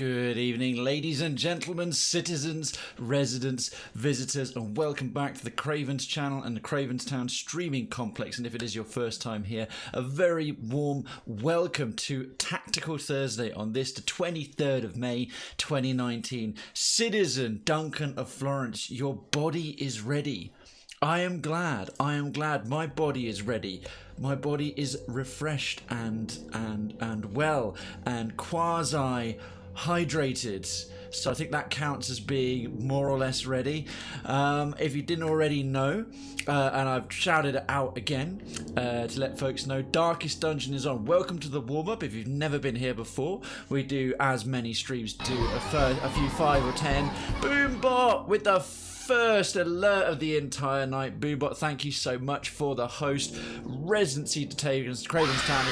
Good evening, ladies and gentlemen, citizens, residents, visitors, and welcome back to the Krayven's channel and the Krayven's Town streaming complex. And if it is your first time here, a very warm welcome to Tactical Thursday on this, the 23rd of May, 2019. Citizen Duncan of Florence, your body is ready. I am glad. My body is ready. My body is refreshed and well and quasi hydrated, so I think that counts as being more or less ready. If you didn't already know, and I've shouted it out again to let folks know, Darkest Dungeon is on. Welcome to the warm-up. If you've never been here before, we do, as many streams do, a few 5 or 10. Boombot with the first alert of the entire night. Boombot, thank you so much for the host. Residency to Krayven's Town.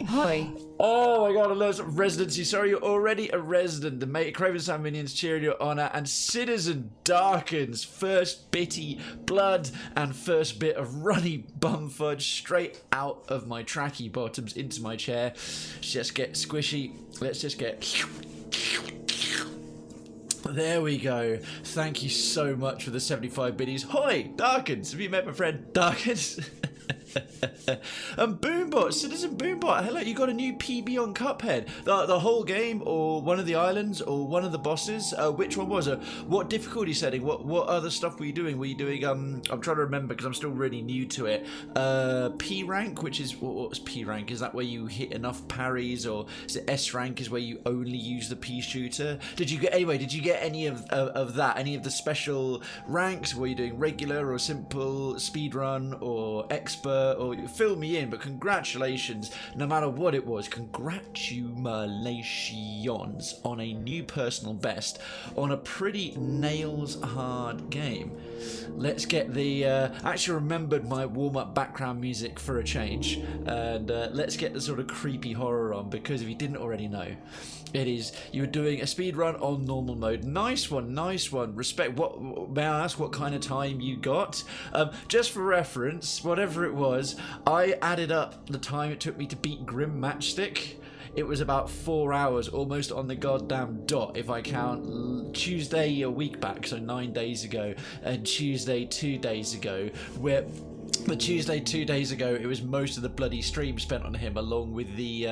Hi. Oh my god, alerts of residency. Sorry, you're already a resident. The mate Krayven's Town minions cheer in your honour. And Citizen Darken's first bitty blood and first bit of runny bum fudge straight out of my tracky bottoms into my chair. Let's just get squishy. Let's just get... There we go. Thank you so much for the 75 biddies. Hoi, Darkens. Have you met my friend Darkens? And Boombot, Citizen Boombot, hello, you got a new PB on Cuphead. The whole game, or one of the islands, or one of the bosses? Which one was it? What difficulty setting? What other stuff were you doing? Were you doing, I'm trying to remember because I'm still really new to it. P rank, which is, what's P rank? Is that where you hit enough parries, or is it S rank is where you only use the P shooter? Did you get any of that? Any of the special ranks? Were you doing regular or simple, speedrun, or expert? Or fill me in, but congratulations, no matter what it was, congratulations on a new personal best on a pretty nails hard game. Let's get the actually remembered my warm-up background music for a change, and let's get the sort of creepy horror on, because if you didn't already know, it is, you were doing a speed run on normal mode. Nice one. Respect. What, may I ask what kind of time you got? Just for reference, whatever it was, I added up the time it took me to beat Grim Matchstick. It was about 4 hours, almost on the goddamn dot, if I count Tuesday a week back, so 9 days ago, and Tuesday 2 days ago, where... The Tuesday 2 days ago, it was most of the bloody stream spent on him, along with the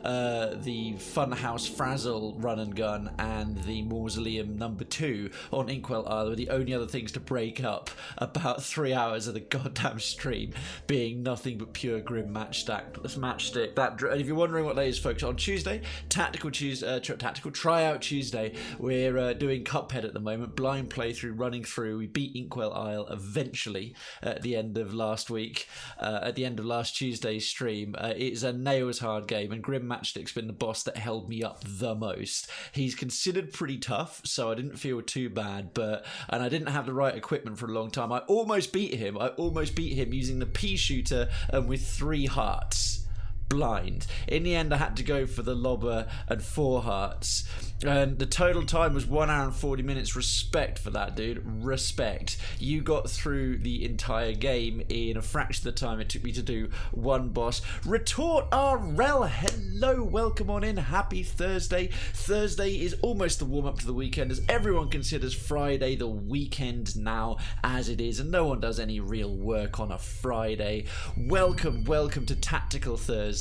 Funhouse Frazzle run and gun and the Mausoleum ¡2 on Inkwell Isle, were the only other things to break up about 3 hours of the goddamn stream being nothing but pure grim matchstick. And if you're wondering what that is, folks, on Tuesday, Tactical Tryout Tuesday, we're doing Cuphead at the moment, blind playthrough, running through. We beat Inkwell Isle eventually at the end of last week, at the end of last Tuesday's stream. It's a nails hard game, and Grim Matchstick's been the boss that held me up the most. He's considered pretty tough, so I didn't feel too bad, and I didn't have the right equipment for a long time. I almost beat him using the pea shooter and with 3 hearts. Blind. In the end, I had to go for the lobber and 4 hearts, and the total time was 1 hour and 40 minutes. Respect for that, dude. Respect. You got through the entire game in a fraction of the time it took me to do one boss. Retort RL, hello, welcome on in. Happy Thursday. Thursday is almost the warm-up to the weekend, as everyone considers Friday the weekend now, as it is, and no one does any real work on a Friday. Welcome to Tactical Thursday.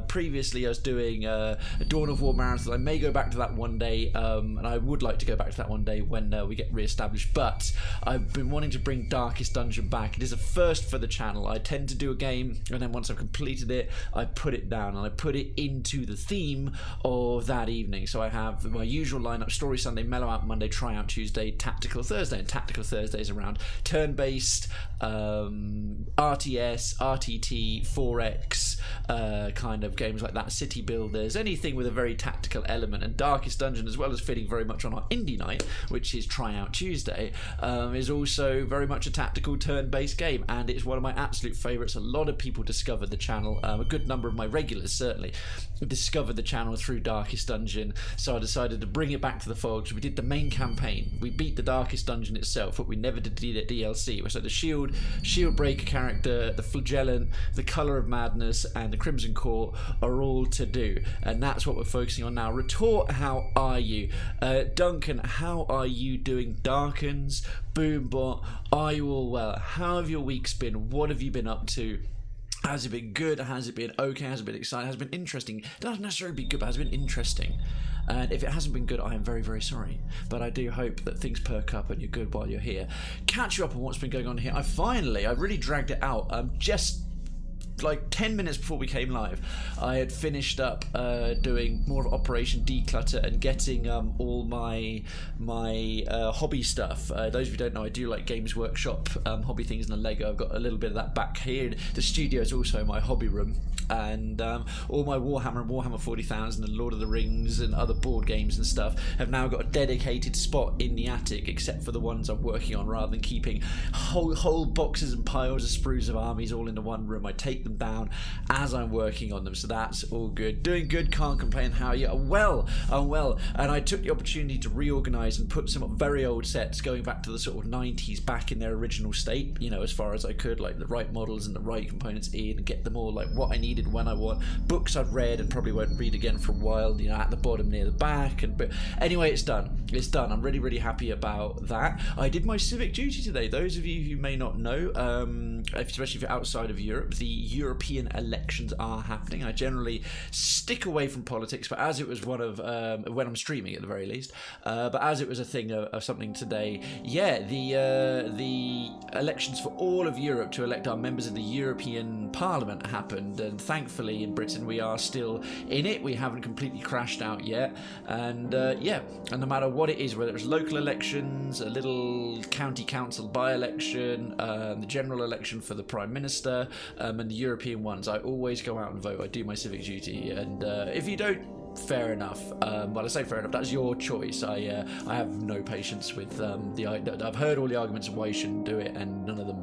Previously I was doing a Dawn of War marathon. I may go back to that one day, and I would like to go back to that one day when we get re-established, but I've been wanting to bring Darkest Dungeon back. It is a first for the channel. I tend to do a game, and then once I've completed it, I put it down and I put it into the theme of that evening. So I have my usual lineup: Story Sunday, Mellow Out Monday, Tryout Tuesday, Tactical Thursday. And Tactical Thursday is around turn-based, RTS, RTT, 4X, kind of games like that, city builders, anything with a very tactical element. And Darkest Dungeon, as well as fitting very much on our indie night, which is Tryout Tuesday, is also very much a tactical turn-based game, and it's one of my absolute favourites. A lot of people discovered the channel, a good number of my regulars certainly discovered the channel through Darkest Dungeon, so I decided to bring it back to the fold. So we did the main campaign, we beat the Darkest Dungeon itself, but we never did DLC. So the shield breaker character, the flagellant, the Colour of Madness, and the Crimson Court are all to do, and that's what we're focusing on now. Retort, how are you? Duncan, how are you doing? Darkens, Boombot, are you all well? How have your weeks been? What have you been up to? Has it been good? Has it been okay? Has it been exciting? Has it been interesting? It doesn't necessarily be good, but has it been interesting? And if it hasn't been good, I am very, very sorry. But I do hope that things perk up and you're good while you're here. Catch you up on what's been going on here. I really dragged it out. Just like 10 minutes before we came live, I had finished up doing more of Operation Declutter and getting all my hobby stuff. Those of you who don't know, I do like Games Workshop hobby things and a Lego. I've got a little bit of that back here. The studio is also my hobby room, and all my Warhammer and Warhammer 40,000 and Lord of the Rings and other board games and stuff have now got a dedicated spot in the attic, except for the ones I'm working on, rather than keeping whole boxes and piles of sprues of armies all into one room. I take them down as I'm working on them, so that's all good. Doing good, can't complain. How are you? I'm well, and I took the opportunity to reorganize and put some very old sets going back to the sort of 90s back in their original state, you know, as far as I could, like the right models and the right components in, and get them all like what I needed when I want. Books I've read and probably won't read again for a while, you know, at the bottom near the back. But anyway, it's done. I'm really happy about that. I did my civic duty today. Those of you who may not know, especially if you're outside of Europe, the European elections are happening. I generally stick away from politics, but as it was one of when I'm streaming at the very least, but as it was a thing of something today, yeah, the elections for all of Europe to elect our members of the European Parliament happened, and thankfully in Britain we are still in it. We haven't completely crashed out yet, and yeah, and no matter what it is, whether it's local elections, a little county council by-election, the general election for the Prime Minister, and the European ones, I always go out and vote. I do my civic duty, and if you don't, fair enough. Well, I say fair enough, that's your choice. I have no patience with I've heard all the arguments of why you shouldn't do it, and none of them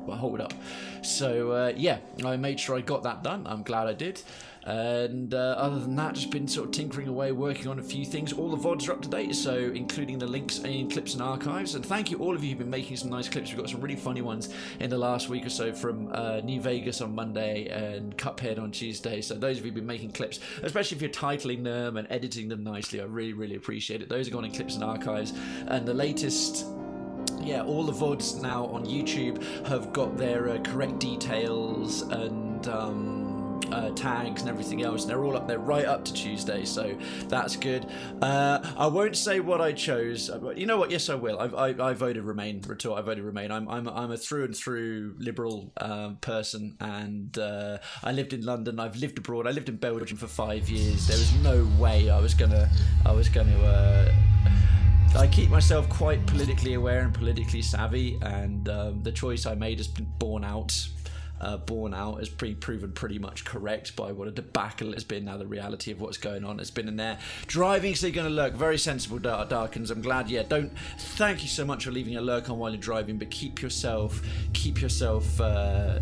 hold up. So yeah, I made sure I got that done. I'm glad I did. And other than that, just been sort of tinkering away, working on a few things. All the VODs are up to date, so including the links in clips and archives. And thank you all of you who've been making some nice clips. We've got some really funny ones in the last week or so, from New Vegas on Monday and Cuphead on Tuesday. So those of you who've been making clips, especially if you're titling them and editing them nicely, I really appreciate it. Those are gone in clips and archives. And the latest, yeah, all the VODs now on YouTube have got their correct details and tags and everything else, and they're all up there right up to Tuesday, so that's good. I won't say what I chose. You know what? Yes, I will. I voted Remain. Retort. I voted Remain. I'm a through and through liberal person, and I lived in London. I've lived abroad. I lived in Belgium for 5 years. There was no way I was gonna. I keep myself quite politically aware and politically savvy, and the choice I made has been borne out has proven pretty much correct by what a debacle it has been. Now the reality of what's going on has been in there. Driving, so you're going to lurk. Very sensible, Darkens. I'm glad. Yeah, don't. Thank you so much for leaving a lurk on while you're driving, but keep yourself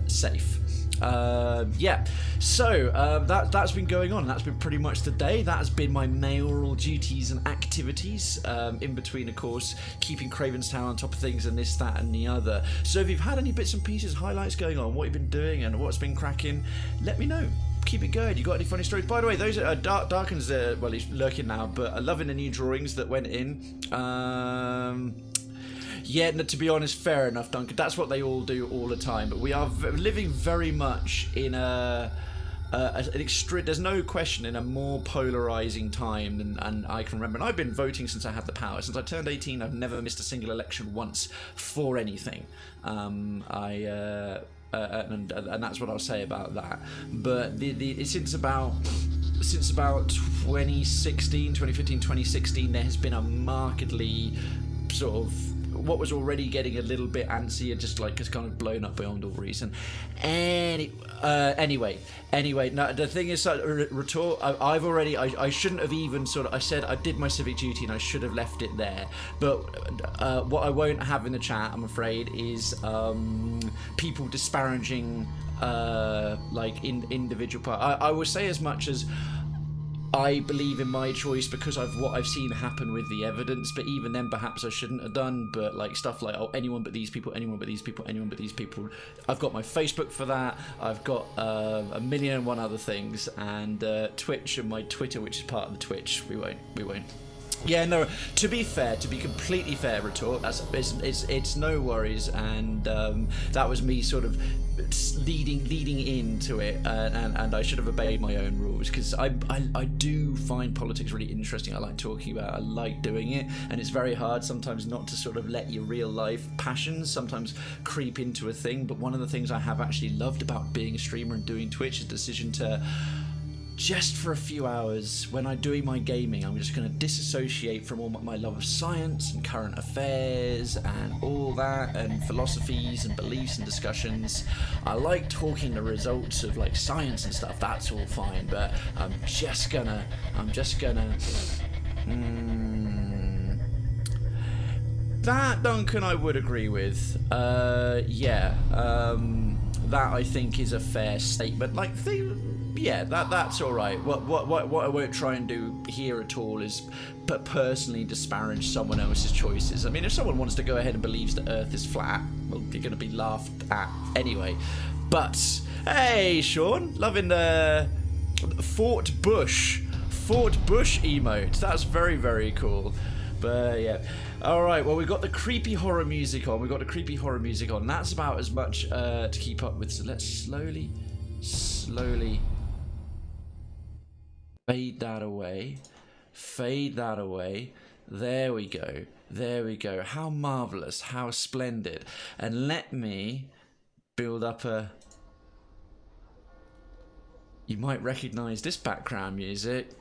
safe. Yeah, so that's been going on. That's been pretty much the day. That has been my mayoral duties and activities, in between, of course, keeping Krayven's Town on top of things and this, that and the other. So if you've had any bits and pieces, highlights going on, what you've been doing and what's been cracking, let me know. Keep it going. You got any funny stories? By the way, those are Darken's, well, he's lurking now, but I'm loving the new drawings that went in. Yeah, no, to be honest, fair enough, Duncan. That's what they all do all the time. But we are living very much in an extreme. There's no question, in a more polarizing time than I can remember. And I've been voting since I had the power. Since I turned 18, I've never missed a single election once for anything. And that's what I'll say about that. But since about 2015, 2016, there has been a markedly sort of, what was already getting a little bit antsy and just like has kind of blown up beyond all reason. Anyway, no, the thing is, retort, I shouldn't have even I said I did my civic duty and I should have left it there. But what I won't have in the chat, I'm afraid, is people disparaging like individual parts. I will say as much as I believe in my choice because of what I've seen happen with the evidence, but even then perhaps I shouldn't have done. But like stuff like, oh, anyone but these people, anyone but these people, anyone but these people. I've got my Facebook for that. I've got a million and one other things, and Twitch and my Twitter, which is part of the Twitch. We won't. Yeah, no, to be fair, to be completely fair, Retort, it's no worries, and that was me sort of leading into it, and I should have obeyed my own rules, because I do find politics really interesting. I like talking about it, I like doing it, and it's very hard sometimes not to sort of let your real life passions sometimes creep into a thing. But one of the things I have actually loved about being a streamer and doing Twitch is the decision to, just for a few hours when I'm doing my gaming, I'm just going to disassociate from all my love of science and current affairs and all that, and philosophies and beliefs and discussions. I like talking the results of like science and stuff, that's all fine, but I'm just gonna that, Duncan, I would agree with. That I think is a fair statement. Like, that's all right. What I won't try and do here at all is personally disparage someone else's choices. I mean, if someone wants to go ahead and believes the Earth is flat, well, you're going to be laughed at anyway. But hey, Sean, loving the Fort Bush emote. That's very, very cool. But yeah. Alright, well, we've got the creepy horror music on. That's about as much to keep up with. So let's slowly fade that away. There we go. How marvelous. How splendid. And let me build up a... You might recognize this background music.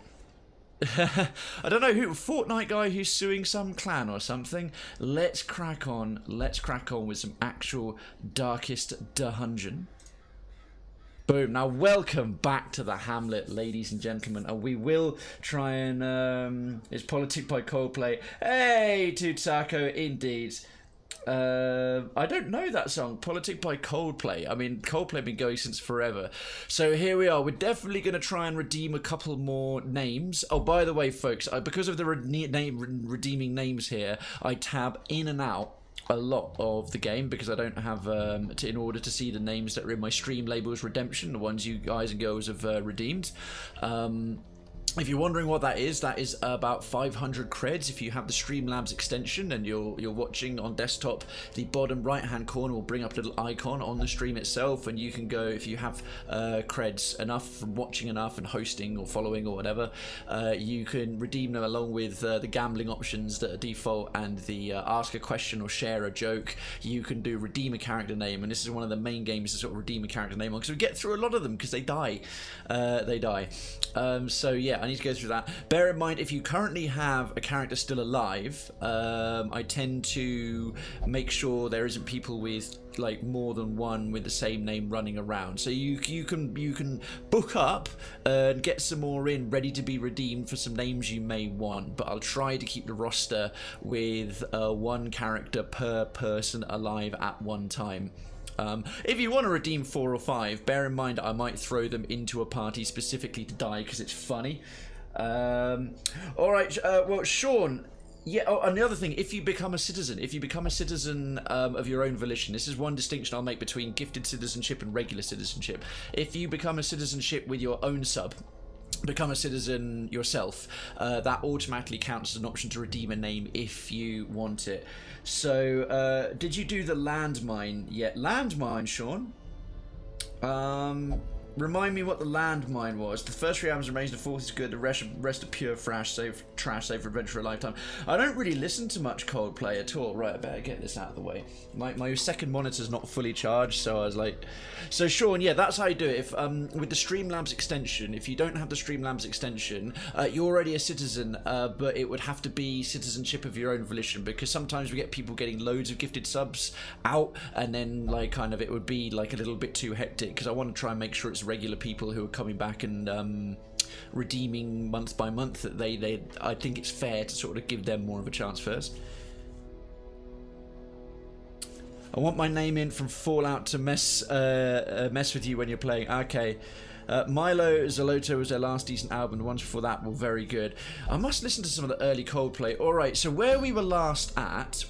I don't know who, Fortnite guy who's suing some clan or something. Let's crack on with some actual Darkest Dungeon. Boom. Now welcome back to the Hamlet, ladies and gentlemen, and we will try and it's Politic by Coldplay. Hey, Tutsako, indeed. I don't know that song, Politic by Coldplay. I mean, Coldplay have been going since forever. So here we are. We're definitely going to try and redeem a couple more names. Oh, by the way, folks, because of the redeeming names here, I tab in and out a lot of the game because I don't have in order to see the names that are in my stream labels redemption, the ones you guys and girls have redeemed. If you're wondering what that is about 500 creds. If you have the Streamlabs extension and you're watching on desktop, the bottom right hand corner will bring up a little icon on the stream itself, and you can go, if you have creds enough from watching enough and hosting or following or whatever, you can redeem them along with the gambling options that are default and the ask a question or share a joke. You can do redeem a character name, and this is one of the main games to sort of redeem a character name on, because we get through a lot of them because they die. So yeah, I need to go through that. Bear in mind, if you currently have a character still alive, I tend to make sure there isn't people with like more than one with the same name running around. So you can book up and get some more in ready to be redeemed for some names you may want. But I'll try to keep the roster with one character per person alive at one time. If you want to redeem 4 or 5, bear in mind I might throw them into a party specifically to die because it's funny. Alright, well, Sean, yeah, oh, and the other thing, if you become a citizen of your own volition, this is one distinction I'll make between gifted citizenship and regular citizenship. If you become a citizenship with your own sub, become a citizen yourself, that automatically counts as an option to redeem a name if you want it. So, did you do the landmine yet? Landmine, Sean? Remind me what the landmine was. The first 3 albums remains, the fourth is good, the rest are pure trash, save for adventure for a lifetime. I don't really listen to much Coldplay at all. Right, I better get this out of the way. My second monitor's not fully charged, so I was like... So Sean, yeah, that's how you do it. If with the Streamlabs extension, if you don't have the Streamlabs extension, you're already a citizen, but it would have to be citizenship of your own volition, because sometimes we get people getting loads of gifted subs out, and then like kind of it would be like a little bit too hectic, because I want to try and make sure it's regular people who are coming back and redeeming month by month, that they I think it's fair to sort of give them more of a chance first. I want my name in from Fallout to mess with you when you're playing. Okay. Milo Zoloto was their last decent album. The ones before that were very good. I must listen to some of the early Coldplay. Alright, so where we were last at,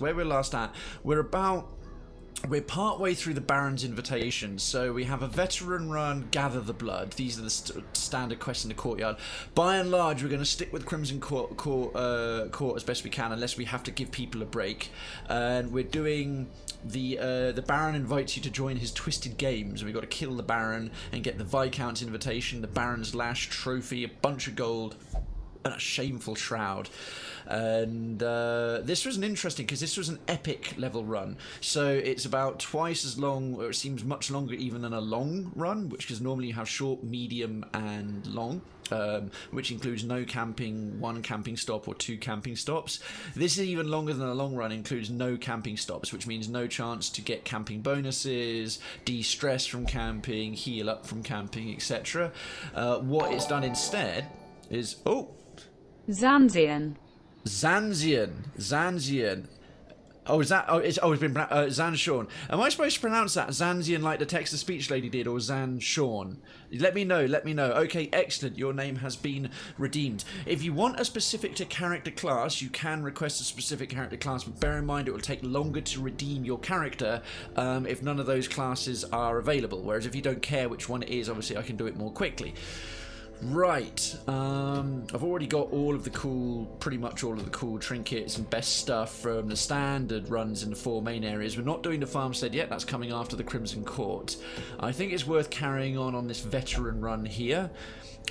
we're partway through the Baron's Invitation, so we have a veteran run, Gather the Blood. These are the standard quests in the courtyard. By and large, we're going to stick with Crimson Court as best we can, unless we have to give people a break. And we're doing the Baron invites you to join his twisted games. We've got to kill the Baron and get the Viscount's Invitation, the Baron's Lash trophy, a bunch of gold, and a shameful shroud. And this was an interesting, because this was an epic level run, so it's about twice as long, or it seems much longer even than a long run, which is normally you have short, medium and long, which includes no camping, 1 camping stop or 2 camping stops. This is even longer than a long run, includes no camping stops, which means no chance to get camping bonuses, de-stress from camping, heal up from camping, etc. What it's done instead is Zanzian. Oh, is that? Oh, it's been Zanshawn. Am I supposed to pronounce that Zanzian like the text-to-speech lady did, or Zanshawn? Let me know. Okay, excellent. Your name has been redeemed. If you want a specific character class, you can request a specific character class, but bear in mind it will take longer to redeem your character if none of those classes are available. Whereas if you don't care which one it is, obviously I can do it more quickly. Right, I've already got pretty much all of the cool trinkets and best stuff from the standard runs in the 4 main areas. We're not doing the farmstead yet, that's coming after the Crimson Court. I think it's worth carrying on this veteran run here.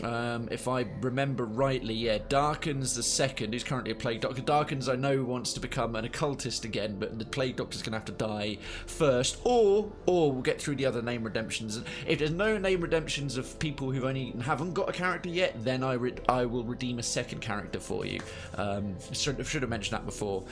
If I remember rightly, yeah, Darkens the second, who's currently a Plague Doctor. Darkens, I know, wants to become an occultist again, but the Plague Doctor's going to have to die first, or we'll get through the other name redemptions. And if there's no name redemptions of people who haven't got a character yet, then I will redeem a second character for you. Should have mentioned that before.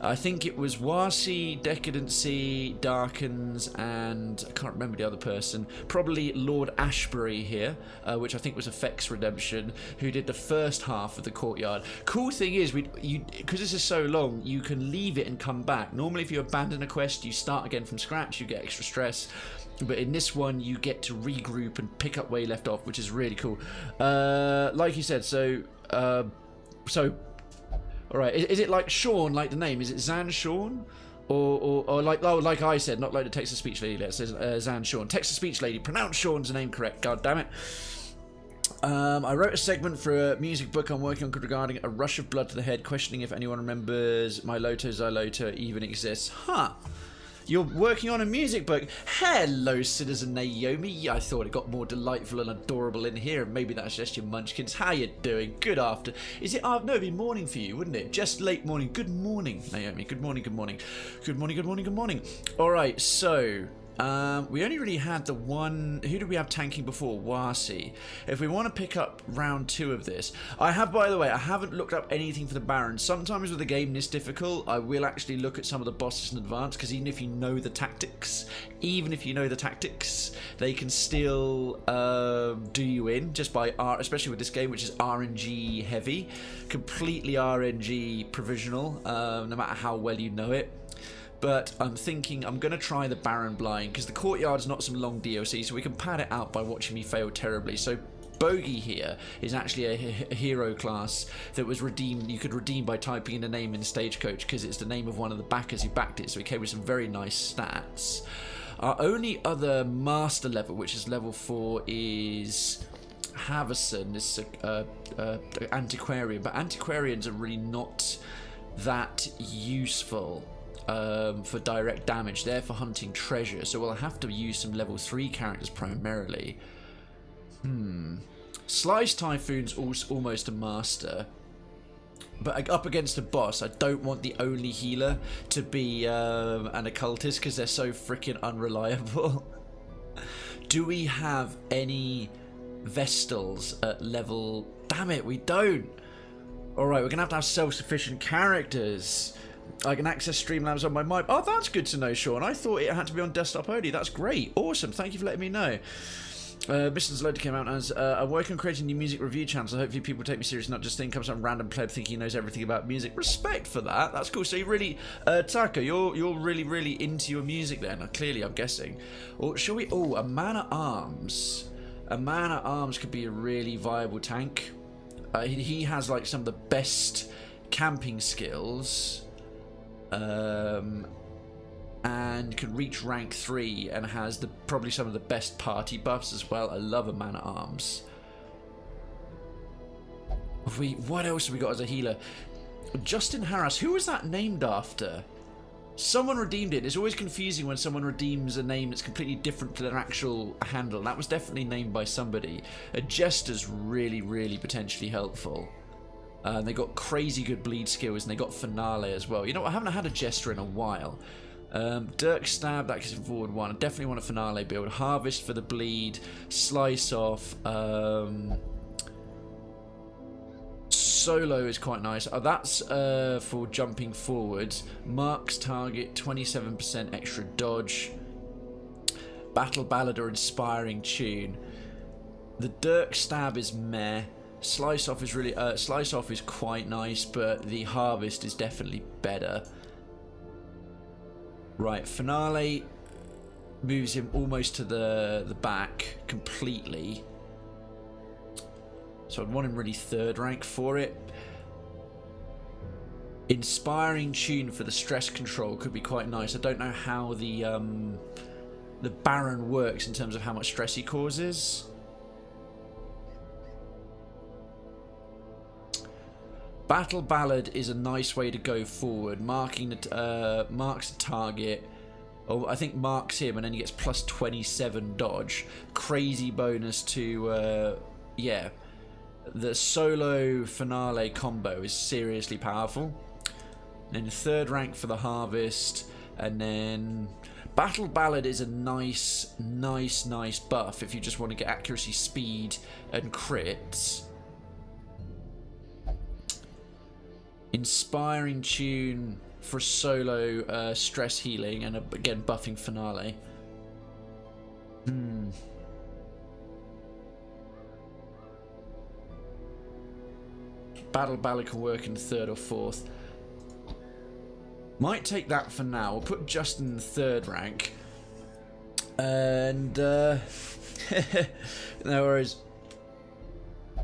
I think it was Wasi, Decadency, Darkens, and I can't remember the other person. Probably Lord Ashbury here, which I think was Effects Redemption, who did the first half of the courtyard. Cool thing is, because this is so long, you can leave it and come back. Normally, if you abandon a quest, you start again from scratch, you get extra stress. But in this one, you get to regroup and pick up where you left off, which is really cool. Like you said, so all right. Is it like Sean, like the name? Is it Zan Sean? Or like I said, not like the text-to-speech lady. It says Zan Sean. Text-to-speech lady. Pronounce Sean's name correct. God damn it. I wrote a segment for a music book I'm working on regarding a rush of blood to the head, questioning if anyone remembers my Loto Xylota even exists. Huh. You're working on a music book. Hello, Citizen Naomi. I thought it got more delightful and adorable in here. Maybe that's just your munchkins. How you doing? Good after. Is it? No, it'd be morning for you, wouldn't it? Just late morning. Good morning, Naomi. Good morning. Good morning. Good morning. Good morning. Good morning. All right. So we only really had the one. Who did we have tanking before? Wasi. If we want to pick up round 2 of this, by the way, I haven't looked up anything for the Baron. Sometimes with a game this difficult, I will actually look at some of the bosses in advance, because even if you know the tactics, they can still do you in just by especially with this game, which is RNG heavy, completely RNG provisional, no matter how well you know it. But I'm thinking I'm going to try the Baron blind, because the courtyard's not some long DLC, so we can pad it out by watching me fail terribly. So Bogey here is actually a hero class that was redeemed. You could redeem by typing in a name in Stagecoach, because it's the name of one of the backers who backed it, so it came with some very nice stats. Our only other master level, which is level 4, is Havison, this antiquarian, but antiquarians are really not that useful for direct damage. They're for hunting treasure, so we'll have to use some level 3 characters primarily. Slice Typhoon's almost a master, but up against a boss, I don't want the only healer to be an occultist, because they're so freaking unreliable. Do we have any Vestals at level... Damn it, we don't. Alright, we're going to have self-sufficient characters. I can access Streamlabs on my mic. Oh, that's good to know, Sean. I thought it had to be on desktop only. That's great. Awesome. Thank you for letting me know. Mr. Loader came out as I'm working on creating new music review channels, so hopefully people take me serious, not just think I'm some random pleb thinking he knows everything about music. Respect for that. That's cool. So you really, Taka, you're really into your music then. Clearly, I'm guessing. Or shall we? Oh, a man at arms. A man-at-arms could be a really viable tank. He has like some of the best camping skills. And can reach rank 3 and has probably some of the best party buffs as well. I love a man-at-arms. What else have we got as a healer? Justin Harris. Who was that named after? Someone redeemed it. It's always confusing when someone redeems a name that's completely different to their actual handle. That was definitely named by somebody. A Jester's really, really potentially helpful. They got crazy good bleed skills, and they got Finale as well. You know, I haven't had a Jester in a while. Dirk Stab, that gives him forward 1. I definitely want a Finale build. Harvest for the bleed. Slice off. Solo is quite nice. That's for jumping forwards. Marks target, 27% extra dodge. Battle Ballad or Inspiring Tune. The Dirk Stab is meh. Slice off is really Slice off is quite nice, but the Harvest is definitely better. Right, Finale moves him almost to the back completely. So I'd want him really 3rd rank for it. Inspiring Tune for the stress control could be quite nice. I don't know how the Baron works in terms of how much stress he causes. Battle Ballad is a nice way to go forward. Marking the marks the target. Oh, I think marks him, and then he gets plus 27 dodge. Crazy bonus to yeah. The solo Finale combo is seriously powerful. And then 3rd rank for the Harvest, and then Battle Ballad is a nice buff if you just want to get accuracy, speed, and crits. Inspiring Tune for solo stress healing, and again buffing Finale. Battle Ballad can work in 3rd or 4th. Might take that for now. We'll put Justin in the 3rd rank. And no worries.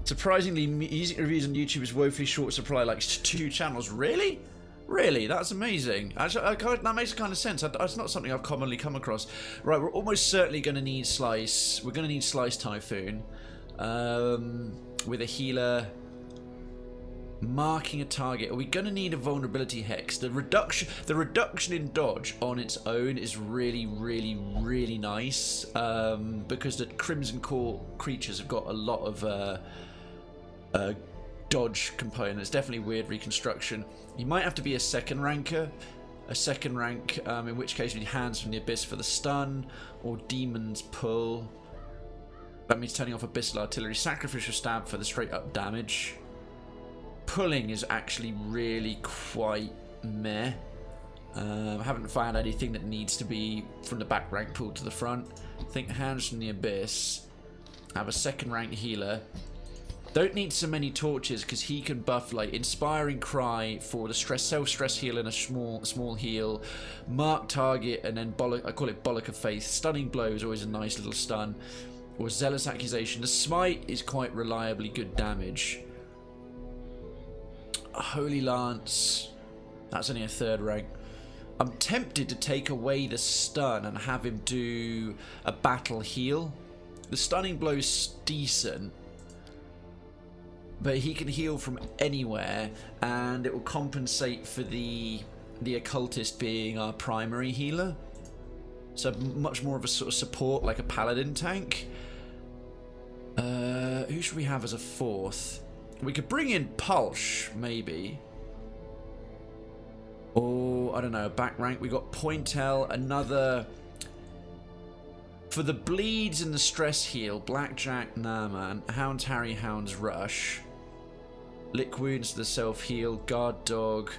Surprisingly, music reviews on YouTube is woefully short supply, like 2 channels. Really? Really? That's amazing. Actually, that makes kind of sense. It's not something I've commonly come across. Right, we're almost certainly going to need Slice. We're going to need Slice Typhoon. With a healer. Marking a target. Are we going to need a vulnerability hex? The reduction in dodge on its own is really, really, really nice. Because the Crimson Core creatures have got a lot of dodge components. Definitely weird reconstruction. You might have to be a 2nd ranker. A 2nd rank, in which case we need Hands from the Abyss for the stun, or Demon's Pull. That means turning off Abyssal Artillery. Sacrificial Stab for the straight up damage. Pulling is actually really quite meh. I haven't found anything that needs to be from the back rank pulled to the front. I think Hands from the Abyss. Have a 2nd rank healer. Don't need so many torches because he can buff like Inspiring Cry for the self-stress heal and a small heal. Mark target and then I call it Bollock of Faith. Stunning Blow is always a nice little stun. Or Zealous Accusation. The Smite is quite reliably good damage. Holy Lance, that's only a 3rd rank. I'm tempted to take away the stun and have him do a battle heal. The Stunning Blow's decent, but he can heal from anywhere, and it will compensate for the Occultist being our primary healer. So much more of a sort of support, like a Paladin tank. Who should we have as a 4th? We could bring in Pulse, maybe. Or, I don't know, back rank. We got Pointel, another... For the bleeds and the stress heal, Blackjack, nah man. Hounds Harry, Hounds Rush. Lick Wounds to the self-heal, Guard Dog.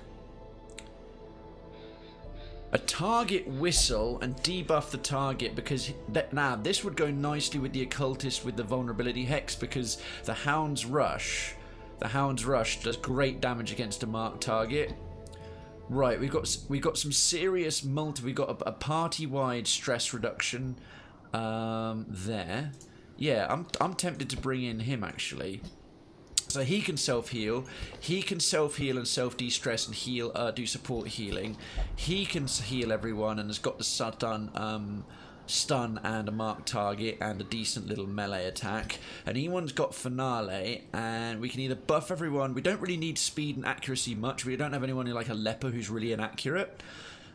A target whistle and debuff the target, because this would go nicely with the Occultist with the vulnerability hex, because the Hound's Rush does great damage against a marked target. Right, we've got some serious we've got a party-wide stress reduction there. Yeah, I'm tempted to bring in him actually. So he can self-heal. He can self-heal and self-de-stress and heal, do support healing. He can heal everyone and has got the stun and a marked target and a decent little melee attack. And anyone's got finale, and we can either buff everyone. We don't really need speed and accuracy much. We don't have anyone like a leper who's really inaccurate.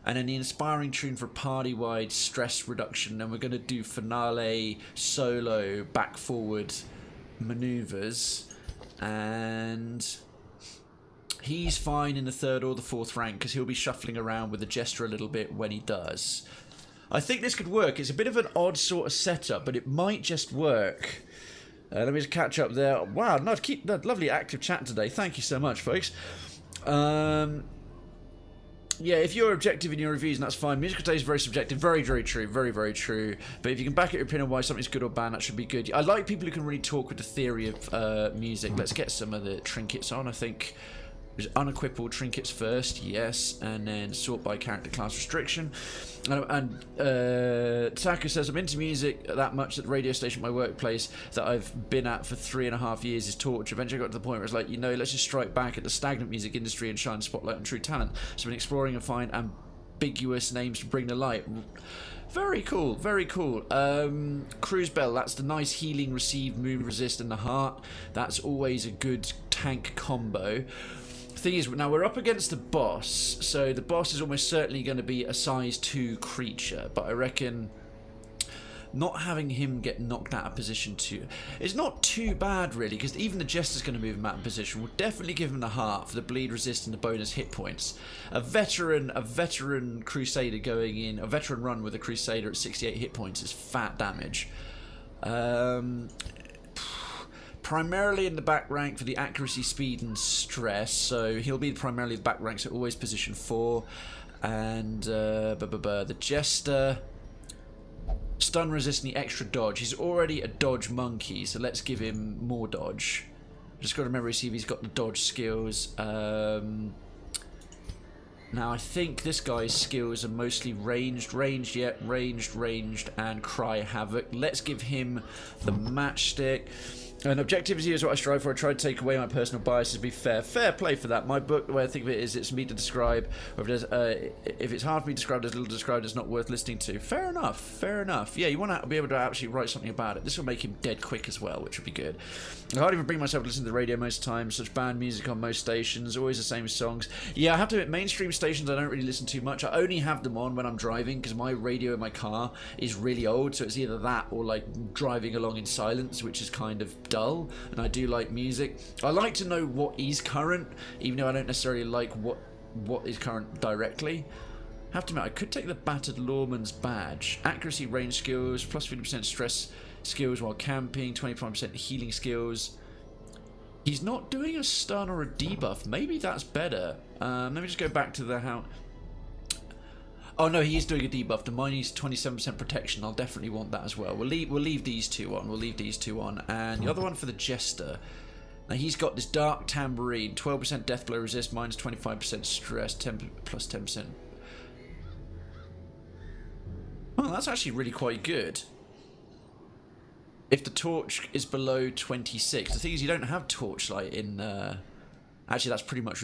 And then the inspiring tune for party-wide stress reduction. And we're going to do finale solo back forward maneuvers. And he's fine in the 3rd or the 4th rank because he'll be shuffling around with the Jester a little bit when he does. I think this could work. It's a bit of an odd sort of setup, but it might just work. Let me just catch up there. Wow, no, keep that lovely active chat today. Thank you so much, folks. Yeah, if you're objective in your reviews, and that's fine. Musical taste is very subjective. Very, very true. Very, very true. But if you can back it your opinion on why something's good or bad, that should be good. I like people who can really talk with the theory of music. Let's get some of the trinkets on, I think. Unequip all trinkets first, yes, and then sort by character class restriction. And Taka says, I'm into music that much that the radio station at my workplace that I've been at for 3.5 years is torture. Eventually I got to the point where it's like, let's just strike back at the stagnant music industry and shine a spotlight on true talent. So I've been exploring and find ambiguous names to bring to light. Very cool, very cool. Cruise Bell, that's the nice healing, receive, move, resist, and the heart. That's always a good tank combo. Thing is, now we're up against the boss, so the boss is almost certainly going to be a size 2 creature, but I reckon not having him get knocked out of position 2 is not too bad really, because even the Jester's going to move him out of position. We'll definitely give him the heart for the bleed resist and the bonus hit points. A veteran Crusader going in, a veteran run with a Crusader at 68 hit points is fat damage. Primarily in the back rank for the accuracy, speed, and stress. So he'll be primarily the back rank, so always position 4. And the Jester, stun, resist, and the extra dodge. He's already a dodge monkey, so let's give him more dodge. Just got to remember, see if he's got the dodge skills. Now I think this guy's skills are mostly ranged, and cry havoc. Let's give him the matchstick. And objectivity is what I strive for. I try to take away my personal biases, be fair. Fair play for that. My book, the way I think of it is, it's me to describe. Or if it's hard for me to describe, there's little described, it's not worth listening to. Fair enough. Fair enough. Yeah, you want to be able to actually write something about it. This will make him dead quick as well, which would be good. I can't even bring myself to listen to the radio most times. Such band music on most stations. Always the same songs. Yeah, I have to admit, mainstream stations I don't really listen to much. I only have them on when I'm driving because my radio in my car is really old. So it's either that or like driving along in silence, which is kind of dull. And I do like music. I like to know what is current, even though I don't necessarily like what is current directly. I have to admit, I could take the Battered Lawman's badge. Accuracy, range skills, plus 50% stress skills while camping, 25% healing skills. He's not doing a stun or a debuff. Maybe that's better. Let me just go back to the how. Oh no, he is doing a debuff. The mine's 27% protection. I'll definitely want that as well. We'll leave these two on. And the other one for the Jester. Now he's got this dark tambourine, 12% death blow resist, minus 25% stress, 10 plus 10%. Oh, that's actually really quite good. If the torch is below 26, the thing is you don't have torchlight in. Actually, that's pretty much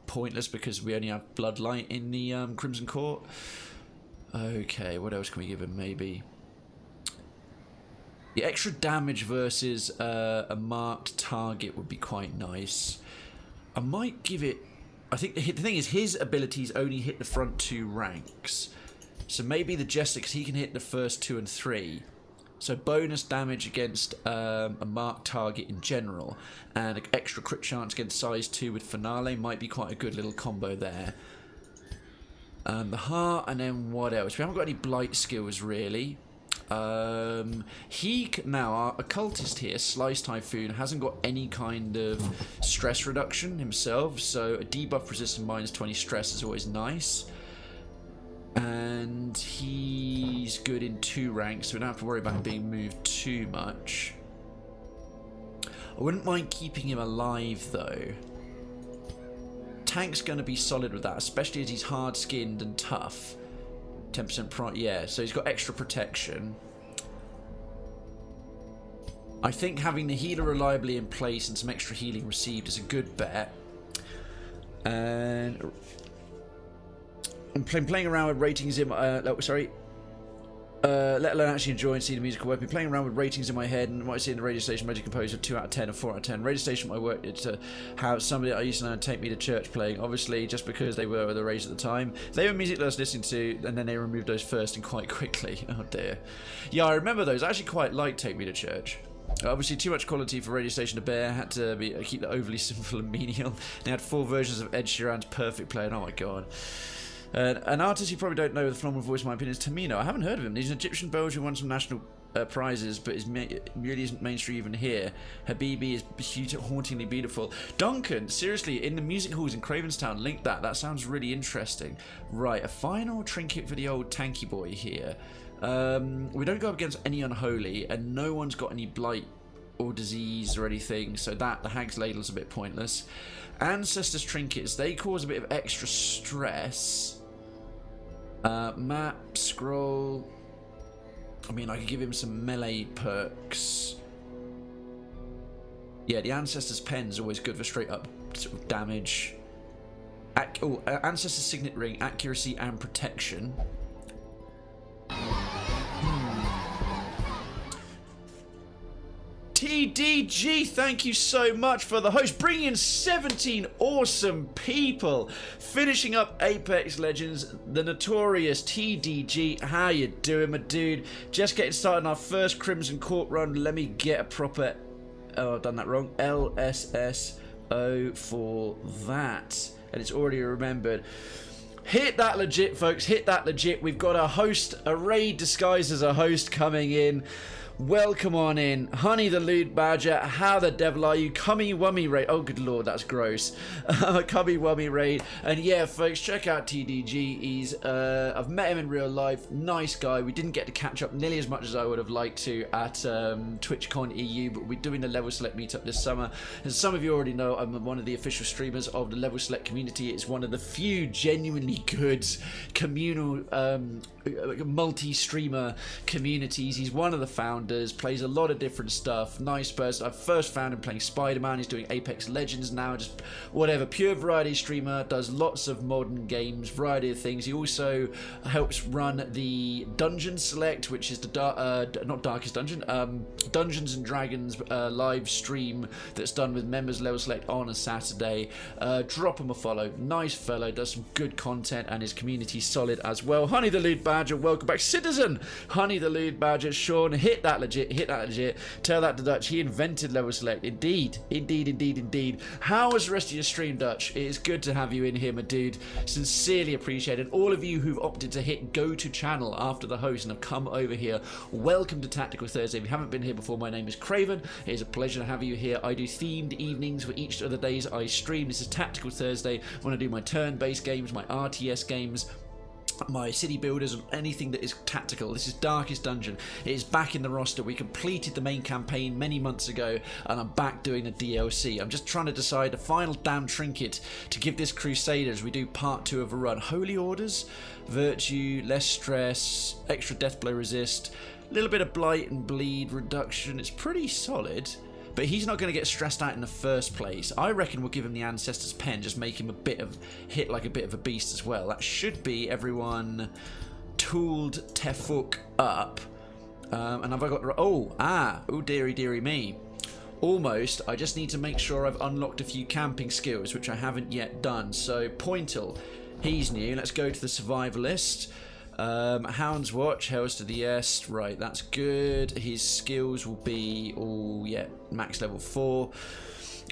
pointless because we only have Bloodlight in the Crimson Court. Okay, what else can we give him? Maybe the extra damage versus a marked target would be quite nice. I might give it. I think the thing is his abilities only hit the front 2 ranks, so maybe the Jester, because he can hit the first 2 and 3. So bonus damage against a marked target in general, and an extra crit chance against size 2 with finale might be quite a good little combo there. The heart, and then what else? We haven't got any blight skills really. Now our occultist here, Slice Typhoon, hasn't got any kind of stress reduction himself, so a debuff resistant minus 20 stress is always nice. And he's good in 2 ranks, so we don't have to worry about him being moved too much. I wouldn't mind keeping him alive though. Tank's going to be solid with that, especially as he's hard-skinned and tough. 10% yeah, so he's got extra protection. I think having the healer reliably in place and some extra healing received is a good bet. And I'm playing around with ratings in let alone actually enjoying seeing the musical work. Been playing around with ratings in my head, and what I see in the radio station Magic composed of 2 out of 10 or 4 out of 10. Radio station I worked at to have somebody I used to know take me to church playing, obviously just because they were the raised at the time. They were music that I was listening to, and then they removed those first and quite quickly. Oh dear. Yeah, I remember those. I actually quite liked Take Me to Church. Obviously, too much quality for radio station to bear. Had to keep that overly simple and menial. They had 4 versions of Ed Sheeran's Perfect Play, and oh my god. An artist you probably don't know with a phenomenal voice, in my opinion, is Tamino. I haven't heard of him. He's an Egyptian Belgian who won some national prizes, but really isn't mainstream even here. Habibi is hauntingly beautiful. Duncan, seriously, in the music halls in Cravenstown, link that. That sounds really interesting. Right, a final trinket for the old tanky boy here. We don't go up against any unholy, and no one's got any blight or disease or anything, so that the Hag's Ladle's a bit pointless. Ancestors trinkets, they cause a bit of extra stress. Map, scroll. I mean, I could give him some melee perks. Yeah, the Ancestors pen's always good for straight up sort of damage. Ancestors signet ring, accuracy and protection. TDG, thank you so much for the host. Bringing in 17 awesome people. Finishing up Apex Legends, the notorious TDG. How you doing, my dude? Just getting started on our first Crimson Court run. Let me get a proper... Oh, I've done that wrong. LSSO for that. And it's already remembered. Hit that legit, folks. Hit that legit. We've got a host, a raid disguised as a host coming in. Welcome on in. Honey the Lewd Badger, how the devil are you? Cummy Wummy Raid. Oh, good lord, that's gross. Cummy Wummy Raid. And yeah, folks, check out TDG. He's, I've met him in real life. Nice guy. We didn't get to catch up nearly as much as I would have liked to at TwitchCon EU, but we're doing the Level Select meetup this summer. As some of you already know, I'm one of the official streamers of the Level Select community. It's one of the few genuinely good communal multi-streamer communities. He's one of the founders, plays a lot of different stuff, nice person. I first found him playing Spider-Man. He's doing Apex Legends now, just whatever, pure variety streamer, does lots of modern games, variety of things. He also helps run the Dungeon Select, which is the not Darkest Dungeon, Dungeons and Dragons live stream that's done with members Level Select on a Saturday. Drop him a follow. Nice fellow, does some good content, and his community's solid as well. Honey the Lewd Badger, welcome back. Citizen Honey the Lewd Badger, Sean, hit that legit, hit that legit. Tell that to Dutch, he invented Level Select. Indeed, indeed, indeed, indeed. How was the rest of your stream, Dutch? It is good to have you in here, my dude. Sincerely appreciated. All of you who've opted to hit go to channel after the host and have come over here, welcome to Tactical Thursday. If you haven't been here before, my name is Krayven. It is a pleasure to have you here. I do themed evenings for each of the days I stream. This is Tactical Thursday when I do my turn-based games, my RTS games, my city builders, and anything that is tactical. This is Darkest Dungeon. It is back in the roster. We completed the main campaign many months ago, and I'm back doing the DLC. I'm just trying to decide the final damn trinket to give this Crusader as we do part 2 of a run. Holy Orders, Virtue, less stress, extra death blow resist, a little bit of blight and bleed reduction. It's pretty solid. But he's not going to get stressed out in the first place. I reckon we'll give him the Ancestor's Pen, just make him a bit of hit like a bit of a beast as well. That should be everyone tooled Tefuk up. And have I got... Oh dearie, dearie me. Almost. I just need to make sure I've unlocked a few camping skills, which I haven't yet done. So Pointle, he's new. Let's go to the Survivalist. Hound's Watch, Hells to the Est, right, that's good. His skills will be all, max level 4.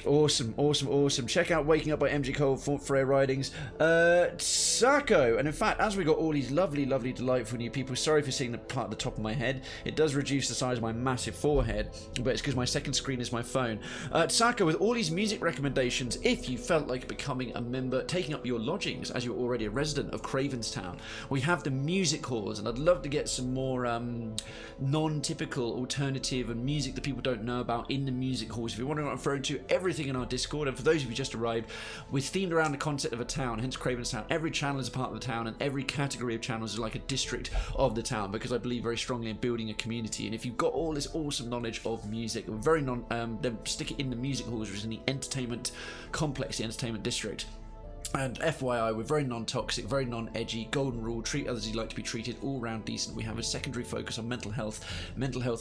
Awesome, awesome, awesome. Check out Waking Up by MG Cole for Freya Ridings. Sako. And in fact, as we got all these lovely, lovely, delightful new people, sorry for seeing the part at the top of my head. It does reduce the size of my massive forehead, but it's because my second screen is my phone. Sako, with all these music recommendations, if you felt like becoming a member, taking up your lodgings as you're already a resident of Cravenstown, we have the music halls, and I'd love to get some more non-typical alternative and music that people don't know about in the music halls. If you're wondering what I'm referring to, every everything in our Discord. And for those of you just arrived, we're themed around the concept of a town, hence Krayven's Town. Every channel is a part of the town, and every category of channels is like a district of the town, because I believe very strongly in building a community. And if you've got all this awesome knowledge of music, then stick it in the music halls, which is in the entertainment complex, the entertainment district. And FYI, we're very non-toxic, very non-edgy, golden rule, treat others as you like to be treated, all round decent. We have a secondary focus on mental health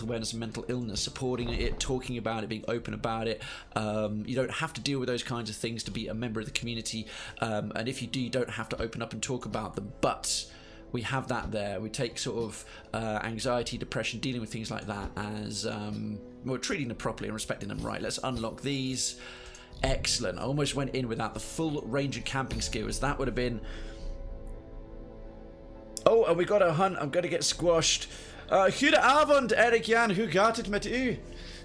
awareness and mental illness, supporting it, talking about it, being open about it. You don't have to deal with those kinds of things to be a member of the community, and if you do, you don't have to open up and talk about them, but we have that there. We take sort of anxiety, depression, dealing with things like that as we're treating them properly and respecting them. Right, let's unlock these. Excellent. I almost went in without the full range of camping skills. That would have been... Oh, and we got a hunt. I'm going to get squashed. Goedenavond, Erik Jan. Hoe gaat het met u?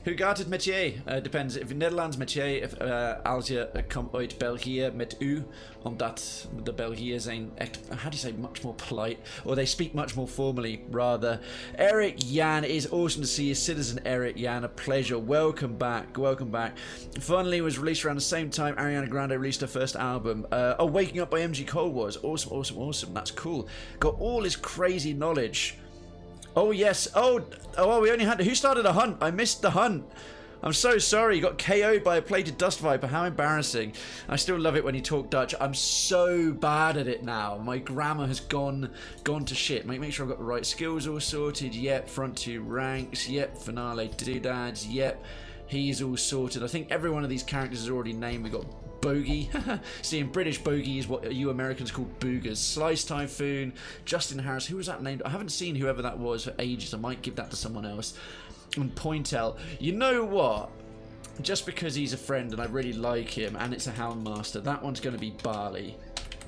Hoe gaat het met jij? Depends. If Nederlands met jij, if, als je komt uit België met u, omdat de Belgiërs zijn echt, how do you say, much more polite, or they speak much more formally, rather. Erik Jan, it is awesome to see you, Citizen Erik Jan, a pleasure. Welcome back, welcome back. Finally, was released around the same time Ariana Grande released her first album. Oh, Waking Up by MG Cole was. Awesome, awesome, awesome. That's cool. Got all this crazy knowledge. Oh, yes. Oh, we only had... Who started a hunt? I missed the hunt. I'm so sorry. You got KO'd by a plated dust viper. How embarrassing. I still love it when you talk Dutch. I'm so bad at it now. My grammar has gone to shit. Make sure I've got the right skills all sorted. Yep. Front two ranks. Yep. Finale doodads. Yep. He's all sorted. I think every one of these characters is already named. We got Bogey. See, in British, Bogey is what you Americans call boogers. Slice Typhoon, Justin Harris. Who was that named? I haven't seen whoever that was for ages. I might give that to someone else. And Pointel. You know what? Just because he's a friend and I really like him, and it's a Houndmaster, that one's going to be Barley.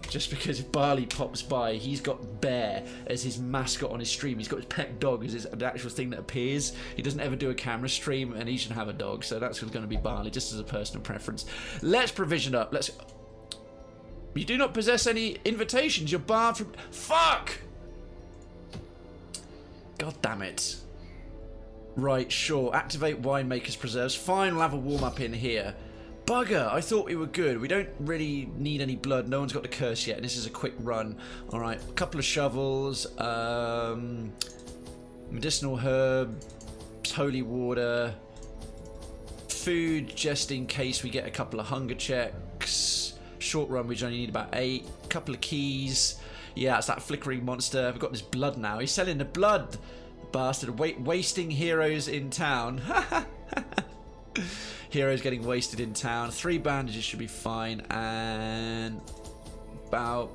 Just because if Barley pops by, he's got Bear as his mascot on his stream. He's got his pet dog as the actual thing that appears. He doesn't ever do a camera stream, and he should have a dog. So that's going to be Barley, just as a personal preference. Let's provision up. Let's... You do not possess any invitations. You're barred from... Fuck! God damn it. Right, sure. Activate Winemaker's Preserves. Fine, we'll have a warm-up in here. Bugger, I thought we were good. We don't really need any blood. No one's got the curse yet. This is a quick run. Alright, a couple of shovels. Medicinal herbs. Holy water. Food, just in case we get a couple of hunger checks. Short run, we only need about 8. Couple of keys. Yeah, it's that flickering monster. We've got this blood now. He's selling the blood. Bastard. Wasting heroes in town. Heroes getting wasted in town. 3 bandages should be fine. And about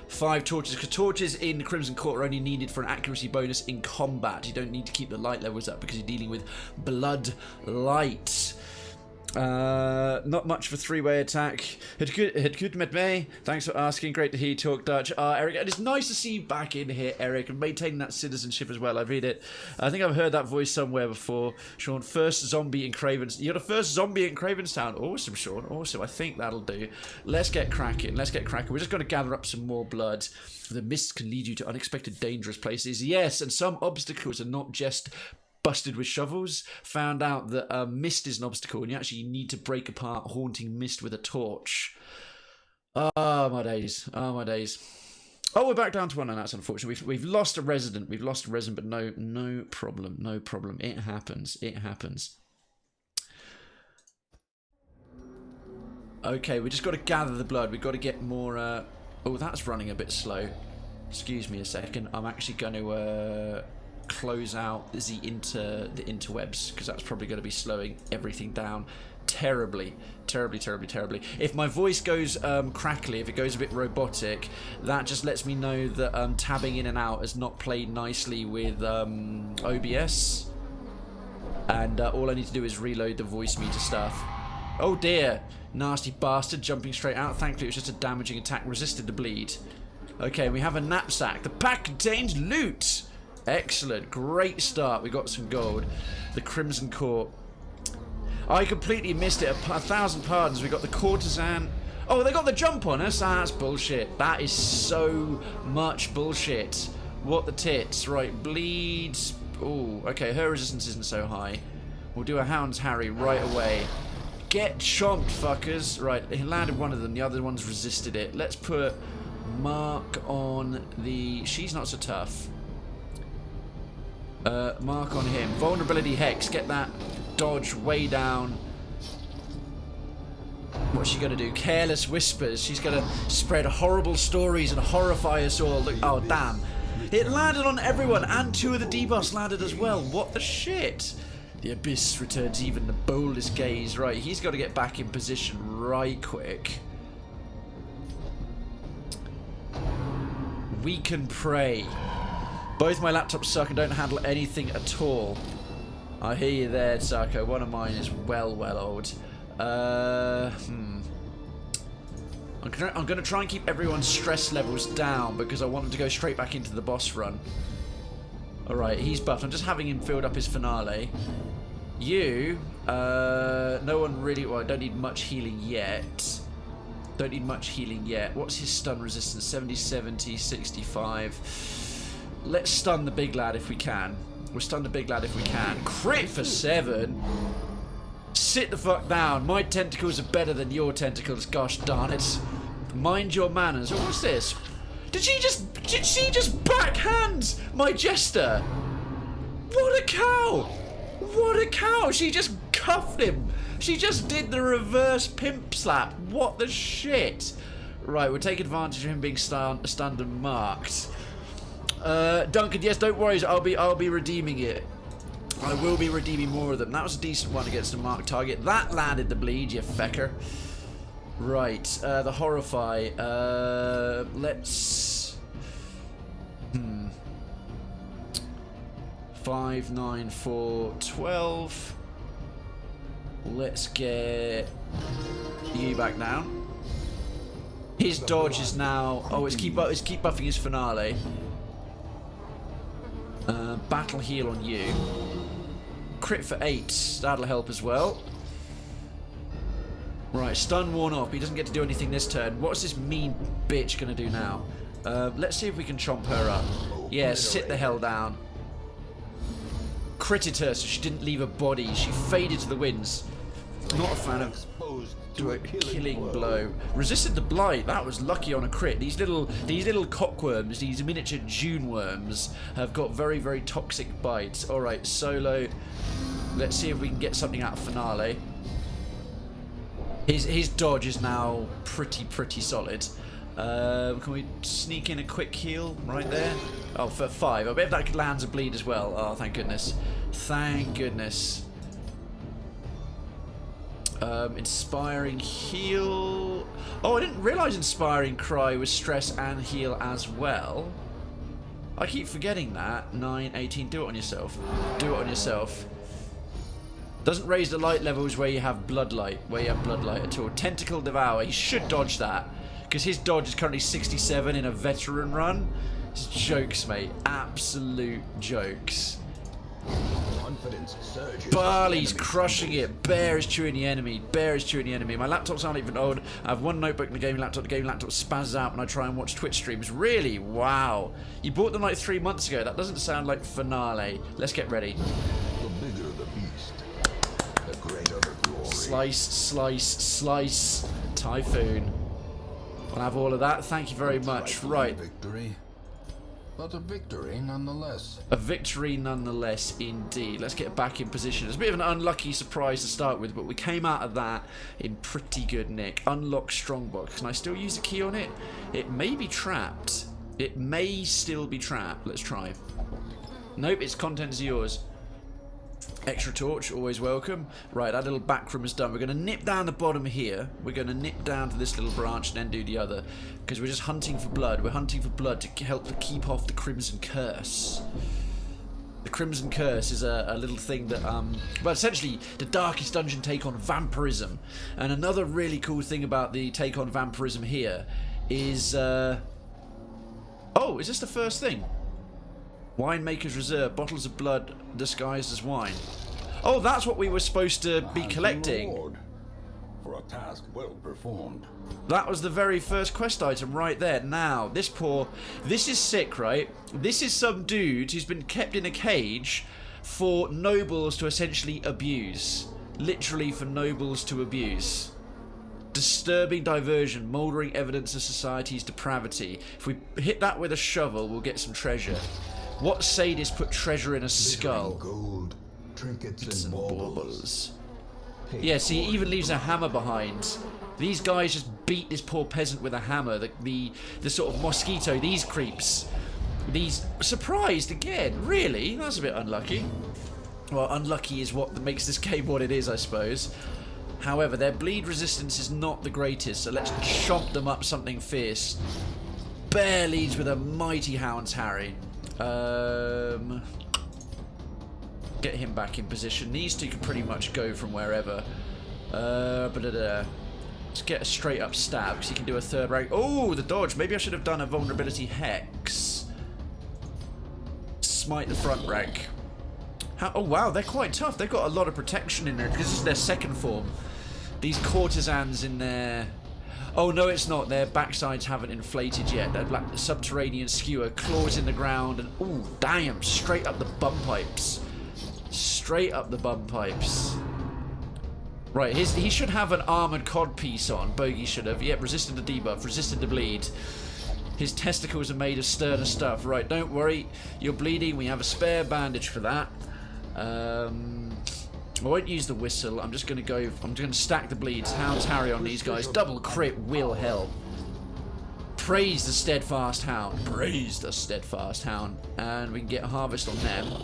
5 torches. Because torches in Crimson Court are only needed for an accuracy bonus in combat. You don't need to keep the light levels up because you're dealing with blood light. Not much for 3-way attack. Het goed met mij. Thanks for asking. Great to hear you talk Dutch. Eric, it is nice to see you back in here, Eric, and maintaining that citizenship as well. I read it. I think I've heard that voice somewhere before. Sean, first zombie in Krayven's. You're the first zombie in Krayven's Town. Awesome, Sean. Awesome. I think that'll do. Let's get cracking. Let's get cracking. We're just going to gather up some more blood. The mist can lead you to unexpected, dangerous places. Yes, and some obstacles are not just busted with shovels. Found out that mist is an obstacle and you actually need to break apart haunting mist with a torch. Oh my days. Oh my days. Oh, we're back down to 1 and that's unfortunate. We've lost a resident. We've lost a resident, but no problem. No problem. It happens. It happens. Okay, we just got to gather the blood. We've got to get more... Oh, that's running a bit slow. Excuse me a second. I'm actually going to... close out the interwebs because that's probably going to be slowing everything down terribly. If my voice goes crackly, if it goes a bit robotic, that just lets me know that tabbing in and out has not played nicely with OBS, and all I need to do is reload the voice meter stuff. Oh dear, nasty bastard jumping straight out. Thankfully it was just a damaging attack, resisted the bleed. Okay, we have a knapsack. The pack contains loot. Excellent, great start. We got some gold. The Crimson Court. I completely missed it. 1,000 pardons. We got the courtesan. Oh, they got the jump on us. That's bullshit. That is so much bullshit. What the tits? Right, bleeds. Oh, okay. Her resistance isn't so high. We'll do a Hound's Harry right away. Get chomped, fuckers. Right, he landed one of them. The other ones resisted it. Let's put Mark on the... She's not so tough. Mark on him. Vulnerability Hex. Get that dodge way down. What's she gonna do? Careless Whispers. She's gonna spread horrible stories and horrify us all. Look, oh, damn. It landed on everyone, and 2 of the debuffs landed as well. What the shit? The Abyss returns even the boldest gaze. Right, he's got to get back in position right quick. We can pray. Both my laptops suck and don't handle anything at all. I hear you there, Sako. One of mine is well old. I'm gonna try and keep everyone's stress levels down because I want them to go straight back into the boss run. Alright, he's buffed. I'm just having him filled up his finale. You, no one really... Well, I don't need much healing yet. Don't need much healing yet. What's his stun resistance? 70, 70, 65. Let's stun the big lad if we can. We'll stun the big lad if we can. Crit for 7? Sit the fuck down. My tentacles are better than your tentacles, gosh darn it. Mind your manners. Oh, what's this? Did she just backhand my jester? What a cow! What a cow! She just cuffed him. She just did the reverse pimp slap. What the shit? Right, we'll take advantage of him being stunned and marked. Duncan, yes, don't worry. I'll be redeeming it. I will be redeeming more of them. That was a decent one against a marked target. That landed the bleed, you fecker. Right, the Horrify. Let's... 5, 9, 4, 12. Let's get you back down. His dodge is now... Oh, it's keep buffing his finale. Battle heal on you. Crit for 8. That'll help as well. Right, stun worn off. He doesn't get to do anything this turn. What's this mean bitch gonna do now? Let's see if we can chomp her up. Yeah, sit the hell down. Critted her so she didn't leave a body. She faded to the winds. Not a fan of to a killing blow. Resisted the blight. That was lucky on a crit. These little cockworms, these miniature June worms, have got very toxic bites. All right, solo. Let's see if we can get something out of finale. His dodge is now pretty solid. Can we sneak in a quick heal right there? Oh, for 5. I bet that lands a bleed as well. Oh, thank goodness. Thank goodness. Inspiring heal. Oh, I didn't realise Inspiring Cry was stress and heal as well. I keep forgetting that. 9, 18. Do it on yourself. Do it on yourself. Doesn't raise the light levels where you have Bloodlight. At all. Tentacle Devour. He should dodge that. Because his dodge is currently 67 in a veteran run. It's jokes, mate. Absolute jokes. Barley's crushing it. Bear is chewing the enemy. Bear is chewing the enemy. My laptops aren't even old. I have one notebook and a gaming laptop. The gaming laptop spazzes out when I try and watch Twitch streams. Really? Wow. You bought them like 3 months ago. That doesn't sound like finale. Let's get ready. The bigger the beast, the greater the glory. Slice, slice, slice. Typhoon. I'll have all of that. Thank you very much. Right. Victory. But a victory nonetheless. A victory nonetheless, indeed. Let's get back in position. It's a bit of an unlucky surprise to start with, but we came out of that in pretty good nick. Unlock Strongbox. Can I still use the key on it? It may be trapped. It may still be trapped. Let's try. Nope, its contents are yours. Extra torch, always welcome. Right, that little back room is done. We're going to nip down the bottom here. We're going to nip down to this little branch and then do the other. Because we're just hunting for blood. We're hunting for blood to help to keep off the Crimson Curse. The Crimson Curse is a little thing that, well, essentially, the Darkest Dungeon take on vampirism. And another really cool thing about the take on vampirism here is, oh, is this the first thing? Winemaker's Reserve, bottles of blood disguised as wine. Oh, that's what we were supposed to be collecting. For a task well performed. That was the very first quest item right there. Now, this is sick, right? This is some dude who's been kept in a cage for nobles to essentially abuse. literally for nobles to abuse. Disturbing diversion, mouldering evidence of society's depravity. If we hit that with a shovel, we'll get some treasure. What sadist put treasure in a skull? Gold, trinkets and baubles. Yeah, see, he even leaves a hammer behind. These guys just beat this poor peasant with a hammer. The sort of mosquito, these creeps. These... Surprised again? Really? That's a bit unlucky. Well, unlucky is what makes this game what it is, I suppose. However, their bleed resistance is not the greatest, so let's chomp them up something fierce. Bear leads with a mighty Hound's Harry. Get him back in position. These two can pretty much go from wherever. Let's get a straight up stab, because he can do a third rank. Oh, the dodge. Maybe I should have done a vulnerability hex. Smite the front rank. Oh wow, they're quite tough. They've got a lot of protection in there, because this is their second form. These courtesans in there... Oh no, it's not. Their backsides haven't inflated yet. They're like the subterranean skewer, claws in the ground, and oh damn, straight up the bum pipes. Straight up the bum pipes. Right, he should have an armoured codpiece on. Bogey should have. Yep, resisted the debuff, resisted the bleed. His testicles are made of sterner stuff. Right, don't worry. You're bleeding. We have a spare bandage for that. I won't use the whistle. I'm just going to go... I'm going to stack the bleeds. Hound's Harry on these guys. Double crit will help. Praise the steadfast hound. Praise the steadfast hound. And we can get a harvest on them.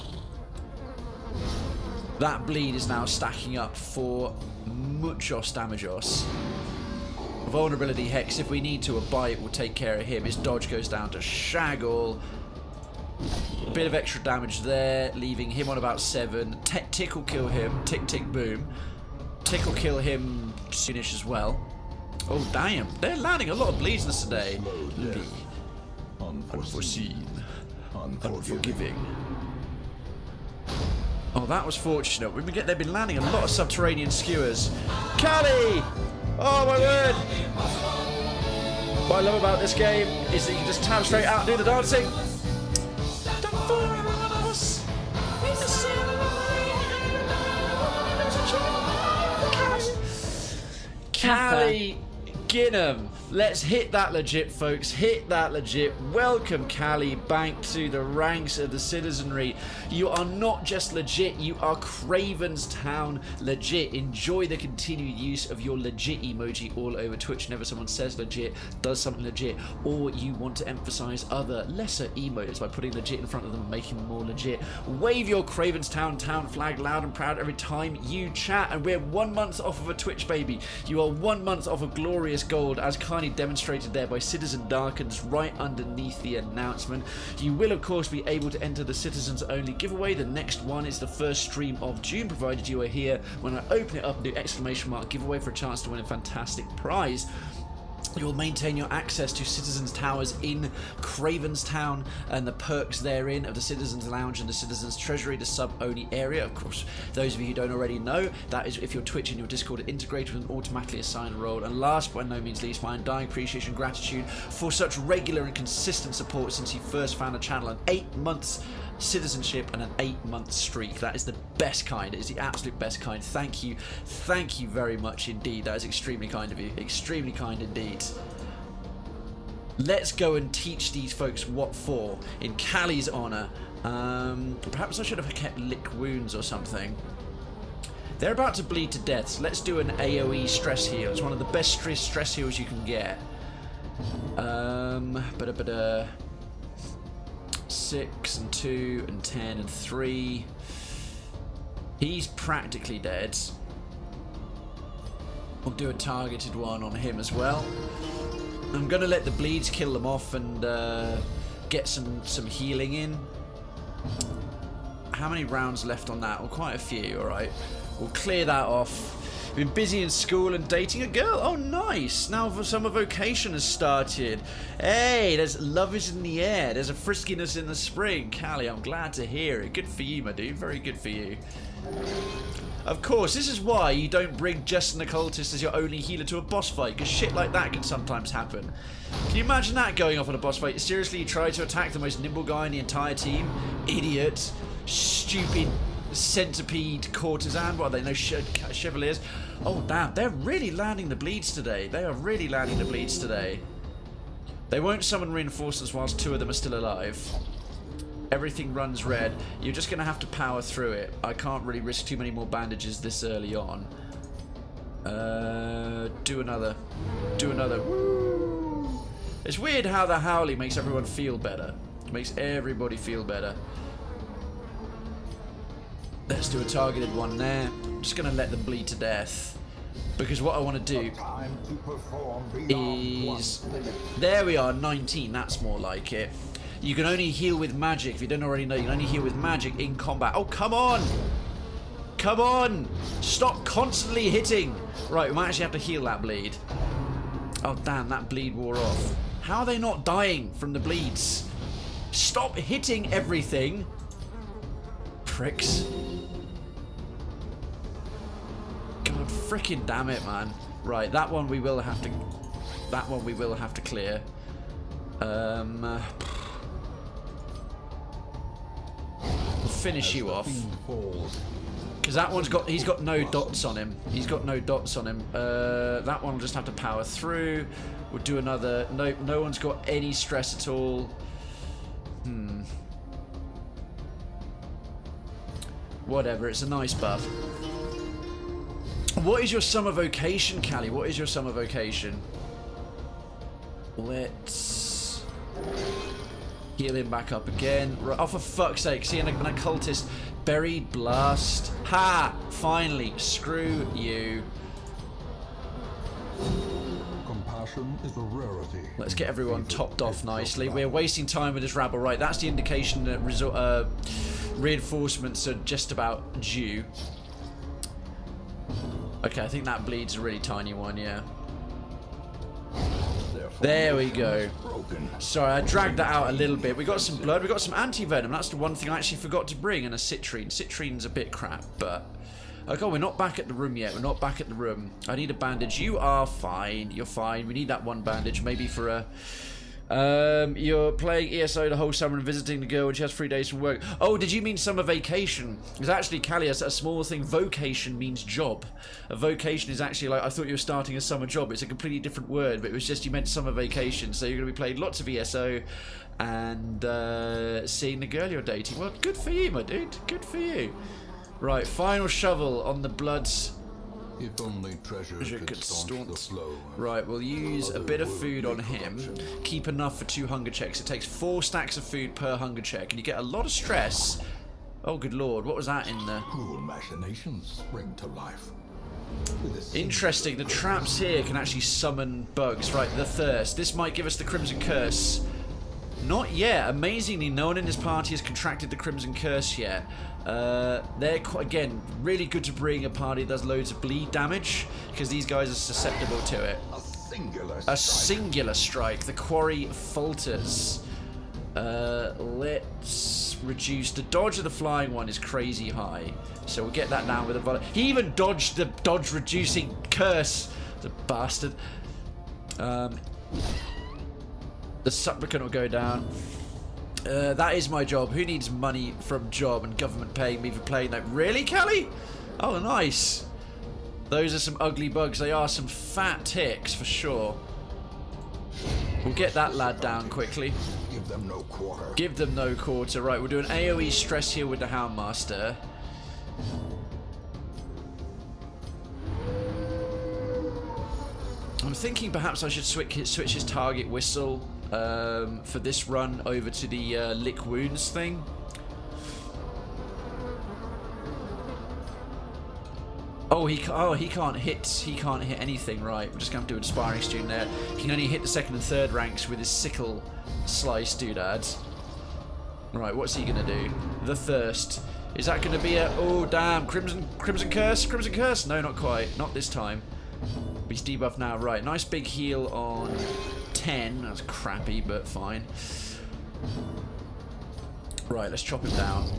That bleed is now stacking up for muchos damagos. Vulnerability hex. If we need to, a bite will take care of him. His dodge goes down to shaggle. A bit of extra damage there, leaving him on about 7. Tick will kill him. Tick, tick, boom. Tick will kill him soonish as well. Oh, damn. They're landing a lot of bleeds in us today. Unforeseen. Unforgiving. Oh, that was fortunate. They've been landing a lot of subterranean skewers. Callie! Oh, my word! What I love about this game is that you can just tab straight out and do the dancing. Callie Ginham. Let's hit that legit, folks. Hit that legit. Welcome, Callie, back to the ranks of the citizenry. You are not just legit, you are Krayven's Town legit. Enjoy the continued use of your legit emoji all over Twitch. Whenever someone says legit, does something legit, or you want to emphasize other lesser emotes by putting legit in front of them and making them more legit, wave your Krayven's Town flag loud and proud every time you chat. And we're 1 month off of a Twitch, baby. You are 1 month off of glorious gold, as kindly demonstrated there by Citizen Darkens right underneath the announcement. You will of course be able to enter the Citizens Only giveaway. The next one is the first stream of June, provided you are here when I open it up and do exclamation mark giveaway for a chance to win a fantastic prize. You will maintain your access to Citizens Towers in Krayven's Town and the perks therein of the Citizens Lounge and the Citizens Treasury, the sub-only area. Of course, those of you who don't already know, that is if your Twitch and your Discord are integrated with an automatically assigned role. And last but by no means least, my undying appreciation and gratitude for such regular and consistent support since you first found the channel. And 8 months citizenship and an 8-month streak. That is the best kind. It is the absolute best kind. Thank you very much indeed. That is extremely kind of you, extremely kind indeed. Let's go and teach these folks what for in Callie's honor. Perhaps I should have kept lick wounds or something. They're about to bleed to death, so let's do an AoE stress heal. It's one of the best stress heals you can get. 6 and 2 and 10 and 3. He's practically dead. We'll do a targeted one on him as well. I'm gonna let the bleeds kill them off and get some healing in. How many rounds left on that? Well, quite a few. All right, we'll clear that off. Been busy in school and dating a girl. Oh, nice. Now summer vocation has started. Hey, there's love is in the air. There's a friskiness in the spring. Callie, I'm glad to hear it. Good for you, my dude. Very good for you. Of course, this is why you don't bring Justin the Cultist as your only healer to a boss fight, because shit like that can sometimes happen. Can you imagine that going off on a boss fight? Seriously, you try to attack the most nimble guy in the entire team? Idiot. Stupid centipede courtesan. What are they? No, chevaliers. Oh, damn. They're really landing the bleeds today. They are really landing the bleeds today. They won't summon reinforcements whilst 2 of them are still alive. Everything runs red. You're just going to have to power through it. I can't really risk too many more bandages this early on. Do another. Do another. Woo! It's weird how the Howley makes everyone feel better. It makes everybody feel better. Let's do a targeted one there. I'm just going to let them bleed to death. Because what I want to do is... There we are, 19. That's more like it. You can only heal with magic. If you don't already know, you can only heal with magic in combat. Oh, come on! Come on! Stop constantly hitting! Right, we might actually have to heal that bleed. Oh, damn, that bleed wore off. How are they not dying from the bleeds? Stop hitting everything! Pricks. God frickin' damn it, man. Right, that one we will have to... That one we will have to clear. We'll finish you off. Because that one's got... He's got no dots on him. He's got no dots on him. That one will just have to power through. We'll do another... No one's got any stress at all. Whatever, it's a nice buff. What is your summer vocation, Callie? What is your summer vocation? Let's heal him back up again. Oh, for fuck's sake. See, an occultist. Buried blast. Ha! Finally. Screw you. Compassion is a rarity. Let's get everyone topped off nicely. We're wasting time with this rabble. Right, that's the indication that reinforcements are just about due. Okay, I think that bleeds a really tiny one, yeah. There we go. Sorry, I dragged that out a little bit. We got some blood, we got some anti-venom. That's the one thing I actually forgot to bring, and a citrine. Citrine's a bit crap, but... Okay, we're not back at the room yet. We're not back at the room. I need a bandage. You are fine. You're fine. We need that one bandage, maybe for a... You're playing ESO the whole summer and visiting the girl when she has 3 days from work. Oh, did you mean summer vacation? It's actually, Callie, a small thing. Vocation means job. A vocation is actually like, I thought you were starting a summer job. It's a completely different word, but it was just you meant summer vacation. So you're going to be playing lots of ESO and seeing the girl you're dating. Well, good for you, my dude. Good for you. Right, final shovel on the bloods. If only treasure could staunch the flow. Right, we'll use a bit of food on him. Keep enough for 2 hunger checks. It takes 4 stacks of food per hunger check, and you get a lot of stress. Oh, good lord, what was that in there? Cruel machinations spring to life. Interesting, the traps here can actually summon bugs. Right, the thirst. This might give us the Crimson Curse. Not yet. Amazingly, no one in this party has contracted the Crimson Curse yet. They're, again, really good to bring a party that does loads of bleed damage, because these guys are susceptible to it. A singular strike. The quarry falters. Let's reduce... The dodge of the flying one is crazy high, so we'll get that down with a volley. He even dodged the dodge-reducing curse. The bastard. The supplicant will go down. That is my job. Who needs money from job and government paying me for playing that? Really, Callie? Oh, nice. Those are some ugly bugs. They are some fat ticks for sure. We'll get that lad down quickly. Give them no quarter. Give them no quarter. Right, we'll do an AoE stress heal with the Houndmaster. I'm thinking perhaps I should switch his target whistle for this run over to the lick wounds thing. Oh, he can't hit anything. Right, we're just gonna have to do an aspiring student there. He can only hit the 2nd and 3rd ranks with his sickle slice doodads. Right, what's he gonna do? The thirst. Is that gonna be a... Oh damn, crimson curse? Crimson curse? No, not quite. Not this time. He's debuffed now. Right, nice big heal on 10. That's crappy, but fine. Right, let's chop him down.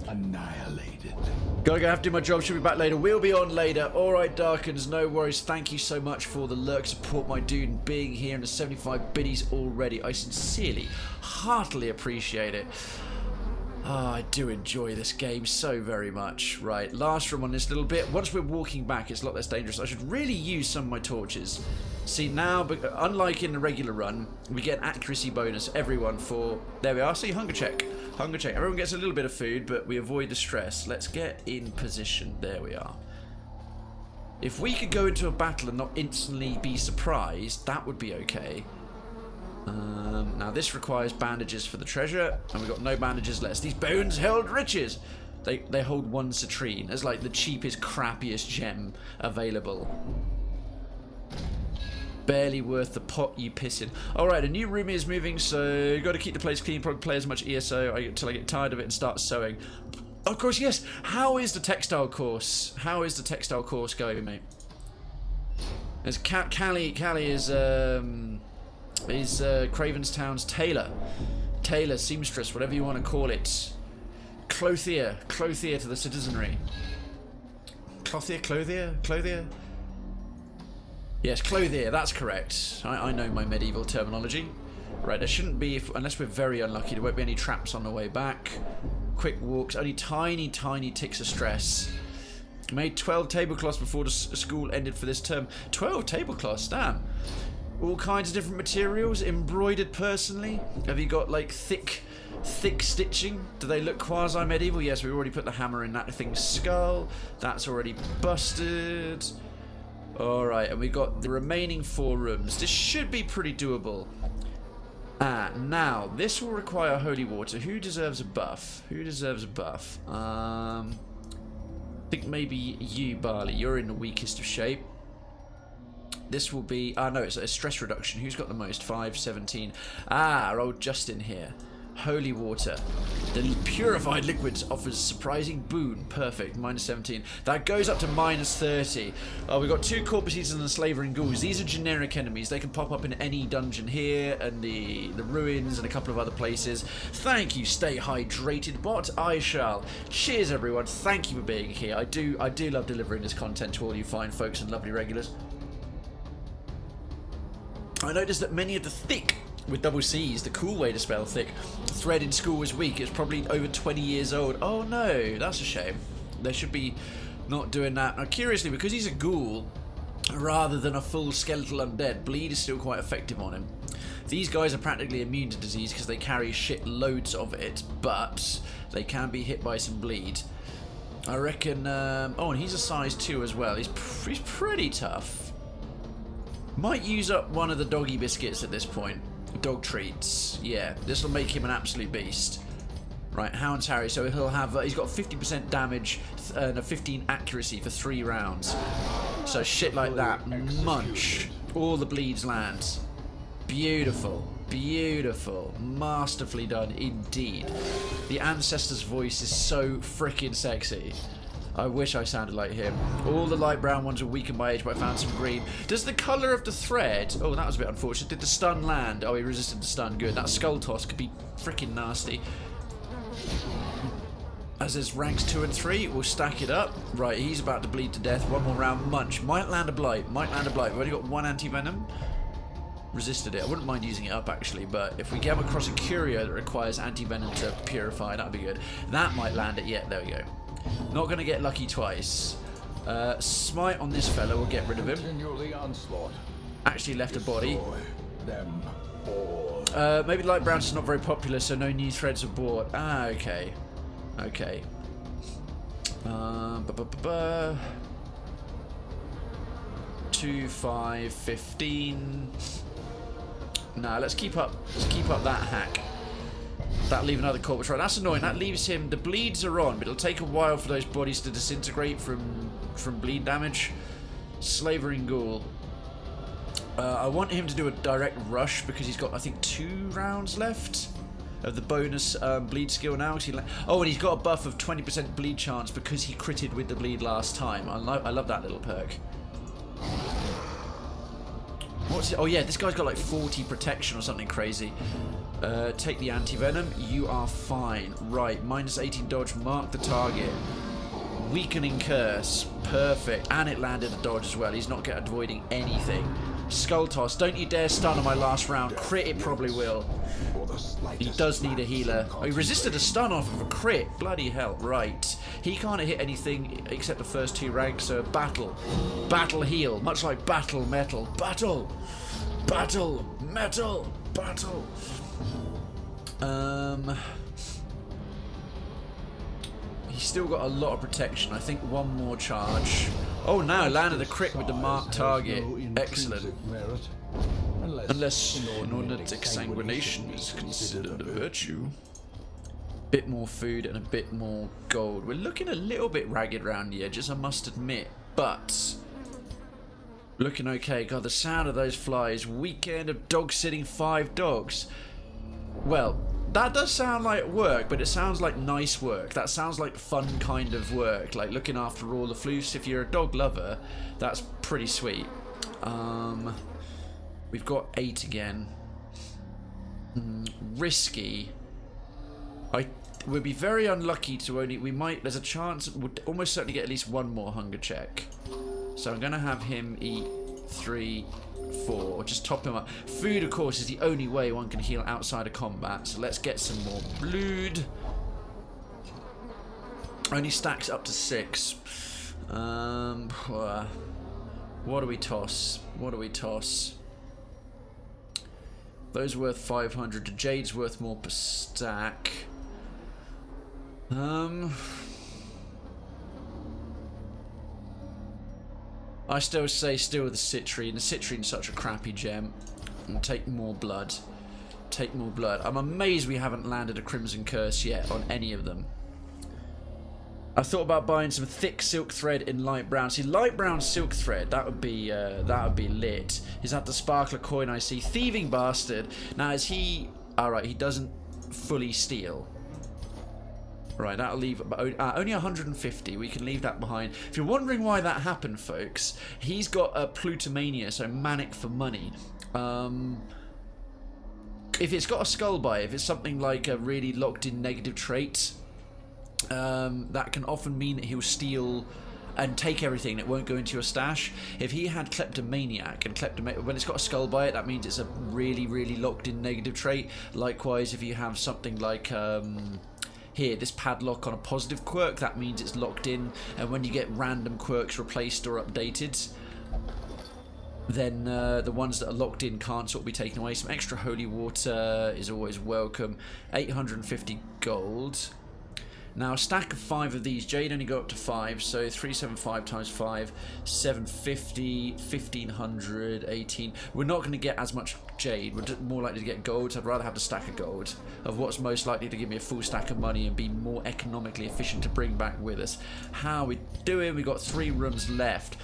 Annihilated. Gotta go, have to do my job. Should be back later. We'll be on later. Alright, Darkens, no worries. Thank you so much for the lurk support, my dude, and being here, and the 75 biddies already. I sincerely, heartily appreciate it. Oh, I do enjoy this game so very much. Right, last room on this little bit. Once we're walking back, it's a lot less dangerous. I should really use some of my torches. See, now, unlike in the regular run, we get an accuracy bonus, everyone, for... There we are. See, hunger check. Hunger check. Everyone gets a little bit of food, but we avoid the stress. Let's get in position. There we are. If we could go into a battle and not instantly be surprised, that would be okay. Now this requires bandages for the treasure, and we've got no bandages left. These bones held riches. They hold 1 citrine as like the cheapest, crappiest gem available. Barely worth the pot you piss in. Alright, a new room is moving, so got to keep the place clean, probably play as much ESO until I get tired of it and start sewing. Of course, yes. How is the textile course? How is the textile course going, mate? There's Callie is Krayven's town's tailor, seamstress, whatever you want to call it. Clothier to the citizenry. Clothier. Yes, clothier. That's correct. I know my medieval terminology. Right, there shouldn't be, unless we're very unlucky. There won't be any traps on the way back. Quick walks, only tiny ticks of stress. Made 12 tablecloths before the school ended for this term. 12 tablecloths, damn. All kinds of different materials, embroidered personally. Have you got like thick stitching? Do they look quasi-medieval? Yes, we already put the hammer in that thing's skull. That's already busted. Alright, and we got the remaining 4 rooms. This should be pretty doable. Now, this will require holy water. Who deserves a buff? I think maybe you, Barley. You're in the weakest of shape. This will be... no, it's a stress reduction. Who's got the most? 5, 17. Our old Justin here. Holy water. The purified liquids offers surprising boon. Perfect. Minus 17. That goes up to minus 30. Oh, we've got 2 corpses and the slavering ghouls. These are generic enemies. They can pop up in any dungeon here and the ruins and a couple of other places. Thank you. Stay hydrated, bot. I shall. Cheers, everyone. Thank you for being here. I do love delivering this content to all you fine folks and lovely regulars. I noticed that many of the thick, with double C's, the cool way to spell thick, thread in school was weak. It's probably over 20 years old. Oh no, that's a shame. They should be not doing that. Now, curiously, because he's a ghoul, rather than a full skeletal undead, bleed is still quite effective on him. These guys are practically immune to disease because they carry shit loads of it, but they can be hit by some bleed. I reckon... oh, and he's a size 2 as well. He's pretty tough. Might use up one of the doggy biscuits at this point. Dog treats. Yeah, this will make him an absolute beast. Right, Hound's Harry. So he'll have... he's got 50% damage and a 15 accuracy for 3 rounds. So shit like that. Munch. All the bleeds land. Beautiful. Beautiful. Masterfully done indeed. The Ancestor's voice is so freaking sexy. I wish I sounded like him. All the light brown ones are weakened by age, but I found some green. Does the colour of the thread... Oh, that was a bit unfortunate. Did the stun land? Oh, he resisted the stun. Good. That skull toss could be freaking nasty. As there's ranks 2 and 3, we'll stack it up. Right, he's about to bleed to death. 1 more round. Munch. Might land a blight. We've only got 1 anti-venom. Resisted it. I wouldn't mind using it up, actually, but if we get across a curio that requires anti-venom to purify, that'd be good. That might land it. Yeah, there we go. Not going to get lucky twice. Smite on this fella will get rid of him. Actually left a body. Maybe light brown's not very popular, so no new threads are bought. Ah, okay. Okay. 2, 5, 15. Nah, let's keep up that hack. That'll leave another corpse. Right, that's annoying. That leaves him... The bleeds are on, but it'll take a while for those bodies to disintegrate from bleed damage. Slavering Ghoul. I want him to do a direct rush because he's got, I think, 2 rounds left of the bonus bleed skill now. Oh, and he's got a buff of 20% bleed chance because he critted with the bleed last time. I love that little perk. What's it? Oh yeah, this guy's got like 40 protection or something crazy. Take the anti-venom. You are fine. Right, minus 18 dodge. Mark the target. Weakening curse. Perfect. And it landed a dodge as well. He's not avoiding anything. Skull Toss. Don't you dare stun on my last round. Crit it probably will. He does need a healer. Oh, he resisted a stun off of a crit. Bloody hell. Right. He can't hit anything except the first 2 ranks, so battle. Battle heal. Much like battle metal. Battle. Battle. Metal. Battle. He's still got a lot of protection. I think one more charge. Oh, now landed a crit with the marked target. Excellent. Unless inordinate sanguination is considered a virtue. Bit more food and a bit more gold. We're looking a little bit ragged around the edges, I must admit. But looking okay. God, the sound of those flies. Weekend of dog sitting 5 dogs. Well, that does sound like work, but it sounds like nice work. That sounds like fun kind of work, like looking after all the floofs. If you're a dog lover, that's pretty sweet. We've got 8 again. Risky. I would be very unlucky to only... We might... There's a chance... We'll almost certainly get at least 1 more hunger check. So I'm going to have him eat 3... 4, just top him up. Food, of course, is the only way one can heal outside of combat, so let's get some more blood. Only stacks up to 6. What do we toss? What do we toss? Those are worth 500. The jade's worth more per stack. I still say still the citrine. The citrine's such a crappy gem. We'll take more blood. Take more blood. I'm amazed we haven't landed a Crimson Curse yet on any of them. I thought about buying some thick silk thread in light brown. See, light brown silk thread, that would be lit. Is that the sparkler coin I see? Thieving bastard. Now is he... Alright, he doesn't fully steal. Right, that'll leave only 150. We can leave that behind. If you're wondering why that happened, folks, he's got a plutomania, so manic for money. If it's got a skull by it, if it's something like a really locked-in negative trait, that can often mean that he'll steal and take everything. It won't go into your stash. If he had kleptomaniac, and when it's got a skull by it, that means it's a really, really locked-in negative trait. Likewise, if you have something like... Here, this padlock on a positive quirk, that means it's locked in, and when you get random quirks replaced or updated, then the ones that are locked in can't sort of be taken away. Some extra holy water is always welcome. 850 gold. Now, a stack of 5 of these. Jade only go up to 5, so 375 times 5, 750, 1500, 18. We're not going to get as much jade. We're more likely to get gold, so I'd rather have the stack of gold of what's most likely to give me a full stack of money and be more economically efficient to bring back with us. How are we doing? We've got 3 rooms left.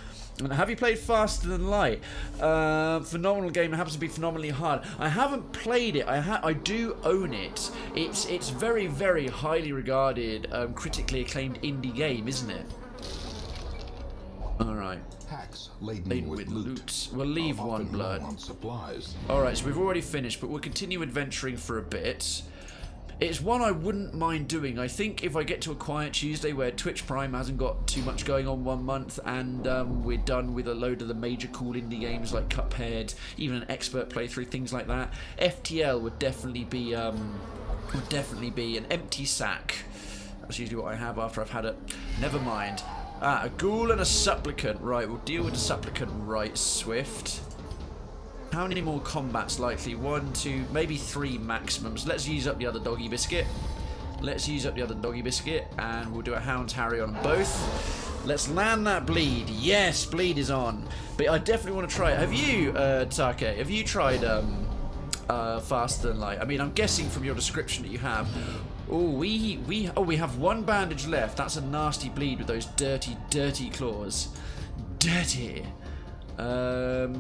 Have you played Faster Than Light? Phenomenal game. It happens to be phenomenally hard. I haven't played it. I do own it. It's very, very highly regarded, critically acclaimed indie game, isn't it? Alright. Packs laden with loot. We'll leave 1 blood. Alright, so we've already finished, but we'll continue adventuring for a bit. It's one I wouldn't mind doing. I think if I get to a quiet Tuesday where Twitch Prime hasn't got too much going on 1 month, and we're done with a load of the major cool indie games like Cuphead, even an expert playthrough, things like that, FTL would definitely be an empty sack. That's usually what I have after I've had it. Never mind. A ghoul and a supplicant. Right, we'll deal with the supplicant right swift. How many more combats likely? 1, 2, maybe 3 maximums. Let's use up the other doggy biscuit. Let's use up the other doggy biscuit, and we'll do a Hound's Harry on them both. Let's land that bleed. Yes, bleed is on. But I definitely want to try it. Have you, Take, have you tried Faster Than Light? I mean, I'm guessing from your description that you have. Oh, we have 1 bandage left. That's a nasty bleed with those dirty, dirty claws. Dirty.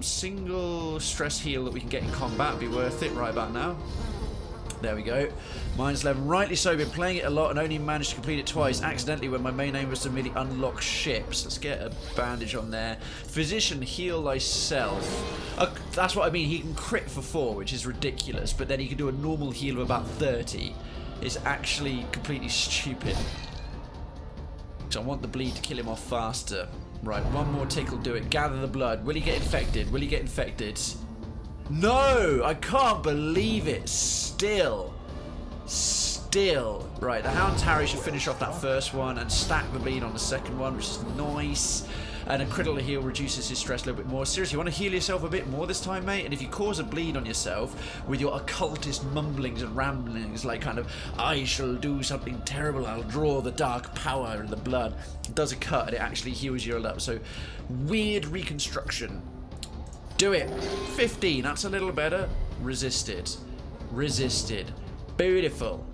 Single stress heal that we can get in combat would be worth it right about now. There we go. Minus 11. Rightly so, been playing it a lot and only managed to complete it twice accidentally when my main aim was to merely unlock ships. Let's get a bandage on there. Physician, heal thyself. That's what I mean. He can crit for 4, which is ridiculous, but then he can do a normal heal of about 30. It's actually completely stupid. So I want the bleed to kill him off faster. Right, one more tick will do it. Gather the blood. Will he get infected? Will he get infected? No! I can't believe it. Still. Right, the Hound's Harry should finish off that first one and stack the bleed on the second one, which is nice. And a critical heal reduces his stress a little bit more. Seriously, you want to heal yourself a bit more this time, mate? And if you cause a bleed on yourself with your occultist mumblings and ramblings, like kind of, I shall do something terrible, I'll draw the dark power in the blood, it does a cut and it actually heals you all up. So, weird reconstruction. Do it. 15, that's a little better. Resisted. Beautiful.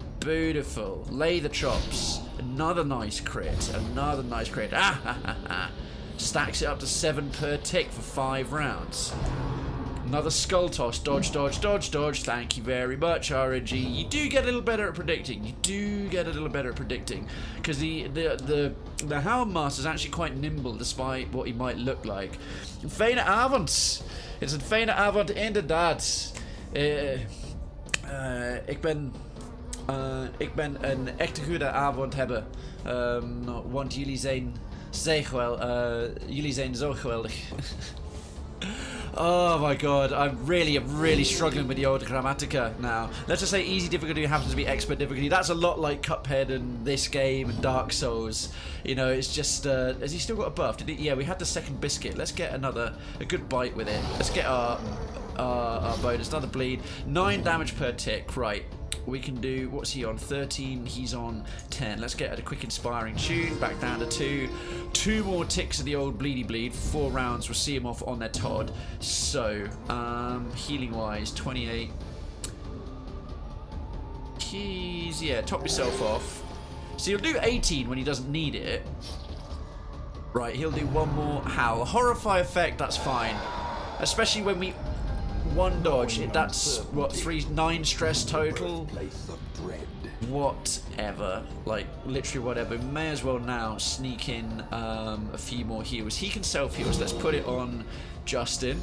Lay the chops. Another nice crit. Ah ha ha ha. Stacks it up to 7 per tick for 5 rounds. Another skull toss. Dodge. Thank you very much, RNG. You do get a little better at predicting. Because the Hound Master is actually quite nimble despite what he might look like. Fijne avond. It's een fijne avond inderdaad. Ik ben een echte goede avond hebben. Want jullie zijn zo geweldig. Oh my god, I'm really struggling with the old Grammatica now. Let's just say easy difficulty happens to be expert difficulty. That's a lot like Cuphead and this game and Dark Souls. You know, it's just, has he still got a buff? Did he? Yeah, we had the second biscuit. Let's get a good bite with it. Let's get our bonus, another bleed. 9 damage per tick, right. We can do, what's he on? 13, he's on 10. Let's get a quick inspiring tune, back down to 2. 2 more ticks of the old bleedy bleed. 4 rounds, we'll see him off on their Todd. So, healing wise, 28. He's, yeah, top yourself off. So he'll do 18 when he doesn't need it. Right, he'll do 1 more howl. Horrify effect, that's fine. Especially when we... 1 dodge, that's what, 9 stress total. Whatever, like literally whatever. We may as well now sneak in a few more heals. He can self-heal, so let's put it on Justin.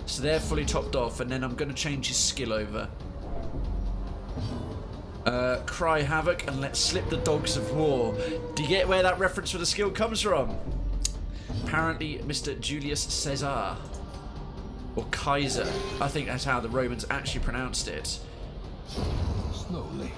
So they're fully topped off, and then I'm going to change his skill over. Cry Havoc, and let's slip the Dogs of War. Do you get where that reference for the skill comes from? Apparently, Mr. Julius Caesar. Or Kaiser. I think that's how the Romans actually pronounced it. Slowly.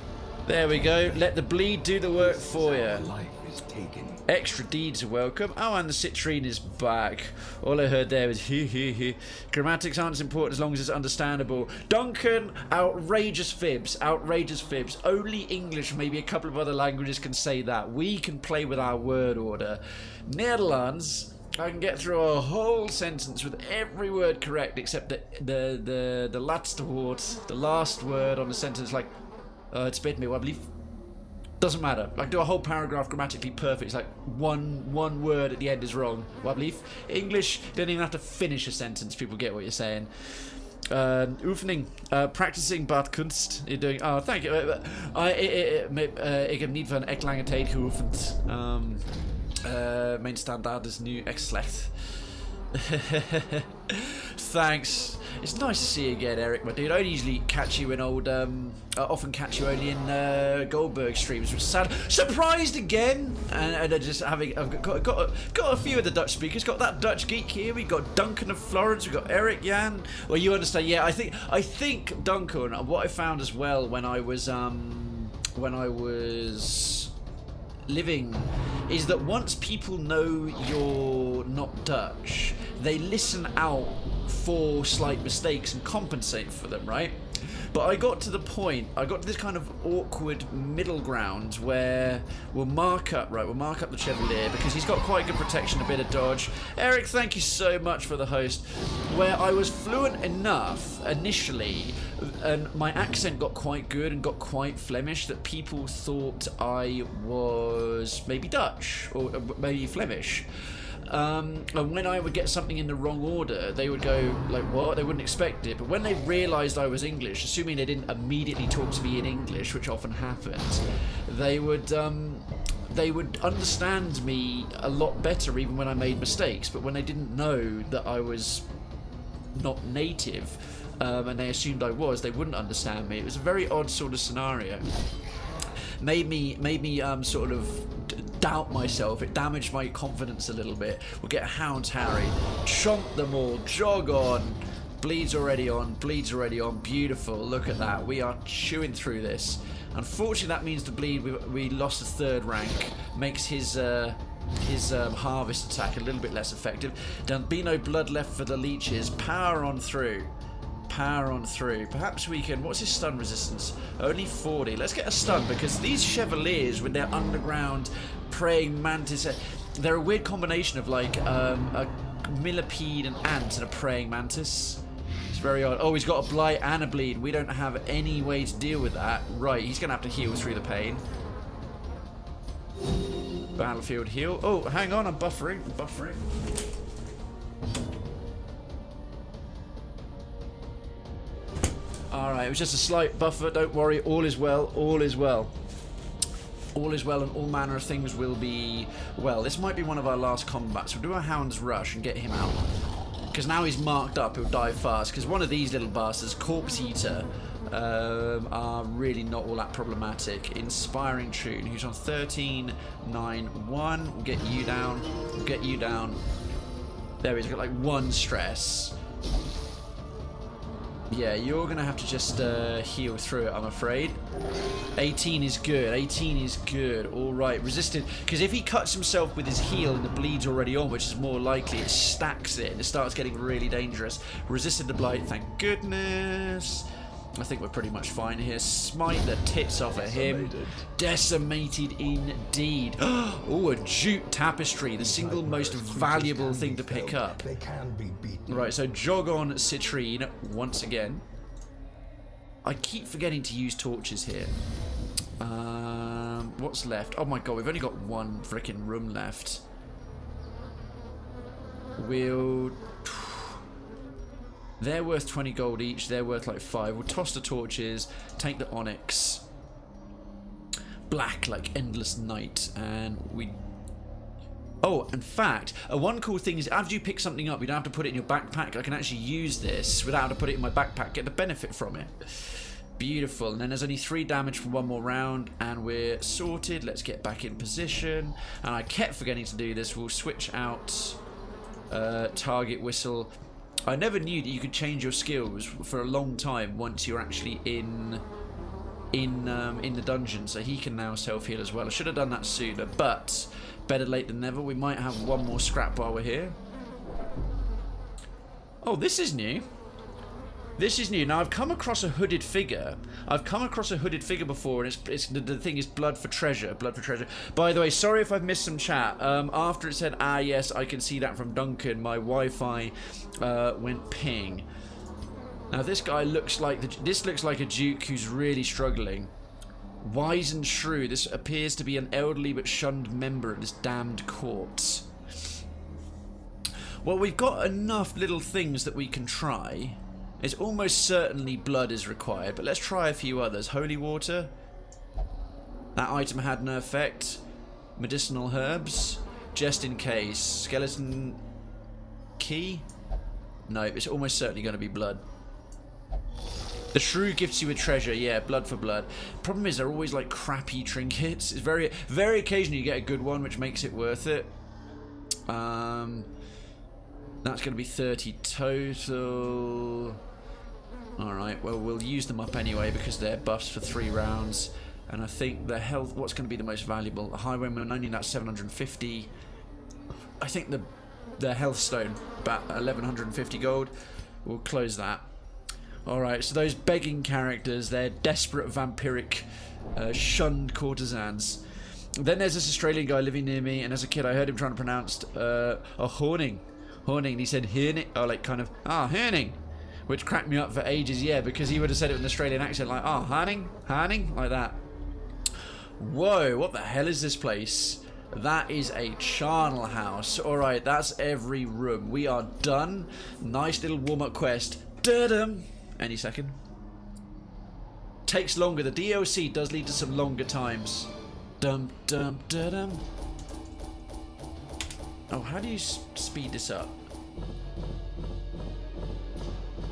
There we go. Let the bleed do the work for you. Life is taken. Extra deeds are welcome. Oh, and the citrine is back. All I heard there was hee hee hee. Grammatics aren't as important as long as it's understandable. Duncan, outrageous fibs. Only English, maybe a couple of other languages can say that. We can play with our word order. Netherlands, I can get through a whole sentence with every word correct except the laatste woord, the last word on the sentence, like, het spijt me, wat lief. Doesn't matter. I can do a whole paragraph grammatically perfect. It's like one word at the end is wrong. Wat lief. English, don't even have to finish a sentence. People get what you're saying. Oefening. Practicing badkunst. You're doing... Oh, thank you. Ik heb niet van echt lange tijd geoefend. Mijn standaard is nu echt slecht. Thanks. It's nice to see you again, Eric, my dude. I usually catch you in old, often catch you only in Goldberg streams, which is sad. Surprised again, and just having, I've got a few of the Dutch speakers. Got that Dutch geek here. We got Duncan of Florence. We got Eric Jan. Well, you understand? Yeah, I think Duncan. What I found as well when I was living is that once people know you're not Dutch, they listen out for slight mistakes and compensate for them, right? But I got to the point, I got to this kind of awkward middle ground where we'll mark up the Chevalier because he's got quite good protection, a bit of dodge. Eric, thank you so much for the host. Where I was fluent enough initially, and my accent got quite good and got quite Flemish, that people thought I was maybe Dutch or maybe Flemish. And when I would get something in the wrong order, they would go like, what? They wouldn't expect it. But when they realised I was English, assuming they didn't immediately talk to me in English, which often happens, they would understand me a lot better even when I made mistakes. But when they didn't know that I was not native, and they assumed I was, they wouldn't understand me. It was a very odd sort of scenario. Made me sort of doubt myself. It damaged my confidence a little bit. We'll get Hounds Harry. Chomp them all. Jog on. Bleed's already on. Bleed's already on. Beautiful. Look at that. We are chewing through this. Unfortunately, that means the Bleed, we lost a 3rd rank. Makes his harvest attack a little bit less effective. There'll be no blood left for the leeches. Power on through. Power on through. Perhaps we can... What's his stun resistance? Only 40. Let's get a stun, because these Chevaliers with their underground praying mantis... They're a weird combination of like a millipede, an ant, and a praying mantis. It's very odd. Oh, he's got a blight and a bleed. We don't have any way to deal with that. Right, he's going to have to heal through the pain. Battlefield heal. Oh, hang on, I'm buffering. Alright, it was just a slight buffer. Don't worry, all is well. All is well. All is well, and all manner of things will be well. This might be one of our last combats. We'll do a Hound's Rush and get him out. Because now he's marked up, he'll die fast. Because one of these little bastards, Corpse Eater, are really not all that problematic. Inspiring Tune, who's on 1391. We'll get you down. We'll get you down. There he's got like 1 stress. Yeah, you're going to have to just heal through it, I'm afraid. 18 is good. 18 is good. All right, resisted. Because if he cuts himself with his heal and the bleed's already on, which is more likely, it stacks it and it starts getting really dangerous. Resisted the blight, thank goodness. I think we're pretty much fine here. Smite the tits off of him. Decimated indeed. Oh, a jute tapestry, the single most valuable thing to pick up. They can be beaten. Right, so jog on Citrine once again. I keep forgetting to use torches here. What's left? Oh my god, we've only got 1 freaking room left. We'll... They're worth 20 gold each. They're worth like 5. We'll toss the torches, take the onyx. Black like endless night, and we... Oh, in fact, one cool thing is after you pick something up, you don't have to put it in your backpack. I can actually use this without having to put it in my backpack, get the benefit from it. Beautiful. And then there's only 3 damage for 1 more round, and we're sorted. Let's get back in position. And I kept forgetting to do this. We'll switch out target whistle. I never knew that you could change your skills for a long time once you're actually in the dungeon, so he can now self-heal as well. I should have done that sooner, but better late than never. We might have 1 more scrap while we're here. Oh, this is new. This is new. Now, I've come across a hooded figure. I've come across a hooded figure before, and the thing is blood for treasure. Blood for treasure. By the way, sorry if I've missed some chat. After it said, ah, yes, I can see that from Duncan, my Wi-Fi went ping. Now, this guy looks like... This looks like a duke who's really struggling. Wise and shrewd. This appears to be an elderly but shunned member of this damned court. Well, we've got enough little things that we can try. It's almost certainly blood is required, but let's try a few others. Holy water. That item had no effect. Medicinal herbs. Just in case. Skeleton key. No, it's almost certainly going to be blood. The shrew gifts you a treasure. Yeah, blood for blood. Problem is, they're always like crappy trinkets. It's very occasionally you get a good one, which makes it worth it. That's going to be 30 total. Alright, well, we'll use them up anyway because they're buffs for 3 rounds. And I think the health... What's going to be the most valuable? The highwayman, only that's 750. I think the health stone, about 1150 gold. We'll close that. Alright, so those begging characters, they're desperate vampiric, shunned courtesans. Then there's this Australian guy living near me, and as a kid I heard him trying to pronounce Horning. Horning, he said Herning, or like kind of, Herning. Which cracked me up for ages, yeah, because he would have said it with an Australian accent, like, Herning, like that. Whoa, what the hell is this place? That is a charnel house. Alright, that's every room. We are done. Nice little warm-up quest. Da-dum. Any second. Takes longer. The DLC does lead to some longer times. Dum-dum-da-dum. Oh, how do you speed this up?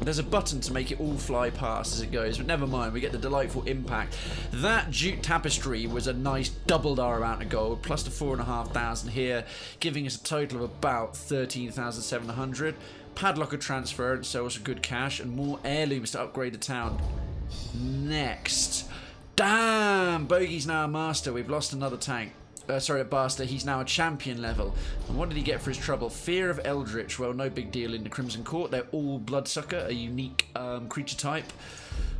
There's a button to make it all fly past as it goes, but never mind, we get the delightful impact. That jute tapestry was a nice doubled our amount of gold, plus the 4,500 here, giving us a total of about 13,700. Padlock of transference, so also good cash, and more heirlooms to upgrade the town. Next. Damn! Bogey's now a master. We've lost another tank. Sorry, a bastard. He's now a champion level. And what did he get for his trouble? Fear of Eldritch. Well, no big deal in the Crimson Court. They're all Bloodsucker, a unique creature type.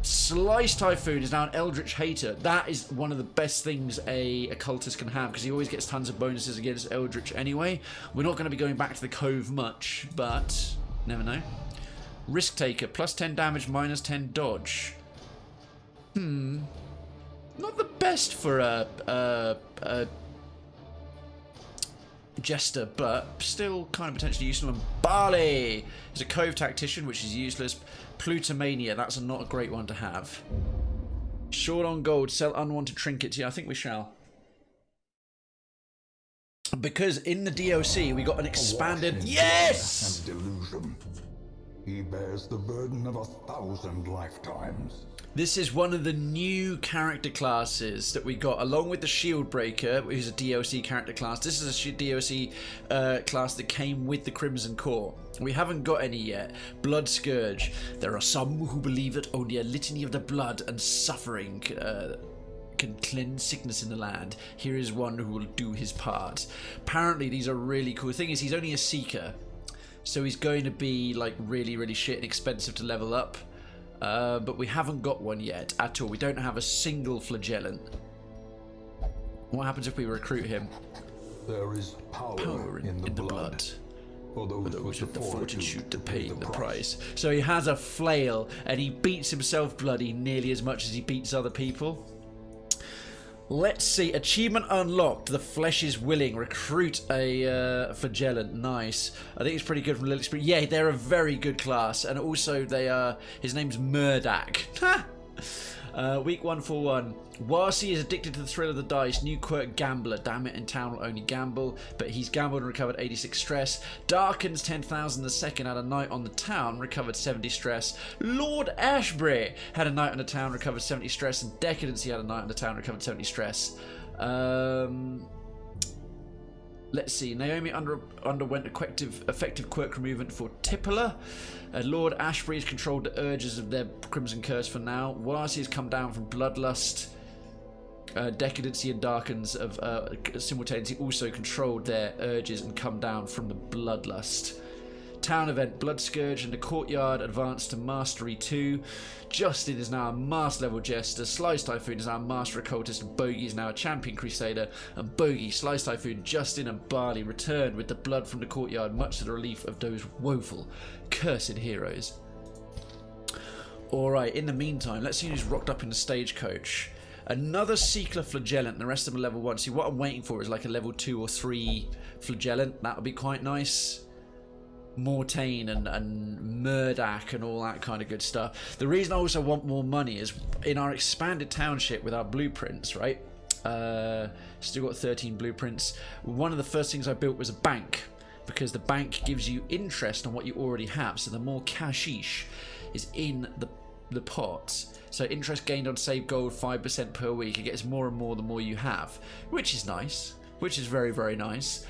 Slice Typhoon is now an Eldritch Hater. That is one of the best things a occultist can have, because he always gets tons of bonuses against Eldritch anyway. We're not going to be going back to the Cove much, but never know. Risk Taker, plus 10 damage, minus 10 dodge. Not the best for a Jester, but still kind of potentially useful. And Barley is a Cove Tactician, which is useless. Plutomania, that's not a great one to have. Short on gold, sell unwanted trinkets. Yeah, I think we shall. Because in the DLC, we got an expanded... Yes! And delusion. He bears the burden of 1,000 lifetimes. This is one of the new character classes that we got, along with the Shieldbreaker, who's a DLC character class. This is a DLC class that came with the Crimson Core. We haven't got any yet. Blood Scourge. There are some who believe that only a litany of the blood and suffering can cleanse sickness in the land. Here is one who will do his part. Apparently, these are really cool. The thing is, he's only a Seeker, so he's going to be like really, really shit and expensive to level up. But we haven't got one yet at all. We don't have a single flagellant. What happens if we recruit him? There is power in the blood. For those with the fortitude to pay the price. So he has a flail, and he beats himself bloody nearly as much as he beats other people. Let's see. Achievement unlocked. The flesh is willing. Recruit a flagellant. Nice. I think it's pretty good from Lilith Spirit. Yeah, they're a very good class. And also, they are... His name's Murdak. Week 141. Warsi is addicted to the thrill of the dice. New quirk, Gambler. Damn it, in town will only gamble. But he's gambled and recovered 86 stress. Darkens 10,000 a second. Had a night on the town. Recovered 70 stress. Lord Ashbury had a night on the town. Recovered 70 stress. And Decadency had a night on the town. Recovered 70 stress. Let's see. Naomi underwent effective quirk removal for Tippler. Lord Ashbury has controlled the urges of their Crimson Curse for now. Warsi has come down from Bloodlust. Decadency and Darkens have simultaneously also controlled their urges and come down from the Bloodlust. Town event, Blood Scourge and the Courtyard advanced to Mastery 2. Justin is now a Master level Jester. Slice Typhoon is now a Master Occultist. And Bogey is now a Champion Crusader. And Bogey, Slice Typhoon, Justin and Barley returned with the blood from the Courtyard, much to the relief of those woeful, cursed heroes. Alright, in the meantime, let's see who's rocked up in the stagecoach. Another Seekler Flagellant, and the rest of them are level 1. See, what I'm waiting for is like a level 2 or 3 Flagellant. That would be quite nice. Mortain and Murdak and all that kind of good stuff. The reason I also want more money is in our expanded township with our blueprints, right? Still got 13 blueprints. One of the first things I built was a bank, because the bank gives you interest on what you already have. So the more cashish is in the pot. So interest gained on saved gold 5% per week. It gets more and more the more you have, which is nice. Which is very, very nice.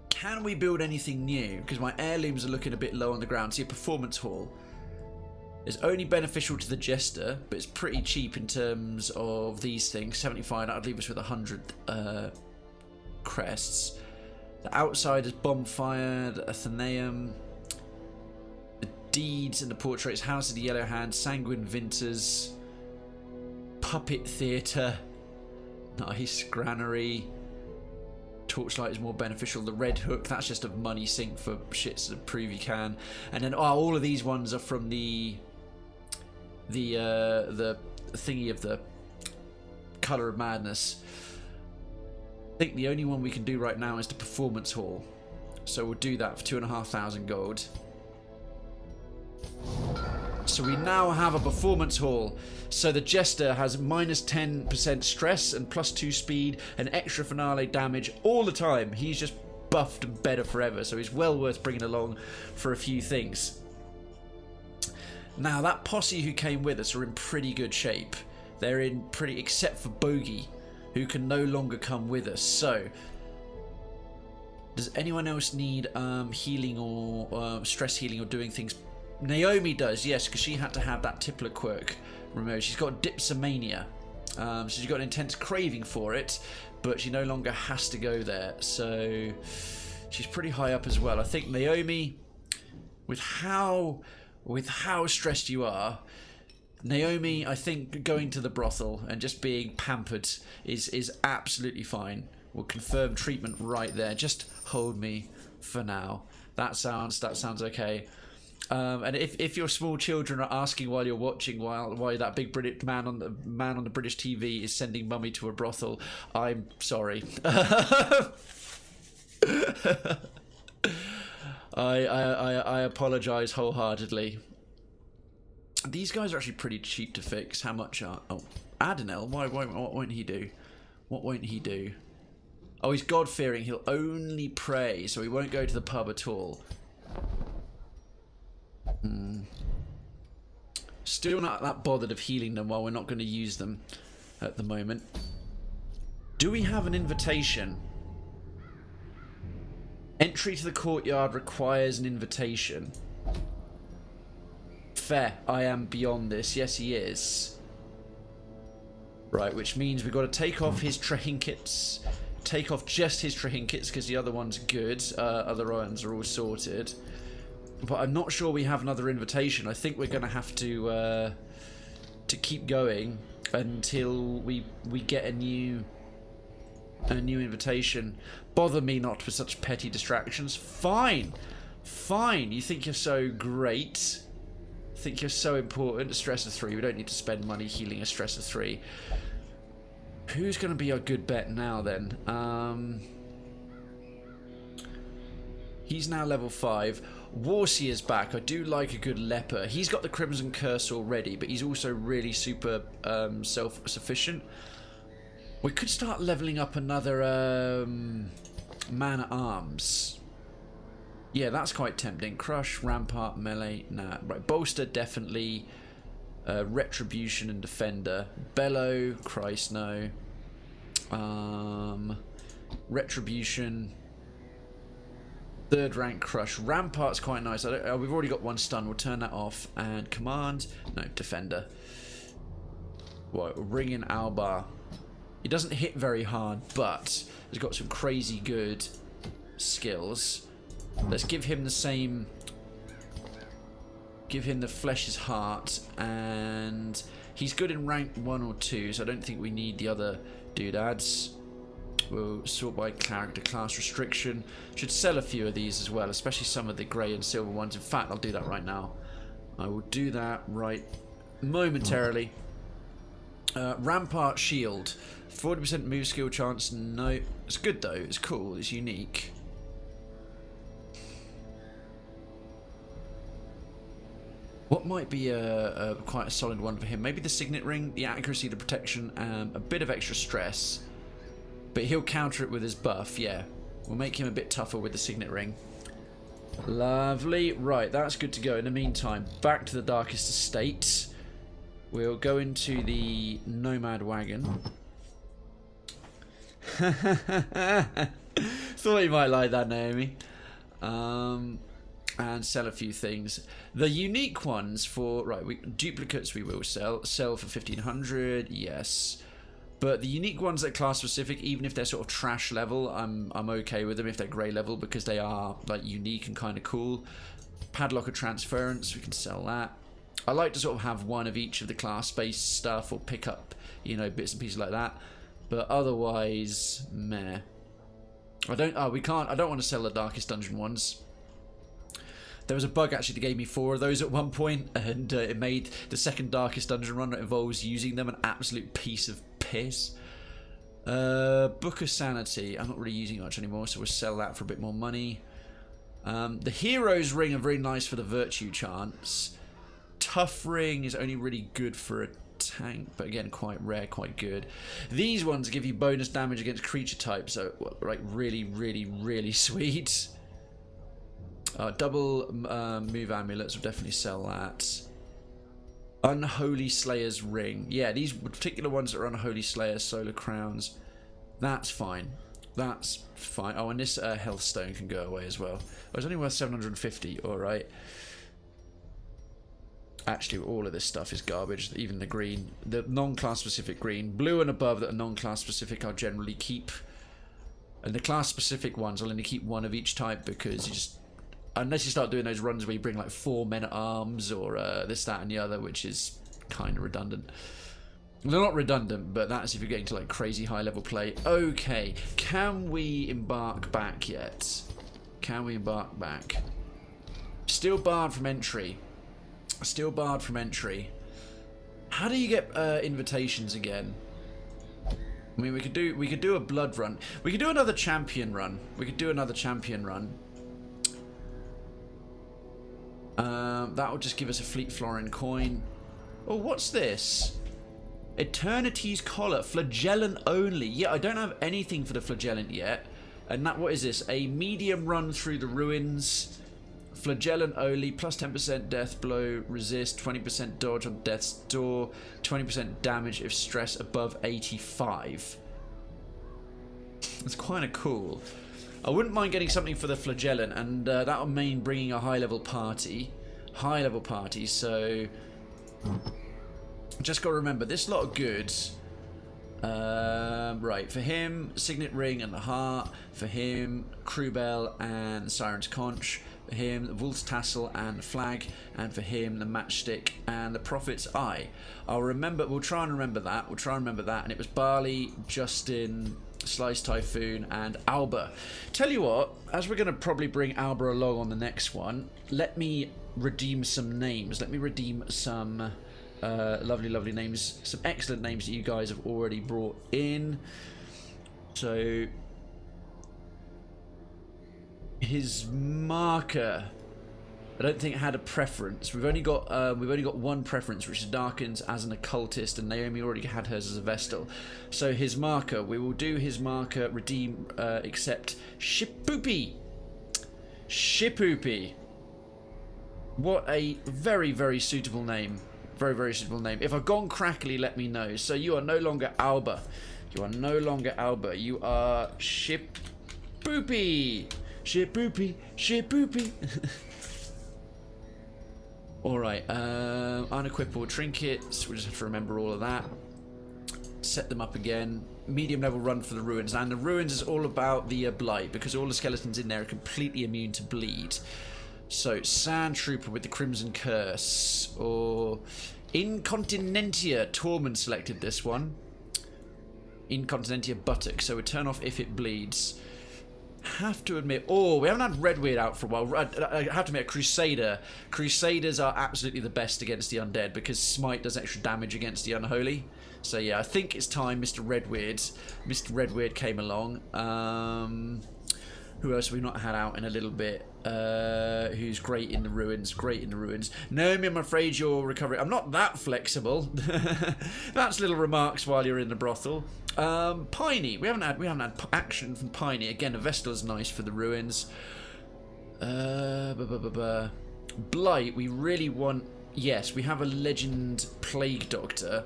Can we build anything new? Because my heirlooms are looking a bit low on the ground. See, a performance hall is only beneficial to the Jester, but it's pretty cheap in terms of these things. 75, that would leave us with 100 crests. The outside is Bonfired, Athenaeum. The Deeds and the Portraits, House of the Yellow Hand, Sanguine Vinters, Puppet Theatre, nice, Granary. Torchlight is more beneficial. The Red Hook, that's just a money sink for shits to prove you can. And then all of these ones are from the thingy of the Colour of Madness. I think the only one we can do right now is the Performance Hall. So we'll do that for 2,500 gold. So we now have a Performance Hall. So the Jester has minus 10% stress and plus 2 speed and extra finale damage all the time. He's just buffed and better forever. So he's well worth bringing along for a few things. Now, that posse who came with us are in pretty good shape. They're in pretty... except for Bogey, who can no longer come with us. So, does anyone else need healing or stress healing or doing things? Naomi does, yes, because she had to have that Tippler quirk removed. She's got dipsomania. So she's got an intense craving for it, but she no longer has to go there. So, she's pretty high up as well. I think Naomi, with how stressed you are, Naomi, I think going to the brothel and just being pampered is absolutely fine. We'll confirm treatment right there. Just hold me for now. That sounds okay. And if your small children are asking while you're watching why that big British man on the British TV is sending mummy to a brothel, I'm sorry. I apologise wholeheartedly. These guys are actually pretty cheap to fix. How much are... Oh, Adenel, what won't he do? What won't he do? Oh, he's God-fearing. He'll only pray, so he won't go to the pub at all. Still not that bothered of healing them while we're not going to use them at the moment. Do we have an invitation? Entry to the courtyard requires an invitation. Fair. I am beyond this. Yes, he is. Right, which means we've got to take off his trinkets. Take off just his trinkets because the other one's good. Other ones are all sorted. But I'm not sure we have another invitation. I think we're going to have to keep going until we get a new invitation. Bother me not with such petty distractions. Fine. Fine. You think you're so great. Think you're so important. A stress of 3. We don't need to spend money healing a stress of 3. Who's going to be our good bet now then? He's now level 5. Warsey is back. I do like a good leper. He's got the Crimson Curse already, but he's also really super self-sufficient. We could start leveling up another man-at-arms. Yeah, that's quite tempting. Crush, Rampart, Melee. Nah, right. Bolster, definitely. Retribution and Defender. Bellow. Christ, no. Retribution. 3rd rank Crush. Rampart's quite nice. We've already got 1 stun. We'll turn that off. And Command. No, Defender. Right, we'll bring in Albar. He doesn't hit very hard, but he's got some crazy good skills. Let's give him the same... Give him the Flesh's Heart, and he's good in rank 1 or 2, so I don't think we need the other doodads. We'll sort by character class restriction. Should sell a few of these as well, especially some of the grey and silver ones. In fact, I'll do that right now. I will do that right momentarily. Rampart Shield. 40% move skill chance. No. It's good though. It's cool. It's unique. What might be a quite a solid one for him? Maybe the Signet Ring, the accuracy, the protection, a bit of extra stress. But he'll counter it with his buff, yeah. We'll make him a bit tougher with the Signet Ring. Lovely. Right, that's good to go. In the meantime, back to the Darkest Estate. We'll go into the Nomad Wagon. Thought you might like that, Naomi. And sell a few things. The unique ones for... Right, duplicates we will sell. Sell for 1,500, yes. But the unique ones that are class specific, even if they're sort of trash level, I'm okay with them if they're grey level because they are like unique and kind of cool. Padlock of Transference, we can sell that. I like to sort of have one of each of the class-based stuff or pick up, you know, bits and pieces like that. But otherwise, meh. I don't want to sell the Darkest Dungeon ones. There was a bug actually that gave me 4 of those at one point, and it made the second Darkest Dungeon run that involves using them an absolute piece of piss. Book of Sanity, I'm not really using much anymore, so we'll sell that for a bit more money. The Hero's Ring are very nice for the Virtue chance. Tough Ring is only really good for a tank, but again, quite rare, quite good. These ones give you bonus damage against creature types, so like really, really, really sweet. Double move amulets will definitely sell that. Unholy Slayer's Ring. Yeah, these particular ones that are Unholy Slayer Solar Crowns. That's fine. That's fine. Oh, and this Health Stone can go away as well. Oh, it's only worth 750. Alright. Actually, all of this stuff is garbage. Even the green. The non-class specific green. Blue and above that are non-class specific I'll generally keep. And the class specific ones I'll only keep one of each type because you just... Unless you start doing those runs where you bring like 4 men at arms or this, that and the other, which is kind of redundant. They're not redundant, but that's if you're getting to like crazy high level play. Okay, can we embark back yet? Can we embark back? Still barred from entry. Still barred from entry. How do you get invitations again? I mean, we could do a blood run. We could do another champion run. We could do another champion run. That will just give us a Fleet Florin coin. Oh, what's this? Eternity's Collar. Flagellant only. Yeah, I don't have anything for the Flagellant yet. And that, what is this? A medium run through the ruins. Flagellant only. Plus 10% death blow. Resist. 20% dodge on death's door. 20% damage if stress above 85. That's kind of cool. I wouldn't mind getting something for the Flagellant, and that will mean bringing a high-level party. High-level party, so... Just got to remember, this lot of goods... right, for him, Signet Ring and the Heart. For him, Crew Bell and Siren's Conch. For him, the Wolf's Tassel and the Flag. And for him, the Matchstick and the Prophet's Eye. I'll remember, we'll try and remember that. We'll try and remember that. And it was Barley, Justin... Slice Typhoon and Alba. Tell you what, as we're going to probably bring Alba along on the next one, let me redeem some names. Let me redeem some lovely names, some excellent names that you guys have already brought in. So his marker, I don't think it had a preference. We've only got one preference, which is Darkens as an occultist, and Naomi already had hers as a Vestal. So his marker, we will do his marker, redeem, accept Shipoopy. Shipoopy. What a very suitable name. Very suitable name. If I've gone crackly, let me know. So you are no longer Alba. You are no longer Alba. You are Shipoopy. Shipoopy. Alright, unequipable trinkets, we just have to remember all of that. Set them up again. Medium level run for the ruins, and the ruins is all about the blight, because all the skeletons in there are completely immune to bleed. So, Sand Trooper with the Crimson Curse, or Incontinentia. Tormund selected this one. Incontinentia Buttock, so we turn off if it bleeds. Have to admit, we haven't had Redweird out for a while. I have to admit, Crusader. Crusaders are absolutely the best against the undead because Smite does extra damage against the unholy. So yeah, I think it's time Mr. Redweird. Mr. Redweird came along. Who else have we not had out in a little bit? Who's great in the ruins? Great in the ruins. Naomi, I'm afraid you're recovering. I'm not that flexible. That's little remarks while you're in the brothel. Piney. We haven't had action from Piney. Again, a Vestal is nice for the ruins. Blight. We really want. Yes, we have a legend Plague Doctor.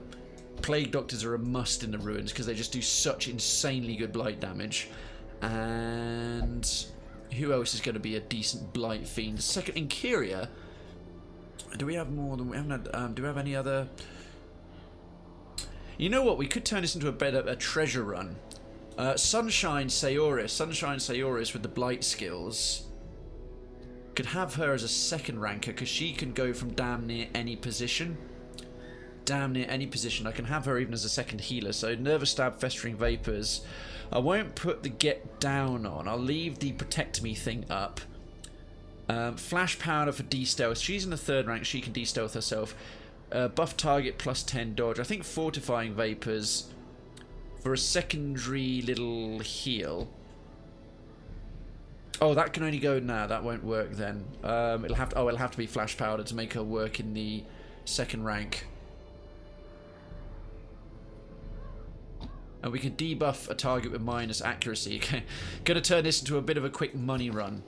Plague Doctors are a must in the ruins because they just do such insanely good blight damage. And who else is going to be a decent blight fiend? Second Incuria. Do we have more than we haven't had? Do we have any other? You know what? We could turn this into a treasure run. Sunshine Saoris. Sunshine Saoris with the blight skills. Could have her as a second ranker because she can go from damn near any position. Damn near any position. I can have her even as a second healer. So Nervous Stab, Festering Vapors. I won't put the Get Down on. I'll leave the Protect Me thing up. Flash Powder for de-stealth. She's in the third rank. She can de-stealth herself. Buff target plus 10 dodge. I think Fortifying Vapors for a secondary little heal. Oh, that can only go now. That won't work then. It'll have to be Flash Powder to make her work in the second rank. And we can debuff a target with minus accuracy. Okay, gonna turn this into a bit of a quick money run.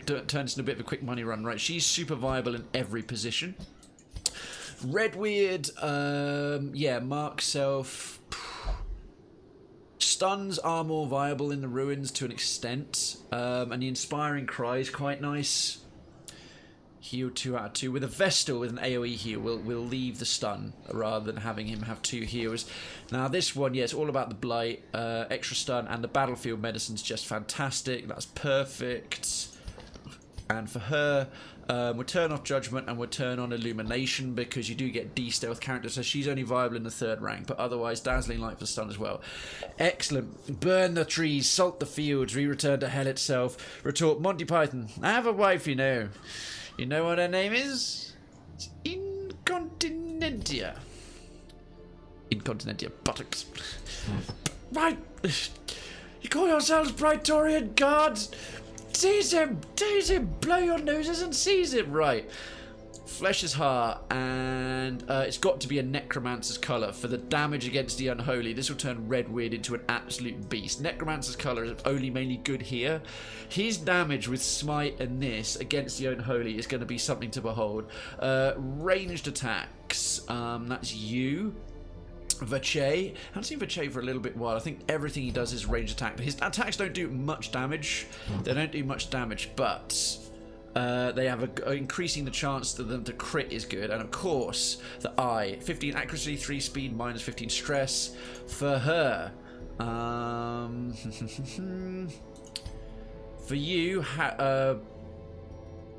Right? She's super viable in every position. Redweird, yeah, Mark Self. Stuns are more viable in the ruins to an extent, and the Inspiring Cry is quite nice. Heal 2 out of 2. With a Vestal with an AoE heal, we'll leave the stun rather than having him have 2 heals. Now this one, yeah, it's all about the Blight, extra stun, and the Battlefield Medicine's just fantastic. That's perfect. And for her, we'll turn off Judgment and we'll turn on Illumination because you do get D-Stealth characters, so she's only viable in the 3rd rank, but otherwise Dazzling Light for stun as well. Excellent. Burn the trees, salt the fields, re-return to hell itself. Retort Monty Python. I have a wife, you know. You know what her name is? It's Incontinentia. Incontinentia buttocks. Right. You call yourselves Praetorian Guards? Seize him! Blow your noses and seize him! Right. Flesh is heart, and it's got to be a Necromancer's colour. For the damage against the Unholy, this will turn Redweird into an absolute beast. Necromancer's colour is only mainly good here. His damage with Smite and this against the Unholy is going to be something to behold. Ranged attacks, that's you. Vache. I haven't seen Vache for a little bit while. I think everything he does is ranged attack. His attacks don't do much damage. They don't do much damage, but they have increasing the chance to them to crit is good. And of course, the eye. 15 accuracy, 3 speed, minus 15 stress. For her. For you,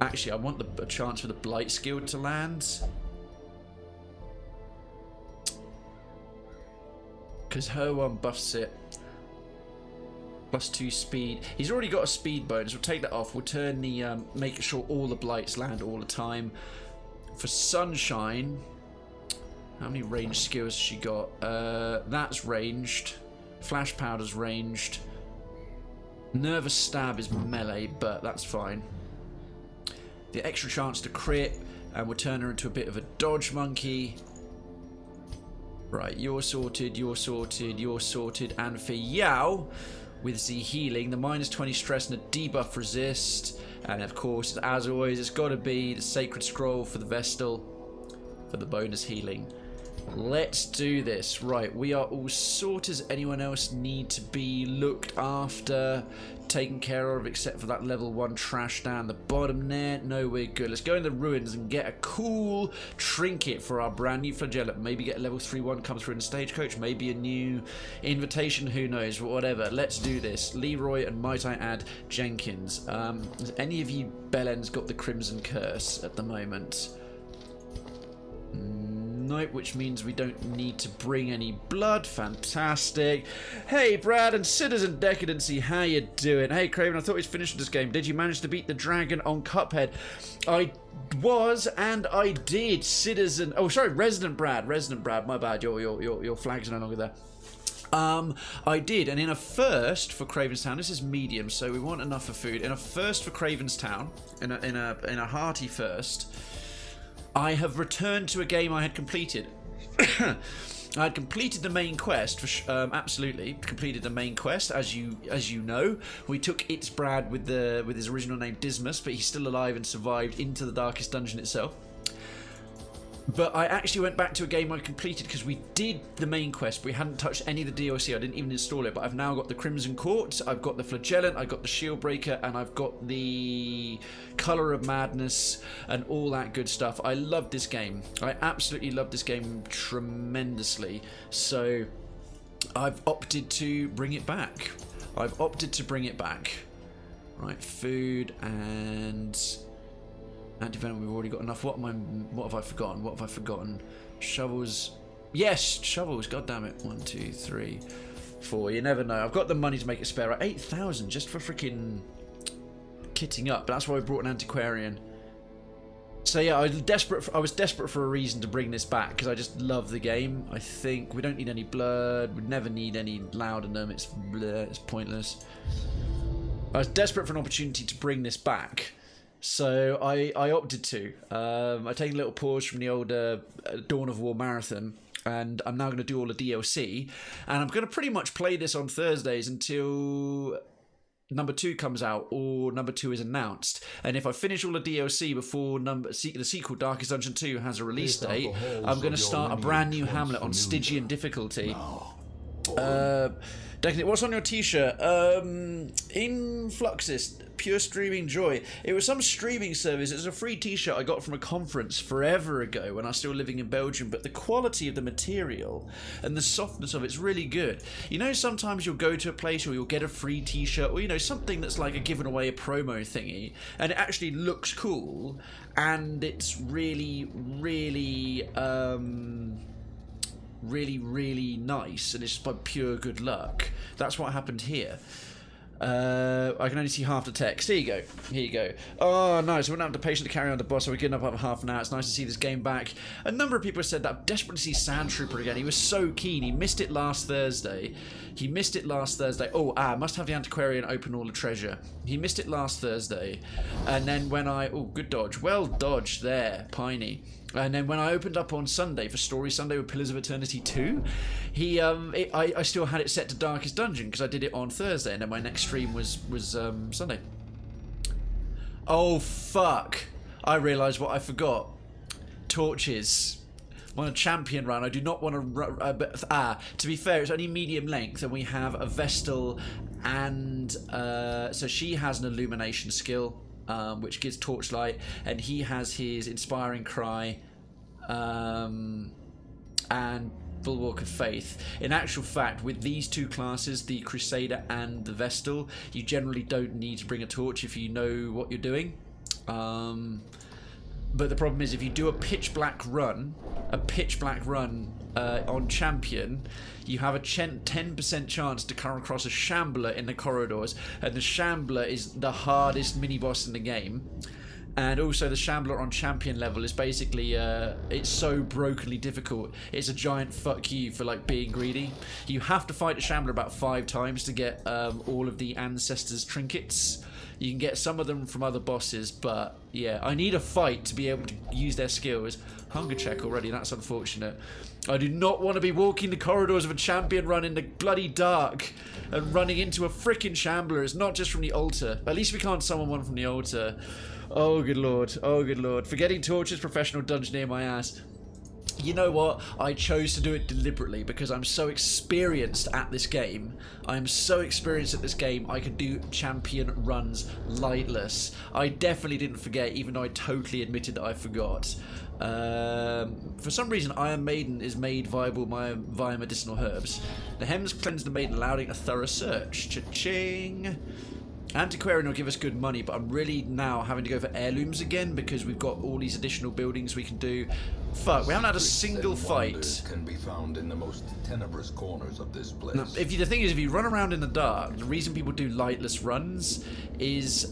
actually, I want a chance for the Blight skill to land. Because her one buffs it. +2 speed. He's already got a speed bonus. We'll take that off. We'll turn the make sure all the blights land all the time. For Sunshine, how many ranged skills has she got? That's ranged. Flash Powder's ranged. Nervous Stab is melee, but that's fine. The extra chance to crit, and we'll turn her into a bit of a dodge monkey. Right, you're sorted, you're sorted, you're sorted. And for Yao, with the healing, the -20 stress and a debuff resist. And of course, as always, it's got to be the Sacred Scroll for the Vestal for the bonus healing. Let's do this. Right, we are all sorted. Does anyone else need to be looked after, taken care of, except for that level 1 trash down the bottom there? No, we're good. Let's go in the ruins and get a cool trinket for our brand new flagellant. Maybe get a level 3-1 come through in the stagecoach. Maybe a new invitation. Who knows? Whatever. Let's do this. Leroy, and might I add, Jenkins. Has any of you bellends got the Crimson Curse at the moment? Nope, which means we don't need to bring any blood. Fantastic. Hey, Brad and Citizen Decadency, how you doing? Hey, Krayven, I thought we'd finished this game. Did you manage to beat the dragon on Cuphead? I was, and I did. Citizen... Oh, sorry, Resident Brad, my bad. Your flag's no longer there. I did, and in a first for Krayven's Town, this is medium, so we want enough for food. In a first for Krayven's Town, in a hearty first, I have returned to a game I had completed. I had completed the main quest, for absolutely completed the main quest. As you know, we took It's Brad with his original name Dismas, but he's still alive and survived into the darkest dungeon itself. But I actually went back to a game I completed because we did the main quest. We hadn't touched any of the DLC. I didn't even install it, but I've now got the Crimson Court, I've got the Flagellant, I've got the Shield Breaker, and I've got the Colour of Madness and all that good stuff. I love this game. I absolutely love this game tremendously. So I've opted to bring it back. Right, food and... Anti-venom, we've already got enough. What have I forgotten? Shovels. Yes, shovels. God damn it. 1, 2, 3, 4. You never know. I've got the money to make a spare. 8,000 just for freaking kitting up. That's why I brought an antiquarian. So yeah, I was desperate for a reason to bring this back because I just love the game. I think we don't need any blood. We'd never need any laudanum. It's bleh, it's pointless. I was desperate for an opportunity to bring this back. So I opted to. I've taken a little pause from the old Dawn of War marathon, and I'm now going to do all the DLC. And I'm going to pretty much play this on Thursdays until number 2 comes out or number 2 is announced. And if I finish all the DLC before the sequel Darkest Dungeon 2 has a release date, I'm going to start a brand new Hamlet on Stygian difficulty. Declan, what's on your t-shirt? Influxus, Pure Streaming Joy. It was some streaming service. It was a free t-shirt I got from a conference forever ago when I was still living in Belgium, but the quality of the material and the softness of it's really good. You know, sometimes you'll go to a place or you'll get a free t-shirt or, you know, something that's like a given away a promo thingy, and it actually looks cool, and it's really, really, really nice, and it's by pure good luck. That's what happened here. I can only see half the text. Here you go. Here you go. Oh, nice. We don't have the patience to carry on the boss, so we're getting up after half an hour. It's nice to see this game back. A number of people have said that. I'm desperate to see Sand Trooper again. He was so keen. He missed it last Thursday. Oh, must have the antiquarian open all the treasure. He missed it last Thursday. And then when oh, good dodge. Well dodged there, Piney. And then when I opened up on Sunday for Story Sunday with Pillars of Eternity 2, I still had it set to Darkest Dungeon because I did it on Thursday, and then my next stream was Sunday. Oh fuck! I realised what I forgot. Torches. I'm on a champion run. I do not want to. To be fair, it's only medium length, and we have a Vestal, and so she has an illumination skill. Which gives torchlight, and he has his inspiring cry and bulwark of faith. In actual fact, with these two classes, the Crusader and the Vestal, you generally don't need to bring a torch if you know what you're doing. But the problem is, if you do a pitch black run on champion, you have a 10% chance to come across a Shambler in the corridors, and the Shambler is the hardest mini-boss in the game. And also the Shambler on champion level is basically, it's so brokenly difficult. It's a giant fuck you for like being greedy. You have to fight a Shambler about 5 times to get all of the Ancestors trinkets. You can get some of them from other bosses, but yeah, I need a fight to be able to use their skills. Hunger check already, that's unfortunate. I do not want to be walking the corridors of a champion run in the bloody dark and running into a frickin' Shambler. It's not just from the altar. At least we can't summon one from the altar. Oh good lord, oh good lord. Forgetting torches, professional dungeoneer my ass. You know what? I chose to do it deliberately because I'm so experienced at this game. I'm so experienced at this game, I can do champion runs lightless. I definitely didn't forget, even though I totally admitted that I forgot. For some reason, Iron Maiden is made viable via medicinal herbs. The Hems cleanse the Maiden, allowing a thorough search. Cha-ching! Antiquarian will give us good money, but I'm really now having to go for heirlooms again because we've got all these additional buildings we can do. Fuck, we haven't had a single fight. Can be found in the most tenebrous corners of this place. Now, the thing is, if you run around in the dark, the reason people do lightless runs is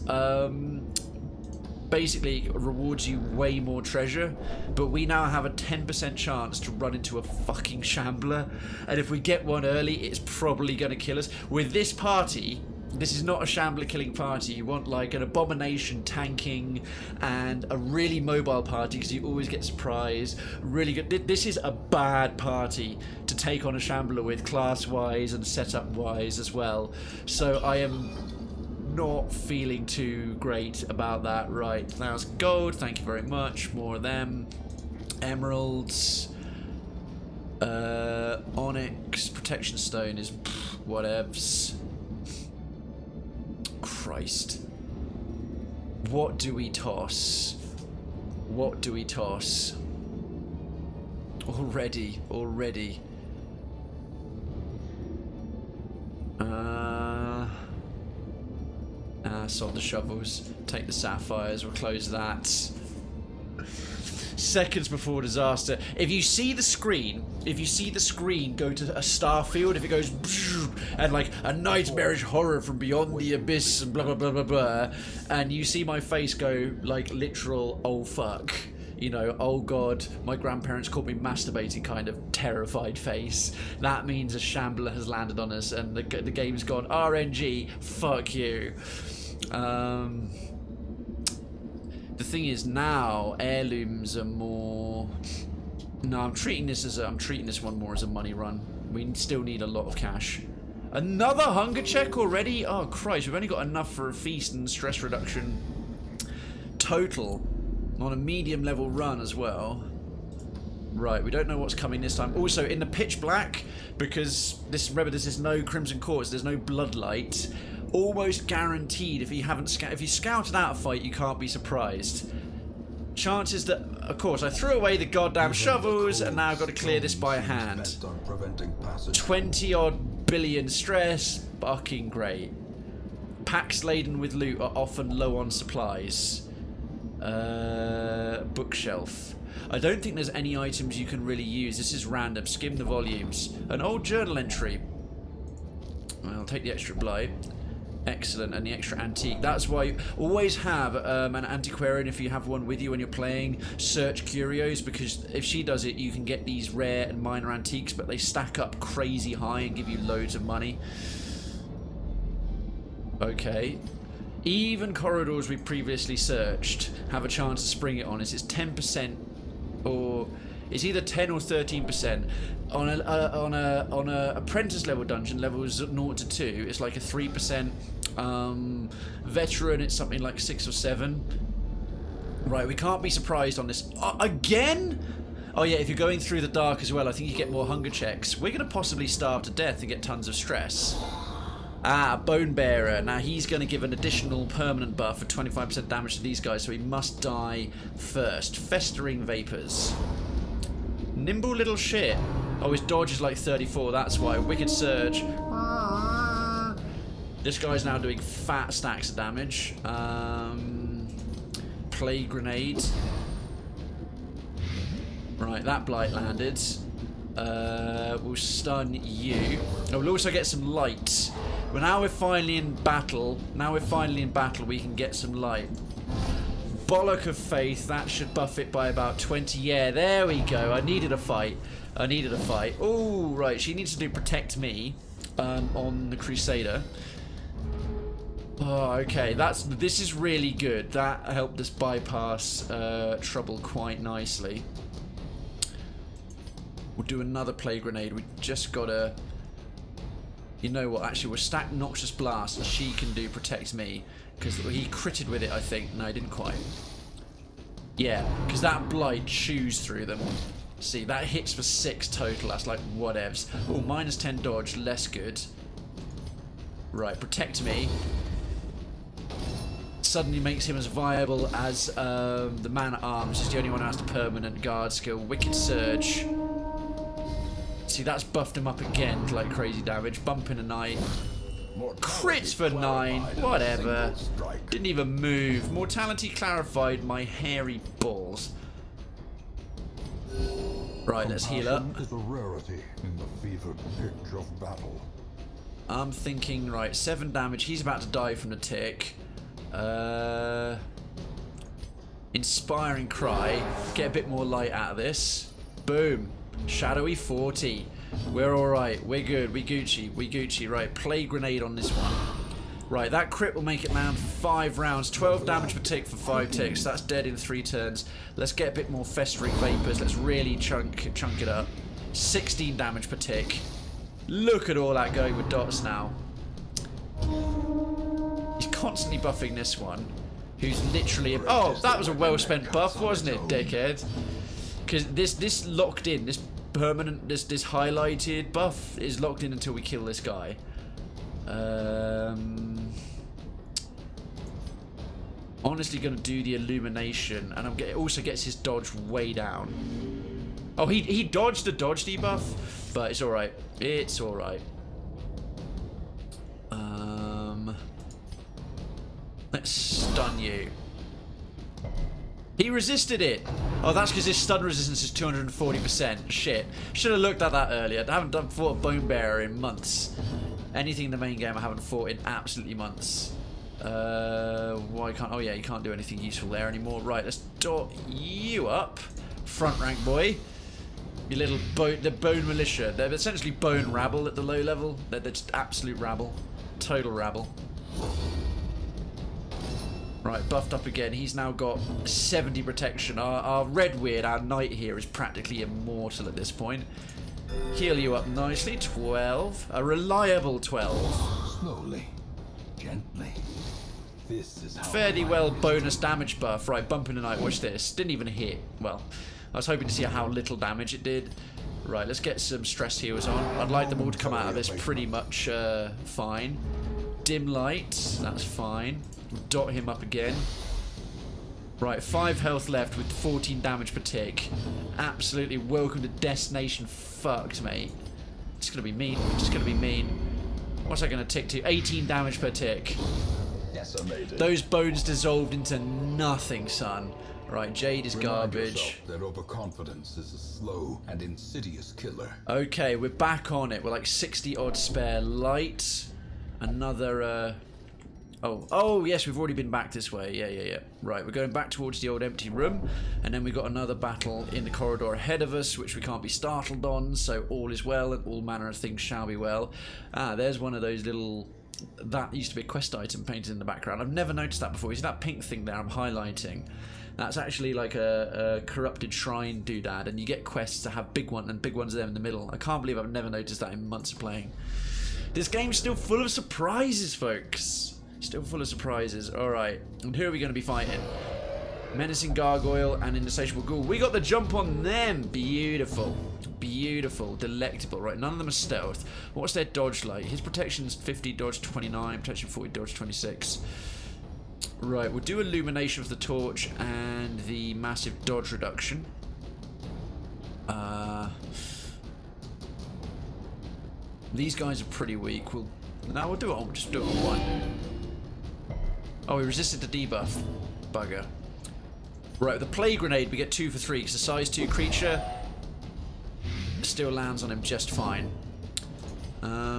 basically rewards you way more treasure, but we now have a 10% chance to run into a fucking Shambler, and if we get one early, it's probably going to kill us. With this party, this is not a Shambler killing party. You want like an abomination tanking and a really mobile party because you always get surprised. Really good. This is a bad party to take on a Shambler with, class-wise and setup-wise as well. So I am not feeling too great about that. Right, 1,000 gold. Thank you very much. More of them. Emeralds. Onyx. Protection stone is whatevs. Christ. What do we toss? What do we toss? Already. Sod the shovels. Take the sapphires. We'll close that. Seconds before disaster. If you see the screen go to a star field, if it goes and like a nightmarish horror from beyond the abyss and blah blah blah blah blah, and you see my face go like literal oh fuck, you know, oh god, my grandparents caught me masturbating kind of terrified face, that means a Shambler has landed on us and the game's gone RNG, fuck you. The thing is now heirlooms are more. No, I'm treating this one more as a money run. We still need a lot of cash. Another hunger check already? Oh, Christ. We've only got enough for a feast and stress reduction total on a medium level run as well. Right, we don't know what's coming this time. Also, in the pitch black, because remember, this is no Crimson Quartz, there's no Bloodlight. Almost guaranteed, if you scouted out a fight, you can't be surprised. Chances that, of course, I threw away the goddamn shovels, and now I've got to clear this by hand. 20 odd billion stress, fucking great. Packs laden with loot are often low on supplies. Bookshelf. I don't think there's any items you can really use. This is random. Skim the volumes. An old journal entry. I'll take the extra blight. Excellent. And the extra antique. That's why you always have an antiquarian, if you have one with you when you're playing, search curios, because if she does it, you can get these rare and minor antiques, but they stack up crazy high and give you loads of money. Okay. Even corridors we previously searched have a chance to spring it on us. It's 10%, or it's either 10 or 13%. On a apprentice level dungeon, levels 0 to 2, it's like a 3%. Veteran, it's something like 6 or 7. Right, we can't be surprised on this. Again? Oh yeah, if you're going through the dark as well, I think you get more hunger checks. We're going to possibly starve to death and get tons of stress. Bone Bearer. Now he's going to give an additional permanent buff for 25% damage to these guys, so he must die first. Festering Vapors. Nimble little shit. Oh, his dodge is like 34, that's why. Wicked Surge. This guy's now doing fat stacks of damage. Plague Grenade. Right, that blight landed. We'll stun you. Oh, we'll also get some light. Well, now we're finally in battle. We can get some light. Bollock of Faith. That should buff it by about 20. Yeah, there we go. I needed a fight. Oh, right. She needs to do Protect Me on the Crusader. Oh, okay. This is really good. That helped us bypass trouble quite nicely. We'll do another Plague Grenade. We just gotta... You know what? Actually, we'll stack Noxious Blast and she can do Protect Me. Because he critted with it, I think. No, he didn't quite. Yeah, because that Blight chews through them. See, that hits for 6 total. That's like whatevs. Oh, minus 10 dodge. Less good. Right, Protect Me. Suddenly makes him as viable as the Man-at-Arms. He's the only one who has the permanent guard skill. Wicked Surge. See, that's buffed him up again to like crazy damage. Bump in a night. Crits for 9. Whatever. Didn't even move. Mortality clarified my hairy balls. Right, let's heal up. Is a rarity in the fevered pitch of battle. I'm thinking, right, 7 damage. He's about to die from the tick. Inspiring Cry. Get a bit more light out of this. Boom. Shadowy 40. We're alright. We're good. We Gucci. Right, Plague Grenade on this one. Right, that crit will make it land for 5 rounds. 12 damage per tick for 5 ticks. That's dead in 3 turns. Let's get a bit more Festering Vapors. Let's really chunk it up. 16 damage per tick. Look at all that going with dots now. He's constantly buffing this one. Who's literally... Oh, that was a well-spent buff, wasn't it, dickhead? Because this locked in, this permanent, this highlighted buff is locked in until we kill this guy. Honestly going to do the Illumination, and also gets his dodge way down. Oh, he dodged the dodge debuff, but it's alright. It's alright. Let's stun you. He resisted it. Oh, that's because his stun resistance is 240%. Shit. Should have looked at that earlier. I haven't fought a Bone Bearer in months. Anything in the main game I haven't fought in absolutely months. Why can't... Oh, yeah, you can't do anything useful there anymore. Right, let's dot you up. Front rank boy. You little the Bone Militia. They're essentially Bone Rabble at the low level. They're just absolute rabble. Total rabble. Right, buffed up again. He's now got 70 protection. Our Redweird, our knight here, is practically immortal at this point. Heal you up nicely. 12. A reliable 12. Slowly, gently. This is how Fairly well bonus damage buff. Right, bump in the night. Watch this. Didn't even hit. Well, I was hoping to see how little damage it did. Right, let's get some stress heals on. I'd like them all to come out of this pretty much fine. Dim light. That's fine. Dot him up again. Right, 5 health left with 14 damage per tick. Absolutely welcome to destination fucked, mate. It's gonna be mean. Just gonna be mean. What's that gonna tick to? 18 damage per tick. Those bones dissolved into nothing, son. Right, Jade is garbage. That overconfidence is a slow and insidious killer. Okay, we're back on it. We're like 60 odd spare light. Another Oh yes, we've already been back this way. Yeah. Right, we're going back towards the old empty room, and then we've got another battle in the corridor ahead of us, which we can't be startled on, so all is well, and all manner of things shall be well. Ah, there's one of those little... That used to be a quest item painted in the background. I've never noticed that before. You see that pink thing there I'm highlighting? That's actually like a corrupted shrine doodad, and you get quests to have big one, and big ones there in the middle. I can't believe I've never noticed that in months of playing. This game's still full of surprises, folks. Still full of surprises. Alright, and who are we going to be fighting? Menacing Gargoyle and Insatiable Ghoul. We got the jump on them. Beautiful. Beautiful. Delectable. Right, none of them are stealth. What's their dodge like? His protection's 50, dodge 29, protection 40, dodge 26. Right, we'll do Illumination of the Torch and the massive dodge reduction. These guys are pretty weak. We'll do it on. Just do it on one. Oh, he resisted the debuff. Bugger. Right, with the Plague Grenade, we get 2 for 3, because the size 2 creature still lands on him just fine.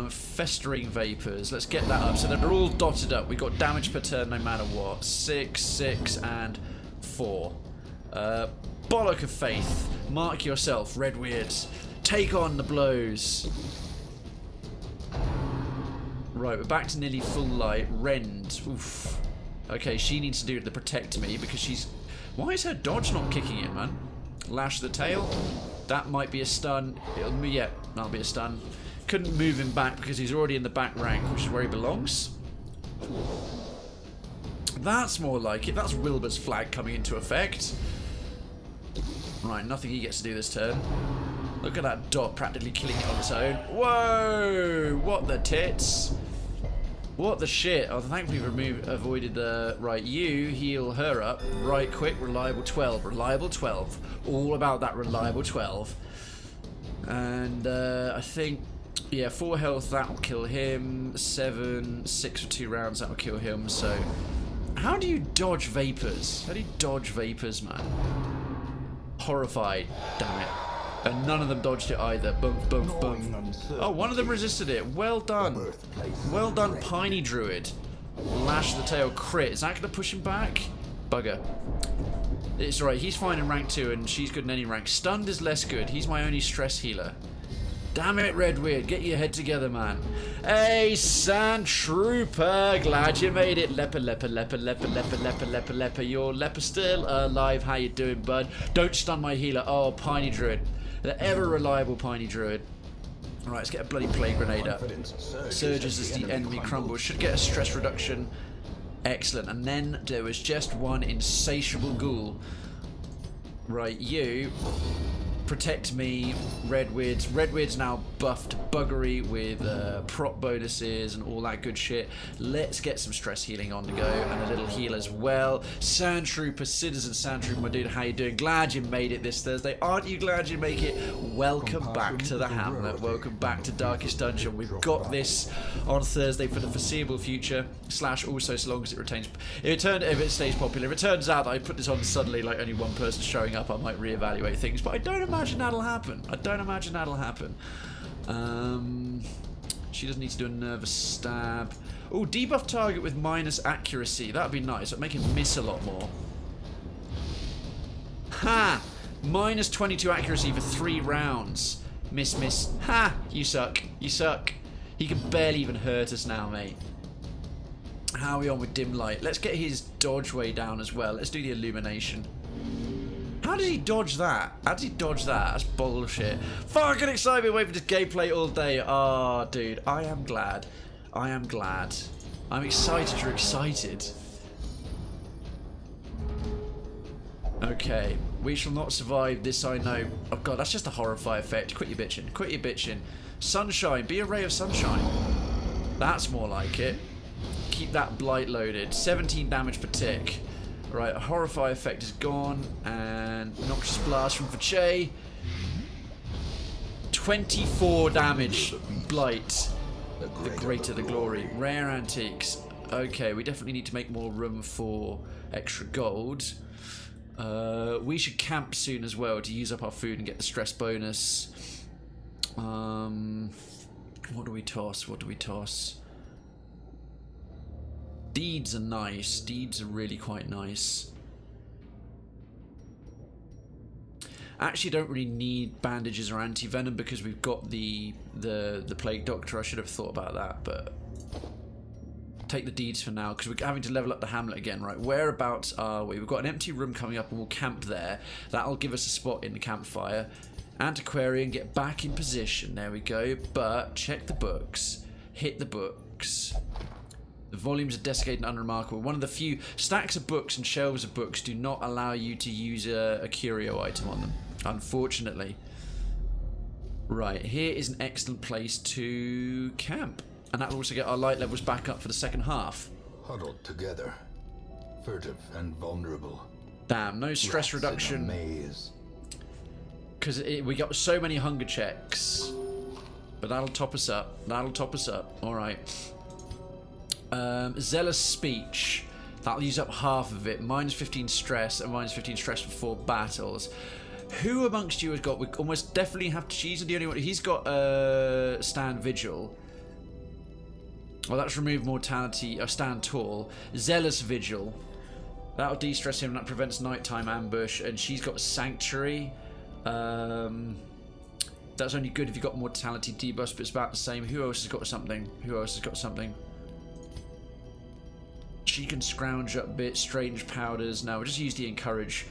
Festering Vapors. Let's get that up so that they're all dotted up. We've got damage per turn no matter what. 6, 6, and 4. Bollock of Faith. Mark yourself, Redweirds. Take on the blows. Right, we're back to nearly full light. Rend. Oof. Okay, she needs to do the protect me because she's... Why is her dodge not kicking in, man? Lash the tail. That might be a stun. Yeah, that'll be a stun. Couldn't move him back because he's already in the back rank, which is where he belongs. That's more like it. That's Wilbur's flag coming into effect. Right, nothing he gets to do this turn. Look at that dot practically killing it on its own. Whoa! What the tits? What the shit? Oh, thankfully we've avoided the... Right, you heal her up. Right quick, reliable 12. Reliable 12. All about that reliable 12. And I think... Yeah, 4 health, that'll kill him. 7, 6 for 2 rounds, that'll kill him. So, how do you dodge vapors? How do you dodge vapors, man? Horrified. Damn it. And none of them dodged it either. Bump, bump, bump. Oh, one of them resisted it. Well done. Well done, Piney Druid. Lash the tail crit. Is that going to push him back? Bugger. It's right. He's fine in rank 2 and she's good in any rank. Stunned is less good. He's my only stress healer. Damn it, Redweird. Get your head together, man. Hey, Sand Trooper. Glad you made it. Leper, leper, leper, leper, leper, leper, leper, leper. You're leper still alive. How you doing, bud? Don't stun my healer. Oh, Piney Druid. The ever reliable Piney Druid. Alright, let's get a bloody Plague Grenade up. Surges as the enemy crumbles. Should get a stress reduction. Excellent. And then there was just one Insatiable Ghoul. Right, you... Protect me, Redweirds. Redweirds now buffed buggery with prop bonuses and all that good shit. Let's get some stress healing on to go and a little heal as well. Sand Trooper, Citizen Sand Trooper, my dude, how you doing? Glad you made it this Thursday. Aren't you glad you make it? Welcome back to the Hamlet. Welcome back to Darkest Dungeon. We've got this on Thursday for the foreseeable future. / also so long as it retains. If it stays popular. If it turns out that I put this on suddenly, like only one person showing up, I might reevaluate things. But I don't imagine that'll happen. I don't imagine that'll happen. She doesn't need to do a nervous stab. Oh, debuff target with minus accuracy. That'd be nice. That'd make him miss a lot more. Ha! Minus 22 accuracy for 3 rounds. Miss, miss. Ha! You suck. You suck. He can barely even hurt us now, mate. How are we on with dim light? Let's get his dodge way down as well. Let's do the illumination. How did he dodge that? How did he dodge that? That's bullshit. Fucking excited, wait for this gameplay all day. Oh, dude, I am glad. I am glad. I'm excited you're excited. Okay, we shall not survive this, I know. Oh god, that's just a horrify effect. Quit your bitching. Quit your bitching. Sunshine. Be a ray of sunshine. That's more like it. Keep that blight loaded. 17 damage per tick. Right, a horrify effect is gone. And noxious blast from Fache. 24 damage. Blight. The greater the glory. Rare antiques. Okay, we definitely need to make more room for extra gold. We should camp soon as well to use up our food and get the stress bonus. What do we toss? What do we toss? Deeds are nice. Deeds are really quite nice. Actually, don't really need bandages or anti-venom because we've got the plague doctor. I should have thought about that, but take the deeds for now because we're having to level up the hamlet again. Right, whereabouts are we? We've got an empty room coming up and we'll camp there. That'll give us a spot in the campfire. Antiquarian, get back in position. There we go. But check the books. Hit the books. The volumes are desiccated and unremarkable. One of the few stacks of books and shelves of books do not allow you to use a curio item on them, unfortunately. Right, here is an excellent place to camp. And that will also get our light levels back up for the second half. Huddled together, furtive and vulnerable. Damn, no stress Rats reduction. in a maze. Because we got so many hunger checks. But that'll top us up. That'll top us up. Alright. Zealous speech. That'll use up half of it. Minus 15 stress and minus 15 stress for 4 battles. Who amongst you has got... We almost definitely have to... She's the only one. He's got stand vigil. Well, that's remove mortality. Stand tall. Zealous vigil. That'll de-stress him. That prevents nighttime ambush. And she's got sanctuary. That's only good if you've got mortality debuff, but it's about the same. Who else has got something? Who else has got something? She can scrounge up bits, strange powders. No, we'll just use the encourage.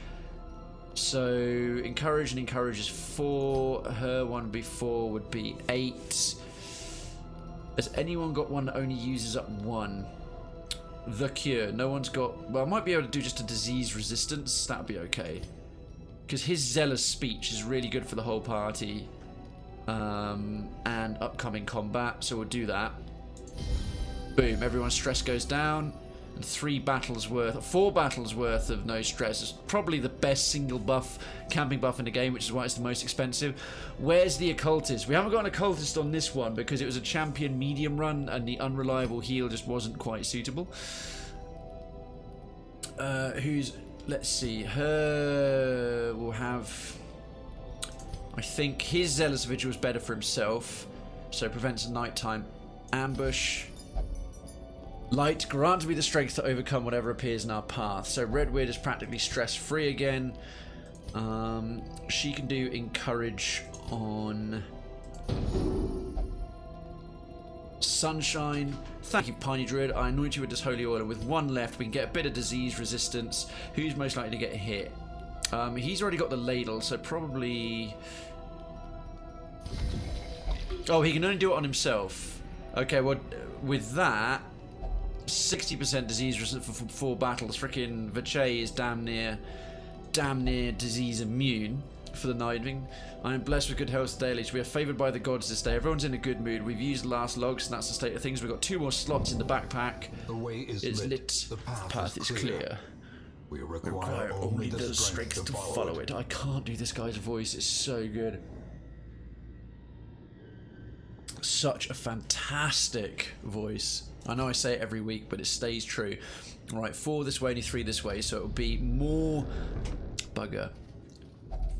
So encourage and encourage is 4. Her one before would be 8. Has anyone got one that only uses up 1? The cure. No one's got... Well, I might be able to do just a disease resistance. That'd be okay. Because his zealous speech is really good for the whole party. And upcoming combat. So we'll do that. Boom. Everyone's stress goes down. And 4 battles worth of no stress. It's probably the best single buff, camping buff in the game, which is why it's the most expensive. Where's the occultist? We haven't got an occultist on this one because it was a champion medium run and the unreliable heal just wasn't quite suitable. Let's see. Her will have... I think his zealous vigil is better for himself. So prevents a nighttime ambush. Light, grant me the strength to overcome whatever appears in our path. So Redweird is practically stress-free again. She can do encourage on Sunshine. Thank you, Piney Druid. I anoint you with this holy oil. With 1 left, we can get a bit of disease resistance. Who's most likely to get hit? He's already got the ladle, so probably... Oh, he can only do it on himself. Okay, well, with that... 60% disease resistant for 4 battles. Frickin' Vache is damn near disease immune for the Nightwing. I am blessed with good health daily. We are favoured by the gods this day. Everyone's in a good mood. We've used the last logs, and that's the state of things. We've got 2 more slots in the backpack. The way is lit. The path is clear. We require only the strength to follow it. I can't do this guy's voice. It's so good. Such a fantastic voice. I know I say it every week, but it stays true. Right, 4 this way, only 3 this way, so it'll be more bugger.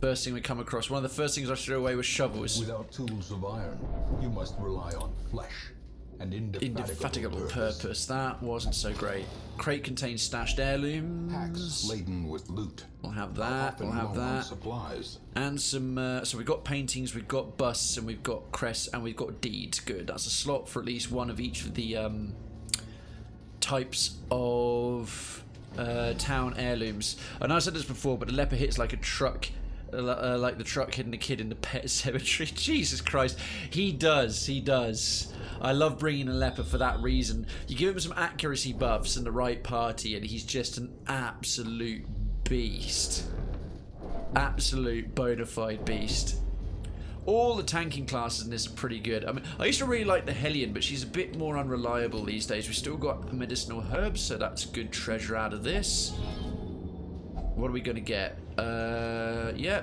First thing we come across, one of the first things I threw away was shovels. Without tools of iron, you must rely on flesh and indefatigable purpose. That wasn't so great. Crate contains stashed heirlooms. Packs laden with loot. We'll have that. We'll have that. Supplies. And some. So we've got paintings, we've got busts, and we've got crests, and we've got deeds. Good. That's a slot for at least one of each of the types of town heirlooms. I know I said this before, but the leper hits like a truck. Like the truck hitting the kid in the pet cemetery. Jesus Christ. He does. I love bringing a leper for that reason. You give him some accuracy buffs and the right party and he's just an absolute beast. Absolute bona fide beast. All the tanking classes in this are pretty good. I mean, I used to really like the Hellion, but she's a bit more unreliable these days. We've still got medicinal herbs, so that's good treasure out of this. What are we going to get? Yeah.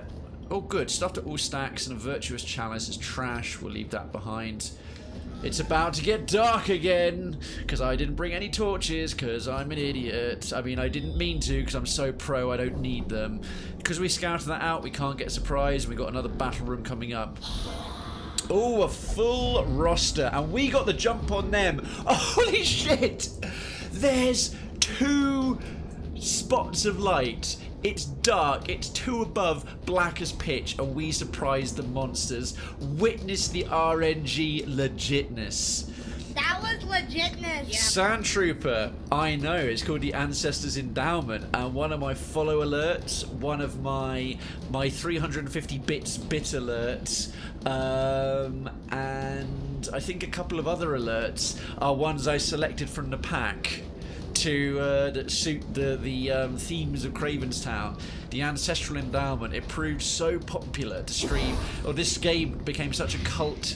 Oh, good. Stuff to all stacks and a virtuous chalice is trash. We'll leave that behind. It's about to get dark again, because I didn't bring any torches, because I'm an idiot. I mean, I didn't mean to, because I'm so pro, I don't need them. Because we scouted that out, we can't get a surprise. We got another battle room coming up. Oh, a full roster, and we got the jump on them. Oh, holy shit! There's 2 spots of light. It's dark, it's 2 above, black as pitch, and we surprised the monsters. Witness the RNG legitness. That was legitness. Yeah. Sand Trooper, I know, it's called the Ancestors Endowment, and one of my follow alerts, one of my 350 bits bit alerts, and I think a couple of other alerts are ones I selected from the pack to that suit the themes of Krayven's Town. The Ancestral Endowment, it proved so popular to stream, or this game became such a cult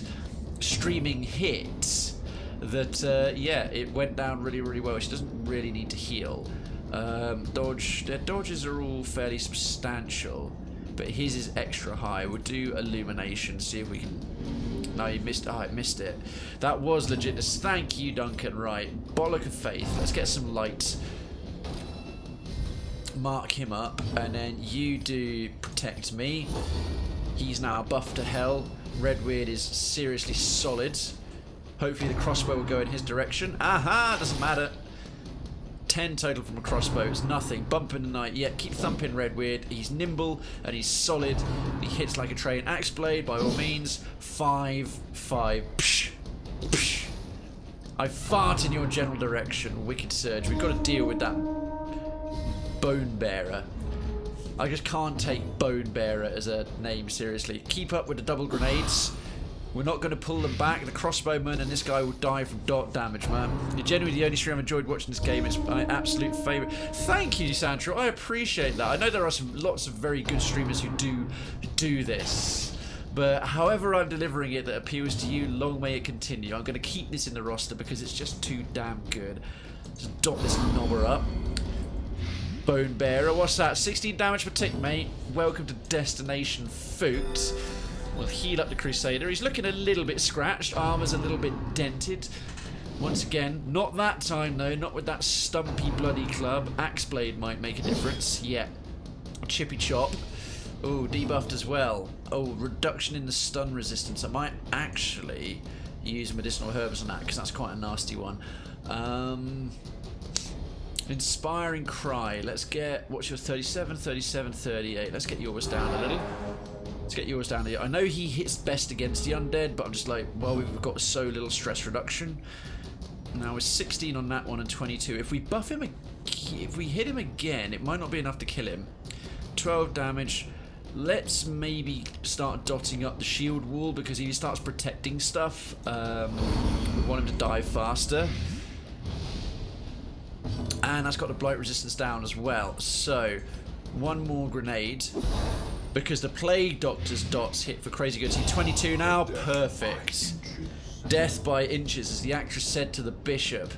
streaming hit that yeah, it went down really, really well. She doesn't really need to heal. Their dodges are all fairly substantial, but his is extra high. We'll do Illumination, see if we can... No, you missed. Oh, I missed it. That was legitness. Thank you, Duncan. Right. Bollock of Faith. Let's get some light. Mark him up. And then you do protect me. He's now buffed to hell. Redweird is seriously solid. Hopefully the crossbow will go in his direction. Aha! Doesn't matter. 10 total from a crossbow. It's nothing. Bump in the night. Yeah, keep thumping Redweird. He's nimble and he's solid. He hits like a train. Axe blade, by all means. 5. Psh. Psh. I fart in your general direction. Wicked Surge. We've got to deal with that Bone Bearer. I just can't take Bone Bearer as a name seriously. Keep up with the double grenades. We're not going to pull them back. The crossbowman and this guy will die from dot damage, man. You're genuinely the only stream I've enjoyed watching this game. It's my absolute favourite. Thank you, Sandro. I appreciate that. I know there are lots of very good streamers who do this. But however I'm delivering it that appeals to you, long may it continue. I'm going to keep this in the roster because it's just too damn good. Just dot this knobber up. Bone Bearer. What's that? 16 damage per tick, mate. Welcome to Destination Foot. We'll heal up the Crusader. He's looking a little bit scratched. Armor's a little bit dented. Once again, not that time though. Not with that stumpy bloody club. Axe blade might make a difference. Yeah. Chippy chop. Oh, debuffed as well. Oh, reduction in the stun resistance. I might actually use medicinal herbs on that because that's quite a nasty one. Inspiring Cry. Let's get... What's your 37, 37, 38? Let's get yours down a little. Let's get yours down here. I know he hits best against the undead, but I'm just like, well, we've got so little stress reduction. Now we're 16 on that one and 22. If we buff him, if we hit him again, it might not be enough to kill him. 12 damage. Let's maybe start dotting up the shield wall because if he starts protecting stuff, we want him to die faster. And that's got the blight resistance down as well. So, one more grenade. Because the Plague Doctor's dots hit for crazy good. He's 22 now. Perfect. Death by inches, as the actress said to the bishop.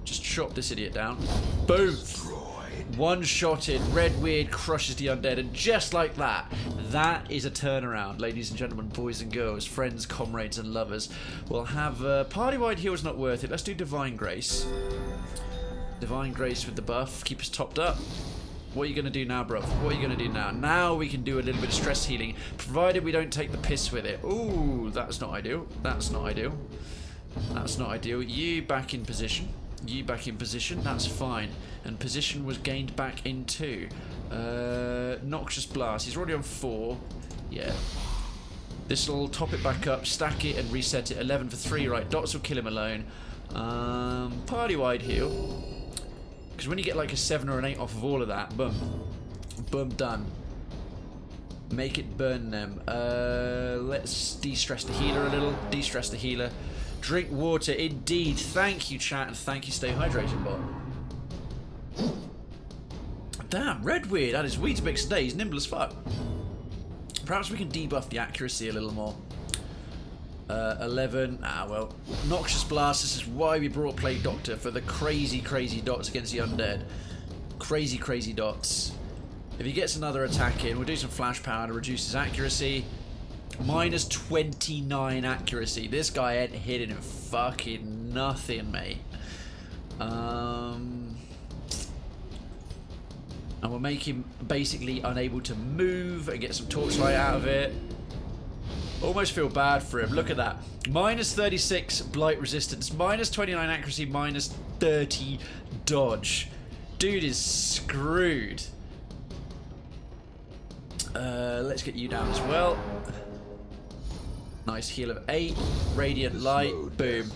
Just chop this idiot down. Boom. One-shotted. Redweird crushes the undead. And just like that, that is a turnaround, ladies and gentlemen, boys and girls, friends, comrades and lovers. We'll have party-wide heal's not worth it. Let's do Divine Grace. Divine Grace with the buff. Keep us topped up. What are you going to do now, bro? What are you going to do now? Now we can do a little bit of stress healing, provided we don't take the piss with it. Ooh, that's not ideal. That's not ideal. That's not ideal. You back in position. You back in position. That's fine. And position was gained back into. Noxious Blast. He's already on 4. Yeah. This will top it back up, stack it, and reset it. 11 for 3. Right, dots will kill him alone. Party-wide heal. Because when you get like a 7 or an 8 off of all of that, boom. Boom, done. Make it burn them. Let's de-stress the healer a little. De-stress the healer. Drink water, indeed. Thank you, chat, and thank you, stay hydrated, bot. Damn, Redweird had his Weetabix today. He's nimble as fuck. Perhaps we can debuff the accuracy a little more. 11. Ah, well. Noxious Blast. This is why we brought Plague Doctor, for the crazy, crazy dots against the undead. Crazy, crazy dots. If he gets another attack in, we'll do some flash power to reduce his accuracy. Minus 29 accuracy. This guy ain't hitting him fucking nothing, mate. And we'll make him basically unable to move and get some torchlight out of it. Almost feel bad for him. Look at that. Minus 36 blight resistance. Minus 29 accuracy. Minus 30 dodge. Dude is screwed. Let's get you down as well. Nice heal of 8. Radiant light. Boom.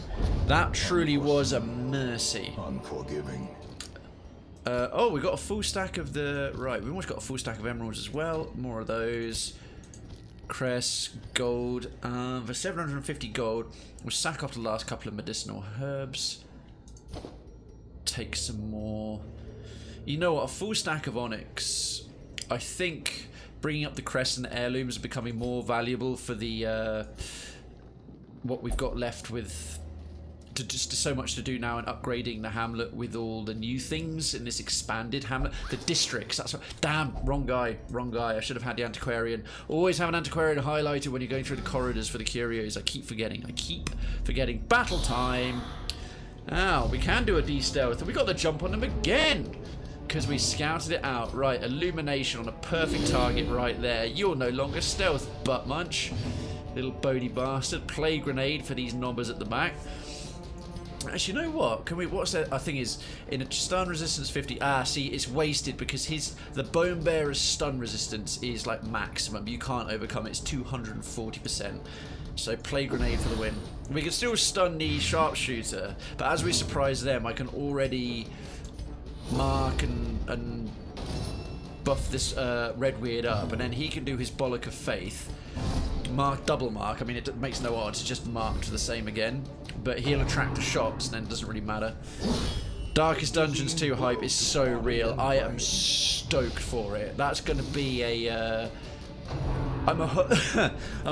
That truly was a mercy. Unforgiving. Oh, we got a full stack of the... Right, we almost got a full stack of emeralds as well. More of those. Cress, gold. For 750 gold, we'll sack off the last couple of medicinal herbs. Take some more. You know what? A full stack of onyx. I think bringing up the crest and the heirlooms are becoming more valuable for the... what we've got left with... Just so much to do now in upgrading the hamlet with all the new things in this expanded hamlet. The districts, that's what... Damn, wrong guy. Wrong guy. I should have had the antiquarian. Always have an antiquarian highlighted when you're going through the corridors for the curios. I keep forgetting. Battle time. Ow, we can do a de-stealth. And we got the jump on them again. Because we scouted it out. Right, illumination on a perfect target right there. You're no longer stealth, butt munch. Little Bodhi bastard. Play grenade for these knobbers at the back. Actually, you know what? Can we? What's that? I think is in a stun resistance 50. Ah, see, it's wasted because the Bone Bearer's stun resistance is like maximum. You can't overcome it. It's 240%. So play grenade for the win. We can still stun the sharpshooter, but as we surprise them, I can already mark and buff this Redweird up, and then he can do his Bollock of Faith. Mark, double mark. I mean, it makes no odds. It's just marked the same again. But he'll attract the shots, and then it doesn't really matter. Darkest Dungeons 2 hype is so real. I am stoked for it. That's going to be a... I'm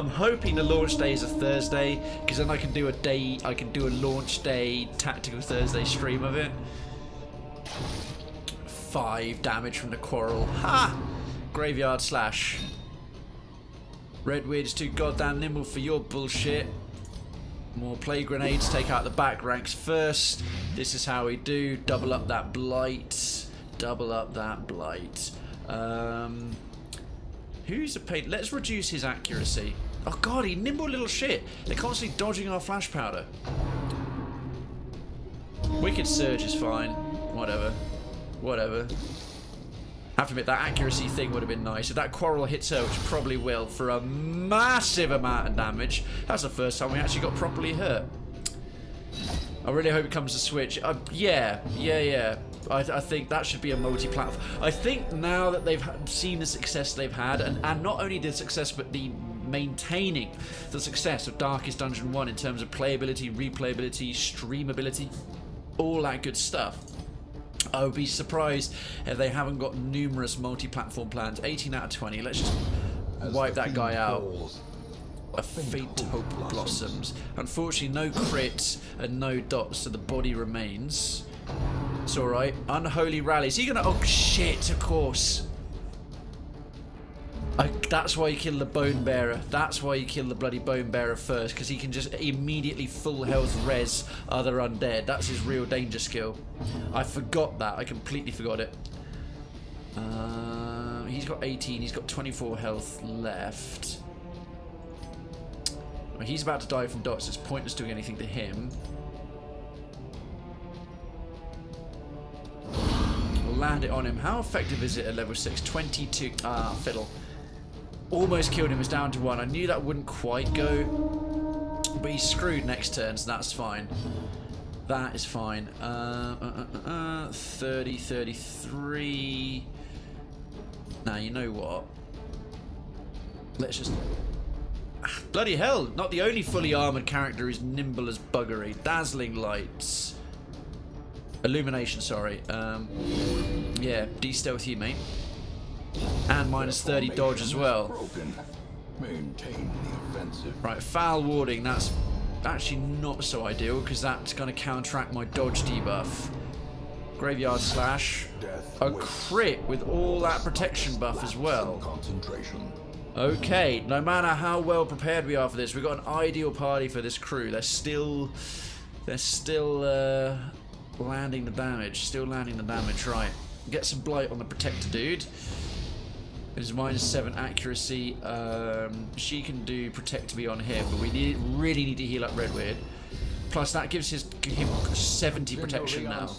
hoping the launch day is a Thursday, because then I can do a launch day tactical Thursday stream of it. 5 damage from the quarrel. Ha! Graveyard slash. Redweird is too goddamn nimble for your bullshit. More play grenades, take out the back ranks first. This is how we do. Double up that blight. Double up that blight. Who's a pain? Let's reduce his accuracy. Oh god, he nimble little shit. They're constantly dodging our flash powder. Wicked Surge is fine. Whatever. Whatever. I have to admit, that accuracy thing would have been nice. If that quarrel hits her, which probably will, for a massive amount of damage. That's the first time we actually got properly hurt. I really hope it comes to Switch. Yeah. I think that should be a multi-platform. I think now that they've seen the success they've had, and not only the success, but the maintaining the success of Darkest Dungeon 1 in terms of playability, replayability, streamability, all that good stuff. I would be surprised if they haven't got numerous multi-platform plans. 18 out of 20. Let's just wipe that guy out. A faint hope blossoms. Unfortunately, no crits and no dots, so the body remains. It's alright. Unholy rally. Is he gonna... Oh, shit, of course. That's why you kill the Bone Bearer. That's why you kill the bloody Bone Bearer first, because he can just immediately full health res other undead. That's his real danger skill. I forgot that. I completely forgot it. He's got 18. He's got 24 health left. He's about to die from dots. It's pointless doing anything to him. We'll land it on him. How effective is it at level 6? 22. Ah, fiddle. Almost killed him. It's down to 1. I knew that wouldn't quite go, but he's screwed next turn, so that's fine. That is fine. 30, 33. Now, you know what? Let's just... Bloody hell! Not the only fully armoured character who's nimble as buggery. Dazzling lights. Illumination, sorry. Yeah, de-stealth you, mate. And minus 30 dodge as well. Maintain the offensive. Right, foul warding. That's actually not so ideal because that's going to counteract my dodge debuff. Graveyard slash. A crit with all that protection buff as well. Concentration. Okay, no matter how well prepared we are for this, we've got an ideal party for this crew. They're still landing the damage. Still landing the damage. Right, get some blight on the protector dude. It's -7 accuracy. She can do protect me on him, but we really need to heal up Redweird. Plus that gives him 70 protection now.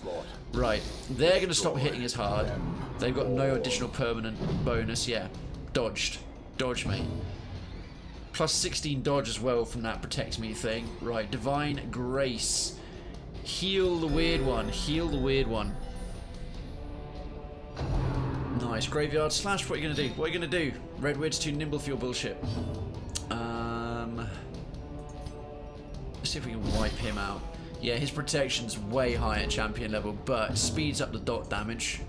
Right, they're going to stop hitting as hard. They've got no additional permanent bonus. Yeah, dodged. Dodge, mate. Plus 16 dodge as well from that protect me thing. Right, Divine Grace. Heal the weird one. Heal the weird one. Nice. Graveyard slash. What are you going to do? What are you going to do? Redwood's too nimble for your bullshit. Let's see if we can wipe him out. Yeah, his protection's way high at champion level, but speeds up the dot damage.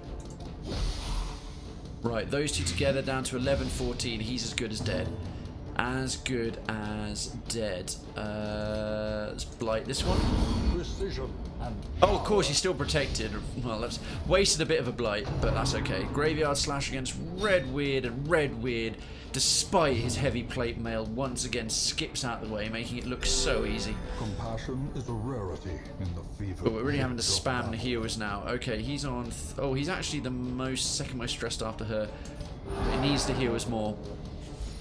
Right, those two together down to 11, 14. He's as good as dead. As good as dead. Let's blight this one. Precision and oh, of course, he's still protected. Well, that's wasted a bit of a blight, but that's okay. Graveyard slash against Redweird, and Redweird, despite his heavy plate mail, once again skips out the way, making it look so easy. compassion is a rarity in the fever. But we're really having to spam the healers now. Okay, he's on... oh, he's actually the second most stressed after her. It needs to heal us more.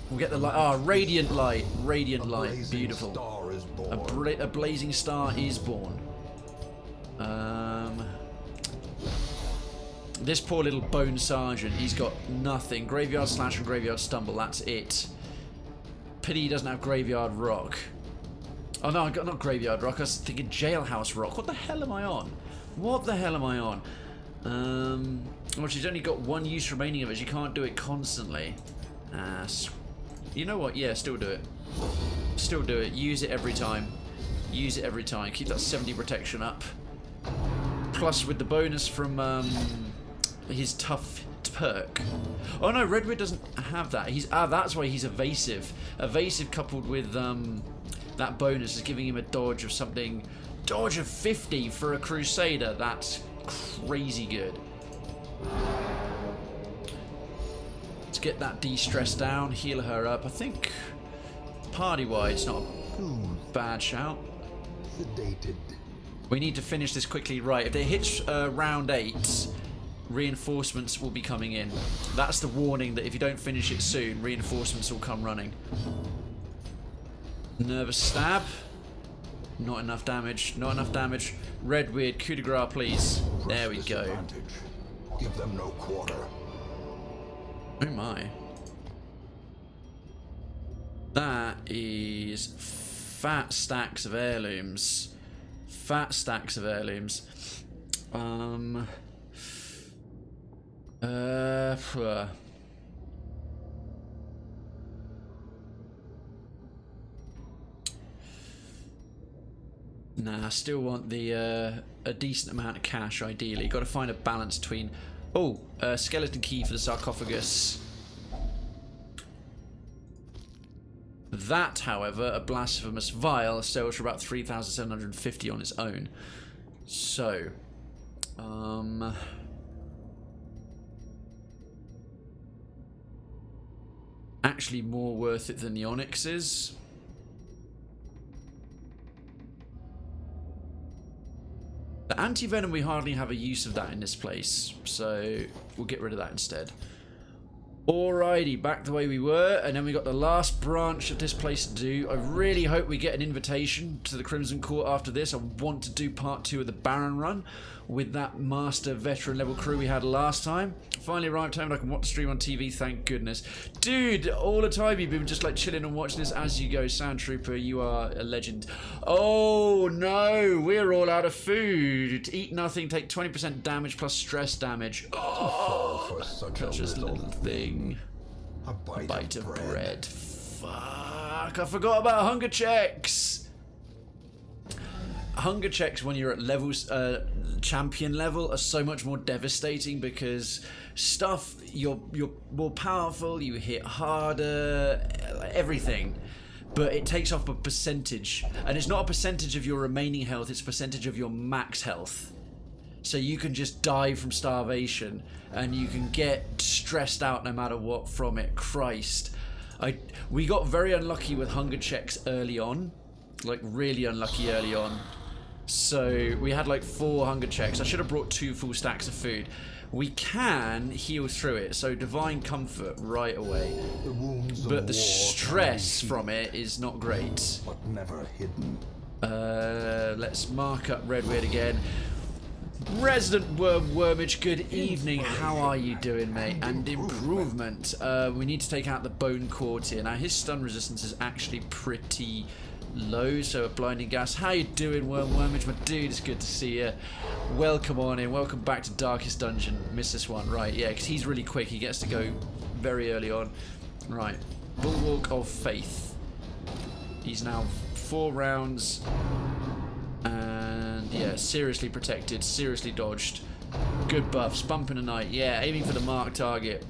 We'll get the light. Ah, radiant light. Radiant light. Beautiful. Star is born. A blazing star is born. This poor little bone sergeant, he's got nothing. Graveyard slash and graveyard stumble, that's it. Pity he doesn't have graveyard rock. Oh no, I got not graveyard rock, I was thinking jailhouse rock. What the hell am I on? What the hell am I on? Well, she's only got 1 use remaining of it. She can't do it constantly. You know what? Yeah, still do it. Still do it. Use it every time. Use it every time. Keep that 70 protection up. Plus, with the bonus from his tough perk. Oh no, Redwood doesn't have that. He's that's why he's evasive. Evasive coupled with that bonus is giving him a dodge of something. Dodge of 50 for a Crusader. That's crazy good. Let's get that de-stress down, heal her up. I think party-wide it's not a bad shout. Sedated. We need to finish this quickly. Right, if it hits round 8, reinforcements will be coming in. That's the warning that if you don't finish it soon, reinforcements will come running. Nervous stab. Not enough damage. Not enough damage. Redweird, coup de grace, please. There we go. Disadvantage. Give them no quarter. Oh my. That is fat stacks of heirlooms. Fat stacks of heirlooms. Nah, I still want the a decent amount of cash, ideally. Got to find a balance between... oh, skeleton key for the sarcophagus. That, however, a blasphemous vial, sells for about 3,750 on its own. So, actually more worth it than the Onyx is. The anti-venom, we hardly have a use of that in this place, so we'll get rid of that instead. Alrighty, back the way we were, and then we got the last branch of this place to do. I really hope we get an invitation to the Crimson Court after this. I want to do part 2 of the Baron run with that master veteran level crew we had last time. Finally arrived home and I can watch the stream on TV, thank goodness. Dude, all the time you've been just like chilling and watching this as you go. Sound Trooper, you are a legend. Oh no, we're all out of food. Eat nothing, take 20% damage plus stress damage. Oh, For such just a little thing. A Bite of bread. Fuck, I forgot about hunger checks. Hunger checks when you're at levels, champion level, are so much more devastating because you're more powerful, you hit harder, everything, but it takes off a percentage, and it's not a percentage of your remaining health, it's a percentage of your max health. So you can just die from starvation, and you can get stressed out no matter what from it. Christ, we got very unlucky with hunger checks early on, like really unlucky early on. So we had like 4 hunger checks. I should have brought 2 full stacks of food. We can heal through it, so divine comfort right away. But the stress from it is not great. But never hidden. Let's mark up Redweird again. Resident Wormage, good evening. How are you doing, mate? And improvement. We need to take out the Bone Courtier. Now his stun resistance is actually pretty low, so a blinding gas. How you doing, Wormage, my dude? It's good to see you. Welcome on in. Welcome back to Darkest Dungeon. Missed this one, right? Yeah, because he's really quick. He gets to go very early on. Right, Bulwark of Faith. He's now 4 rounds, and yeah, seriously protected, seriously dodged. Good buffs. Bump in the night. Yeah, aiming for the mark target.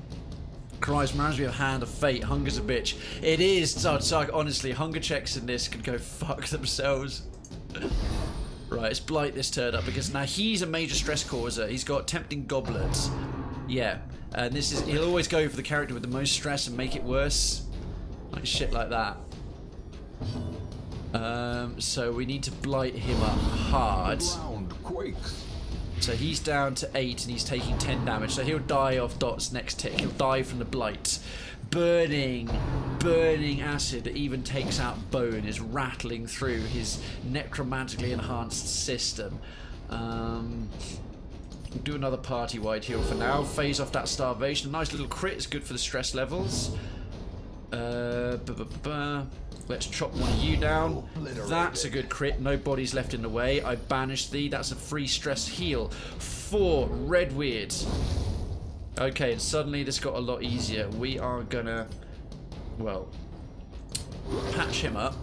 Christ, reminds me of Hand of Fate. Hunger's a bitch. It is. So honestly, hunger checks in this can go fuck themselves. Right, let's blight this turd up because now he's a major stress causer. He's got Tempting Goblets. Yeah, and this is, he'll always go for the character with the most stress and make it worse. Like shit like that. So we need to blight him up hard. The ground quakes. So he's down to 8 and he's taking 10 damage. So he'll die off Dot's next tick. He'll die from the blight. Burning acid that even takes out bone is rattling through his necromantically enhanced system. Do another party-wide heal for now. Phase off that starvation. A nice little crit is good for the stress levels. Let's chop one of you down. That's a good crit. No bodies left in the way. I banished thee. That's a free stress heal for Redweird. Okay, and suddenly this got a lot easier. We are gonna, well, patch him up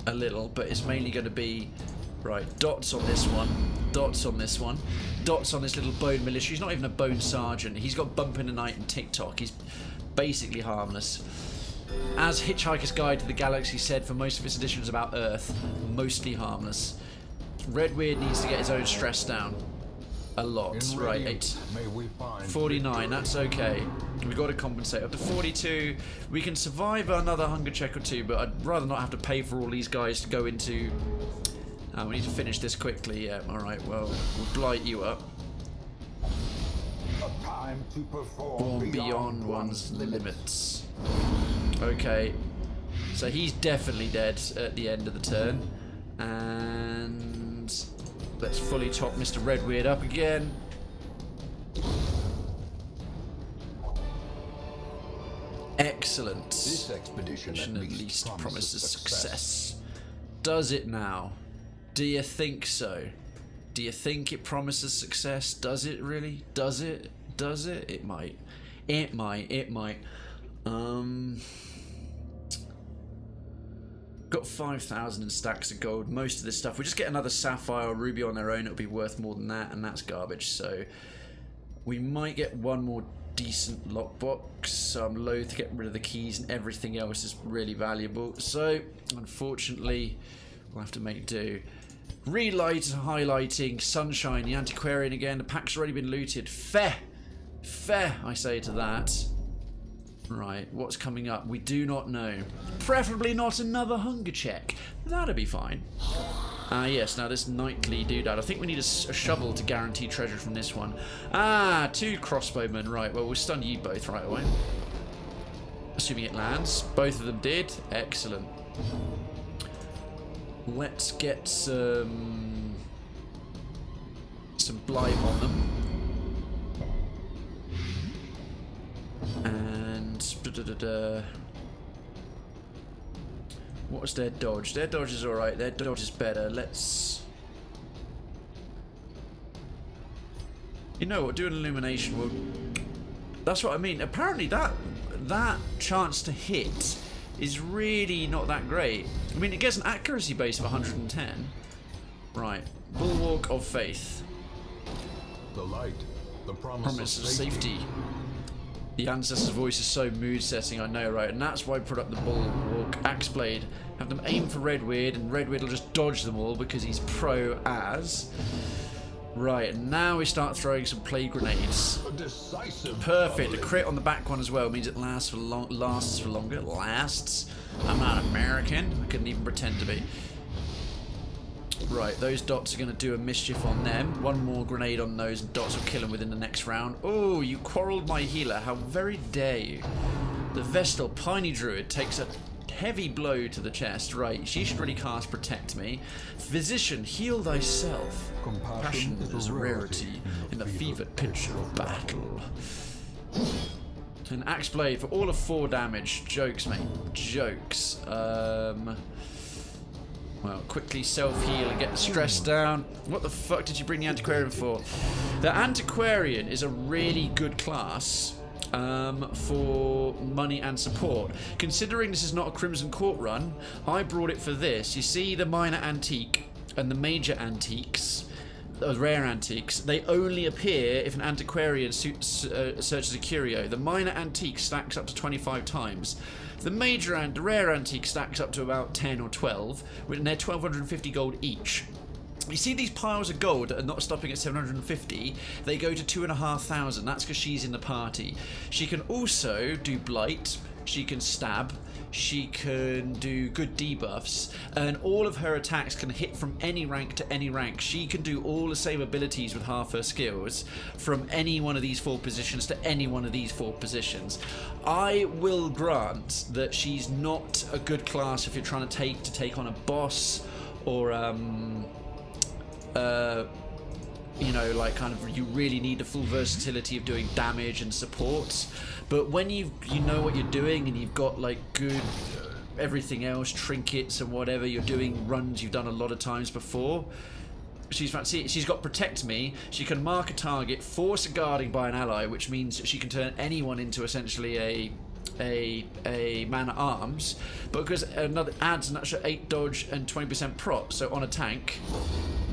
a little, but it's mainly going to be, right, dots on this one, dots on this one, dots on this little bone militia. He's not even a bone sergeant. He's got Bump in the Night and TikTok. He's basically harmless. As Hitchhiker's Guide to the Galaxy said, for most of its editions about Earth, mostly harmless. Redweird needs to get his own stress down. A lot. Right, 8. 49, that's okay. We've got to compensate. Up to 42. We can survive another hunger check or 2, but I'd rather not have to pay for all these guys to go into... we need to finish this quickly. Yeah, alright, well, we'll blight you up. Time to perform beyond one's limits. Okay, so he's definitely dead at the end of the turn, and let's fully top Mr. Redweird up again. Excellent. This expedition at least promises success. Does it now? Do you think so? Do you think it promises success? Does it really? Does it? Does it? It might. It might. It might. Got 5,000 in stacks of gold. Most of this stuff, we just get another sapphire or ruby on their own, it'll be worth more than that, and that's garbage. So we might get one more decent lockbox. So I'm loath to get rid of the keys, and everything else is really valuable. So unfortunately, we'll have to make do. Relight, highlighting, sunshine, the antiquarian again. The pack's already been looted. Fair, fair, I say to that. Right, what's coming up? We do not know. Preferably not another hunger check. That'd be fine. Yes, now this knightly doodad. I think we need a shovel to guarantee treasure from this one. Ah, 2 crossbowmen. Right, well, we'll stun you both right away. Assuming it lands. Both of them did. Excellent. Let's get some blight on them. And what was their dodge? Their dodge is alright, their dodge is better. Let's... You know what, do an illumination. We'll... That's what I mean. Apparently that chance to hit is really not that great. I mean, it gets an accuracy base of 110. Right. Bulwark of Faith. The light, the promise of of safety. The ancestor's voice is so mood setting, I know, right? And that's why I put up the Bulwark Axe Blade. Have them aim for Redweird, and Redweird will just dodge them all because he's pro as. Right, and now we start throwing some plague grenades. A decisive Perfect. A crit on the back one as well means it lasts for longer. Lasts. I'm not American. I couldn't even pretend to be. Right, those dots are going to do a mischief on them. One more grenade on those, and dots will kill them within the next round. Oh, you quarrelled my healer. How very dare you. The Vestal Piney Druid takes a heavy blow to the chest. Right, she should really cast Protect Me. Physician, heal thyself. Compassion is a rarity in the fevered pitch of battle. An Axe Blade for all of 4 damage. Jokes, mate. Jokes. Well, quickly self-heal and get the stress down. What the fuck did you bring the Antiquarian for? The Antiquarian is a really good class for money and support. Considering this is not a Crimson Court run, I brought it for this. You see the minor antique and the major antiques, those rare antiques, they only appear if an Antiquarian searches a curio. The minor antique stacks up to 25 times. The major and rare antique stacks up to about 10 or 12, and they're 1,250 gold each. You see these piles of gold that are not stopping at 750, they go to 2,500. That's because she's in the party. She can also do blight, she can stab, she can do good debuffs, and all of her attacks can hit from any rank to any rank. She can do all the same abilities with half her skills from any one of these 4 positions to any one of these 4 positions. I will grant that she's not a good class if you're trying to take on a boss or you know, like kind of you really need the full versatility of doing damage and support. But when you know what you're doing and you've got like good everything else, trinkets and whatever, you're doing runs you've done a lot of times before. She's got Protect Me. She can mark a target, force a guarding by an ally, which means she can turn anyone into essentially a man-at-arms, but because another adds an extra 8 dodge and 20% prot. So on a tank,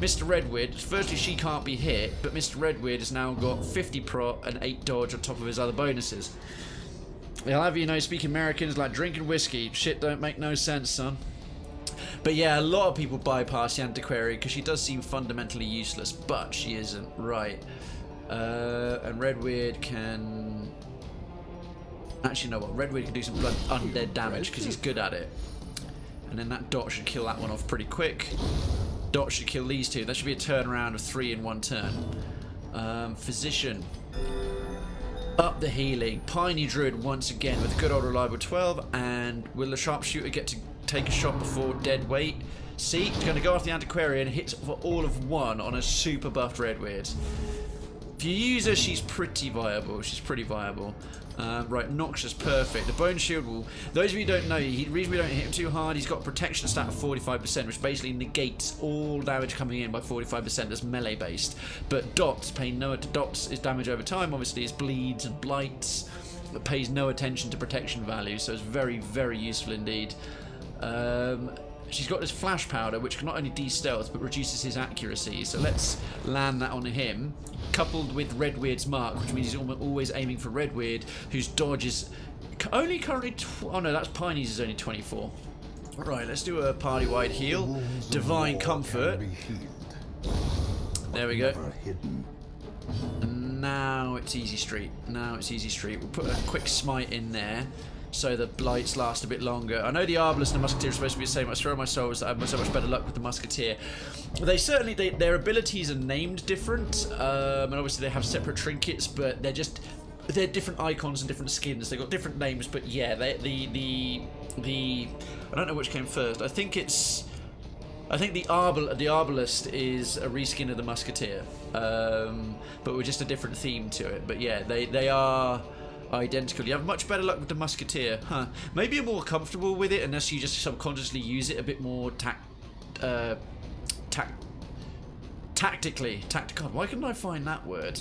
Mr. Redweird, firstly she can't be hit, but Mr. Redweird has now got 50 prot and 8 dodge on top of his other bonuses. I'll have you know, speak Americans like drinking whiskey. Shit don't make no sense, son. But yeah, a lot of people bypass the Antiquarian because she does seem fundamentally useless, but she isn't. Right. And Redweird can... Actually, you know what? Redweird can do some blood undead damage because he's good at it. And then that dot should kill that one off pretty quick. Dot should kill these 2. That should be a turnaround of 3 in 1 turn. Physician. Up the healing. Piney Druid once again with a good old reliable 12. And will the sharpshooter get to take a shot before dead weight? See, he's going to go after the Antiquarian, hits for all of 1 on a super buffed Redweird. If you use her, she's pretty viable. She's pretty viable. Right, Noxious, perfect. The Bone Shield will... Those of you who don't know, the reason we don't hit him too hard, he's got a protection stat of 45%, which basically negates all damage coming in by 45% that's melee based. But Dots, paying no... Dots is damage over time, obviously, it's bleeds and blights. It pays no attention to protection value, so it's very, very useful indeed. She's got this flash powder which can not only de-stealth but reduces his accuracy, so let's land that on him, coupled with Redweird's mark, which means he's always aiming for Redweird, whose dodge is only currently oh no, that's Piney's is only 24. Right, let's do a party-wide heal. Divine Comfort. There we go. And now it's easy street. Now it's easy street. We'll put a quick smite in there. so the blights last a bit longer. I know the Arbalist and the Musketeer are supposed to be the same. I swear on my souls that I have so much better luck with the Musketeer. Their abilities are named different, and obviously they have separate trinkets, but they're different icons and different skins. They've got different names, but yeah, I don't know which came first. I think the Arbalist is a reskin of the Musketeer, but with just a different theme to it. But yeah, they are identical. You have much better luck with the Musketeer, huh? Maybe you're more comfortable with it unless you just subconsciously use it a bit more tactically. God, why couldn't I find that word?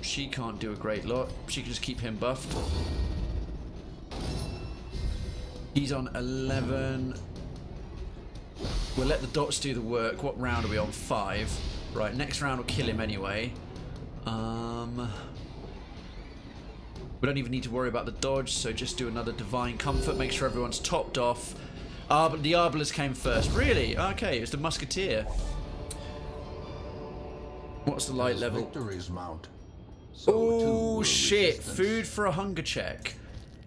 She can't do a great lot. She can just keep him buffed. He's on 11. We'll let the dots do the work. What round are we on? 5. Right, next round will kill him anyway. We don't even need to worry about the dodge, so just do another Divine Comfort. Make sure everyone's topped off. The Arbalist came first. Really? Okay, it was the Musketeer. What's the light level? Mount. Oh shit! Food for a hunger check.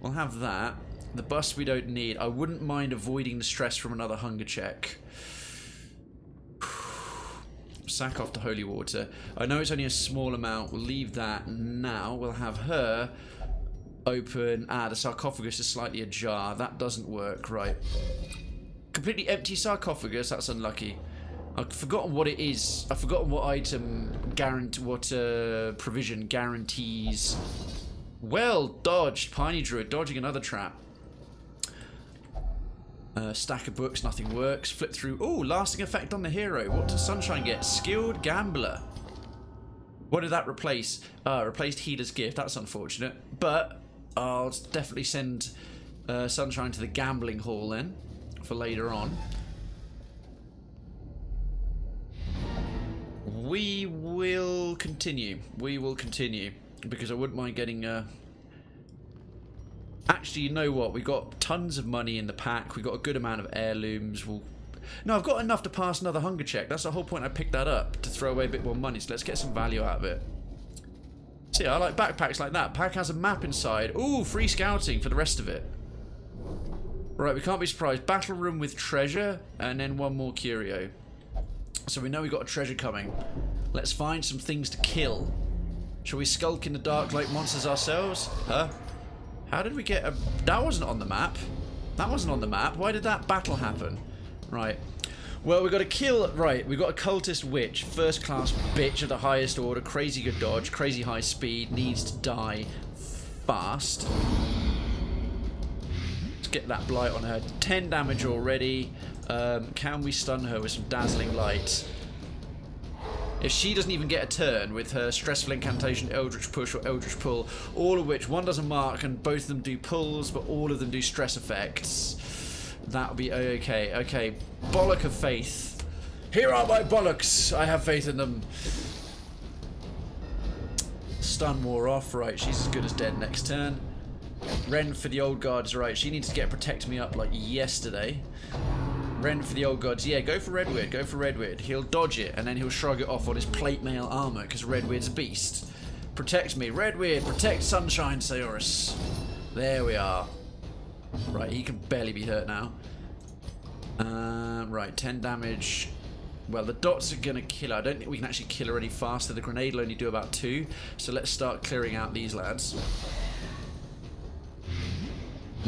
We'll have that. The bust we don't need. I wouldn't mind avoiding the stress from another hunger check. Sack off the holy water. I know it's only a small amount. We'll leave that now. We'll have her open. The sarcophagus is slightly ajar. That doesn't work. Right. Completely empty sarcophagus. That's unlucky. I've forgotten what it is. I've forgotten what item provision guarantees. Well dodged, Piney Druid, dodging another trap. Stack of books, nothing works. Flip through. Oh, lasting effect on the hero. What does Sunshine get? Skilled Gambler. What did that replace? Replaced Healer's Gift. That's unfortunate. But I'll definitely send Sunshine to the gambling hall then for later on. We will continue. Because I wouldn't mind getting Actually, you know what? We've got tons of money in the pack. We've got a good amount of heirlooms. No, I've got enough to pass another hunger check. That's the whole point I picked that up, to throw away a bit more money. So let's get some value out of it. See, I like backpacks like that. Pack has a map inside. Ooh, free scouting for the rest of it. Right, we can't be surprised. Battle room with treasure, and then one more curio. So we know we've got a treasure coming. Let's find some things to kill. Shall we skulk in the dark like monsters ourselves? Huh? How did we get a... That wasn't on the map. That wasn't on the map. Why did that battle happen? Right. Well, we've got to kill... Right, we've got a cultist witch. First class bitch of the highest order. Crazy good dodge. Crazy high speed. Needs to die fast. Let's get that blight on her. 10 damage already. Can we stun her with some dazzling light? If she doesn't even get a turn with her stressful incantation, Eldritch Push or Eldritch Pull, all of which, one doesn't mark and both of them do pulls, but all of them do stress effects, that would be okay. Okay, Bollock of Faith. Here are my bollocks! I have faith in them. Stun wore off, right, she's as good as dead next turn. Ren for the old guards, right, she needs to get Protect Me up like yesterday. Ren for the old gods. Yeah, go for Redweird. Go for Redweird. He'll dodge it, and then he'll shrug it off on his plate mail armor, because Redweird's a beast. Protect me. Redweird, protect Sunshine, Saurus. There we are. Right, he can barely be hurt now. Right, 10 damage. Well, the dots are going to kill her. I don't think we can actually kill her any faster. The grenade will only do about 2. So let's start clearing out these lads.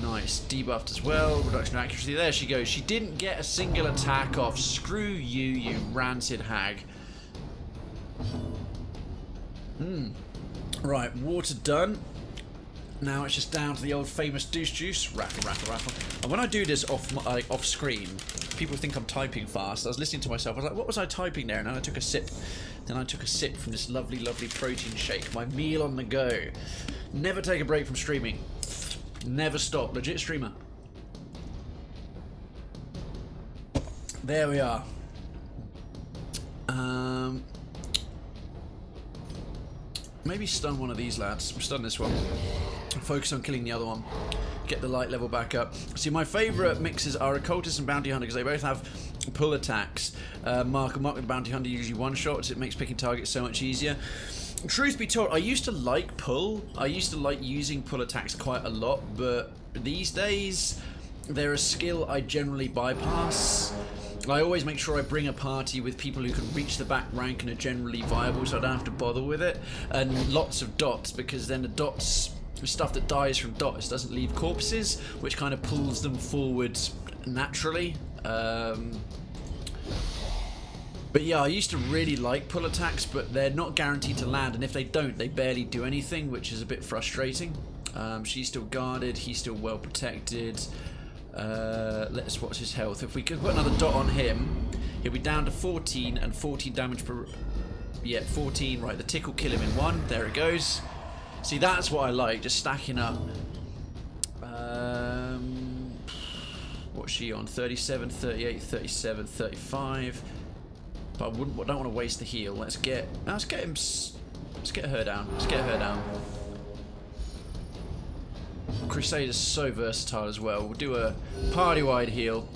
Nice. Debuffed as well. Reduction of accuracy. There she goes. She didn't get a single attack off. Screw you, you rancid hag. Right. Water done. Now it's just down to the old famous douche juice. Rattle, rattle, rattle. And when I do this off screen, people think I'm typing fast. I was listening to myself. I was like, what was I typing there? And then I took a sip. Then I took a sip from this lovely, lovely protein shake. My meal on the go. Never take a break from streaming. Never stop. Legit streamer. There we are. Maybe stun one of these lads. Stun this one. Focus on killing the other one. Get the light level back up. See, my favourite mixes are Occultist and Bounty Hunter because they both have pull attacks. Mark the Bounty Hunter usually one-shots. It makes picking targets so much easier. Truth be told, I used to like pull. I used to like using pull attacks quite a lot, but these days they're a skill I generally bypass. I always make sure I bring a party with people who can reach the back rank and are generally viable, so I don't have to bother with it. And lots of dots, because then the dots, stuff that dies from dots doesn't leave corpses, which kind of pulls them forward naturally. But yeah, I used to really like pull attacks, but they're not guaranteed to land, and if they don't, they barely do anything, which is a bit frustrating. She's still guarded, he's still well protected. Let's watch his health. If we could put another dot on him, he'll be down to 14 and 14 damage per... Yeah, 14. Right, the tick will kill him in one. There it goes. See, that's what I like, just stacking up. What's she on? 37, 38, 37, 35. But I don't want to waste the heal. Let's get him. Let's get her down. Let's get her down. Crusader's so versatile as well. We'll do a party-wide heal.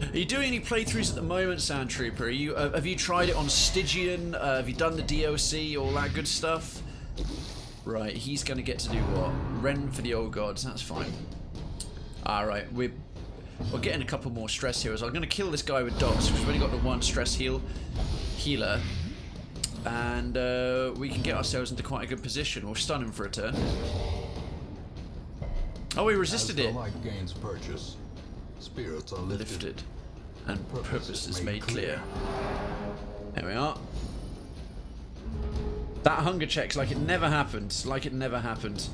Are you doing any playthroughs at the moment, Sand Trooper? Are you, have you tried it on Stygian? Have you done the DLC, all that good stuff? Right, he's going to get to do what? Ren for the old gods. That's fine. Alright, we're getting a couple more stress healers. I'm going to kill this guy with dots because we've only got the one stress healer. And we can get ourselves into quite a good position. We'll stun him for a turn. Oh, we resisted it. Light gains purchase, spirits are lifted. And purpose is made clear. There we are. That hunger check's like it never happened. Like it never happened.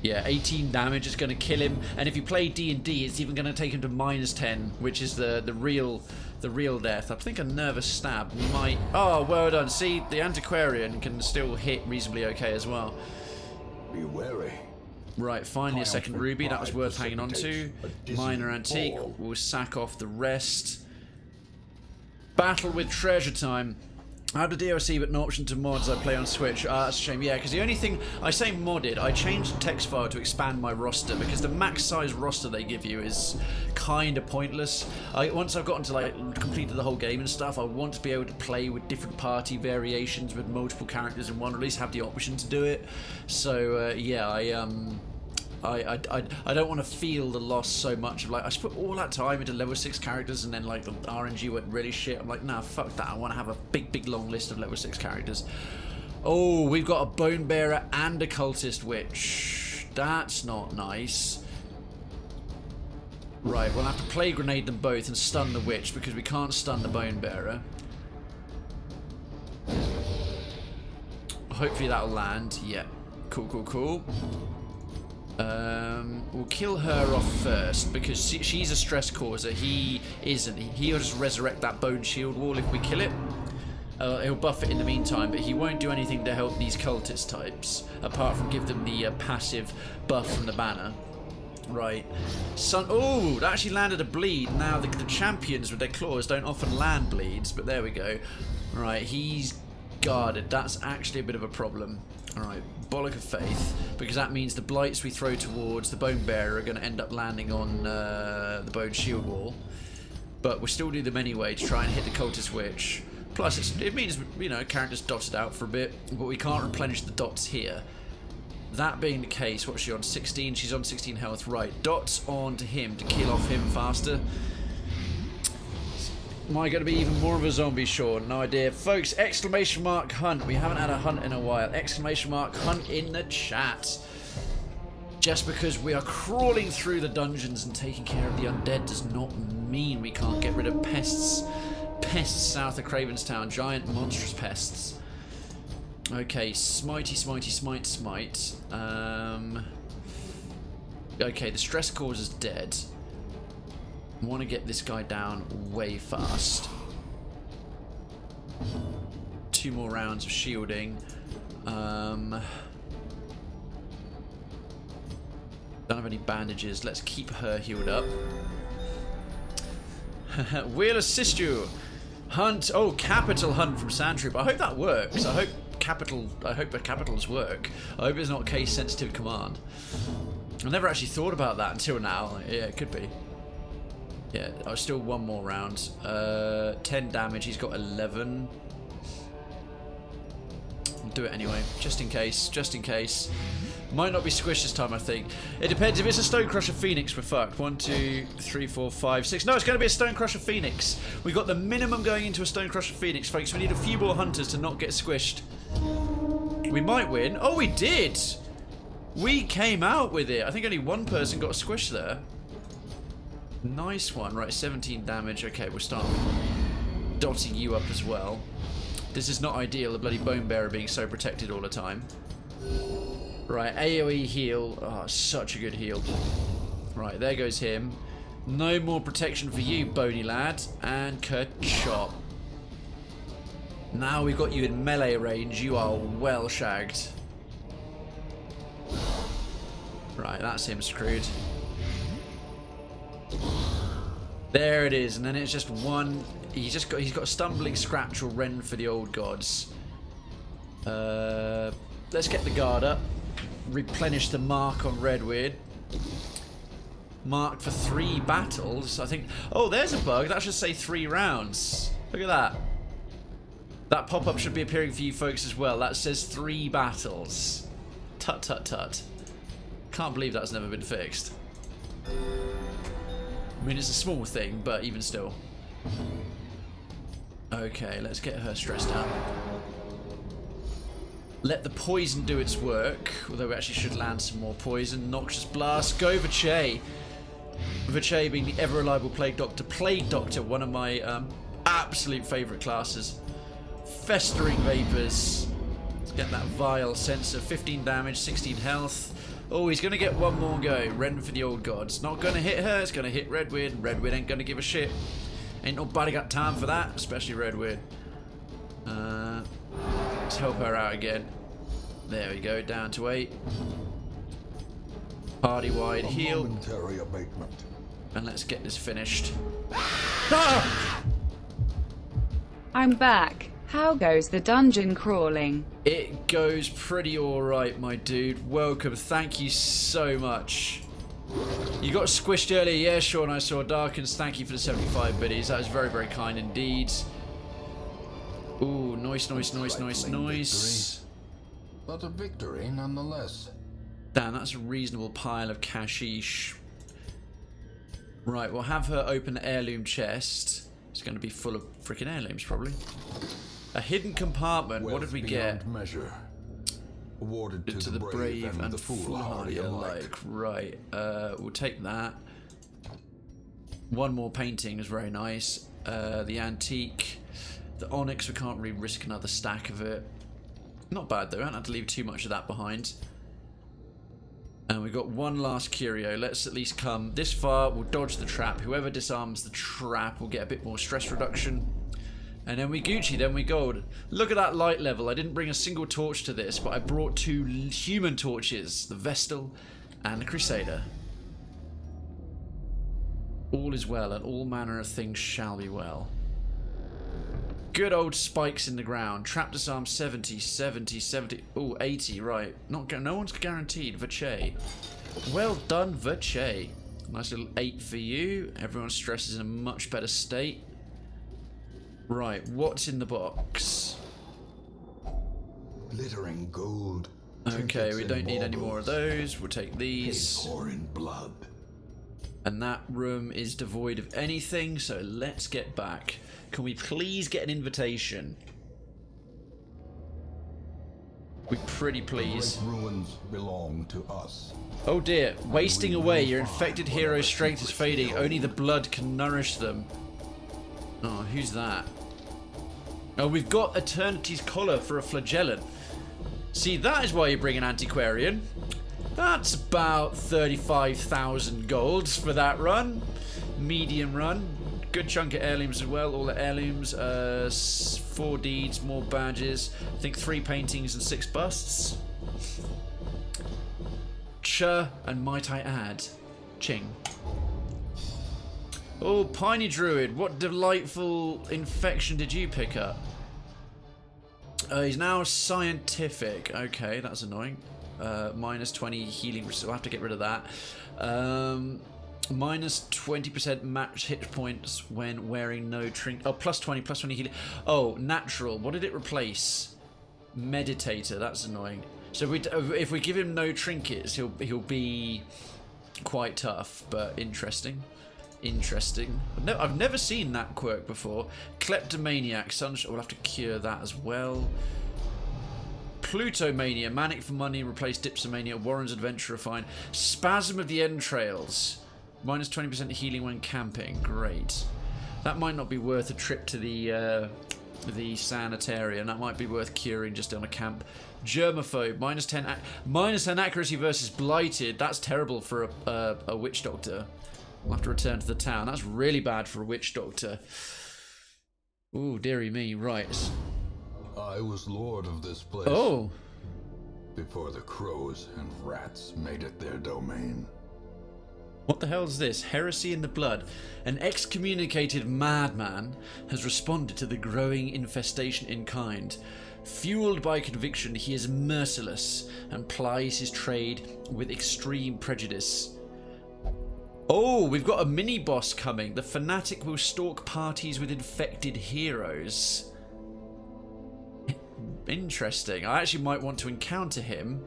Yeah, 18 damage is going to kill him, and if you play D&D, it's even going to take him to -10, which is the real death. I think a nervous stab might... Oh, well done. See, the antiquarian can still hit reasonably okay as well. Be wary. Right, finally a second ruby. That was worth hanging on to. Minor antique. We'll sack off the rest. Battle with treasure time. I have the DLC but no option to mods I play on Switch. That's a shame, yeah, because the only thing... I say modded, I changed the text file to expand my roster, because the max size roster they give you is kind of pointless. Once I've gotten to, like, completed the whole game and stuff, I want to be able to play with different party variations with multiple characters in one, or at least have the option to do it. So, yeah, I don't want to feel the loss so much of, like, I just put all that time into level 6 characters and then, like, the RNG went really shit. I'm like, nah, fuck that. I want to have a big long list of level 6 characters. Oh, we've got a Bone Bearer and a Cultist Witch. That's not nice. Right, we'll have to Plague Grenade them both and stun the Witch, because we can't stun the Bone Bearer. Hopefully that'll land. Yeah. Cool. We'll kill her off first, because she's a stress causer. He isn't. He'll just resurrect that bone shield wall if we kill it. He'll buff it in the meantime, but he won't do anything to help these cultist types, apart from give them the passive buff from the banner. Right. Oh, that actually landed a bleed. Now, the champions with their claws don't often land bleeds, but there we go. Right, he's guarded. That's actually a bit of a problem. Alright, Bollock of Faith, because that means the blights we throw towards the Bone Bearer are going to end up landing on the Bone Shield Wall. But we'll still do them anyway to try and hit the Cultist Witch. Plus, it means, you know, characters dotted out for a bit, but we can't replenish the dots here. That being the case, what's she on? 16? She's on 16 health. Right, dots on to him to kill off him faster. Am I going to be even more of a zombie, Sean? No idea. Folks, exclamation mark hunt. We haven't had a hunt in a while. Exclamation mark hunt in the chat. Just because we are crawling through the dungeons and taking care of the undead does not mean we can't get rid of pests. Pests south of Krayven's town. Giant, monstrous pests. Okay, smite. Okay, the stress cause is dead. I want to get this guy down way fast. 2 more rounds of shielding. Don't have any bandages. Let's keep her healed up. We'll assist you. Hunt. Oh, capital hunt from Sandtroop. I hope that works. I hope the capitals work. I hope it's not case sensitive command. I never actually thought about that until now. Yeah, it could be. Yeah, still one more round. 10 damage. He's got 11. I'll do it anyway, just in case. Just in case. Might not be squished this time, I think. It depends. If it's a Stonecrusher Phoenix, we're fucked. 1, 2, 3, 4, 5, 6. No, it's going to be a Stonecrusher Phoenix. We got the minimum going into a Stonecrusher Phoenix, folks. We need a few more hunters to not get squished. We might win. Oh, we did! We came out with it. I think only one person got a squish there. Nice one. Right, 17 damage. Okay, we'll start dotting you up as well. This is not ideal, the bloody Bone Bearer being so protected all the time. Right, AoE heal. Oh, such a good heal. Right, there goes him. No more protection for you, bony lad. And ka-chop. Now we've got you in melee range. You are well shagged. Right, that's him screwed. There it is, and then it's just one. He's got a stumbling scratch or rend for the old gods. Let's get the guard up. Replenish the mark on Redweird. Mark for 3 battles. I think. Oh, there's a bug. That should say 3 rounds. Look at that. That pop-up should be appearing for you folks as well. That says 3 battles. Tut tut tut. Can't believe that's never been fixed. I mean, it's a small thing, but even still. Okay, let's get her stressed out. Let the poison do its work, although we actually should land some more poison. Noxious Blast. Go Vache. Vache being the ever-reliable Plague Doctor. Plague Doctor, one of my absolute favourite classes. Festering Vapours. Let's get that vile sensor. 15 damage, 16 health. Oh, he's going to get one more go. Rend for the old gods. Not going to hit her. It's going to hit Redweird. Redweird ain't going to give a shit. Ain't nobody got time for that, especially Redweird. Let's help her out again. There we go, down to 8. Party-wide heal. Momentary abatement. And let's get this finished. Ah! I'm back. How goes the dungeon crawling? It goes pretty alright, my dude. Welcome. Thank you so much. You got squished earlier. Yeah, Sean, I saw. Darkens, thank you for the 75 biddies. That was very, very kind indeed. Ooh, noise, noise, noise, noise, noise. But a victory nonetheless. Damn, that's a reasonable pile of cashish. Right, we'll have her open the heirloom chest. It's going to be full of freaking heirlooms, probably. A hidden compartment. What did we get? Measure. Awarded To the brave and foolhardy alike. Right, we'll take that. One more painting is very nice. The antique. The onyx, we can't really risk another stack of it. Not bad though, I don't have to leave too much of that behind. And we've got one last curio. Let's at least come this far. We'll dodge the trap. Whoever disarms the trap will get a bit more stress reduction. And then we Gucci, then we gold. Look at that light level. I didn't bring a single torch to this, but I brought 2 human torches. The Vestal and the Crusader. All is well, and all manner of things shall be well. Good old spikes in the ground. Trap disarm 70, 70, 70. Oh, 80, right. No one's guaranteed. Vache. Well done, Vache. Nice little 8 for you. Everyone's stress is in a much better state. Right, what's in the box? Glittering gold. Okay, we don't need any more of those. We'll take these. Pour in blood. And that room is devoid of anything, so let's get back. Can we please get an invitation? We pretty please. The ruins belong to us. Oh dear, wasting away. Your infected hero's strength is fading. Only the blood can nourish them. Oh, who's that? Oh, we've got Eternity's Collar for a Flagellant. See, that is why you bring an Antiquarian. That's about 35,000 golds for that run. Medium run. Good chunk of heirlooms as well. All the heirlooms. 4 deeds, more badges. I think 3 paintings and 6 busts. Ch, and might I add, Ching. Oh, Piney Druid. What delightful infection did you pick up? He's now scientific. Okay, that's annoying. Minus 20 healing. So I'll have to get rid of that. Minus 20% match hit points when wearing no trinket. Oh, plus 20 healing. Oh, natural. What did it replace? Meditator. That's annoying. So if we give him no trinkets, he'll be quite tough, but interesting. Interesting. No, I've never seen that quirk before. Kleptomaniac. Sunshine. We'll have to cure that as well. Plutomania. Manic for money. Replace Dipsomania. Warren's Adventurer. Fine. Spasm of the Entrails. Minus 20% healing when camping. Great. That might not be worth a trip to the sanitarium. That might be worth curing just on a camp. Germaphobe. Minus 10 accuracy versus blighted. That's terrible for a witch doctor. We'll have to return to the town. That's really bad for a witch doctor. Ooh, dearie me. Right. I was lord of this place. Oh. Before the crows and rats made it their domain. What the hell is this? Heresy in the blood. An excommunicated madman has responded to the growing infestation in kind. Fueled by conviction, he is merciless and plies his trade with extreme prejudice. Oh, we've got a mini-boss coming. The Fanatic will stalk parties with infected heroes. Interesting. I actually might want to encounter him.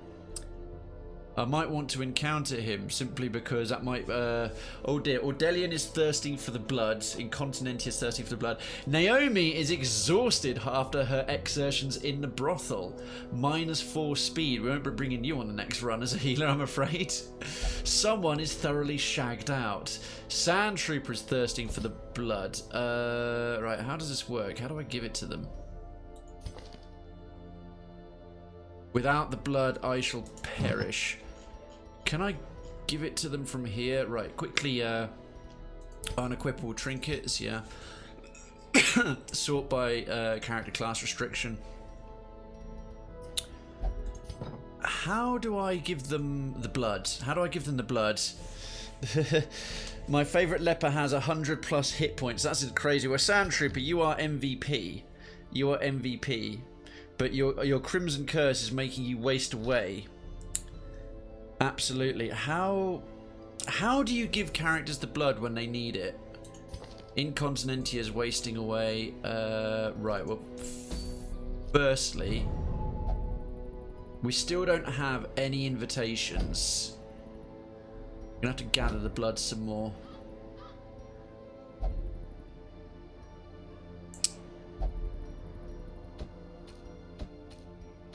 Simply because that might... oh dear. Ordelian is thirsting for the blood. Incontinentia is thirsting for the blood. Naomi is exhausted after her exertions in the brothel. Minus 4 speed. We won't be bringing you on the next run as a healer, I'm afraid. Someone is thoroughly shagged out. Sand Trooper is thirsting for the blood. Right, how does this work? How do I give it to them? Without the blood, I shall perish. Can I give it to them from here? Right, quickly unequip all trinkets, yeah. Sort by character class restriction. How do I give them the blood? My favourite leper has 100 plus hit points. That's crazy. Well, Sand Trooper, you are MVP. But your Crimson Curse is making you waste away. Absolutely. How do you give characters the blood when they need it? Incontinentia is wasting away. Right, well, firstly, we still don't have any invitations. We're gonna have to gather the blood some more.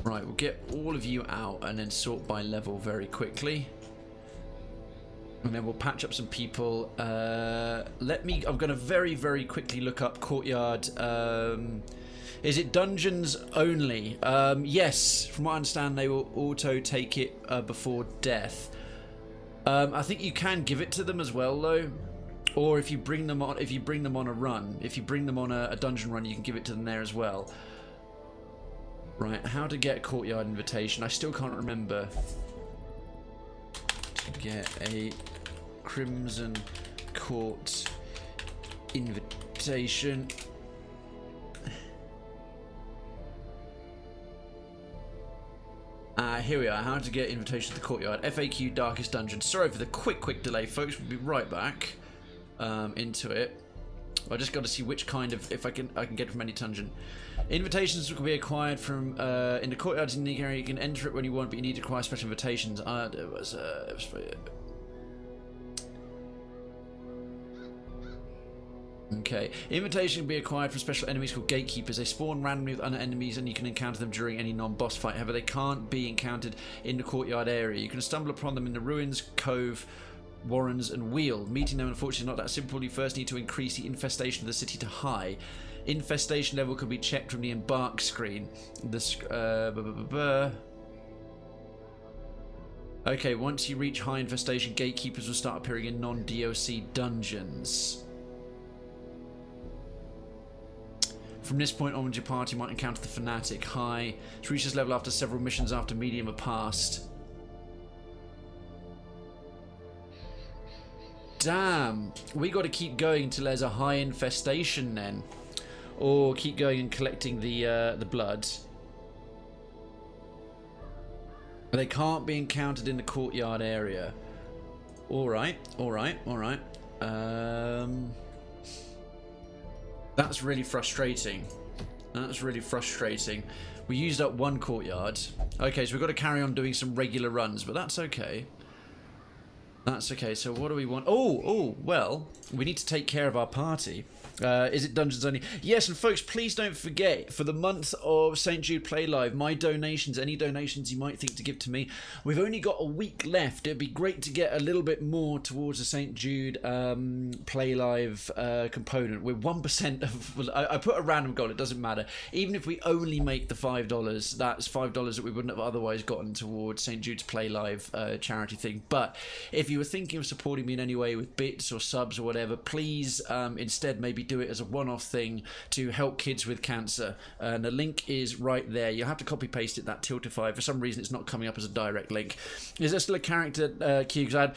Right, we'll get all of you out and then sort by level very quickly. And then we'll patch up some people. I'm going to very, very quickly look up Courtyard. Is it dungeons only? Yes, from what I understand, they will auto take it before death. I think you can give it to them as well, though. Or if you bring them on, a run, if you bring them on a dungeon run, you can give it to them there as well. Right, how to get a Courtyard invitation? I still can't remember. To get a Crimson Court invitation. Here we are. How to get invitation to the Courtyard. FAQ Darkest Dungeon. Sorry for the quick delay, folks. We'll be right back into it. I just got to see which kind of, if I can get it from any dungeon. Invitations can be acquired from in the Courtyard's unique area. You can enter it when you want, but you need to acquire special invitations. Okay. Invitation can be acquired from special enemies called Gatekeepers. They spawn randomly with other enemies, and you can encounter them during any non-boss fight. However, they can't be encountered in the Courtyard area. You can stumble upon them in the ruins, cove, warrens, and wheel. Meeting them, unfortunately, not that simple. You first need to increase the infestation of the city to high. Infestation level can be checked from the embark screen. Okay, once you reach high infestation, Gatekeepers will start appearing in non-DOC dungeons. From this point onwards, your party might encounter the Fanatic. High. It reaches level after several missions after medium are passed. Damn. We got to keep going until there's a high infestation then. Or keep going and collecting the blood. But they can't be encountered in the Courtyard area. Alright. That's really frustrating. We used up one courtyard. Okay, so we've got to carry on doing some regular runs, but that's okay. So what do we want? Oh, well, we need to take care of our party. Is it Dungeons Only? Yes, and folks, please don't forget, for the month of St. Jude Play Live, my donations, any donations you might think to give to me, we've only got a week left. It'd be great to get a little bit more towards the St. Jude Play Live component. We're 1% of... I put a random goal, it doesn't matter. Even if we only make the $5, that's $5 that we wouldn't have otherwise gotten towards St. Jude's Play Live charity thing. But if you were thinking of supporting me in any way with bits or subs or whatever, please instead maybe do it as a one-off thing to help kids with cancer, and the link is right there. You'll have to copy paste it, that Tiltify. For some reason it's not coming up as a direct link. Is there still a character queue? Because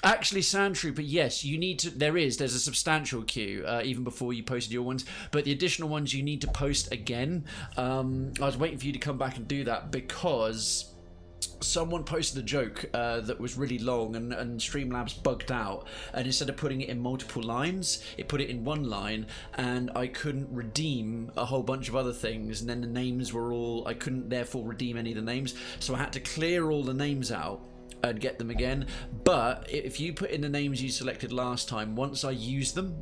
actually, Sand Trooper, yes, you need to. There's a substantial queue even before you posted your ones, but the additional ones you need to post again. I was waiting for you to come back and do that because someone posted a joke that was really long, and Streamlabs bugged out, and instead of putting it in multiple lines, it put it in one line, and I couldn't redeem a whole bunch of other things, and then the names were all... I couldn't therefore redeem any of the names, so I had to clear all the names out and get them again. But if you put in the names you selected last time, once I use them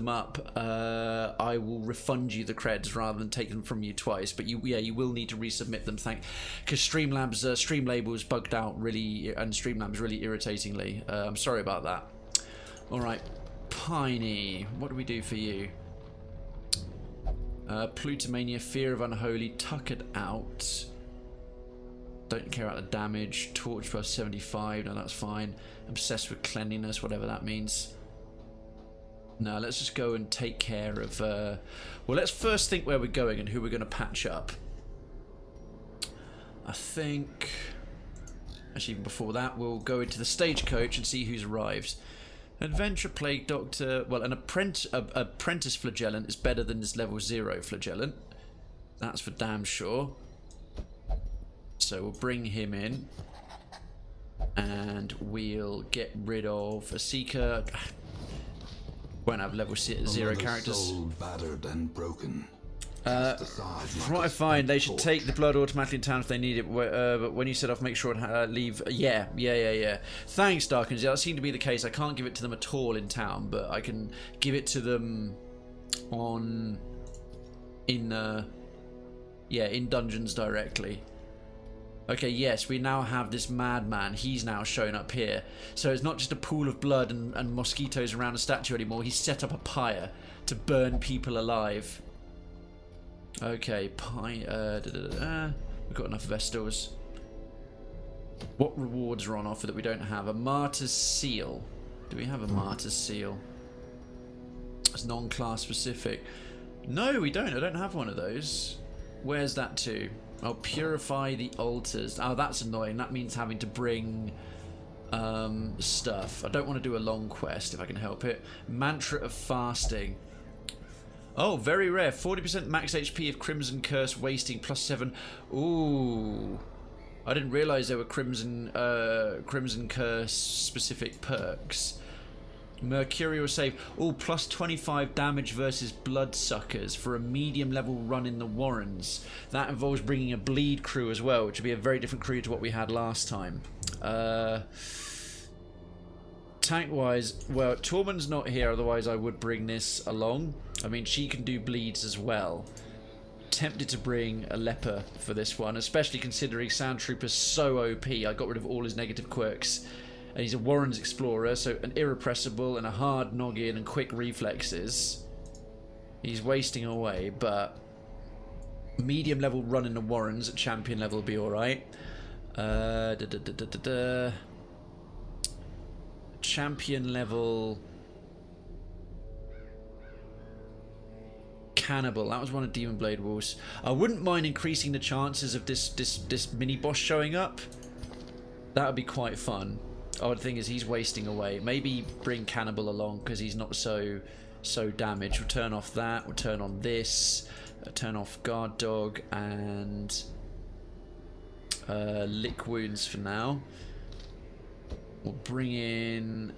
up, I will refund you the creds rather than take them from you twice. But you will need to resubmit them, because Streamlabs stream labels bugged out really, and Streamlabs really irritatingly. I'm sorry about that. All right, Piney, what do we do for you? Plutomania, Fear of Unholy, Tuckered Out. Don't care about the damage. Torch plus 75. No, that's fine. Obsessed with cleanliness, whatever that means. No, let's just go and take care of... well, let's first think where we're going and who we're going to patch up. I think... Actually, even before that, we'll go into the stagecoach and see who's arrived. Adventure Plague Doctor... Well, an apprentice Flagellant is better than this level 0 Flagellant. That's for damn sure. So we'll bring him in, and we'll get rid of a Seeker. Won't have level 0 characters. Soul battered and broken. From what I find, they should take the blood automatically in town if they need it. But when you set off, make sure to leave. Yeah. Thanks, Darkens. Yeah, that seemed to be the case. I can't give it to them at all in town, but I can give it to them in dungeons directly. Okay, yes, we now have this madman. He's now shown up here. So it's not just a pool of blood and mosquitoes around a statue anymore. He's set up a pyre to burn people alive. Okay, we've got enough Vestals. What rewards are on offer that we don't have? A Martyr's Seal. Do we have a Martyr's Seal? It's non-class specific. No, we don't. I don't have one of those. Where's that to? Oh, purify the altars. Oh, that's annoying. That means having to bring stuff. I don't want to do a long quest if I can help it. Mantra of fasting. Oh, very rare. 40% max HP of Crimson Curse wasting plus 7. Ooh. I didn't realise there were Crimson Curse specific perks. Mercurial save. Oh, plus 25 damage versus bloodsuckers for a medium level run in the Warrens. That involves bringing a bleed crew as well, which would be a very different crew to what we had last time. Tank wise, well, Tormund's not here, otherwise I would bring this along. I mean, she can do bleeds as well. Tempted to bring a leper for this one, especially considering Sand Trooper's so OP. I got rid of all his negative quirks. And he's a Warren's Explorer, so an irrepressible and a hard noggin and quick reflexes. He's wasting away, but medium level run in the Warrens at champion level will be alright. Champion level Cannibal. That was one of Demon Blade Wolves. I wouldn't mind increasing the chances of this mini boss showing up. That would be quite fun. Odd thing is he's wasting away. Maybe bring Cannibal along because he's not so damaged. We'll turn off that. We'll turn on this. Turn off Guard Dog and Lick Wounds for now. We'll bring in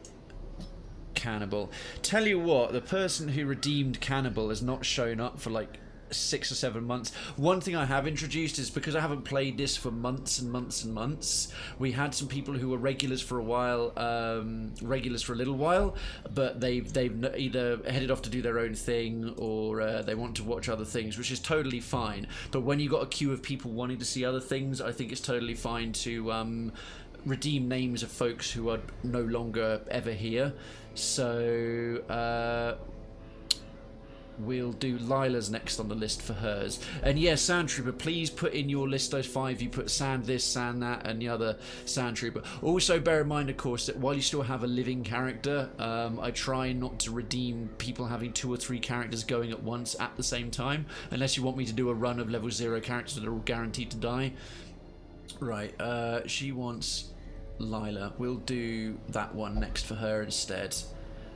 Cannibal. Tell you what, the person who redeemed Cannibal has not shown up for like 6 or 7 months. One thing I have introduced is, because I haven't played this for months and months and months, we had some people who were regulars for a while, regulars for a little while, but they've either headed off to do their own thing, or they want to watch other things, which is totally fine. But when you got a queue of people wanting to see other things, I think it's totally fine to redeem names of folks who are no longer ever here. So we'll do Lila's next on the list for hers. And yeah, Sand Trooper, please put in your list those 5. You put Sand this, Sand that, and the other Sand Trooper. Also bear in mind, of course, that while you still have a living character, I try not to redeem people having 2 or 3 characters going at once at the same time, unless you want me to do a run of level 0 characters that are all guaranteed to die. Right, she wants Lila. We'll do that one next for her instead.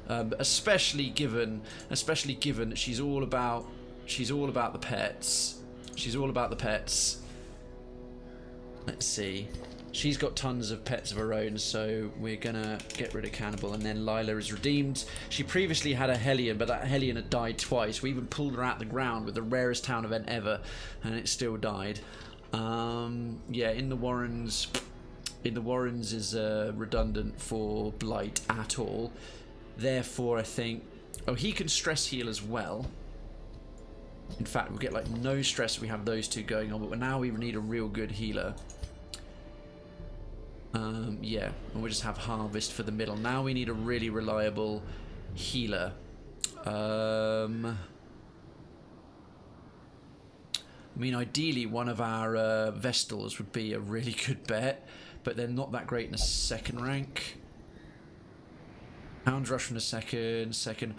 Especially given that she's all about the pets. She's all about the pets. Let's see. She's got tons of pets of her own, so we're gonna get rid of Cannibal, and then Lila is redeemed. She previously had a Hellion, but that Hellion had died twice. We even pulled her out the ground with the rarest town event ever, and it still died. Yeah, in the Warrens is redundant for Blight at all. Therefore, I think... Oh, he can stress heal as well. In fact, we'll get like no stress if we have those 2 going on, but now we need a real good healer. Yeah, and we'll just have Harvest for the middle. Now we need a really reliable healer. I mean, ideally, one of our Vestals would be a really good bet, but they're not that great in a 2nd rank. Hound Rush from the second.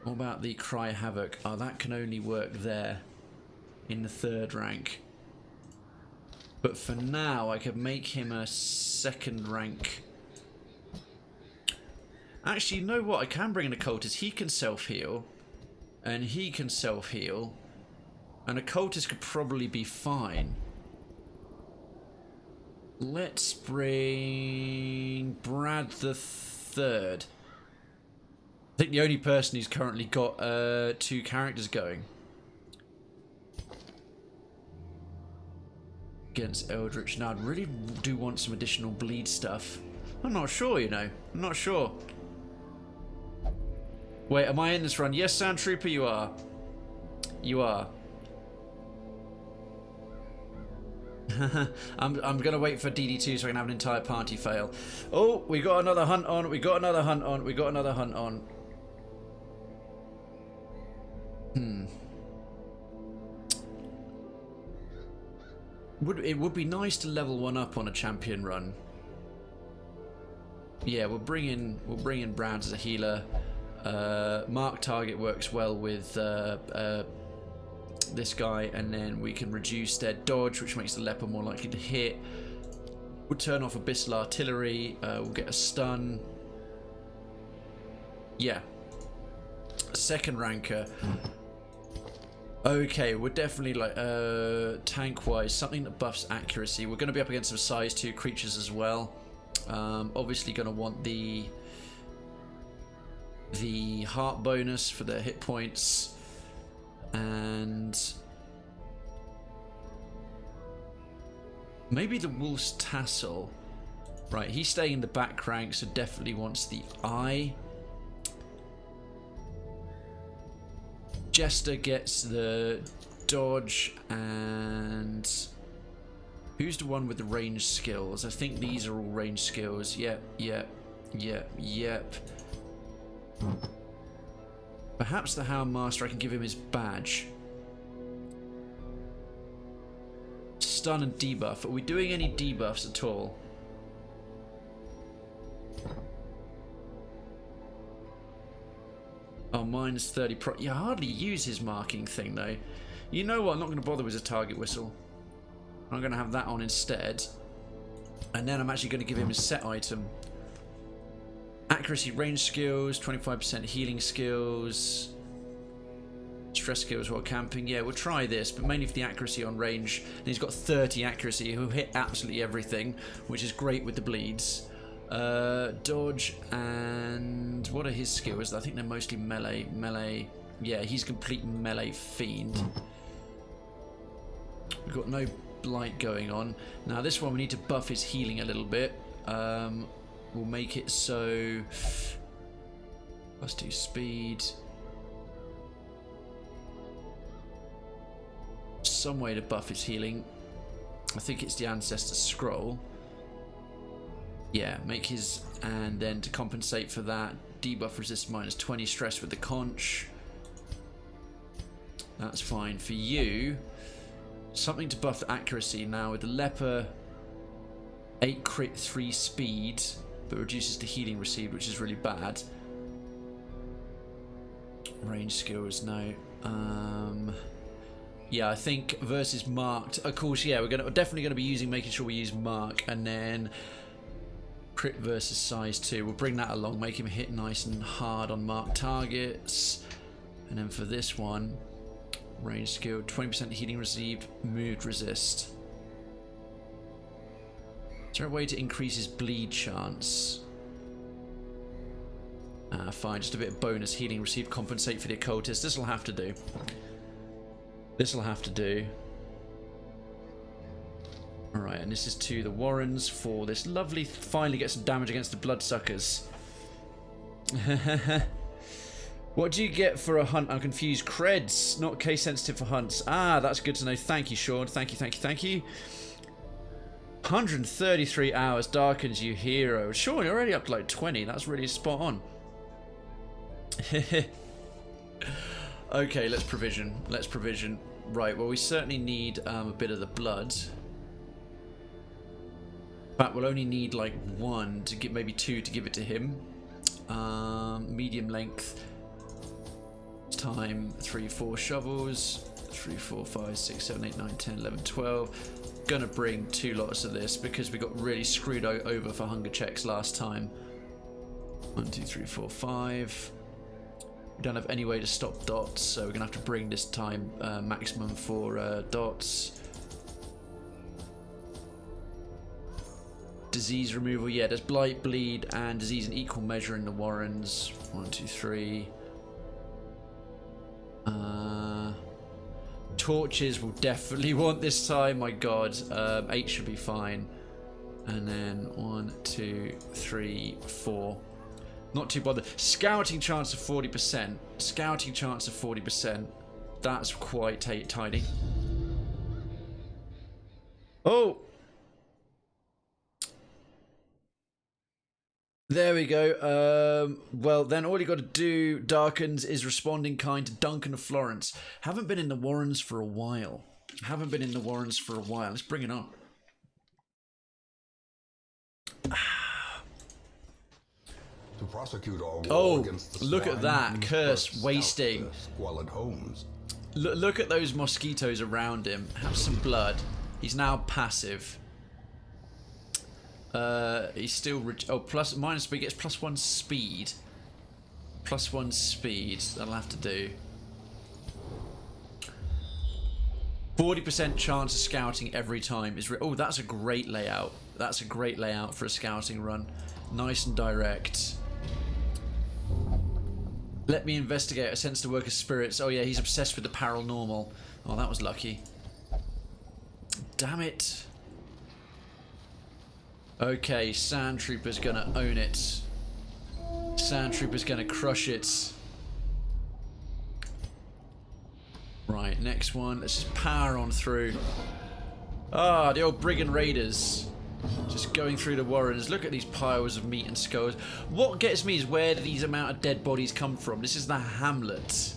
What about the Cry Havoc? Oh, that can only work there in the 3rd rank. But for now, I could make him a 2nd rank. Actually, you know what? I can bring in a cultist. He can self-heal. And he can self-heal. And a cultist could probably be fine. Let's bring Brad the 3rd. I think the only person who's currently got 2 characters going against Eldritch. Now, I'd really do want some additional bleed stuff. I'm not sure, you know. I'm not sure. Wait, am I in this run? Yes, Sand Trooper, you are. You are. I'm gonna wait for DD2 so I can have an entire party fail. Oh, we got another hunt on. We got another hunt on. We got another hunt on. It would be nice to level 1 up on a champion run. Yeah, we'll bring in Brad as a healer. Mark target works well with this guy, and then we can reduce their dodge, which makes the leper more likely to hit. We'll turn off Abyssal Artillery. We'll get a stun. Yeah. 2nd ranker. Okay, we're definitely like tank-wise, something that buffs accuracy. We're going to be up against some size 2 creatures as well. Obviously going to want the heart bonus for their hit points. And maybe the Wolf's Tassel. Right, he's staying in the back rank, so definitely wants the eye. Jester gets the dodge, and who's the one with the range skills? I think these are all range skills. Yep. Perhaps the Houndmaster, I can give him his badge. Stun and debuff. Are we doing any debuffs at all? Oh, minus 30 pro. You hardly use his marking thing though. You know what? I'm not going to bother with a target whistle. I'm going to have that on instead. And then I'm actually going to give him his set item. Accuracy, range skills, 25% healing skills, stress skills while camping. Yeah, we'll try this, but mainly for the accuracy on range. And he's got 30 accuracy. He'll hit absolutely everything, which is great with the bleeds. Dodge, and what are his skills? I think they're mostly melee. Melee. Yeah, he's complete melee fiend. We've got no blight going on. Now this one we need to buff his healing a little bit. We'll make it so +2 speed. Some way to buff his healing. I think it's the Ancestor Scroll. Yeah, make his, and then to compensate for that, debuff resist -20 stress with the conch. That's fine. For you, something to buff the accuracy. Now with the leper, 8 crit 3 speed, but reduces the healing received, which is really bad. Range skills, no. Yeah, I think versus marked. Of course, yeah, we're definitely gonna be making sure we use mark, and then crit versus size 2. We'll bring that along, make him hit nice and hard on marked targets, and then for this one, range skill, 20% healing received, moved resist. Is there a way to increase his bleed chance? Fine, just a bit of bonus healing received, compensate for the occultist. This will have to do. This will have to do. Alright, and this is to the Warrens for this lovely, finally get some damage against the bloodsuckers. What do you get for a hunt? I'm confused. Creds, not case sensitive for hunts. Ah, that's good to know. Thank you, Sean. Thank you, thank you, thank you. 133 hours darkens you, hero. Sean, you're already up to like 20. That's really spot on. Okay, let's provision. Let's provision. Right, well, we certainly need a bit of the blood. In fact, we'll only need like 1 to give, maybe 2 to give it to him. Medium length. Time 3, 4 shovels. 3, 4, 5, 6, 7, 8, 9, 10, 11, 12. Gonna bring 2 lots of this because we got really screwed over for hunger checks last time. 1, 2, 3, 4, 5. We don't have any way to stop dots, so we're gonna have to bring this time maximum for dots. Disease removal, yeah, there's blight, bleed, and disease in equal measure in the Warrens. 1, 2, 3. Torches will definitely want this time, my god. 8 should be fine. And then 1, 2, 3, 4. Not too bothered. Scouting chance of 40%. Scouting chance of 40%. That's quite tiny. Oh! There we go. Well, then all you got to do, Darkens, is respond in kind to Duncan of Florence. Haven't been in the Warrens for a while. Haven't been in the Warrens for a while. Let's bring it on. To prosecute our war against the look at that. Curse wasting. Squalid homes. Look at those mosquitoes around him. Have some blood. He's now passive. He's still plus minus, but he gets +1 speed. +1 speed. That'll have to do. 40% chance of scouting every time is. Oh, that's a great layout. That's a great layout for a scouting run. Nice and direct. Let me investigate. I sense the work of spirits. Oh yeah, he's obsessed with the paranormal. Oh, that was lucky. Damn it. Okay, Sand Trooper's gonna own it. Sand Trooper's gonna crush it. Right, next one. Let's just power on through. Ah, the old Brigand Raiders. Just going through the Warrens. Look at these piles of meat and skulls. What gets me is where do these amount of dead bodies come from? This is the hamlet.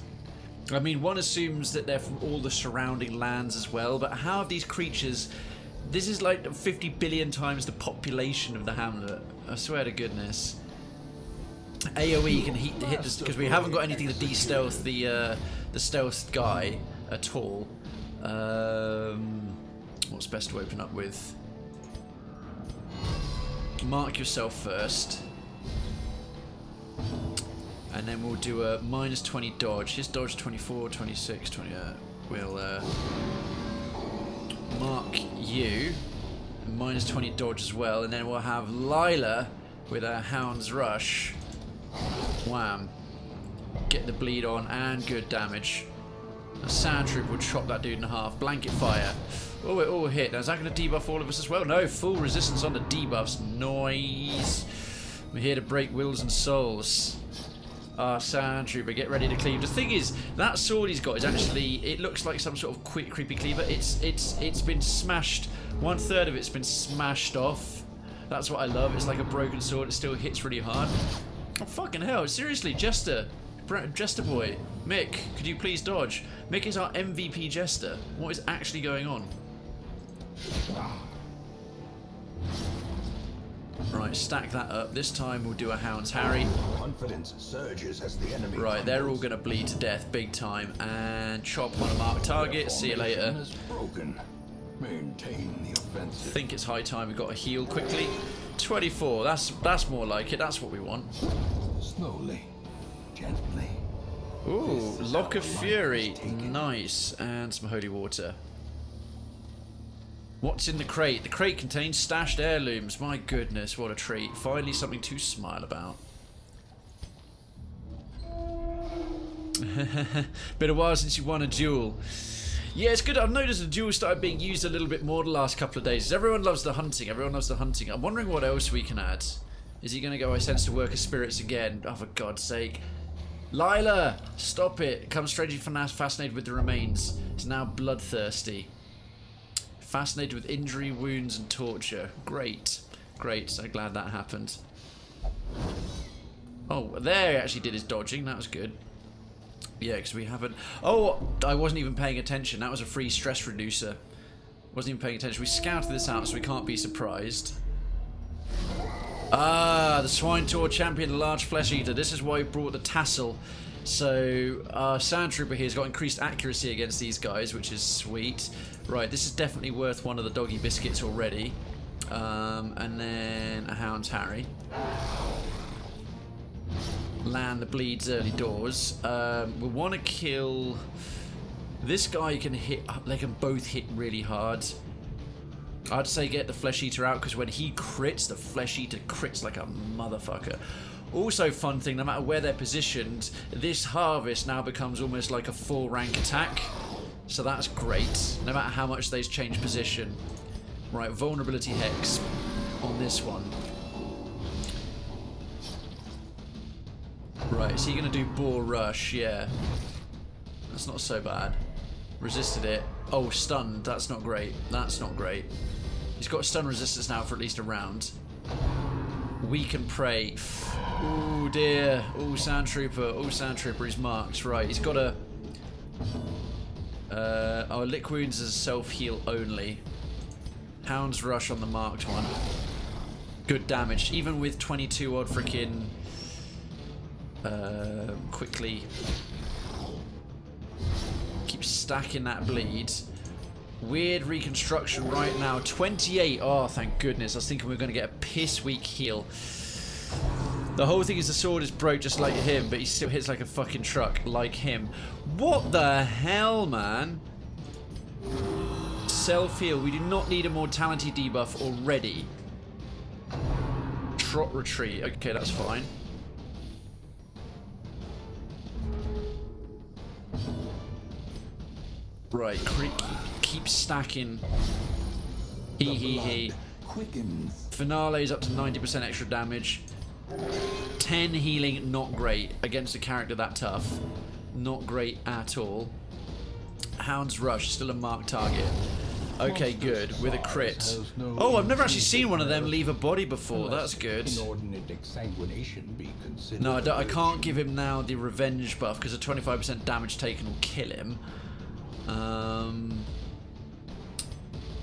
I mean, one assumes that they're from all the surrounding lands as well, but how have these creatures... This is like 50 billion times the population of the hamlet. I swear to goodness. AoE can hit this because we haven't got anything to de-stealth the stealth guy at all. What's best to open up with? Mark yourself first. And then we'll do a -20 dodge. His dodge 24, 26, 20. We'll mark you. And -20 dodge as well. And then we'll have Lila with our Hound's Rush. Wham. Get the bleed on and good damage. A Sand Troop will chop that dude in half. Blanket fire. Oh, it all hit. Now, is that going to debuff all of us as well? No, full resistance on the debuffs. Noise. We're here to break wills and souls. Ah, Sand Trooper, get ready to cleave. The thing is, that sword he's got is actually, it looks like some sort of quick, creepy cleaver. It's been smashed. 1/3 of it's been smashed off. That's what I love. It's like a broken sword. It still hits really hard. Oh, fucking hell. Seriously, Jester. Jester boy. Mick, could you please dodge? Mick is our MVP Jester. What is actually going on? Right, stack that up. This time we'll do a Hound's Harry. Confidence surges as the enemy. Right, they're all going to bleed to death big time. And chop on a marked target. See you later. Maintain the offensive. Think it's high time we got to heal quickly. 24. That's more like it. That's what we want. Slowly, gently. Ooh, Lock of Fury. Nice. And some holy water. What's in the crate? The crate contains stashed heirlooms. My goodness, what a treat. Finally something to smile about. Been a while since you won a duel. Yeah, it's good. I've noticed the duel started being used a little bit more the last couple of days. Everyone loves the hunting. Everyone loves the hunting. I'm wondering what else we can add. Is he going to go, I sense the work of spirits again? Oh, for God's sake. Lila, stop it. Comes strangely fascinated with the remains. It's now bloodthirsty. Fascinated with injury, wounds, and torture. Great. Great. So glad that happened. Oh, there he actually did his dodging. That was good. Yeah, because we haven't... Oh, I wasn't even paying attention. That was a free stress reducer. Wasn't even paying attention. We scouted this out, so we can't be surprised. Ah, the Swine Tor champion, the large flesh eater. This is why we brought the tassel. So, our Sand Trooper here has got increased accuracy against these guys, which is sweet. Right, this is definitely worth one of the doggy biscuits already. And then a Hound's Harry. Land the bleeds early doors. We want to kill... This guy can hit... They can both hit really hard. I'd say get the Flesh Eater out, because when he crits, the Flesh Eater crits like a motherfucker. Also, fun thing, no matter where they're positioned, this harvest now becomes almost like a 4-rank attack. So that's great, no matter how much they change position. Right, vulnerability hex on this one. Right, is he going to do Boar Rush? Yeah. That's not so bad. Resisted it. Oh, stunned. That's not great. That's not great. He's got stun resistance now for at least a round. Weaken Prey. Oh dear. Oh, Sand Trooper. Oh, Sand Trooper. He's marked. Right, he's got a... oh, Lick Wounds is self-heal only. Hound's Rush on the marked one. Good damage. Even with 22 odd freaking... quickly... Keep stacking that bleed. Weird reconstruction right now. 28. Oh, thank goodness. I was thinking we were going to get a piss weak heal. The whole thing is the sword is broke just like him, but he still hits like a fucking truck like him. What the hell, man? Self-heal. We do not need a mortality debuff already. Trot retreat. Okay, that's fine. Right, keep stacking. He. Finale's up to 90% extra damage. 10 healing, not great. Against a character that tough. Not great at all. Hound's Rush, still a marked target. Okay, good. With a crit. Oh, I've never actually seen one of them leave a body before. That's good. No, I can't give him now the revenge buff because a 25% damage taken will kill him.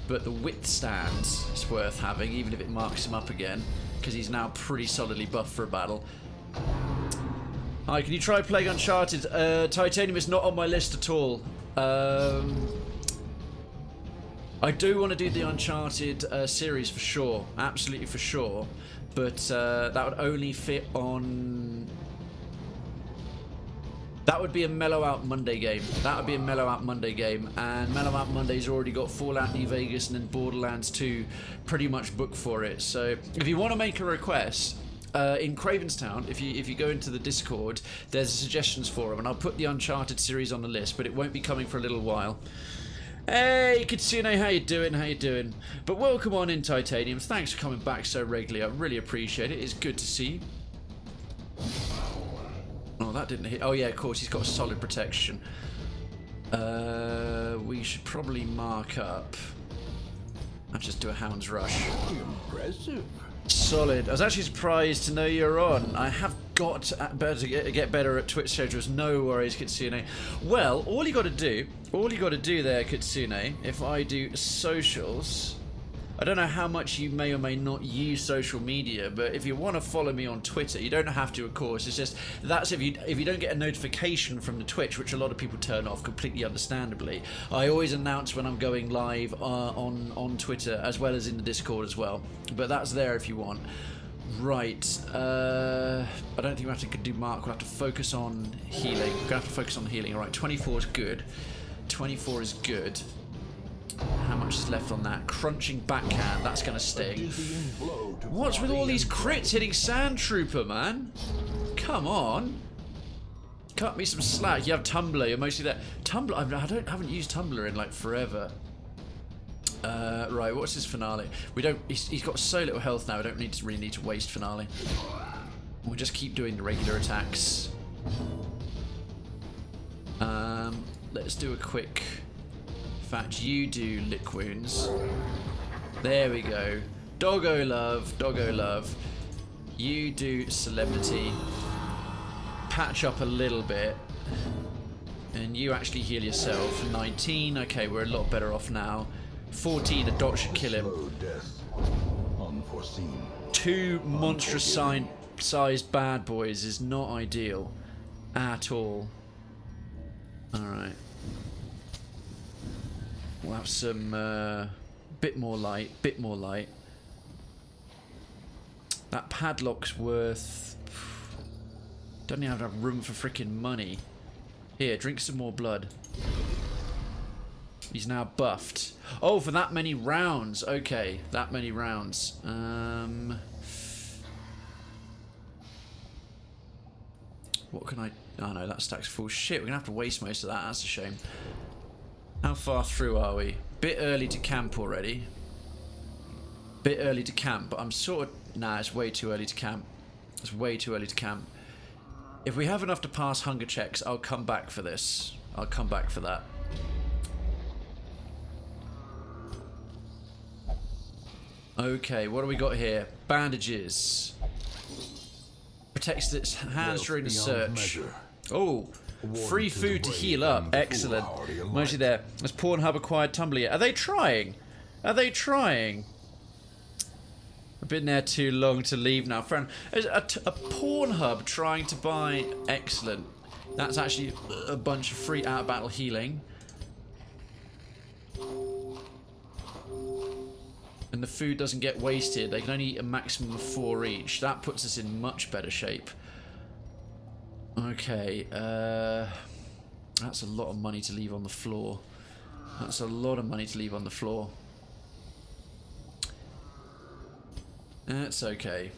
But the withstand is worth having, even if it marks him up again, because he's now pretty solidly buffed for a battle. Hi, can you try playing Uncharted? Titanium is not on my list at all. I do want to do the Uncharted series for sure, absolutely for sure, but that would only fit on... That would be a Mellow Out Monday game. That would be a Mellow Out Monday game. And Mellow Out Monday's already got Fallout New Vegas and then Borderlands 2 pretty much booked for it. So if you want to make a request, in Krayven's Town, if you go into the Discord, there's a suggestions forum, and I'll put the Uncharted series on the list, but it won't be coming for a little while. Hey, Kitsune, how you doing? How you doing? But welcome on in, Titaniums. Thanks for coming back so regularly. I really appreciate it. It's good to see you. Oh, that didn't hit. Oh yeah, of course, he's got solid protection. We should probably mark up. I'll just do a Hound's Rush. Impressive. Solid. I was actually surprised to know you're on. I have got to get better at Twitch schedules. No worries, Kitsune. Well, all you got to do there, Kitsune, if I do socials, I don't know how much you may or may not use social media, but if you want to follow me on Twitter, you don't have to, of course. It's just that's if you don't get a notification from the Twitch, which a lot of people turn off completely understandably. I always announce when I'm going live on Twitter as well as in the Discord as well. But that's there if you want. Right. I don't think we have to do mark. We'll have to focus on healing. We're gonna have to focus on healing. All right. 24 is good. 24 is good. How much is left on that? Crunching backhand, that's going to sting. What's with all these crits hitting Sand Trooper, man? Come on. Cut me some slack. You have Tumbler, you're mostly there. Tumbler, I haven't used Tumbler in like forever. Right, what's his finale? He's got so little health now, we don't really need to waste finale. We'll just keep doing the regular attacks. Let's do a quick... In fact, you do lick wounds. There we go. Doggo love, doggo love. You do solemnity. Patch up a little bit. And you actually heal yourself. 19. Okay, we're a lot better off now. 14, a dot should kill him. Two monstrous sized bad boys is not ideal. At all. Alright. We'll have some bit more light. That padlock's worth... Don't even have room for freaking money. Here, drink some more blood. He's now buffed. Oh, for that many rounds. Okay, that many rounds. What can I... Oh no, that stack's full. Shit, we're gonna have to waste most of that. That's a shame. How far through are we? Bit early to camp already. Bit early to camp, but I'm sort of... Nah, it's way too early to camp. It's way too early to camp. If we have enough to pass hunger checks, I'll come back for this. I'll come back for that. Okay, what do we got here? Bandages. Protects its hands during the search. Oh, free food to heal up. Excellent. Mostly there. Has Pornhub acquired Tumblr yet? Are they trying? Are they trying? I've been there too long to leave now. Friend, a Pornhub trying to buy... Excellent. That's actually a bunch of free out-of-battle healing. And the food doesn't get wasted. They can only eat a maximum of 4 each. That puts us in much better shape. Okay, that's a lot of money to leave on the floor. That's a lot of money to leave on the floor. That's okay.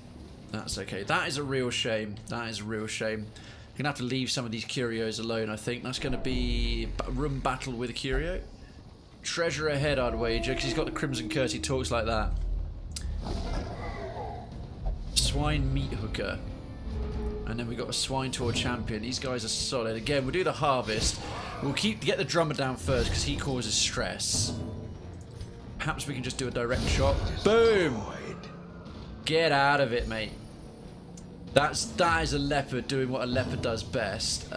That's okay. That is a real shame. That is a real shame. You're gonna have to leave some of these curios alone, I think. That's gonna be room battle with a curio. Treasure ahead, I'd wager, because he's got the Crimson Curse. He talks like that. Swine Meat Hooker. And then we got a Swine Tour Champion. These guys are solid. Again, we'll do the Harvest. We'll get the Drummer down first, because he causes stress. Perhaps we can just do a direct shot. Boom! Get out of it, mate. That is a leopard doing what a leopard does best.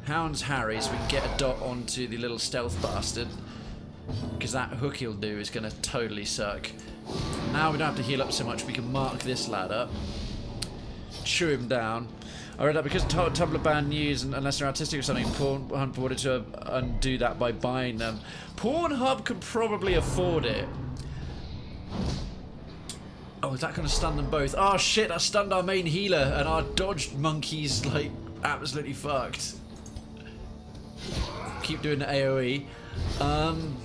Hound's Harry, so we can get a dot onto the little stealth bastard. Because that hook he'll do is going to totally suck. Now we don't have to heal up so much, we can mark this lad up. Chew him down. I read that because Tumblr banned news, unless they're artistic or something, Pornhub wanted to undo that by buying them. Pornhub could probably afford it. Oh, is that going to stun them both? Oh shit, that stunned our main healer, and our dodged monkey's like absolutely fucked. Keep doing the AoE. And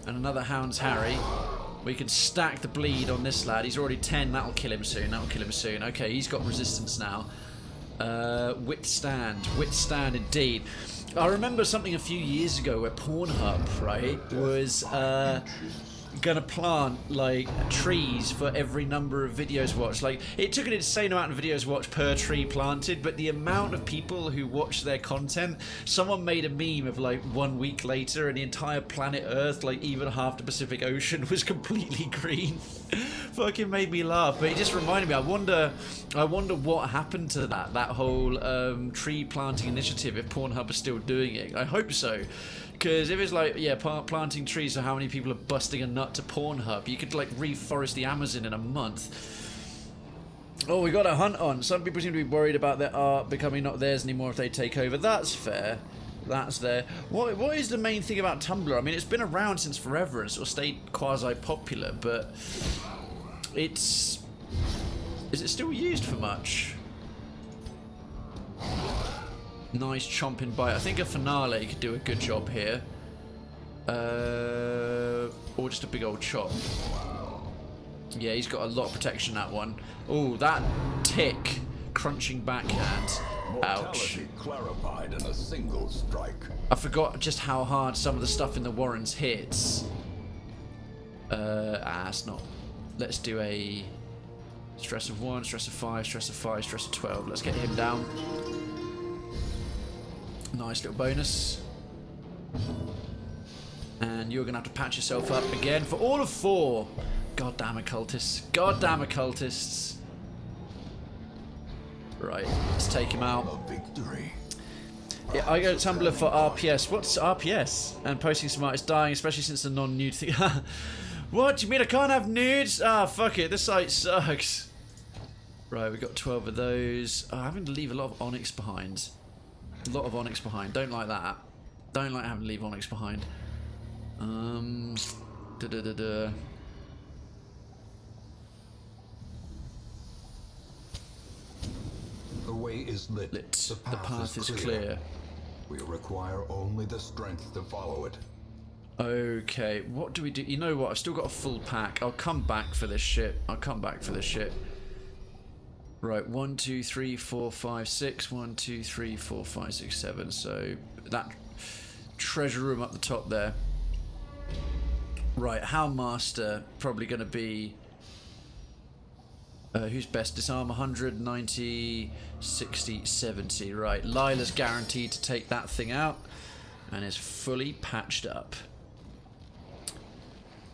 another Hound's Harry. We can stack the bleed on this lad. He's already 10. That'll kill him soon. That'll kill him soon. Okay, he's got resistance now. Withstand. Withstand indeed. I remember something a few years ago where Pornhub, right, was gonna plant like trees for every number of videos watched. Like, it took an insane amount of videos watched per tree planted, but the amount of people who watched their content, someone made a meme of like 1 week later and the entire planet Earth, like even half the Pacific Ocean, was completely green. Fucking made me laugh. But it just reminded me, I wonder what happened to that whole tree planting initiative, if Pornhub is still doing it. I hope so. Because if it's like, yeah, planting trees, so how many people are busting a nut to Pornhub? You could like reforest the Amazon in a month. Oh, we got a hunt on. Some people seem to be worried about their art becoming not theirs anymore if they take over. That's fair. That's there. What is the main thing about Tumblr? I mean, it's been around since forever and sort of stayed quasi-popular, but it's... Is it still used for much? Nice chomping bite. I think a finale could do a good job here. Or just a big old chop. Yeah, he's got a lot of protection, that one. Oh, that tick. Crunching backhand. Ouch. Clarified in a single strike. I forgot just how hard some of the stuff in the Warrens hits. It's not. Let's do a stress of 1, stress of 5, stress of 5, stress of 12. Let's get him down. Nice little bonus. And you're going to have to patch yourself up again for all of 4. Goddamn occultists. Goddamn occultists. Right, let's take him out. Yeah, I go to Tumblr for RPS. What's RPS? And posting some art is dying, especially since the non-nude thing. What? Do you mean I can't have nudes? Ah, fuck it. This site sucks. Right, we've got 12 of those. Oh, I'm having to leave a lot of onyx behind. A lot of onyx behind. Don't like that. Don't like having to leave onyx behind. The way is lit. The path is clear. We require only the strength to follow it. Okay, what do we do? You know what? I've still got a full pack. I'll come back for this shit. I'll come back for this shit. Right, 1, 2, 3, 4, 5, 6. 1, 2, 3, 4, 5, 6, 7. So that treasure room up the top there. Right, Houndmaster probably going to be. Who's best? Disarm 100, 90, 60, 70. Right, Lila's guaranteed to take that thing out and is fully patched up.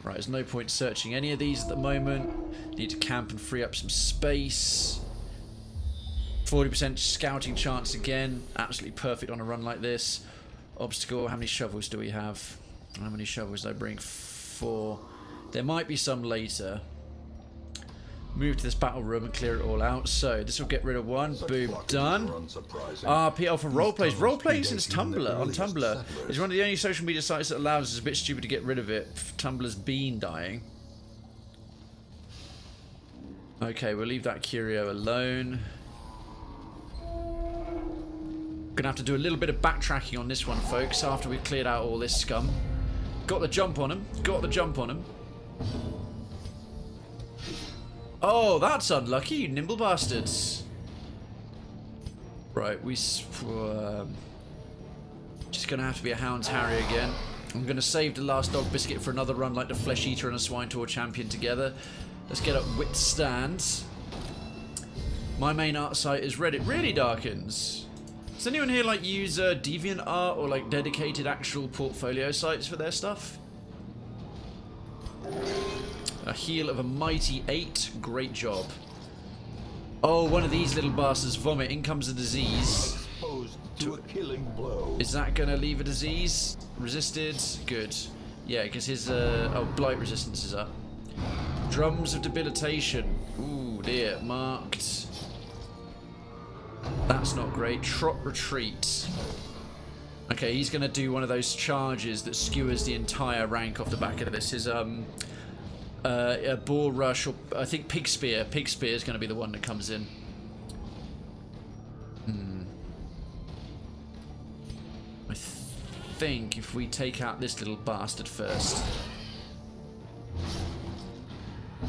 Right, there's no point searching any of these at the moment. Need to camp and free up some space. 40% scouting chance again. Absolutely perfect on a run like this. Obstacle, how many shovels do we have? How many shovels did I bring? 4. There might be some later. Move to this battle room and clear it all out. So this will get rid of 1. Boom, done. RPL for roleplays. Roleplaying since Tumblr. On Tumblr is one of the only social media sites that allows us. It's a bit stupid to get rid of it. Tumblr's been dying. Okay, we'll leave that curio alone. Gonna have to do a little bit of backtracking on this one, folks, after we've cleared out all this scum. Got the jump on him. Got the jump on him. Oh, that's unlucky, you nimble bastards. Right, just gonna have to be a Hound's Harry again. I'm gonna save the last dog biscuit for another run like the Flesh Eater and a Swine Tour champion together. Let's get up Withstand. My main art site is Reddit. Really, Darkins? Does anyone here like use DeviantArt or like dedicated actual portfolio sites for their stuff? A heal of a mighty 8. Great job. Oh, one of these little bastards vomit. In comes a disease. To a killing blow. Is that gonna leave a disease? Resisted. Good. Yeah, because his blight resistance is up. Drums of debilitation. Ooh dear. Marked. That's not great. Trot retreat. Okay, he's gonna do one of those charges that skewers the entire rank off the back of this. His a boar rush, or I think pig spear. Pig spear is going to be the one that comes in. I think if we take out this little bastard first.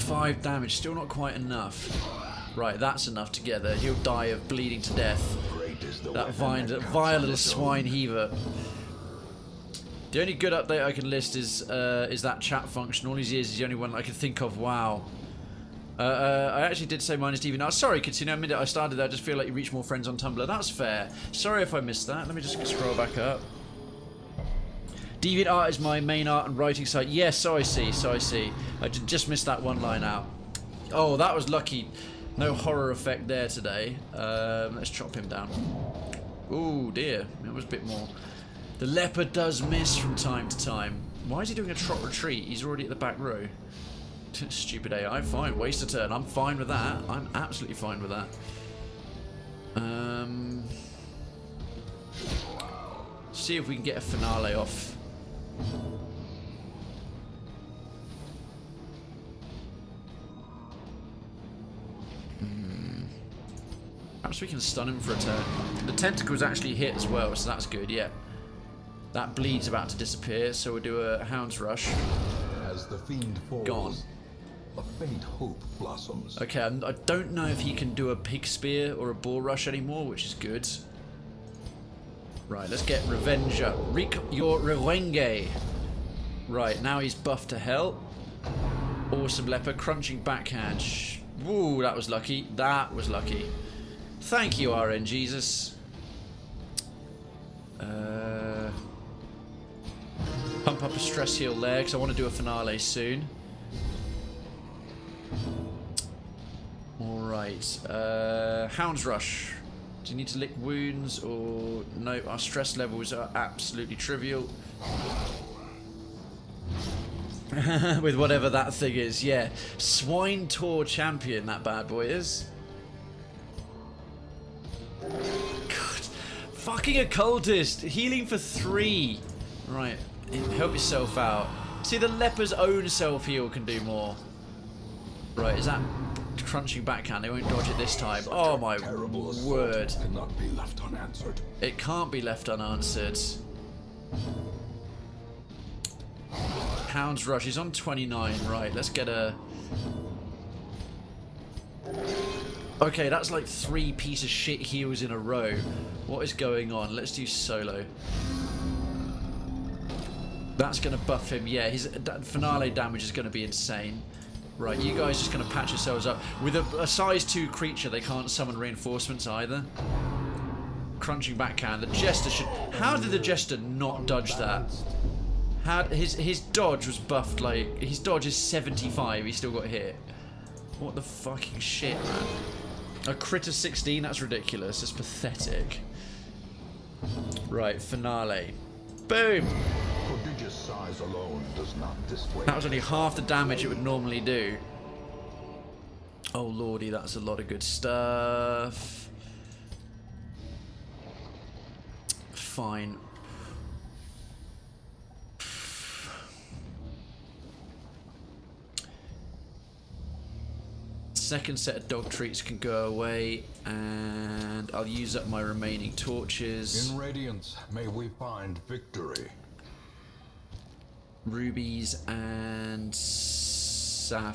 5 damage, still not quite enough. Right, that's enough to get there. He'll die of bleeding to death. That vile little swine heaver. The only good update I can list is that chat function. All these years is the only one I can think of. Wow. I actually did say mine is DeviantArt. Sorry, Katsuna, a minute I started that, I just feel like you reach more friends on Tumblr. That's fair. Sorry if I missed that. Let me just scroll back up. DeviantArt is my main art and writing site. Yes, so I see, so I see. I just missed that one line out. Oh, that was lucky. No horror effect there today. Let's chop him down. Oh dear, that was a bit more. The leopard does miss from time to time. Why is he doing a trot retreat? He's already at the back row. Stupid AI. Fine, waste a turn. I'm fine with that. I'm absolutely fine with that. See if we can get a finale off. Perhaps we can stun him for a turn. The tentacles actually hit as well, so that's good, yeah. That bleed's about to disappear, so we'll do a Hound's Rush. As the fiend falls, Gone. A faint hope blossoms. Okay, I don't know if he can do a Pig Spear or a Bull Rush anymore, which is good. Right, let's get Revenger. Wreak your Revenge. Right, now he's buffed to hell. Awesome Leopard, crunching backhand. Ooh, that was lucky. That was lucky. Thank you, RN Jesus. Pump up a stress heal there, because I want to do a finale soon. Alright. Hound's Rush. Do you need to lick wounds or... No, our stress levels are absolutely trivial. With whatever that thing is, yeah. Swine Tour champion, that bad boy is. God. Fucking occultist. Healing for 3. Right. Help yourself out. See, the leper's own self-heal can do more. Right, is that crunching backhand? They won't dodge it this time. Oh my word. Cannot be left unanswered. It can't be left unanswered. Hound's Rush. He's on 29. Right, let's get a... Okay, that's like 3 piece of shit heals in a row. What is going on? Let's do solo. That's going to buff him. Yeah, his finale damage is going to be insane. Right, you guys just going to patch yourselves up. With a size 2 creature, they can't summon reinforcements either. Crunching backhand. The Jester should... How did the Jester not dodge that? His dodge was buffed like... His dodge is 75. He still got hit. What the fucking shit, man. A crit of 16? That's ridiculous. It's pathetic. Right, finale. Boom! Prodigious size alone does not display. That was only half the damage it would normally do. Oh lordy, that's a lot of good stuff. Fine. Second set of dog treats can go away, and I'll use up my remaining torches. In radiance, may we find victory. Rubies and sapphires.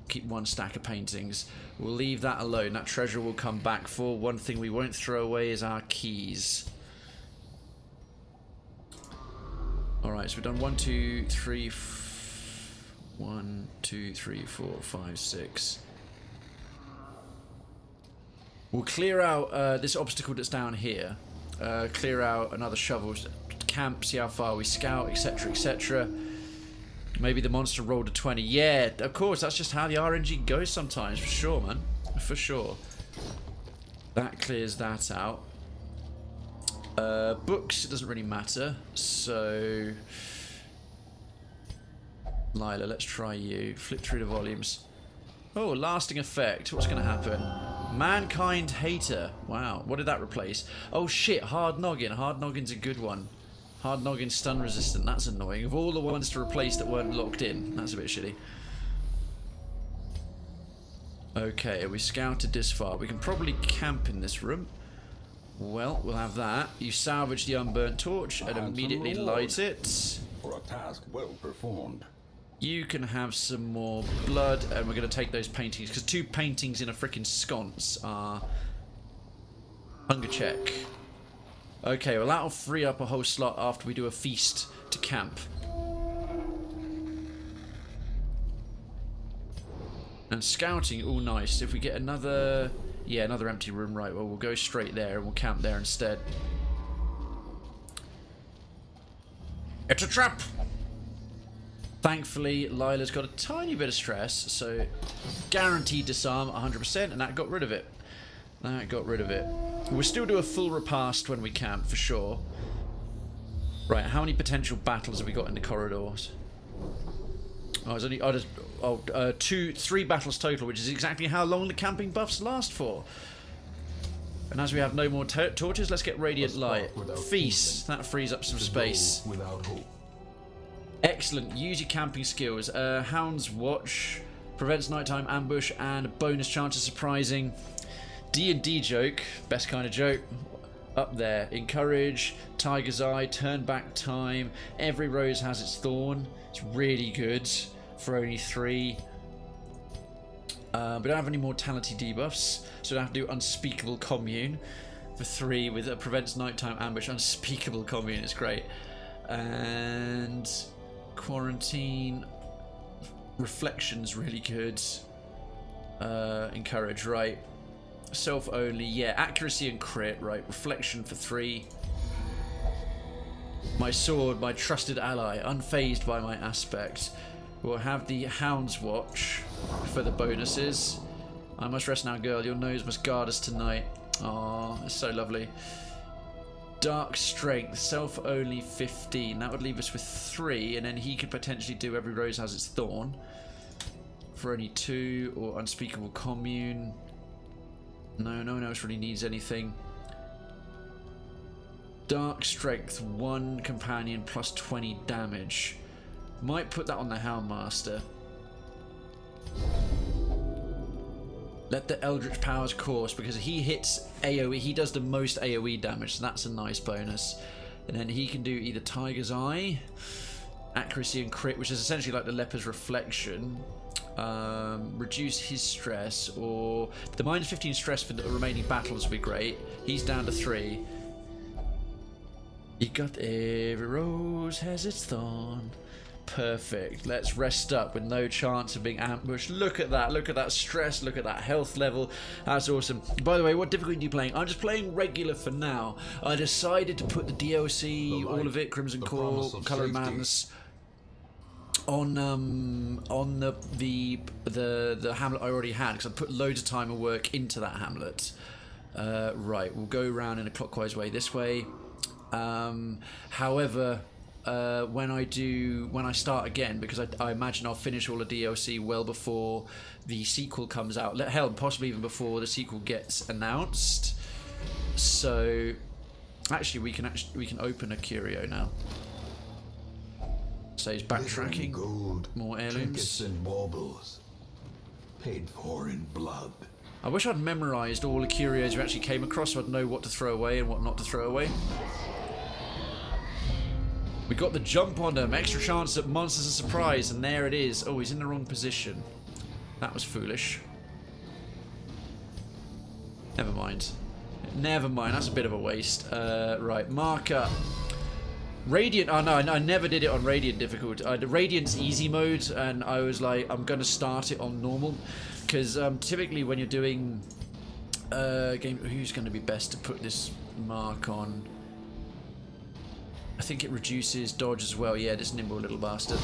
Keep 1 stack of paintings. We'll leave that alone. That treasure will come back for. One thing we won't throw away is our keys. Alright, so we've done 1, 2, 3, 1, 2, 3, 4, 5, 6. We'll clear out this obstacle that's down here. Clear out another shovel. Camp, see how far we scout, etc, etc. Maybe the monster rolled a 20. Yeah, of course, that's just how the RNG goes sometimes, for sure, man. For sure. That clears that out. Books, it doesn't really matter. So... Lila, let's try you. Flip through the volumes. Oh, lasting effect. What's going to happen? Mankind Hater. Wow, what did that replace? Oh shit, Hard Noggin. Hard Noggin's a good one. Hard Noggin stun resistant. That's annoying. Of all the ones to replace that weren't locked in, that's a bit shitty. Okay, we scouted this far. We can probably camp in this room. Well, we'll have that. You salvage the unburnt torch and immediately light it. For a task well performed. You can have some more blood, and we're going to take those paintings, because 2 paintings in a freaking sconce are... Hunger check. Okay, well that'll free up a whole slot after we do a feast to camp. And scouting, all nice. If we get another... Yeah, another empty room, right, well we'll go straight there and we'll camp there instead. It's a trap! Thankfully, Lila's got a tiny bit of stress, so guaranteed disarm 100%, and that got rid of it. That got rid of it. We'll still do a full repast when we camp, for sure. Right, how many potential battles have we got in the corridors? Oh, it's only... 3 battles total, which is exactly how long the camping buffs last for. And as we have no more torches, let's get Radiant Light. Feast, that frees up some space. Excellent, use your camping skills. Hound's Watch, prevents nighttime ambush, and bonus chance of surprising. D&D joke, best kind of joke. Up there, encourage, Tiger's Eye, turn back time, every rose has its thorn. It's really good for only 3. We don't have any mortality debuffs, so we don't have to do Unspeakable Commune for 3 with prevents nighttime ambush. Unspeakable Commune is great. And Quarantine, Reflection's really good. Encourage, right. Self only, yeah. Accuracy and crit, right. Reflection for 3. My sword, my trusted ally, unfazed by my aspect. We'll have the Hound's Watch for the bonuses. I must rest now, girl. Your nose must guard us tonight. Aww, it's so lovely. Dark Strength, self only 15. That would leave us with 3, and then he could potentially do every rose has its thorn for only 2, or Unspeakable Commune. No one else really needs anything. Dark Strength, 1 companion plus 20 damage. Might put that on the Houndmaster. Let the Eldritch Powers course, because he hits AoE, he does the most AoE damage, so that's a nice bonus. And then he can do either Tiger's Eye, Accuracy and Crit, which is essentially like the Leper's Reflection, reduce his stress, or the minus 15 stress for the remaining battles would be great. He's down to 3. You got every rose has its thorn. Perfect. Let's rest up with no chance of being ambushed. Look at that stress, look at that health level. That's awesome. By the way, what difficulty are you playing? I'm just playing regular for now. I decided to put the DLC, all of it, Crimson Core, Color of Madness, on the hamlet I already had, because I put loads of time and work into that hamlet. Right, we'll go around in a clockwise way this way. However, when I start again, because I imagine I'll finish all the DLC well before the sequel comes out. Hell, possibly even before the sequel gets announced. So, actually, we can open a curio now. Says backtracking, gold, more trinkets heirlooms. and baubles, paid for in blood. I wish I'd memorised all the curios we actually came across, so I'd know what to throw away and what not to throw away. We got the jump on him, extra chance at monsters of surprise, and there it is. Oh, he's in the wrong position. That was foolish. Never mind. Never mind, that's a bit of a waste. Right, marker. Radiant, oh no, I never did it on Radiant difficult. Radiant's easy mode, and I was like, I'm going to start it on normal. Because typically when you're doing game, who's going to be best to put this mark on? I think it reduces dodge as well. Yeah, this nimble little bastard.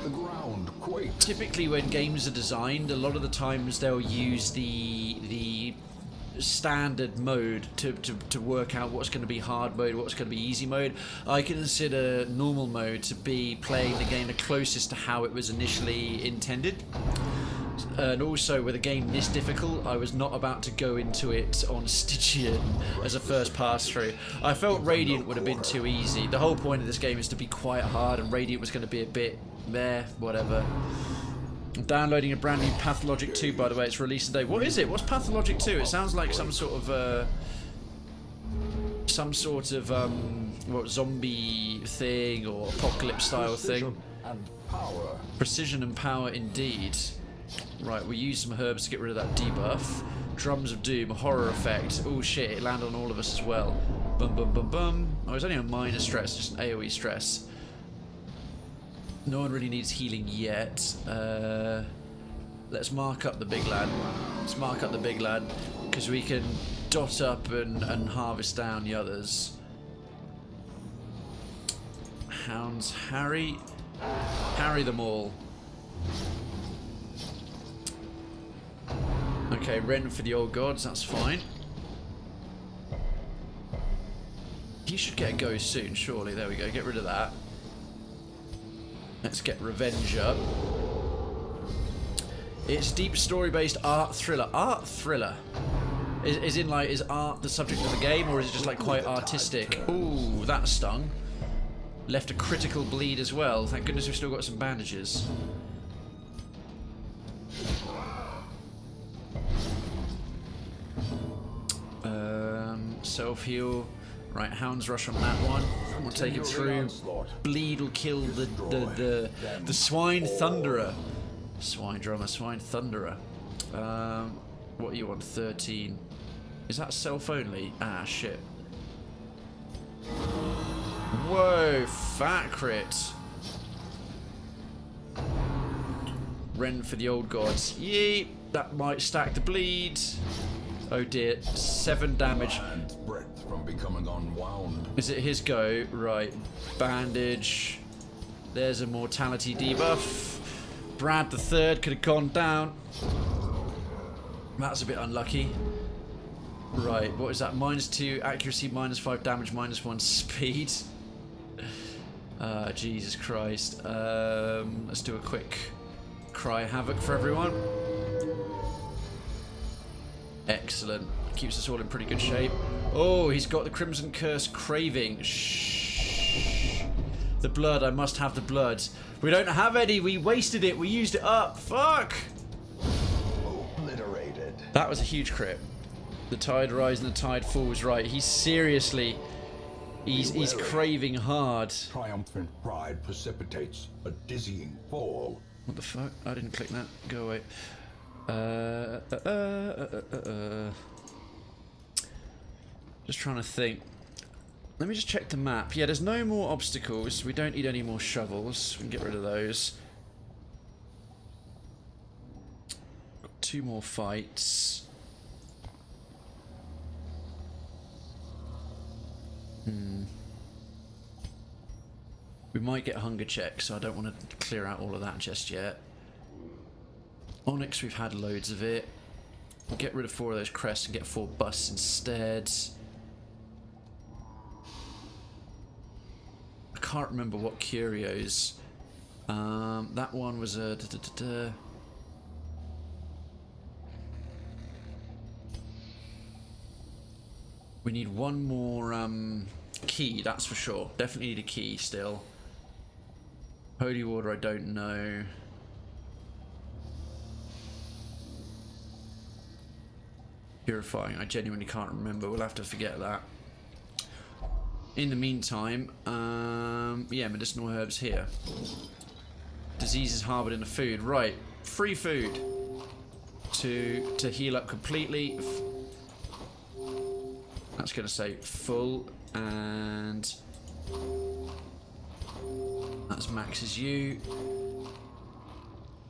The ground quakes. Typically when games are designed, a lot of the times they'll use the standard mode to work out what's going to be hard mode, what's going to be easy mode. I consider normal mode to be playing the game the closest to how it was initially intended. And also, with a game this difficult, I was not about to go into it on Stygian as a first pass through. I felt Radiant would have been too easy. The whole point of this game is to be quite hard, and Radiant was going to be a bit there, whatever. I'm downloading a brand new Pathologic 2, by the way. It's released today. What is it? What's Pathologic 2? It sounds like some sort of what, zombie thing or apocalypse style thing. and power. Precision and power indeed. Right, we'll use some herbs to get rid of that debuff. Drums of Doom, horror effect. Oh shit, it landed on all of us as well. Bum bum bum bum. Oh, it's only a minor stress, just an AoE stress. No one really needs healing yet. Let's mark up the big lad. Let's mark up the big lad, because we can dot up and harvest down the others. Hounds, harry them all. Okay, rend for the old gods, that's fine. He should get a go soon, surely. There we go, get rid of that. Let's get revenge up. It's deep story-based art thriller. Art thriller? Is in like, is art the subject of the game, or is it just like quite artistic? Ooh, that stung. Left a critical bleed as well. Thank goodness we've still got some bandages. Self-heal. Right, Hound's Rush on that one. We'll take it through. Bleed will kill the Swine Thunderer. Swine Drummer, Swine Thunderer. What are you on? 13. Is that self only? Ah, shit. Whoa, fat crit. Rend for the old gods. Yeet. That might stack the bleed. Oh dear, 7 damage. From becoming unwound. Is it his go? Right. Bandage. There's a mortality debuff. Brad the third could have gone down. That's a bit unlucky. Right, what is that? -2 accuracy, -5 damage, -1 speed. Jesus Christ. Let's do a quick cry havoc for everyone. Excellent. Keeps us all in pretty good shape. Oh, he's got the Crimson Curse Krayven. Shh. The blood. I must have the blood. We don't have any. We wasted it. We used it up. Fuck. Obliterated. That was a huge crit. The tide rises and the tide falls. Right. He's seriously. He's craving hard. Triumphant pride precipitates a dizzying fall. What the fuck? I didn't click that. Go away. Just trying to think. Let me just check the map. Yeah, there's no more obstacles. We don't need any more shovels. We can get rid of those. Got 2 more fights. We might get hunger checks, so I don't want to clear out all of that just yet. Onyx, we've had loads of it. We'll get rid of 4 of those crests and get 4 busts instead. I can't remember what curios. That one was a... We need 1 more key, that's for sure. Definitely need a key still. Holy Water, I don't know. Purifying, I genuinely can't remember. We'll have to forget that. In the meantime, yeah, medicinal herbs here. Diseases harboured in the food. Right, free food to heal up completely. That's going to say full, and that's maxes you.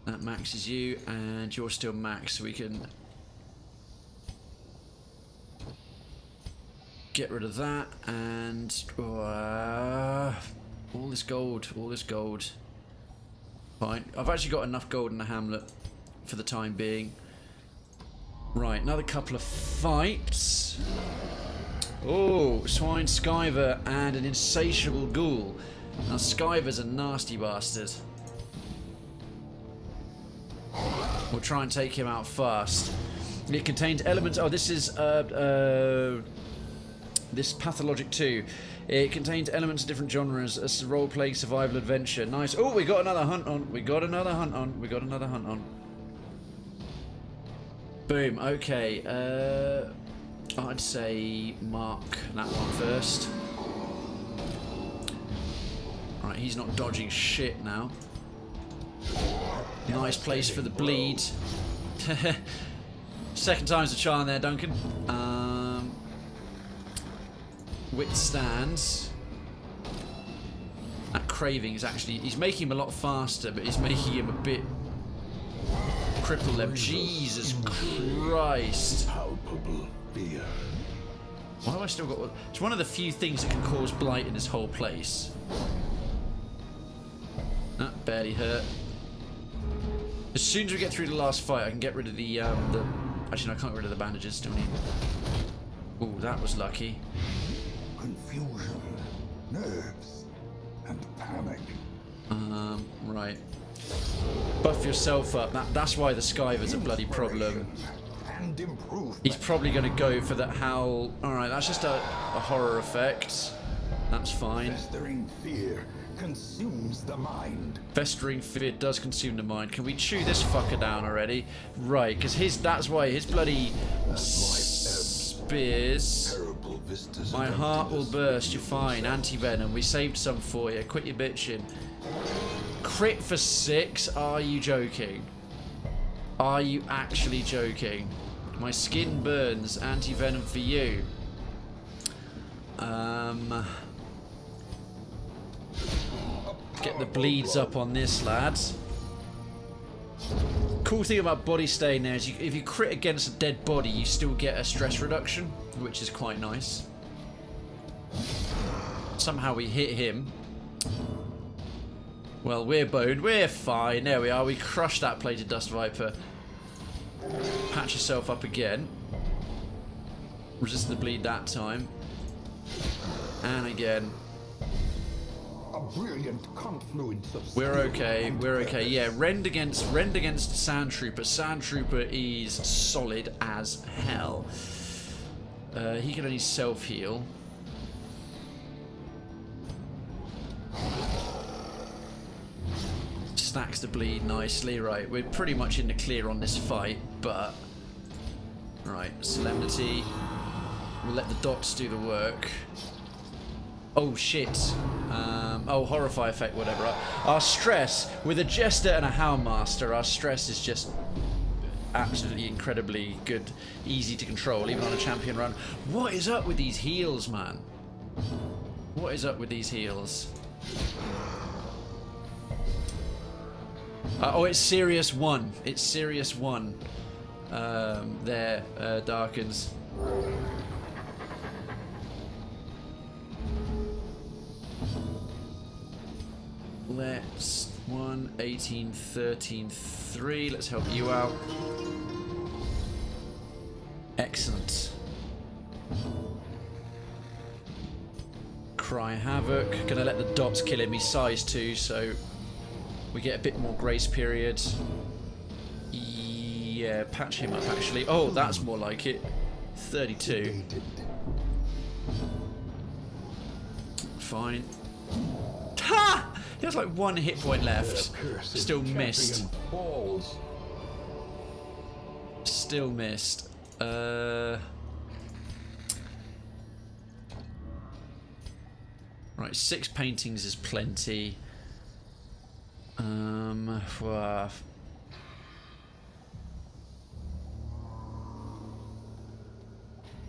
That maxes you, and you're still max, so we can get rid of that, and all this gold, all this gold. Fine. I've actually got enough gold in the hamlet for the time being. Right, another couple of fights. Oh, Swine Skyver and an insatiable ghoul. Now Skyver's a nasty bastard. We'll try and take him out fast. It contains elements. Oh, this is this Pathologic 2. It contains elements of different genres. A role-playing survival adventure. Nice. Oh, we got another hunt on. We got another hunt on. We got another hunt on. Boom. Okay. I'd say mark that one first. Right, Right, he's not dodging shit now. Nice place for the bleed. Second time's the charm there, Duncan. Withstand. That Krayven is actually... He's making him a lot faster, but he's making him a bit... Cripple them. Jesus Christ. Palpable fear. Why have I still got... It's one of the few things that can cause blight in this whole place. That barely hurt. As soon as we get through the last fight, I can get rid of the actually, no, I can't get rid of the bandages, do I need... Ooh, that was lucky. Confusion, nerves, and panic. Right. Buff yourself up. That's why the Skyver's a bloody problem. And improvement. He's probably going to go for that howl. Alright, that's just a horror effect. That's fine. Festering fear consumes the mind. Festering fear does consume the mind. Can we chew this fucker down already? Right, because that's why his bloody spears... My heart will burst, you're fine. Anti-venom, we saved some for you. Quit your bitching. Crit for 6? Are you joking? Are you actually joking? My skin burns. Anti-venom for you. Get the bleeds up on this, lads. Cool thing about body stain there is if you crit against a dead body, you still get a stress reduction, which is quite nice. Somehow we hit him. Well, we're boned. We're fine. There we are. We crushed that plated dust viper. Patch yourself up again. Resist the bleed that time. And again. A brilliant confluence of... We're okay. We're okay. Yeah, rend against Sand Trooper. Sand Trooper is solid as hell. He can only self-heal. Stacks the bleed nicely. Right, we're pretty much in the clear on this fight, but... Right, Solemnity. We'll let the dots do the work. Oh shit. Oh, Horrify effect, whatever. Our stress, with a Jester and a Houndmaster, our stress is just absolutely incredibly good. Easy to control, even on a champion run. What is up with these heals, man? What is up with these heals? Oh, it's Serious 1. It's Serious 1. There, Darkens. Let's 1, 18, 13, 3. Let's help you out. Excellent. Cry Havoc. Gonna let the dots kill him. He's size 2, so we get a bit more grace period. Yeah, patch him up actually. Oh, that's more like it. 32. Fine. Ha! He has like 1 hit point left. Still missed. Still missed. Right, 6 paintings is plenty. Well,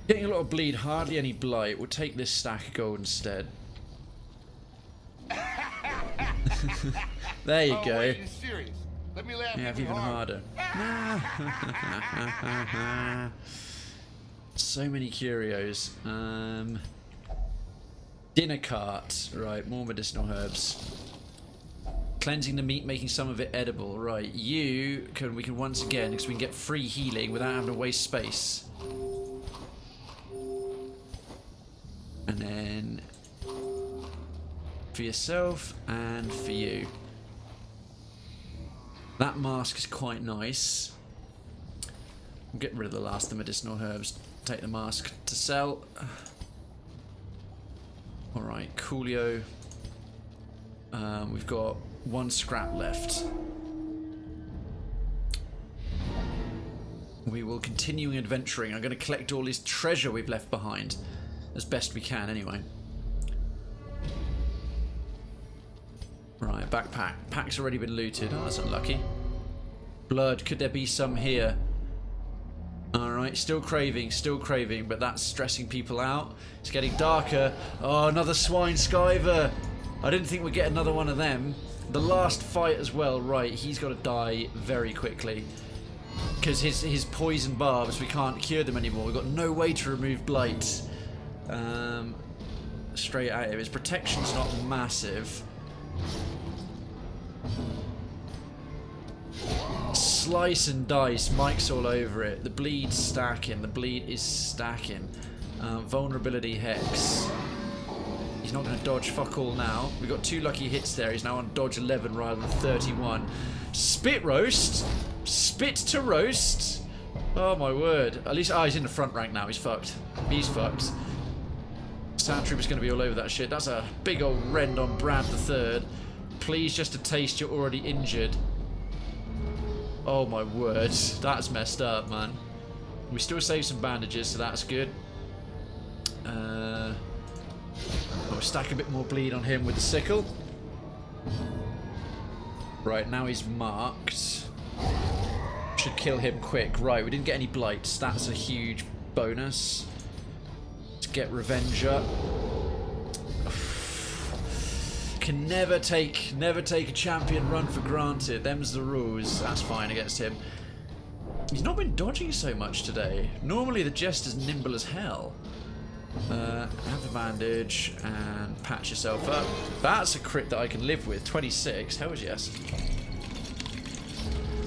getting a lot of bleed, hardly any blight. We'll take this stack of gold instead. There you go. Yeah, even harder. So many curios. Dinner cart. Right, more medicinal herbs. Cleansing the meat, making some of it edible. Right, we can once again, because we can get free healing without having to waste space. And then for yourself and for you. That mask is quite nice. We'll get rid of the last of the medicinal herbs. Take the mask to sell. Alright, Coolio. We've got 1 scrap left. We will continue adventuring. I'm going to collect all this treasure we've left behind. As best we can, anyway. Right, backpack. Pack's already been looted. Oh, that's unlucky. Blood. Could there be some here? Alright, still craving, but that's stressing people out. It's getting darker. Oh, another swine skiver. I didn't think we'd get another one of them. The last fight as well, right, he's got to die very quickly. Because his poison barbs, we can't cure them anymore. We've got no way to remove blight. Straight at him. His protection's not massive. Slice and dice. Mike's all over it. The bleed's stacking. The bleed is stacking. Vulnerability hex. He's not going to dodge fuck all now. We've got 2 lucky hits there. He's now on dodge 11 rather than 31. Spit roast. Spit to roast. Oh my word. At least, he's in the front rank now. He's fucked. He's fucked. Sand Trooper's going to be all over that shit. That's a big old rend on Brad the Third. Please, just a taste, you're already injured. Oh my word. That's messed up, man. We still save some bandages, so that's good. We'll stack a bit more bleed on him with the sickle. Right, now he's marked. Should kill him quick. Right, we didn't get any blights. That's a huge bonus. Let's get revenge up. Can never take a champion run for granted. Them's the rules. That's fine against him. He's not been dodging so much today. Normally the Jester's nimble as hell. Have the bandage and patch yourself up. That's a crit that I can live with. 26. Hell yes.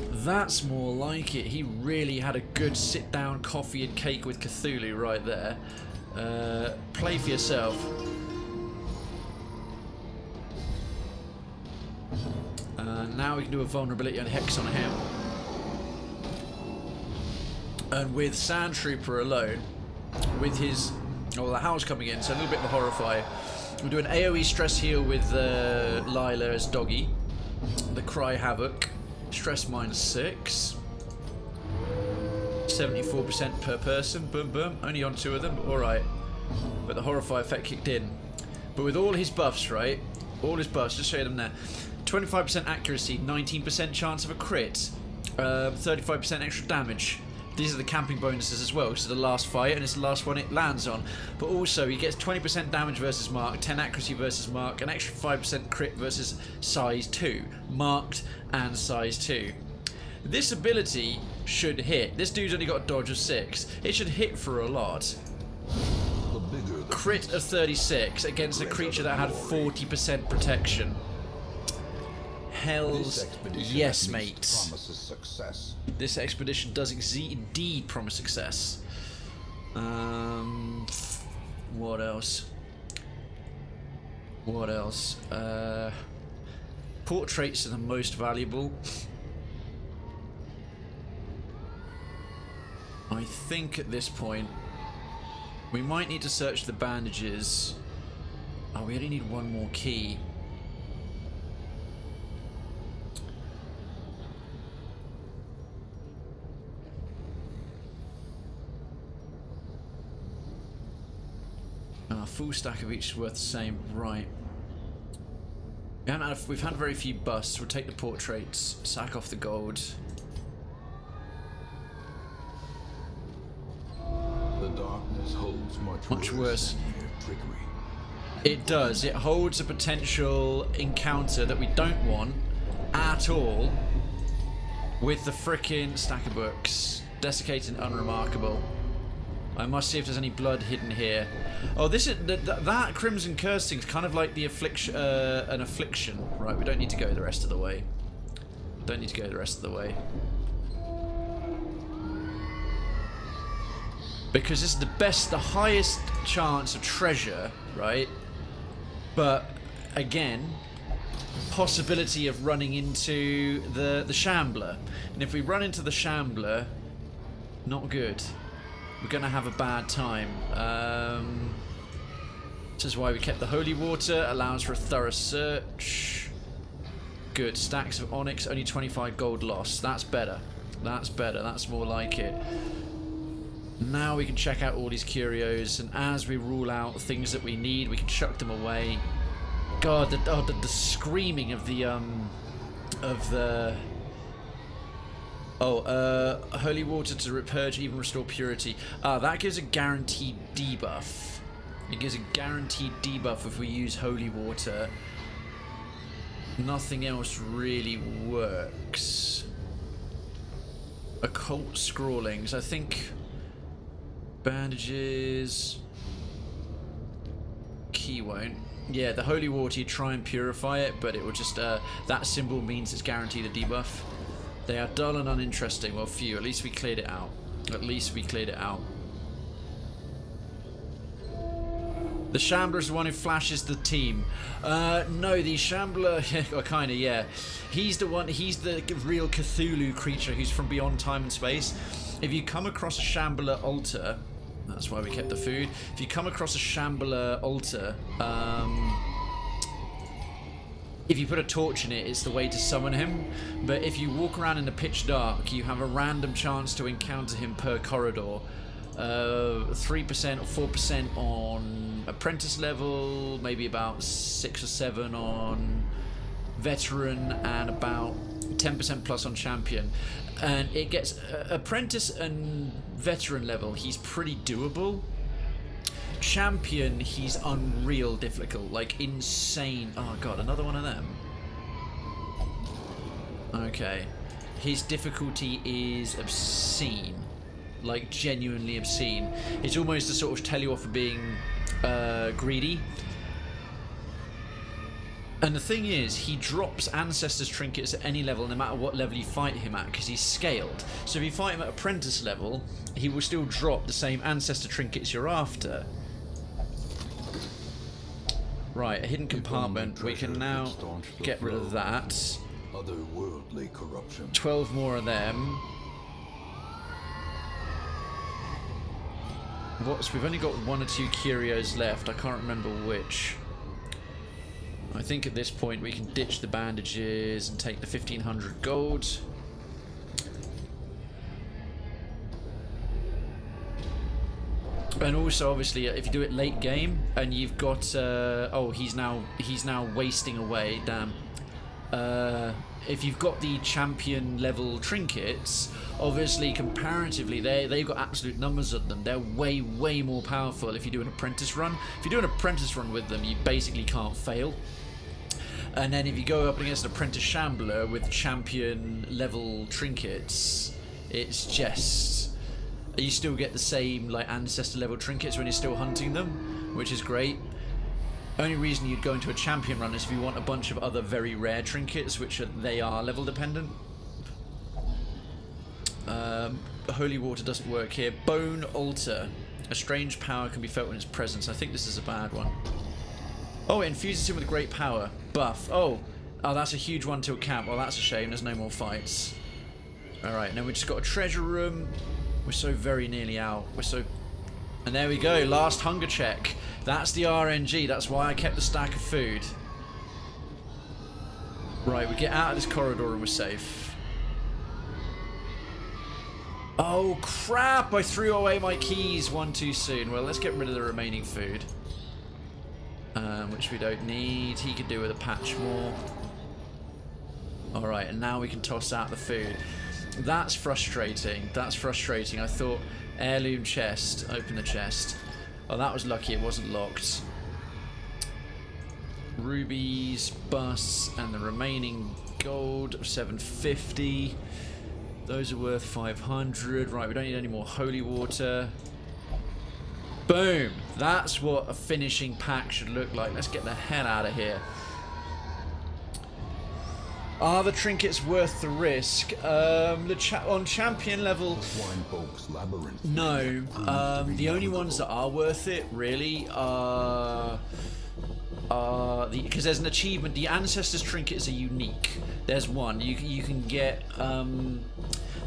That's more like it. He really had a good sit down coffee and cake with Cthulhu right there. Play for yourself. Now we can do a vulnerability and hex on him. And with Sand Trooper alone, with his... Oh, the Howl's coming in, so a little bit of a Horrify. We'll do an AoE stress heal with Lila as Doggy. The Cry Havoc. Stress -6. 74% per person. Boom, boom. Only on 2 of them. Alright. But the Horrify effect kicked in. But with all his buffs, right? All his buffs, just show them there. 25% accuracy, 19% chance of a crit, 35% extra damage. These are the camping bonuses as well. So the last fight, and it's the last one it lands on. But also he gets 20% damage versus mark, 10 accuracy versus mark, an extra 5% crit versus size 2. Marked and size 2. This ability should hit. This dude's only got a dodge of 6. It should hit for a lot. Crit of 36 against a creature that had 40% protection. Hells yes, mate. This expedition does indeed promise success. What else? What else? Portraits are the most valuable. I think at this point we might need to search the bandages. Oh, we only need 1 more key. Full stack of each is worth the same, right? We've had very few busts. We'll take the portraits, sack off the gold. The darkness holds much worse. Trickery. It does. It holds a potential encounter that we don't want at all with the frickin' stack of books. Desiccated and unremarkable. I must see if there's any blood hidden here. Oh, this is that Crimson Curse thing's kind of like the affliction, an affliction. Right, we don't need to go the rest of the way. Don't need to go the rest of the way. Because this is the highest chance of treasure, right? But again, possibility of running into the Shambler. And if we run into the Shambler, not good. We're going to have a bad time. This is why we kept the holy water. Allows for a thorough search. Good. Stacks of onyx. Only 25 gold lost. That's better. That's better. That's more like it. Now we can check out all these curios. And as we rule out things that we need, we can chuck them away. God, the screaming of the holy water to purge, even restore purity. That gives a guaranteed debuff. It gives a guaranteed debuff if we use holy water. Nothing else really works. Occult scrawlings, I think. Bandages. Key won't. Yeah, the holy water, you try and purify it, but it will just, that symbol means it's guaranteed a debuff. They are dull and uninteresting. Well, phew, at least we cleared it out. At least we cleared it out. The Shambler is the one who flashes the team. No, the Shambler, kinda, yeah. He's the one, he's the real Cthulhu creature who's from beyond time and space. If you come across a Shambler altar, that's why we kept the food. If you come across a Shambler altar, if you put a torch in it, it's the way to summon him. But if you walk around in the pitch dark, you have a random chance to encounter him per corridor. 3% or 4% on apprentice level, maybe about 6 or 7 on veteran, and about 10% plus on champion. And it gets apprentice and veteran level, he's pretty doable. Champion, he's unreal difficult, like insane. Oh god, another one of them. Okay, his difficulty is obscene, like genuinely obscene. It's almost to sort of tell you off for being greedy. And the thing is, he drops Ancestor's trinkets at any level, no matter what level you fight him at, because he's scaled. So if you fight him at apprentice level, he will still drop the same Ancestor trinkets you're after. Right, a hidden compartment. We can now get rid of that. Otherworldly corruption. 12 more of them. We've only got 1 or 2 curios left. I can't remember which. I think at this point we can ditch the bandages and take the 1500 gold. And also, obviously, if you do it late game and you've got, oh, he's now wasting away. Damn. If you've got the champion level trinkets, obviously comparatively they've got absolute numbers of them. They're way more powerful if you do an apprentice run. If you do an apprentice run with them, you basically can't fail. And then if you go up against an apprentice shambler with champion level trinkets, it's just, you still get the same like ancestor level trinkets when you're still hunting them, which is great. Only reason you'd go into a champion run is if you want a bunch of other very rare trinkets, which they are level dependent. Holy water doesn't work here. Bone altar. A strange power can be felt in its presence. I think this is a bad one. Oh, it infuses him with great power. Buff. Oh, that's a huge one till camp. Well, that's a shame. There's no more fights. Alright, now we just got a treasure room. We're so very nearly out. And there we go. Last hunger check. That's the RNG. That's why I kept a stack of food. Right, we get out of this corridor and we're safe. Oh, crap! I threw away my keys one too soon. Well, let's get rid of the remaining food. Which we don't need. He could do with a patch more. Alright, and now we can toss out the food. That's frustrating. That's frustrating. I thought heirloom chest. Open the chest. Oh, that was lucky it wasn't locked. Rubies, busts, and the remaining gold of 750. Those are worth 500. Right, we don't need any more holy water. Boom! That's what a finishing pack should look like. Let's get the hell out of here. Are the trinkets worth the risk? On champion level, no. The only ones that are worth it, really, are because there's an achievement. The Ancestors trinkets are unique. There's one you can get.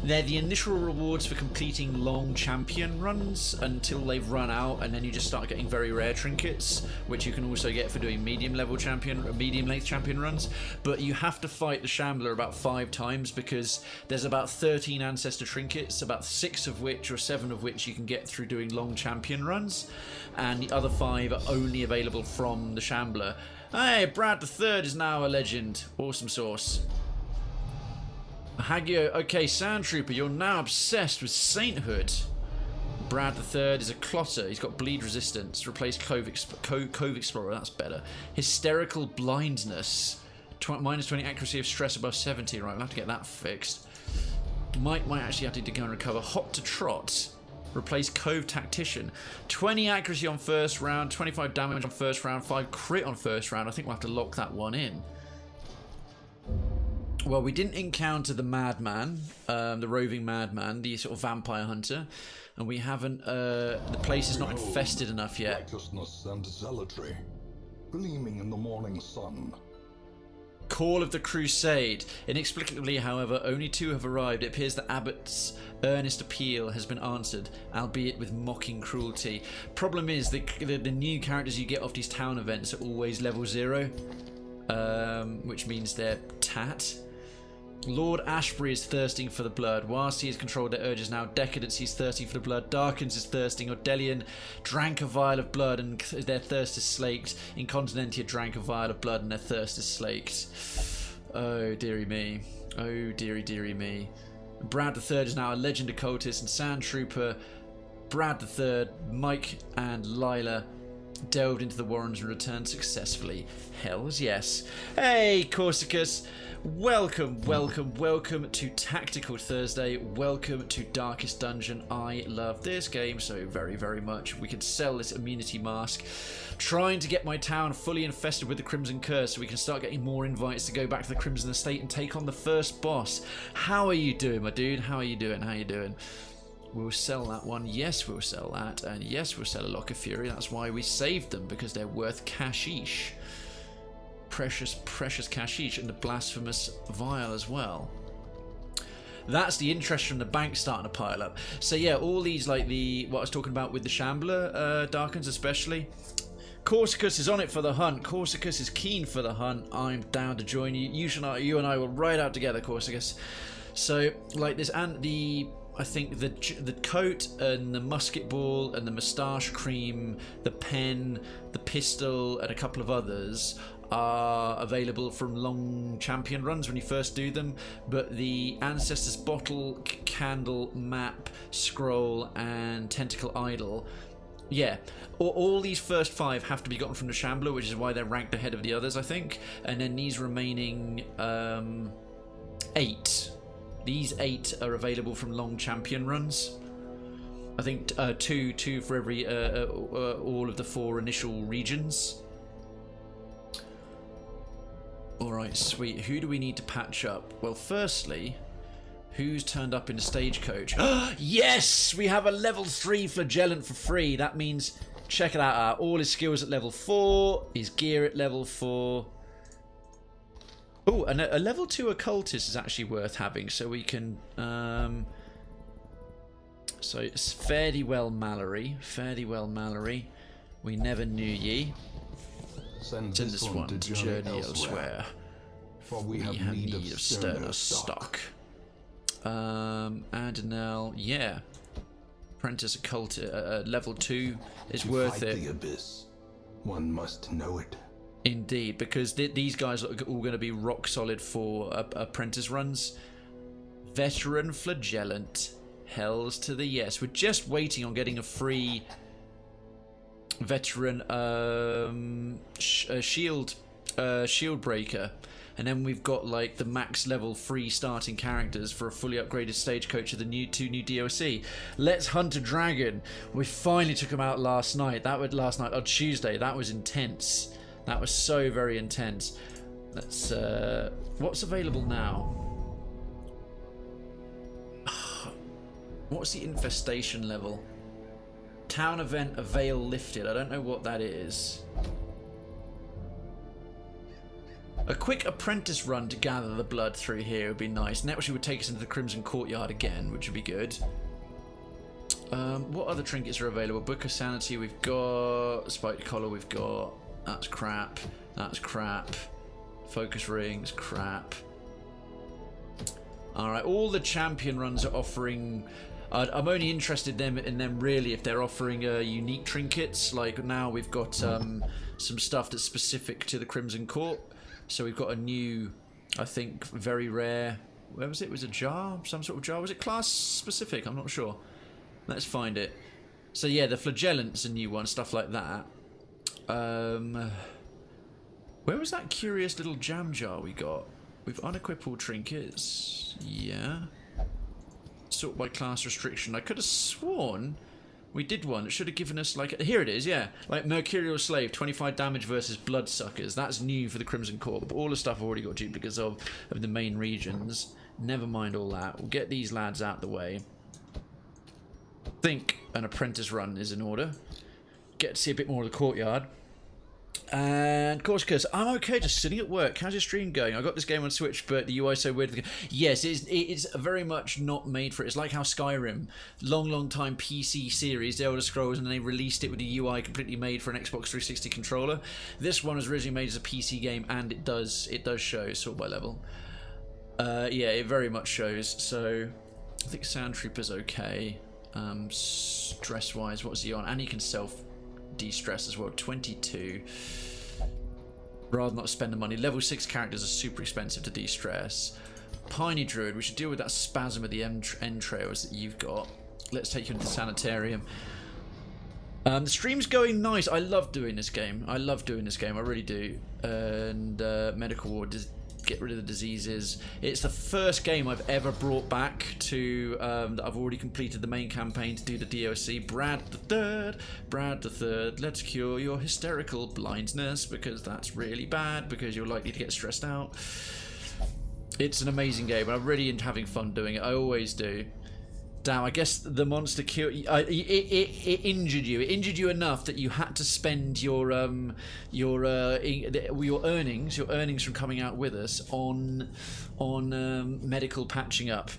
They're the initial rewards for completing long champion runs until they've run out, and then you just start getting very rare trinkets, which you can also get for doing medium length champion runs. But you have to fight the Shambler about 5 times because there's about 13 ancestor trinkets, about 6 of which or 7 of which you can get through doing long champion runs, and the other 5 are only available from the Shambler. Hey, Brad the Third is now a legend. Awesome sauce. Hagio, okay, Sand Trooper, you're now obsessed with sainthood. Brad the Third is a clotter. He's got bleed resistance. Replace Cove Explorer, that's better. Hysterical blindness. Minus 20 accuracy of stress above 70. Right, we'll have to get that fixed. Might actually have to go and recover. Hot to Trot. Replace Cove Tactician. 20 accuracy on first round, 25 damage on first round, 5 crit on first round. I think we'll have to lock that one in. Well, we didn't encounter the Madman, the roving Madman, the sort of vampire hunter, and we haven't. The place is not infested enough yet. Righteousness and zealotry, gleaming in the morning sun. Call of the Crusade. Inexplicably, however, only 2 have arrived. It appears that Abbott's earnest appeal has been answered, albeit with mocking cruelty. Problem is, the new characters you get off these town events are always level 0, which means they're tat. Lord Ashbury is thirsting for the blood. Whilst he has controlled their urges now, Decadence is thirsting for the blood. Darkens is thirsting. Ordelian drank a vial of blood and their thirst is slaked. Incontinentia drank a vial of blood and their thirst is slaked. Oh, dearie me. Oh, dearie me. Brad the Third is now a legend occultist, and Sand Trooper, Brad the Third, Mike and Lila delved into the Warrens and returned successfully. Hells yes. Hey, Corsicus. Welcome to Tactical Thursday. Welcome to Darkest Dungeon. I love this game so very, very much. We can sell this immunity mask. Trying to get my town fully infested with the Crimson Curse so we can start getting more invites to go back to the Crimson Estate and take on the first boss. How are you doing, my dude? How are you doing? We'll sell that one. Yes, we'll sell that. And yes, we'll sell a Lock of Fury. That's why we saved them, because they're worth cashish. Precious cashish, and the blasphemous vial as well. That's the interest from the bank starting to pile up. So yeah, all these, like what I was talking about with the Shambler, Darkens especially. Corsicus is on it for the hunt. Corsicus is keen for the hunt. I'm down to join you. You and I will ride out together, Corsicus. So like this, and I think the coat and the musket ball and the moustache cream, the pen, the pistol, and a couple of others are available from long champion runs when you first do them, but the Ancestors Bottle, Candle, Map, Scroll, and Tentacle Idol, yeah, all these first 5 have to be gotten from the Shambler, which is why they're ranked ahead of the others, I think, and then these remaining 8, these 8 are available from long champion runs. I think two for every all of the 4 initial regions. Alright, sweet. Who do we need to patch up? Well, firstly, who's turned up in the stagecoach? Yes! We have a level 3 flagellant for free. That means, check it out, all his skills at level 4, his gear at level 4. Oh, and a level 2 occultist is actually worth having, so we can... so it's fare thee well, Mallory. Fare thee well, Mallory. We never knew ye. Send this one to journey elsewhere, for we have need of sterner stock. Adenel, yeah. Apprentice Occult, level 2 is worth it. The abyss, one must know it. Indeed, because these guys are all going to be rock solid for apprentice runs. Veteran Flagellant, hells to the yes. We're just waiting on getting a free veteran shield breaker, and then we've got like the max level 3 starting characters for a fully upgraded stagecoach of the 2 new DLC. Let's hunt a dragon. We finally took him out last night. On Tuesday. That was intense. That was so very intense. Let's what's available now? What's the infestation level? Town event, a veil lifted. I don't know what that is. A quick apprentice run to gather the blood through here would be nice. And actually would take us into the Crimson Courtyard again, which would be good. What other trinkets are available? Book of Sanity we've got. Spiked Collar we've got. That's crap. That's crap. Focus Rings, crap. Alright, all the champion runs are offering... I'm only interested in them really if they're offering unique trinkets. Like now we've got some stuff that's specific to the Crimson Court. So we've got a new, I think, very rare... Where was it? Was it a jar? Some sort of jar? Was it class specific? I'm not sure. Let's find it. So yeah, the Flagellant's a new one, stuff like that. Where was that curious little jam jar we got? We've unequipped all trinkets. Yeah. Sort by class restriction. I could have sworn we did one. It should have given us like... Here it is, yeah. Like Mercurial Slave, 25 damage versus Bloodsuckers. That's new for the Crimson Court. But all the stuff I've already got duplicates of the main regions. Never mind all that. We'll get these lads out the way. Think an apprentice run is in order. Get to see a bit more of the courtyard. And Corsica's, I'm okay just sitting at work. How's your stream going? I got this game on Switch, but the UI is so weird. Yes, it's very much not made for it. It's like how Skyrim, long time PC series, The Elder Scrolls, and then they released it with the UI completely made for an Xbox 360 controller. This one was originally made as a PC game, and it does show sort by level. Yeah, it very much shows. So I think Sound Trooper's okay. Stress wise, what's he on? And he can self de-stress as well. 22. Rather not spend the money. Level 6 characters are super expensive to de-stress. Piney Druid, we should deal with that spasm of the entrails that you've got. Let's take you into the sanitarium. The stream's going nice. I love doing this game. I really do. And medical ward, get rid of the diseases. It's the first game I've ever brought back to that I've already completed the main campaign to do the DLC. Brad the Third, let's cure your hysterical blindness, because that's really bad, because you're likely to get stressed out. It's an amazing game, and I'm really having fun doing it. I always do. Damn, I guess the monster killed you. It injured you. It injured you enough that you had to spend your earnings from coming out with us on medical patching up.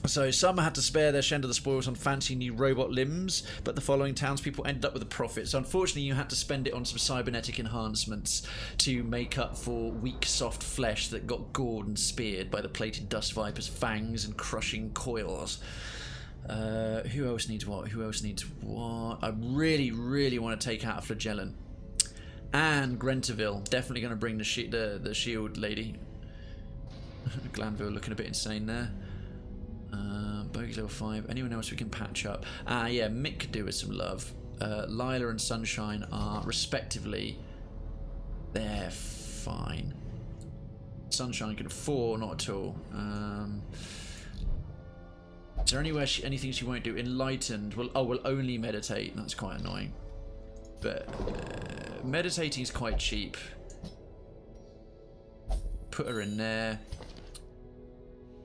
So some had to spare their share of the spoils on fancy new robot limbs, but the following townspeople ended up with a profit. So unfortunately you had to spend it on some cybernetic enhancements to make up for weak soft flesh that got gored and speared by the plated dust viper's fangs and crushing coils. Who else needs what? I really want to take out a Flagellant. And Grenterville. Definitely going to bring the shield lady. Glanville looking a bit insane there. Bogey's level 5. Anyone else we can patch up? Yeah, Mick could do with some love. Lila and Sunshine are respectively... They're fine. Sunshine can 4, not at all. Is there anything she won't do? Enlightened. Will only meditate. That's quite annoying. But meditating is quite cheap. Put her in there.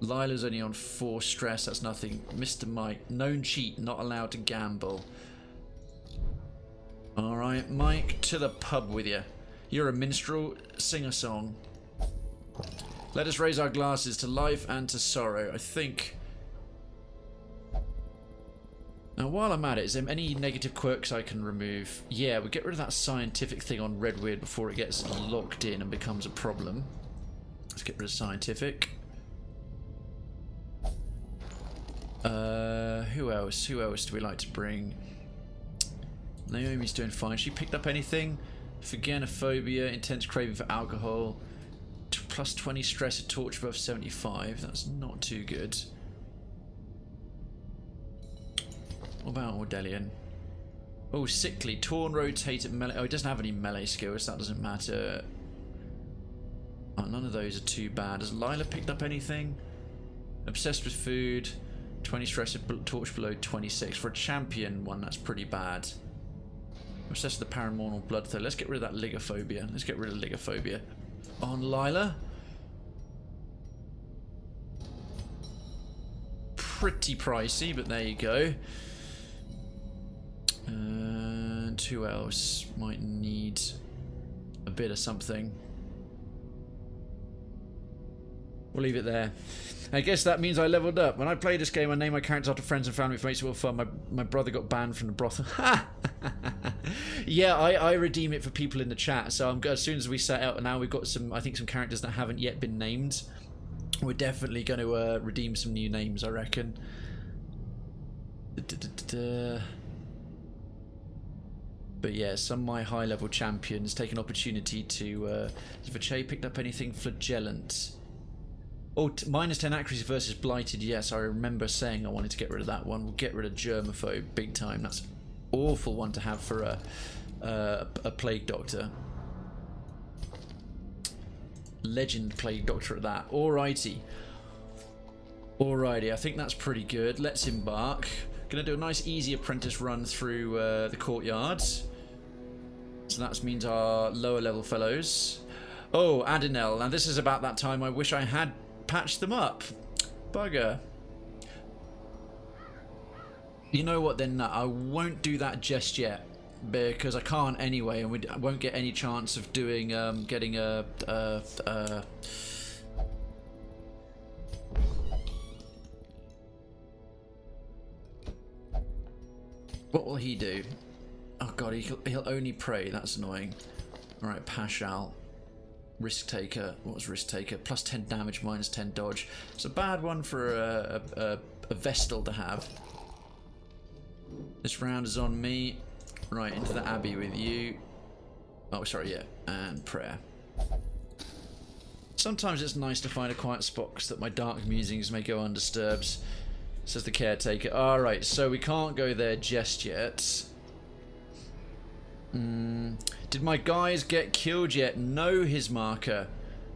Lila's only on 4 stress. That's nothing. Mr. Mike, known cheat, not allowed to gamble. All right, Mike, to the pub with you. You're a minstrel. Sing a song. Let us raise our glasses to life and to sorrow. I think. Now, while I'm at it, is there any negative quirks I can remove? Yeah, we'll get rid of that scientific thing on Redweird before it gets locked in and becomes a problem. Let's get rid of scientific. Who else? Who else do we like to bring? Naomi's doing fine. She picked up anything? Phagenophobia, intense craving for alcohol, plus 20 stress, a torch above 75. That's not too good. What about Audelian? Oh, sickly. Torn, rotate at melee. Oh, he doesn't have any melee skills. That doesn't matter. Oh, none of those are too bad. Has Lila picked up anything? Obsessed with food. 20 stress, a torch below 26. For a champion one, that's pretty bad. Obsessed with the paranormal bloodthirst. Let's get rid of that ligophobia. Let's get rid of ligophobia. On Lila. Pretty pricey, but there you go. And who else might need a bit of something? We'll leave it there. I guess that means I leveled up. When I play this game, I name my characters after friends and family. It makes it more fun. My brother got banned from the brothel. Yeah, I redeem it for people in the chat. So as soon as we set out, now we've got some, I think, some characters that haven't yet been named. We're definitely going to redeem some new names, I reckon. But yeah, some of my high-level champions take an opportunity to... has Vache picked up anything flagellant? Oh, minus 10 accuracy versus blighted. Yes, I remember saying I wanted to get rid of that one. We'll get rid of germaphobe big time. That's an awful one to have for a plague doctor. Legend plague doctor at that. Alrighty. Alrighty, I think that's pretty good. Let's embark. Gonna do a nice easy apprentice run through the courtyards. So that means our lower level fellows. Oh, Adinel. Now this is about that time I wish I had patched them up. Bugger. You know what then? I won't do that just yet because I can't anyway, and we won't get any chance of doing getting a what will he do? Oh god, he'll only pray. That's annoying. Alright, Pashal. Risk taker. What was risk taker? Plus 10 damage, minus 10 dodge. It's a bad one for a Vestal to have. This round is on me. Right, into the Abbey with you. Oh, sorry, yeah. And prayer. Sometimes it's nice to find a quiet spot so that my dark musings may go undisturbed, says the caretaker. Alright, so we can't go there just yet. Did my guys get killed yet? No, his marker.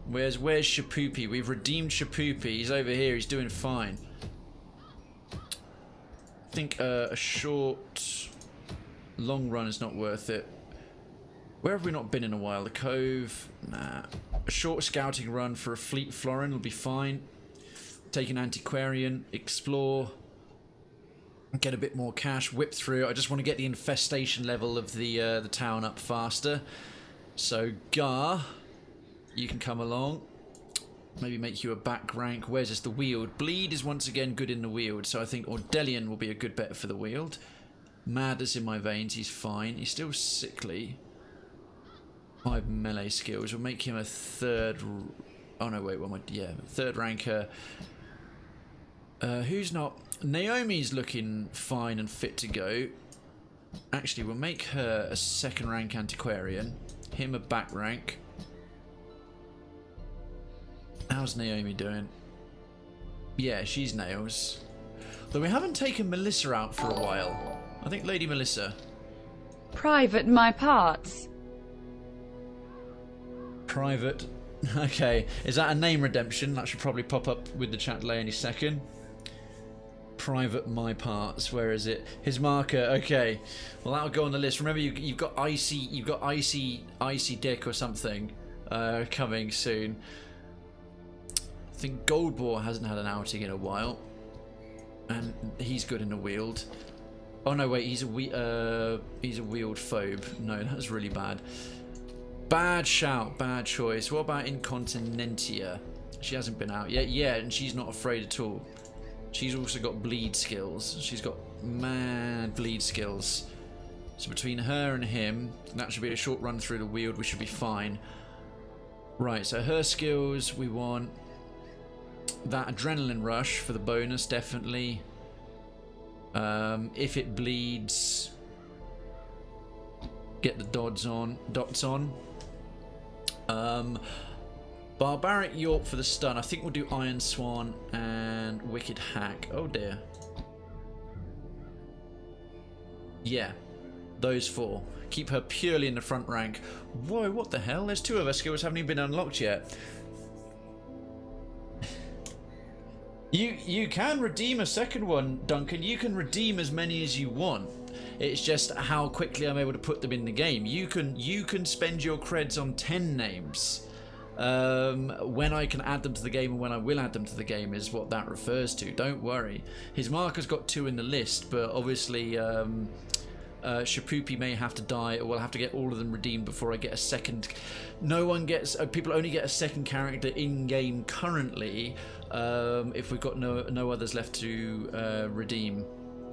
Where's Shapoopy? We've redeemed Shapoopy. He's over here. He's doing fine. I think a short, long run is not worth it. Where have we not been in a while? The Cove? Nah. A short scouting run for a Fleet Florin will be fine. Take an Antiquarian, explore, get a bit more cash, whip through. I just want to get the infestation level of the town up faster. So Gar, you can come along. Maybe make you a back rank. Where's this? The Weald. Bleed is once again good in the Weald, so I think Ordelian will be a good bet for the Weald. Madness in my veins. He's fine. He's still sickly. 5 melee skills. We'll make him a third. Oh no, wait. What am I? Yeah, third ranker. Who's not? Naomi's looking fine and fit to go. Actually, we'll make her a second rank antiquarian. Him a back rank. How's Naomi doing? Yeah, she's nails. Though we haven't taken Melissa out for a while. I think Lady Melissa. Private my parts. Private. Okay. Is that a name redemption? That should probably pop up with the chat delay any second. Private my parts. Where is it? His marker. Okay. Well, that'll go on the list. Remember, you've got icy dick or something coming soon. I think Goldboar hasn't had an outing in a while, and he's good in a Weald. Oh no, wait, he's a Weald phobe. No, that's really bad. Bad shout, bad choice. What about Incontinentia? She hasn't been out yet. Yeah, and she's not afraid at all. She's also got bleed skills. She's got mad bleed skills. So between her and him, that should be a short run through the Weald. We should be fine. Right, so her skills, we want that adrenaline rush for the bonus, definitely. If it bleeds, get the dots on. Barbaric York for the stun. I think we'll do Iron Swan and Wicked Hack. Oh dear. Yeah, those four. Keep her purely in the front rank. Whoa, what the hell? There's 2 of her skills haven't even been unlocked yet. You can redeem a second one, Duncan. You can redeem as many as you want. It's just how quickly I'm able to put them in the game. You can spend your creds on 10 names. When I can add them to the game and when I will add them to the game is what that refers to. Don't worry. His marker's got 2 in the list, but obviously Shapoopy may have to die, or we'll have to get all of them redeemed before I get a second. No one gets. People only get a second character in game currently if we've got no others left to redeem.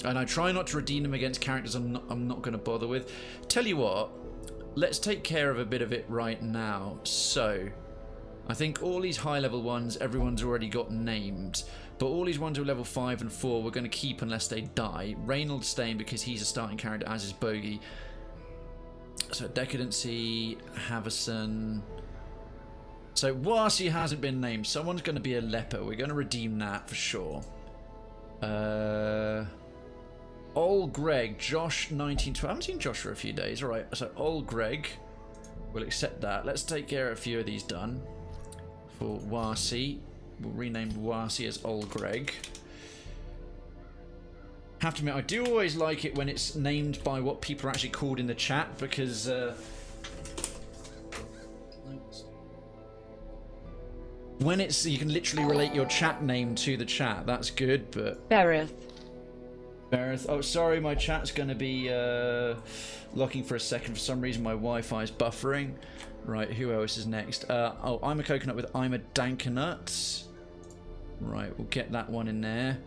And I try not to redeem them against characters I'm not going to bother with. Tell you what, let's take care of a bit of it right now. So, I think all these high-level ones, everyone's already got named. But all these ones who are level 5 and 4, we're going to keep unless they die. Reynolds staying because he's a starting character, as is Bogey. So, Decadency, Havison. So, Wasi hasn't been named. Someone's going to be a leper. We're going to redeem that for sure. Old Greg, Josh 1912. I haven't seen Josh for a few days. Alright, so Old Greg. We'll accept that. Let's take care of a few of these done. For Wasi. We'll rename Wasi as Old Greg. Have to admit, I do always like it when it's named by what people are actually called in the chat, because when it's, you can literally relate your chat name to the chat. That's good, but Bereth. Oh, sorry, my chat's going to be locking for a second. For some reason, my Wi-Fi is buffering. Right, who else is next? Oh, I'm a coconut with I'm a dankanut. Right, we'll get that one in there.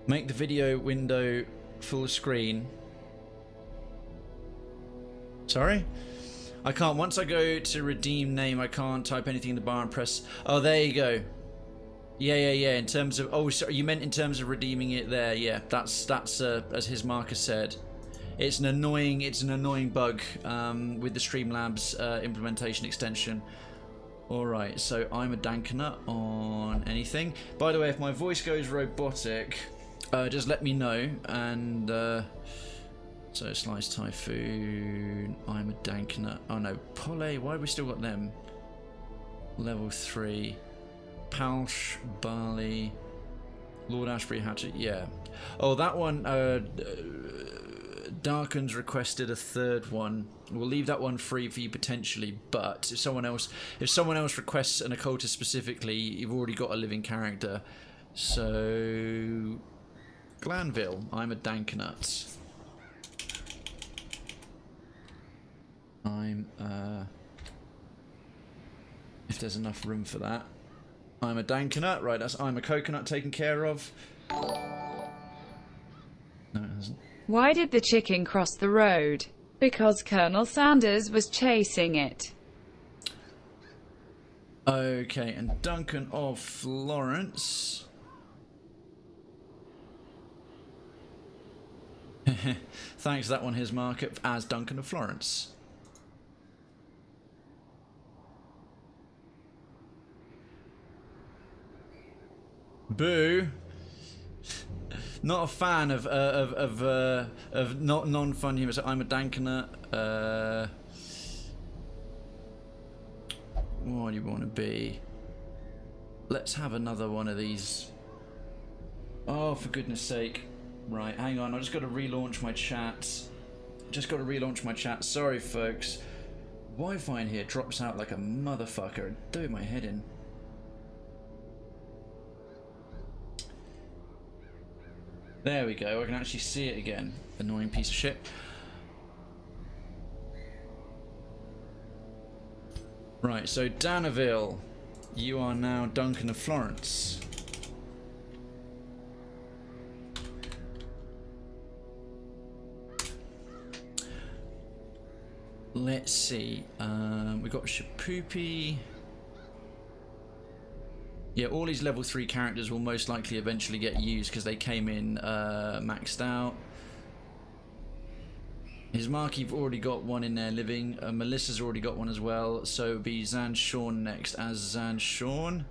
Make the video window full screen. Sorry? I can't. Once I go to redeem name, I can't type anything in the bar and press. Oh, there you go. Yeah. In terms of, oh, sorry, you meant in terms of redeeming it there. Yeah, that's as his marker said. It's an annoying bug with the Streamlabs implementation extension. All right, so I'm a dankanut on anything. By the way, if my voice goes robotic, just let me know. And so Slice Typhoon, I'm a dankanut. Oh no, Polly, why have we still got them? Level 3. Palsh, Barley, Lord Ashbury Hatchet, yeah. Oh, that one, Darken's requested a third one. We'll leave that one free for you potentially, but if someone else requests an occultist specifically, you've already got a living character. So, Glanville, I'm a dankanut. If there's enough room for that. I'm a dankanut, right, that's I'm a coconut taken care of. No, it hasn't. Why did the chicken cross the road? Because Colonel Sanders was chasing it. Okay, and Duncan of Florence. Thanks, that one his market as Duncan of Florence. Boo. Not a fan of not non-fun humor. So I'm a dankanut. What do you want to be? Let's have another one of these. Oh, for goodness sake! Right, hang on. I just got to relaunch my chat. Sorry, folks. Wi-Fi in here drops out like a motherfucker. Do my head in. There we go, I can actually see it again. Annoying piece of shit. Right, so Danaville, you are now Duncan of Florence. Let's see, we've got Shapoopy. Yeah, all these level 3 characters will most likely eventually get used because they came in maxed out. His mark, you've already got one in there living. Melissa's already got one as well. So it'll be Zan Sean next as Zan Sean.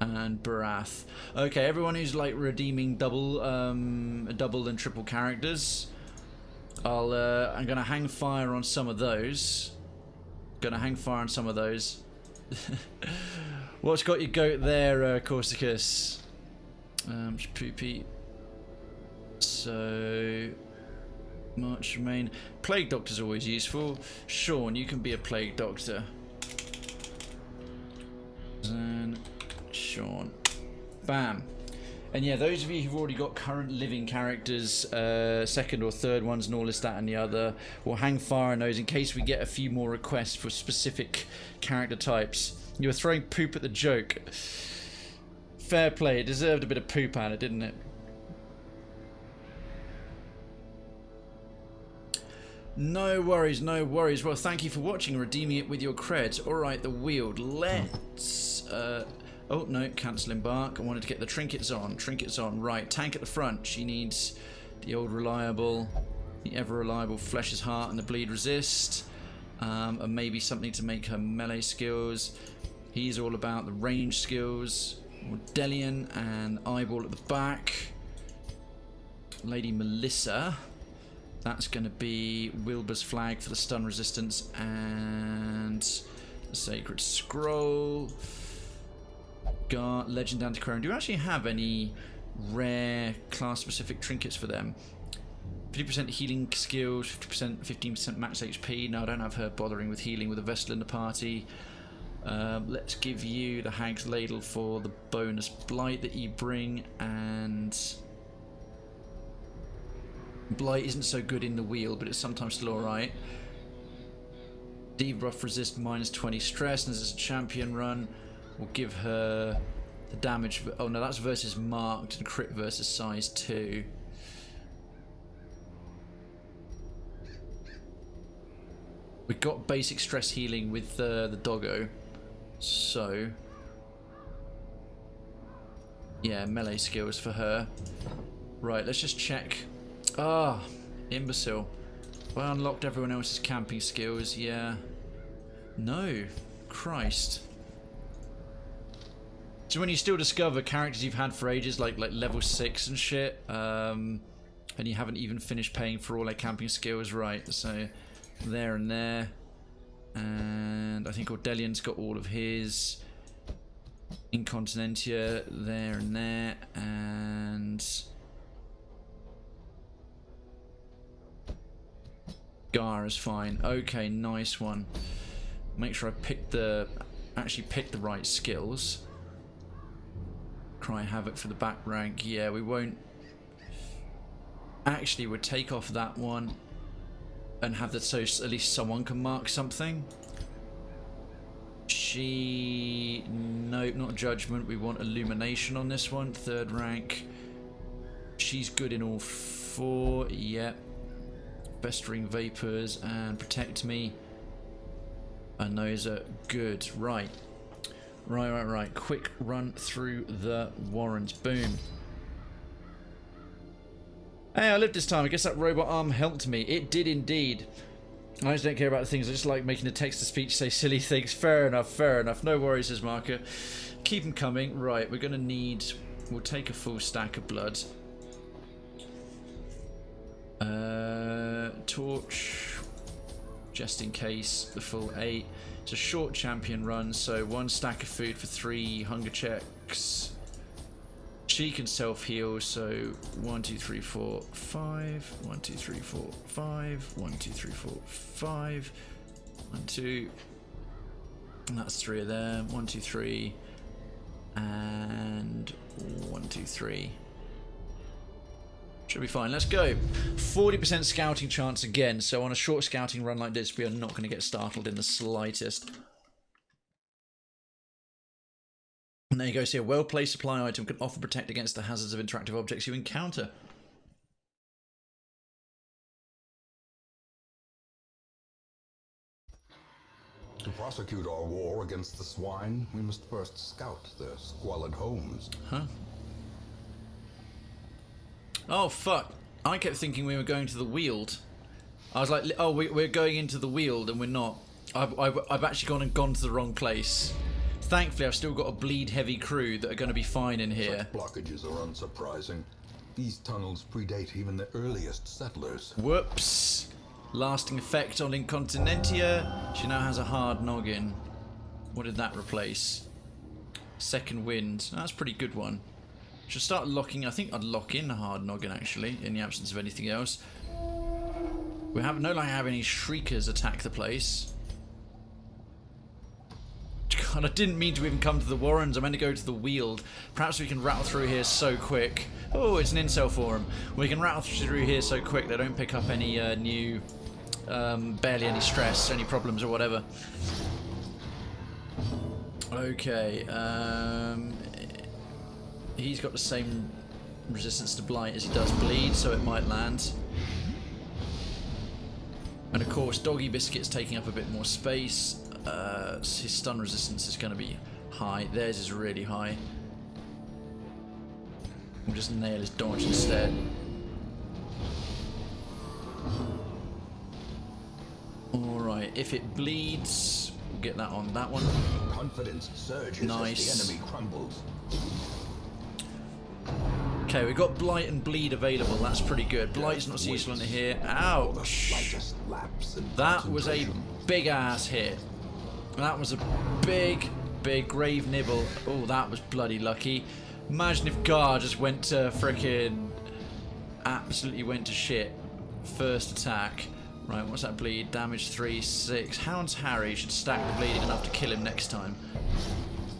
And Barath. Okay, everyone who's like redeeming double and triple characters. I'm gonna hang fire on some of those. What's got your goat there, Corsicus? Poopy. So, March Remain. Plague Doctor's always useful. Sean, you can be a Plague Doctor. Zan, Sean. Bam. And yeah, those of you who've already got current living characters, second or third ones, and all this, that, and the other, will hang fire on those in case we get a few more requests for specific character types. You were throwing poop at the joke. Fair play, it deserved a bit of poop at it, didn't it? No worries, no worries. Well, thank you for watching and redeeming it with your creds. Alright, the Wield. Let's... oh, no, cancel embark. I wanted to get the trinkets on. Trinkets on. Right, tank at the front. She needs the old reliable, the ever-reliable Flesh's Heart and the Bleed Resist. And maybe something to make her melee skills. He's all about the range skills. Delian and Eyeball at the back. Lady Melissa. That's going to be Wilbur's Flag for the stun resistance and the Sacred Scroll. Legend Antiquarian. Do we actually have any rare class-specific trinkets for them? 50% healing skills, 15% max HP. No, I don't have her bothering with healing with a Vestal in the party. Let's give you the Hag's Ladle for the bonus Blight that you bring, and... Blight isn't so good in the Wield, but it's sometimes still alright. Debuff resist minus 20 stress, and as it's a champion run, we'll give her the damage. Oh no, that's versus marked, and crit versus size 2. We've got basic stress healing with the doggo, so yeah, melee skills for her. Right, let's just check. Ah, imbecile. Well, I unlocked everyone else's camping skills, yeah. No. Christ. So when you still discover characters you've had for ages, like level 6 and shit, and you haven't even finished paying for all their camping skills, right, so there and there. And I think Ordelian's got all of his. Incontinentia there and there, and... Gar is fine. Okay, nice one. Make sure I actually pick the right skills. Cry Havoc for the back rank. Yeah, we won't. Actually, we'll take off that one and have that so at least someone can mark something. Nope, not Judgment. We want Illumination on this one. Third rank. She's good in all 4. Yep. Festering Vapors and Protect Me. And those are good. Right. Right. Quick run through the warrants. Boom. Hey, I lived this time. I guess that robot arm helped me. It did indeed. I just don't care about the things. I just like making the text-to-speech say silly things. Fair enough. No worries, says Marker. Keep them coming. Right, we're going to need... We'll take a full stack of blood. Torch, just in case, the full 8. It's a short champion run, so 1 stack of food for 3 hunger checks. She can self-heal, so 1, 2, 3, 4, 5. 1, 2, 3, 4, 5. 1, 2, 3, 4, 5. 1, 2. And that's 3 of them. 1, 2, 3. And 1, 2, 3. Should be fine. Let's go. 40% scouting chance again. So on a short scouting run like this, we are not going to get startled in the slightest. And there you go. See, a well-placed supply item can often protect against the hazards of interactive objects you encounter. To prosecute our war against the swine, we must first scout their squalid homes. Huh? Oh, fuck. I kept thinking we were going to the Wield. I was like, oh, we're going into the Wield, and we're not. I've actually gone to the wrong place. Thankfully, I've still got a bleed-heavy crew that are going to be fine in here. Such blockages are unsurprising. These tunnels predate even the earliest settlers. Whoops. Lasting effect on Incontinentia. She now has a hard noggin. What did that replace? Second wind. That's a pretty good one. Should start locking. I think I'd lock in a hard noggin actually, in the absence of anything else. We have no longer have any shriekers attack the place. God, I didn't mean to even come to the Warrens. I meant to go to the Weald. Perhaps we can rattle through here so quick. Oh, it's an incel forum. We can rattle through here so quick they don't pick up any new, barely any stress, any problems or whatever. Okay, he's got the same resistance to blight as he does bleed, so it might land. And of course, Doggy Biscuit's taking up a bit more space. His stun resistance is going to be high. Theirs is really high. We'll just nail his dodge instead. Alright, if it bleeds, we'll get that on that one. Confidence surges nice. as the enemy crumbles. Okay, we've got Blight and Bleed available. That's pretty good. Blight's not so useful into here. Ouch! That was a big ass hit. That was a big grave nibble. Oh, that was bloody lucky. Imagine if Gar just went to frickin' absolutely went to shit. First attack. Right, what's that bleed? Damage 3, 6. Hound's Harry should stack the bleeding enough to kill him next time.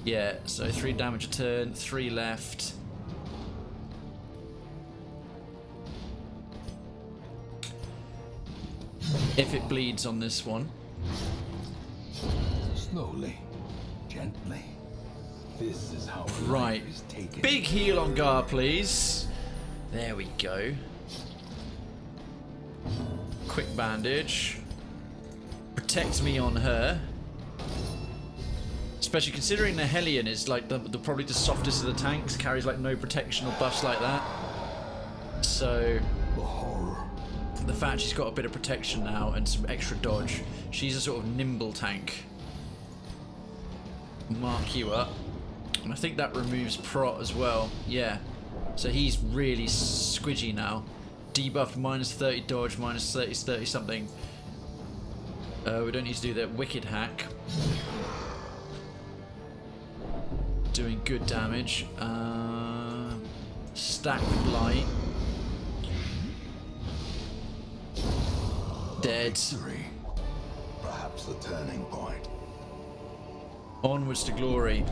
Yeah, so 3 damage a turn, 3 left. If it bleeds on this one. Slowly, gently. This is how right. Life is taken. Big heal on Gar, please. There we go. Quick bandage. Protect me on her. Especially considering the Hellion is like the probably the softest of the tanks, carries like no protection or buffs like that. So The horror. the fact she's got a bit of protection now and some extra dodge, she's a sort of nimble tank. Mark you up. And I think that removes Prot as well. Yeah. So he's really squidgy now. Debuffed minus 30 dodge, minus 30 something. We don't need to do that wicked hack. Doing good damage. Stack the blight. Dead. Victory. Perhaps a turning point. Onwards to glory.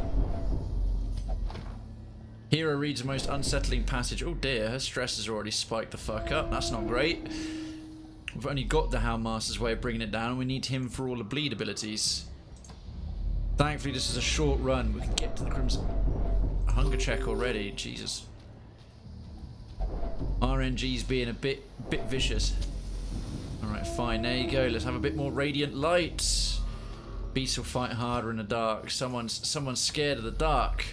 Hero reads the most unsettling passage. Oh dear, her stress has already spiked the fuck up. That's not great. We've only got the Houndmaster's way of bringing it down. We need him for all the bleed abilities. Thankfully, this is a short run. We can get to the Crimson Hunger check already. Jesus. RNG's being a bit vicious. Alright, fine. There you go. Let's have a bit more radiant light. Beasts will fight harder in the dark. Someone's scared of the dark.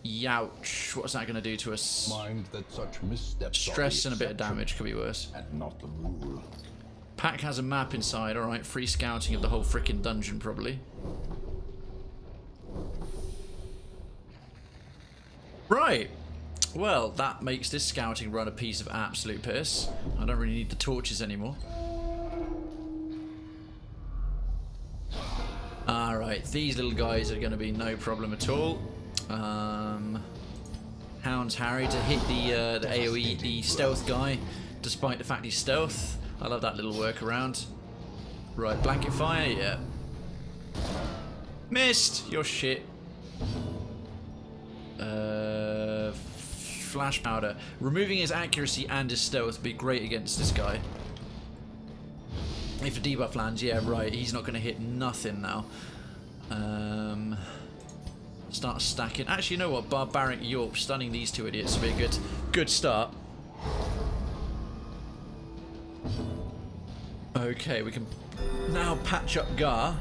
Youch. What's that going to do to us? Mind that such missteps Stress and a bit of damage could be worse. and not the rule. Pack has a map inside. Alright, free scouting of the whole frickin' dungeon, probably. Right. Well, that makes this scouting run a piece of absolute piss. I don't really need the torches anymore. Alright, these little guys are going to be no problem at all. Hound's Harry to hit the AoE, the stealth guy, despite the fact he's stealth. I love that little workaround. Right, blanket fire, yeah. Missed! You're shit. Flash powder. Removing his accuracy and his stealth would be great against this guy. If the debuff lands, yeah, right, he's not going to hit nothing now. Start stacking. Actually, you know what? Barbaric Yorp stunning these two idiots would be a good start. Okay, we can now patch up Gar.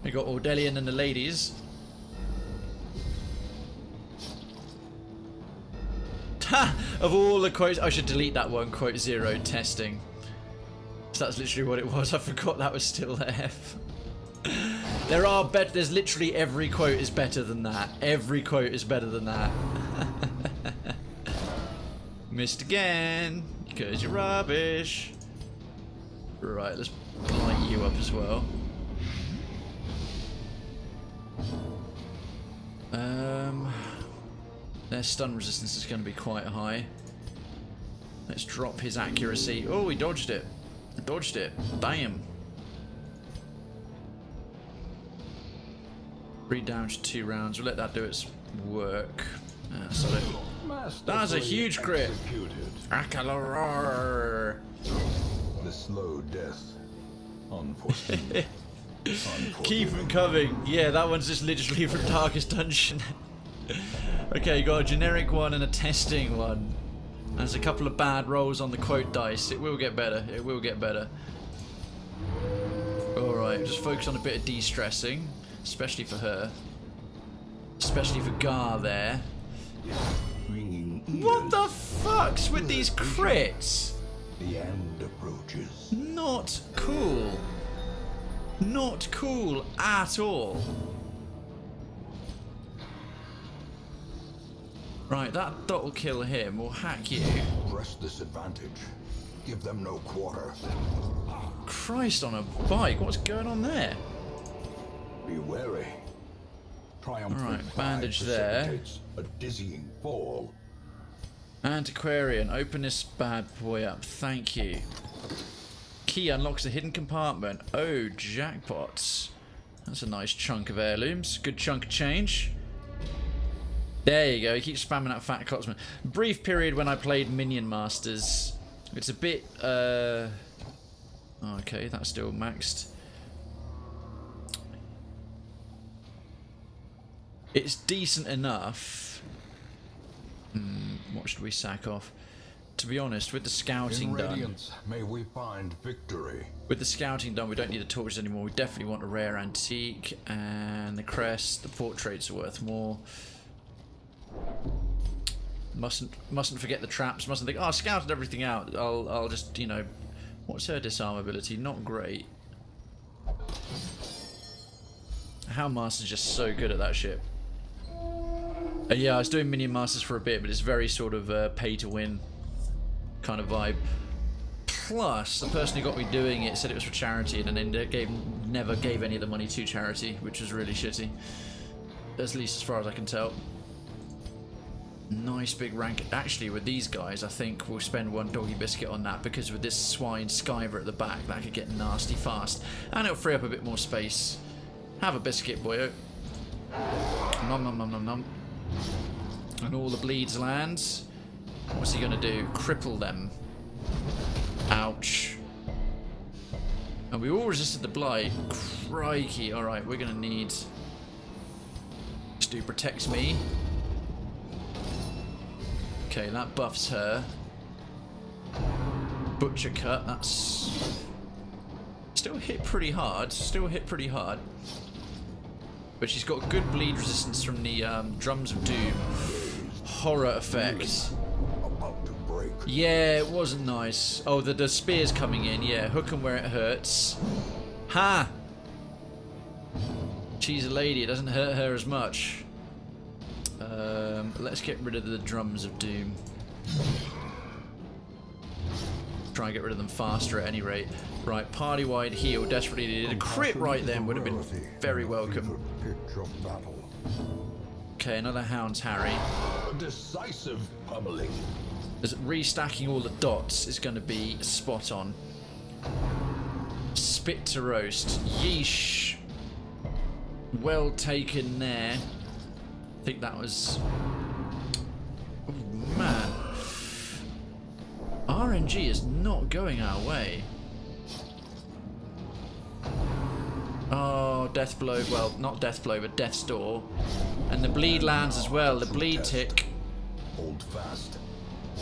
We got Ordelian and the ladies. Ha! Of all the quotes, I should delete that one. Quote 0 testing. So that's literally what it was. I forgot that was still there. There are there's literally every quote is better than that. Every quote is better than that. Missed again because you're rubbish. Right, let's blight you up as well. Their stun resistance is going to be quite high. Let's drop his accuracy. Oh, he dodged it. Dodged it. Bam. 3 damage, 2 rounds. We'll let that do its work. So that's a huge crit. Akalaror. The slow death. Unforeseen. Keep them coming. Yeah, that one's just literally from Darkest Dungeon. Okay, you got a generic one and a testing one. There's a couple of bad rolls on the quote dice. It will get better. It will get better. Alright, just focus on a bit of de-stressing. Especially for her. Especially for Gar there. What the fuck's with these crits? The end approaches. Not cool. Not cool at all. Right, that dot will kill him. We'll hack you. Press this advantage. Give them no quarter. Christ on a bike. What's going on there? Be wary. Triumphant Alright, bandage there. A dizzying fall. Antiquarian, open this bad boy up. Thank you. Key unlocks a hidden compartment. Oh, jackpots. That's a nice chunk of heirlooms. Good chunk of change. There you go. He keeps spamming that fat Cotsman. Brief period when I played Minion Masters. It's a bit, okay, that's still maxed. It's decent enough. What should we sack off? To be honest, with the scouting done... Radiance, may we find victory. With the scouting done, we don't need the torches anymore. We definitely want a rare antique. And the crest, the portraits are worth more. Mustn't forget the traps. Mustn't think, oh, I scouted everything out. I'll just, you know... What's her disarm ability? Not great. Houndmaster's just so good at that shit. Yeah, I was doing Minion Masters for a bit, but it's very sort of pay to win kind of vibe. Plus, the person who got me doing it said it was for charity, and then never gave any of the money to charity, which was really shitty. At least as far as I can tell. Nice big rank. Actually, with these guys, I think we'll spend 1 doggy biscuit on that, because with this swine Skyver at the back, that could get nasty fast. And it'll free up a bit more space. Have a biscuit, boyo. Nom nom nom nom nom. And all the bleeds lands. What's he gonna do? Cripple them. Ouch. And we all resisted the blight. Crikey. Alright, we're gonna need... Stu protects me. Okay, that buffs her. Butcher cut, that's... Still hit pretty hard. Still hit pretty hard. But she's got good bleed resistance from the Drums of Doom. Horror effect. Yeah, it wasn't nice. Oh, the spear's coming in. Yeah, hook 'em where it hurts. Ha! She's a lady. It doesn't hurt her as much. Let's get rid of the Drums of Doom. Try and get rid of them faster at any rate. Right, party-wide heal. Desperately needed. A crit right then would have been very welcome. Okay, another Hound's Harry. A decisive pummeling. Restacking all the dots is going to be spot on. Spit to roast. Yeesh. Well taken there. I think that was... Oh, man. RNG is not going our way. Oh, death blow. Well, not death blow, but death's door. And the bleed lands as well. The bleed tick. Hold fast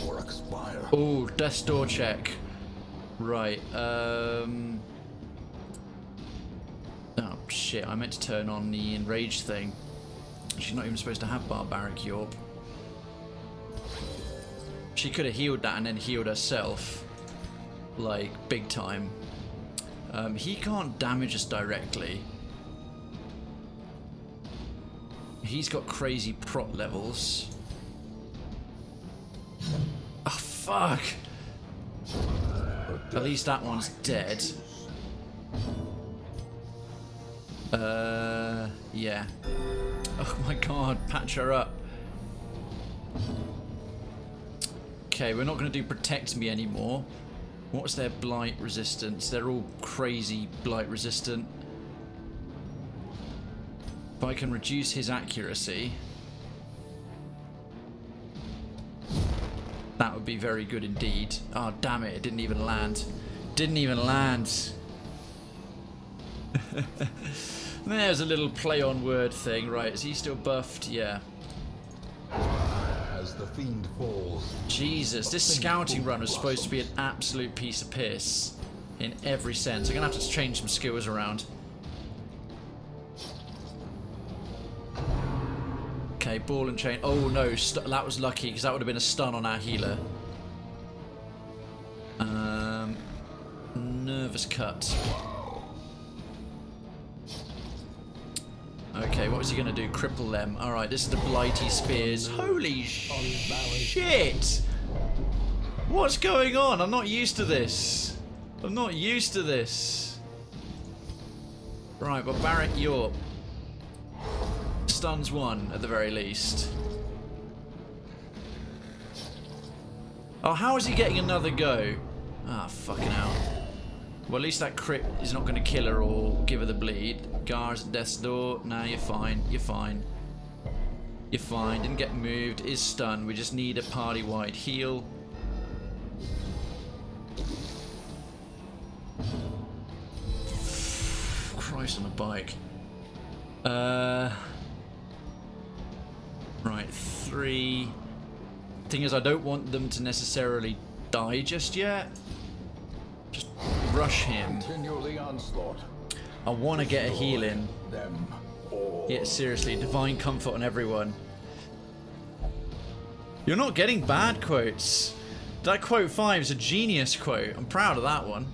or expire. Oh, death's door check. Right. Oh shit! I meant to turn on the enraged thing. She's not even supposed to have barbaric Yorp. She could have healed that and then healed herself, like big time. He can't damage us directly. He's got crazy prot levels. Oh fuck! At least that one's dead. Yeah. Oh my god, patch her up. Okay, we're not going to do protect me anymore. What's their blight resistance? They're all crazy blight resistant. If I can reduce his accuracy, that would be very good indeed. Oh, damn it. It didn't even land. Didn't even land. There's a little play on word thing. Right, is he still buffed? Yeah. As the fiend falls, Jesus, this scouting run was supposed to be an absolute piece of piss in every sense. I'm going to have to change some skills around. Okay, ball and chain. Oh no, that was lucky because that would have been a stun on our healer. Nervous cut. Okay, what was he going to do? Cripple them. Alright, this is the Blighty Spears. Holy shit! What's going on? I'm not used to this. I'm not used to this. Right, Barbaric Yorp. Stuns one, at the very least. Oh, how is he getting another go? Ah, fucking hell. Well, at least that crit is not going to kill her or give her the bleed. Gar's at death's door. Nah, you're fine. You're fine. You're fine. Didn't get moved. Is stunned. We just need a party-wide heal. Christ on a bike. Right, 3. Thing is, I don't want them to necessarily die just yet. Just rush him. continue the onslaught. I want to get a heal in. Them all. Yeah, seriously, divine comfort on everyone. You're not getting bad quotes. That quote 5 is a genius quote. I'm proud of that one.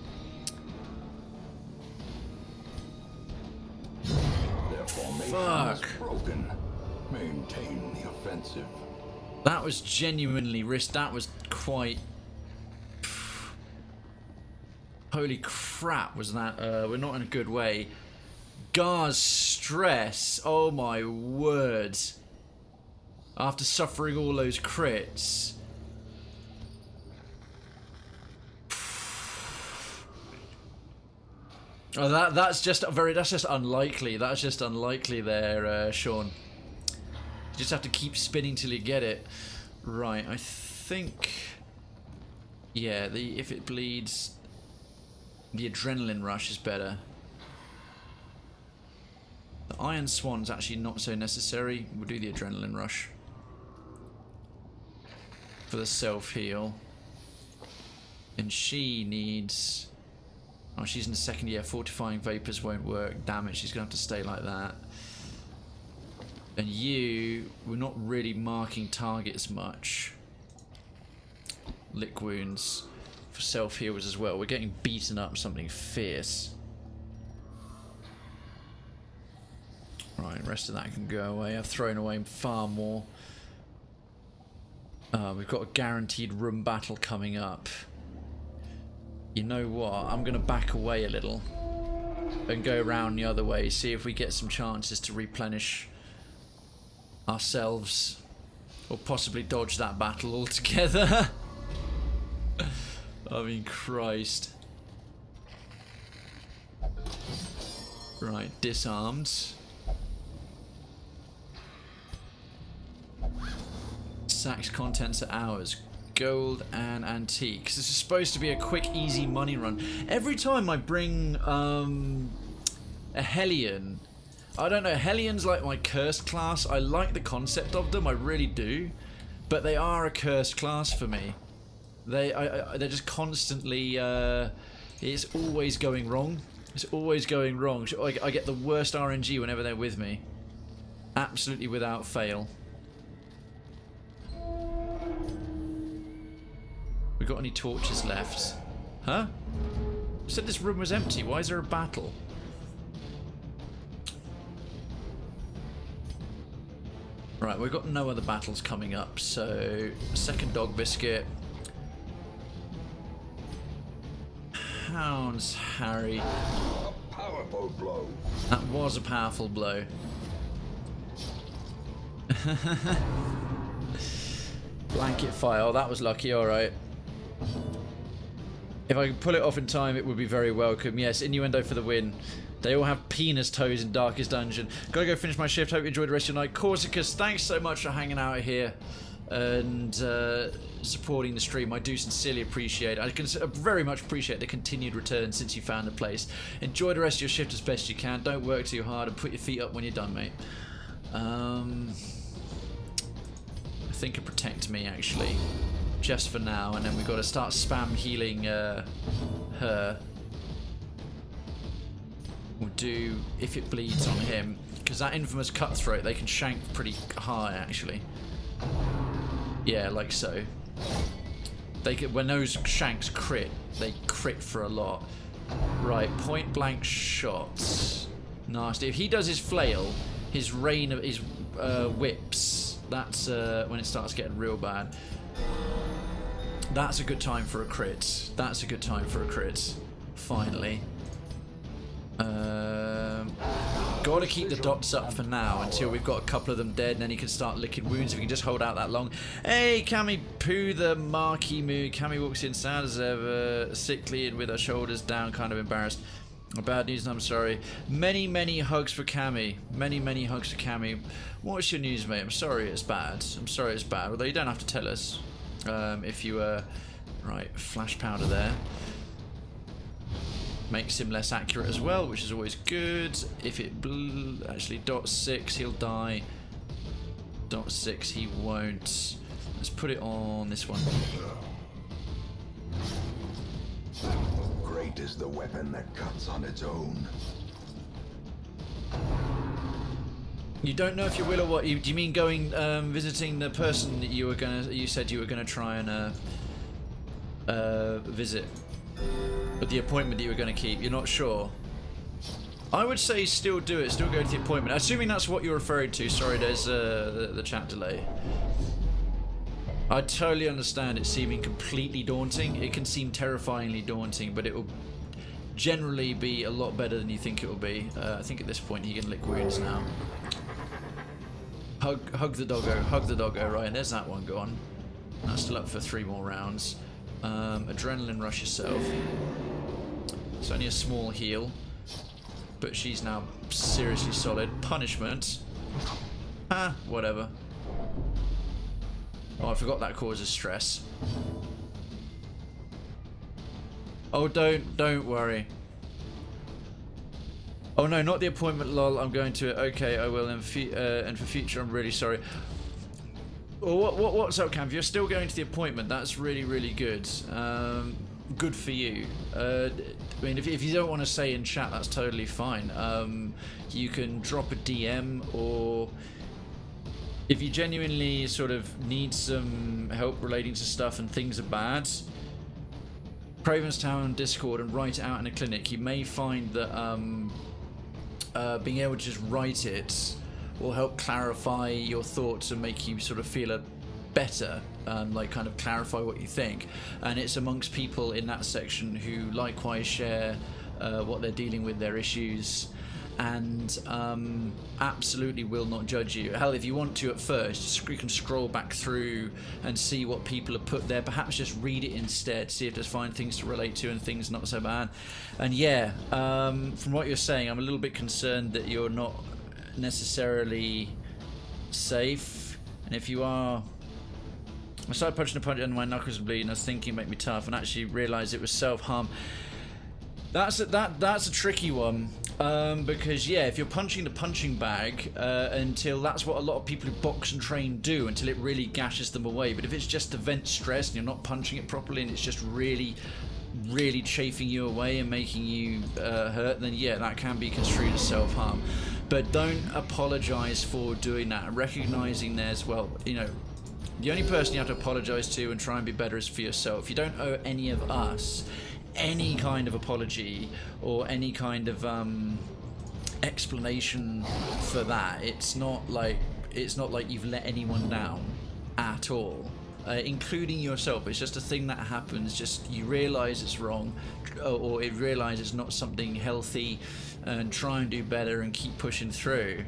Their formation Fuck. is broken. Maintain the offensive. That was genuinely risk. That was quite. Holy crap, was that? We're not in a good way. Gar's stress. Oh my word. After suffering all those crits. Oh, that's just unlikely. That's just unlikely there, Sean. You just have to keep spinning till you get it. Right, I think. Yeah, if it bleeds, the adrenaline rush is better. The Iron Swan's actually not so necessary. We'll do the adrenaline rush for the self-heal. And she needs. Oh, she's in the second year. Fortifying Vapors won't work. Damn it, she's going to have to stay like that. And you, we're not really marking targets much. Lick wounds for self-heals as well. We're getting beaten up something fierce. Right, the rest of that can go away. I've thrown away far more. We've got a guaranteed room battle coming up. You know what? I'm going to back away a little and go around the other way, see if we get some chances to replenish ourselves or possibly dodge that battle altogether. I mean, Christ. Right, disarmed. Sacks contents are ours. Gold and antiques. This is supposed to be a quick, easy money run. Every time I bring a Hellion, I don't know, Hellions like my cursed class. I like the concept of them, I really do, but they are a cursed class for me. They're just constantly. It's always going wrong. It's always going wrong. I get the worst RNG whenever they're with me. Absolutely without fail. We got any torches left? Huh? You said this room was empty. Why is there a battle? Right, we've got no other battles coming up, so second dog biscuit. Hounds, Harry. A powerful blow. That was a powerful blow. Blanket fire. Oh, that was lucky. All right. If I could pull it off in time, it would be very welcome. Yes, innuendo for the win. They all have penis toes in Darkest Dungeon. Gotta go finish my shift. Hope you enjoyed the rest of your night. Corsicus, thanks so much for hanging out here and supporting the stream. I do sincerely appreciate it. I can very much appreciate the continued return since you found the place. Enjoy the rest of your shift as best you can. Don't work too hard and put your feet up when you're done, mate. I think it protect me, actually. Just for now, and then we've got to start spam healing her. We'll do if it bleeds on him, because that infamous cutthroat, they can shank pretty high, actually. Yeah, like so. They can, when those shanks crit, they crit for a lot. Right, point blank shots. Nasty. If he does his flail, his rain of his whips, that's when it starts getting real bad. That's a good time for a crit. That's a good time for a crit. Finally. Gotta keep the dots up for now until we've got a couple of them dead, and then he can start licking wounds if we can just hold out that long. Hey, Cammy Poo, the Marquee Moo. Cammy walks in sad as ever, sickly and with her shoulders down, kind of embarrassed. Bad news, and I'm sorry. Many hugs for Cammy. Many hugs for Cammy. What's your news, mate? I'm sorry it's bad. I'm sorry it's bad, although you don't have to tell us. If you right, flash powder there makes him less accurate as well, which is always good. If it actually .6, he'll die. .6, he won't. Let's put it on this one. Great is the weapon that cuts on its own. You don't know if you will or what? Do you mean going visiting the person that you said you were gonna try and visit? But the appointment that you were going to keep, you're not sure? I would say still do it, still go to the appointment. Assuming that's what you're referring to. Sorry, there's the chat delay. I totally understand it seeming completely daunting. It can seem terrifyingly daunting, but it will generally be a lot better than you think it will be. I think at this point he can lick wounds now. Hug the doggo, right, there's that one gone. That's still up for 3 more rounds. Adrenaline rush yourself. It's only a small heal, but she's now seriously solid. Punishment. Whatever. Oh, I forgot that causes stress. Oh, don't worry. Oh no, not the appointment, lol. I'm going to it. Okay, I will. And for future, I'm really sorry. Well, what's up, Cam? If you're still going to the appointment, that's really good. Good for you. I mean, if you don't want to say in chat, that's totally fine. You can drop a DM, or if you genuinely sort of need some help relating to stuff and things are bad, Krayven's Town Discord and write it out in a clinic. You may find that being able to just write it will help clarify your thoughts and make you sort of feel better, like kind of clarify what you think. And it's amongst people in that section who likewise share what they're dealing with, their issues, and absolutely will not judge you. Hell, if you want to at first, you can scroll back through and see what people have put there. Perhaps just read it instead, see if there's fine things to relate to and things not so bad. And yeah, from what you're saying, I'm a little bit concerned that you're not necessarily safe, and if you are, I started punching a punch and my knuckles were bleeding. I was thinking make me tough, and actually realised it was self-harm. That's a tricky one, because yeah, if you're punching the punching bag until that's what a lot of people who box and train do, until it really gashes them away. But if it's just to vent stress and you're not punching it properly and it's just really chafing you away and making you hurt, then yeah, that can be construed as self-harm. But don't apologise for doing that. Recognising there's, well, you know, the only person you have to apologise to and try and be better is for yourself. You don't owe any of us any kind of apology or any kind of explanation for that. It's not like you've let anyone down at all, including yourself. It's just a thing that happens. Just you realise it's wrong, or it realise it's not something healthy, and try and do better and keep pushing through.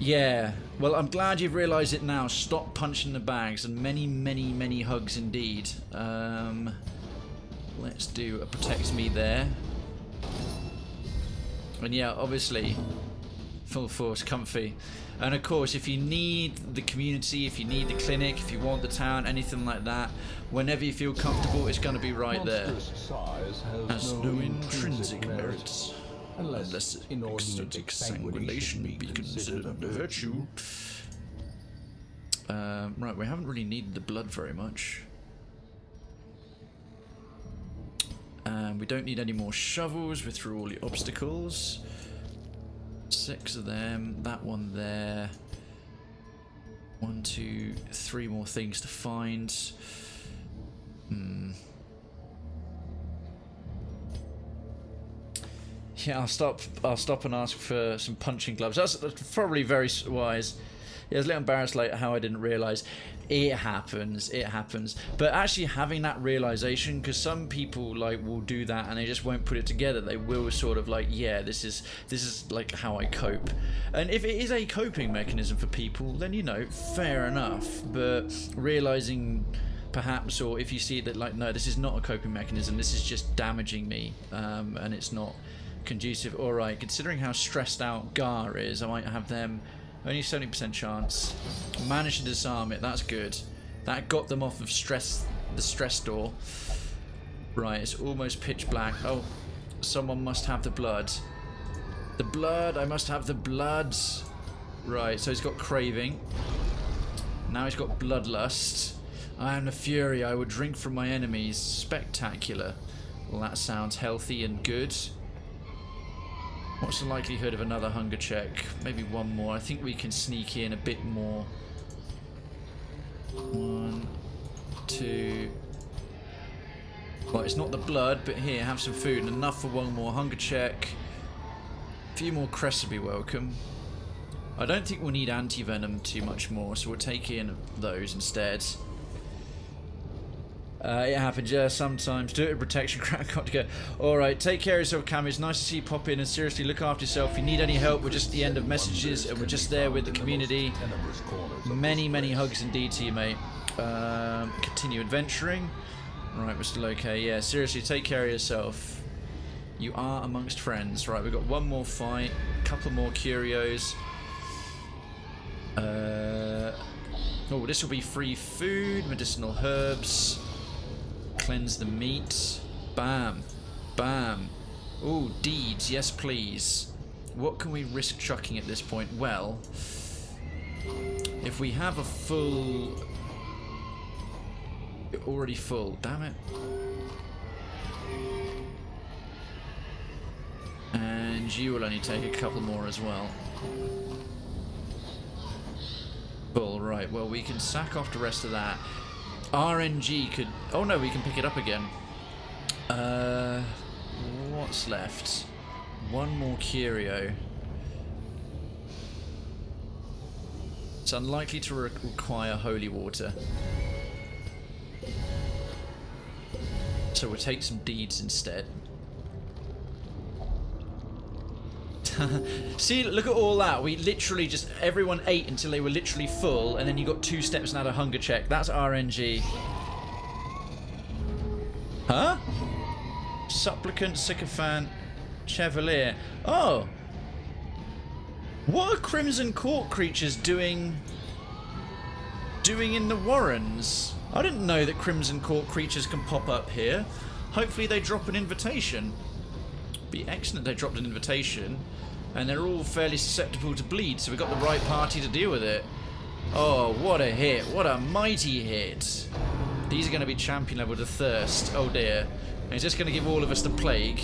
Yeah, well, I'm glad you've realised it now. Stop punching the bags, and many hugs indeed. Let's do a protect me there. And yeah, obviously, full force, comfy. And of course, if you need the community, if you need the clinic, if you want the town, anything like that, whenever you feel comfortable, it's going to be right there. Has no intrinsic merits, unless extrinsic sanguination be considered a virtue. Right, we haven't really needed the blood very much. We don't need any more shovels. We're through all the obstacles. 6 of them. That one there. 1, 2, 3 more things to find. Yeah, I'll stop and ask for some punching gloves. That's probably very wise. Yeah, I was a little embarrassed like how I didn't realise. It happens. But actually having that realisation, because some people like will do that and they just won't put it together. They will sort of like, yeah, this is like how I cope. And if it is a coping mechanism for people, then you know, fair enough. But realising perhaps, or if you see that like, no, this is not a coping mechanism, this is just damaging me, and it's not conducive. Alright, considering how stressed out Gar is, I might have them. Only 70% chance. Managed to disarm it. That's good. That got them off of the stress door. Right, it's almost pitch black. Oh, someone must have the blood. The blood. I must have the blood. Right, so he's got craving. Now he's got bloodlust. I am the fury. I would drink from my enemies. Spectacular. Well, that sounds healthy and good. What's the likelihood of another hunger check? Maybe one more. I think we can sneak in a bit more. 1, 2. Well, it's not the blood, but here, have some food. And enough for one more hunger check. A few more crests would be welcome. I don't think we'll need anti-venom too much more, so we'll take in those instead. It happens, yeah, sometimes. Do it with protection. Got to go. Alright, take care of yourself, Cam. It's nice to see you pop in, and seriously, look after yourself. If you need any help, we're just at the end of messages, and we're just there with the community. Many, many hugs indeed to you, mate. Continue adventuring. Right, we're still okay. Yeah, seriously, take care of yourself. You are amongst friends. Right, we've got one more fight, a couple more curios. Oh, this will be free food, medicinal herbs. Cleanse the meat. Bam. Bam. Ooh, deeds. Yes, please. What can we risk chucking at this point? Well, if we have a full... Already full. Damn it. And you will only take a couple more as well. Full, right. Well, we can sack off the rest of that. RNG could... Oh no, we can pick it up again. What's left? One more curio. It's unlikely to require holy water. So we'll take some deeds instead. See, look at all that. We literally just... Everyone ate until they were literally full, and then you got 2 steps and had a hunger check. That's RNG. Huh? Supplicant, Sycophant, Chevalier. Oh! What are Crimson Court creatures doing in the Warrens? I didn't know that Crimson Court creatures can pop up here. Hopefully they drop an invitation. Be excellent if they dropped an invitation. And they're all fairly susceptible to bleed, so we've got the right party to deal with it. Oh, what a hit. What a mighty hit. These are going to be champion level to thirst. Oh dear. And he's just going to give all of us the plague.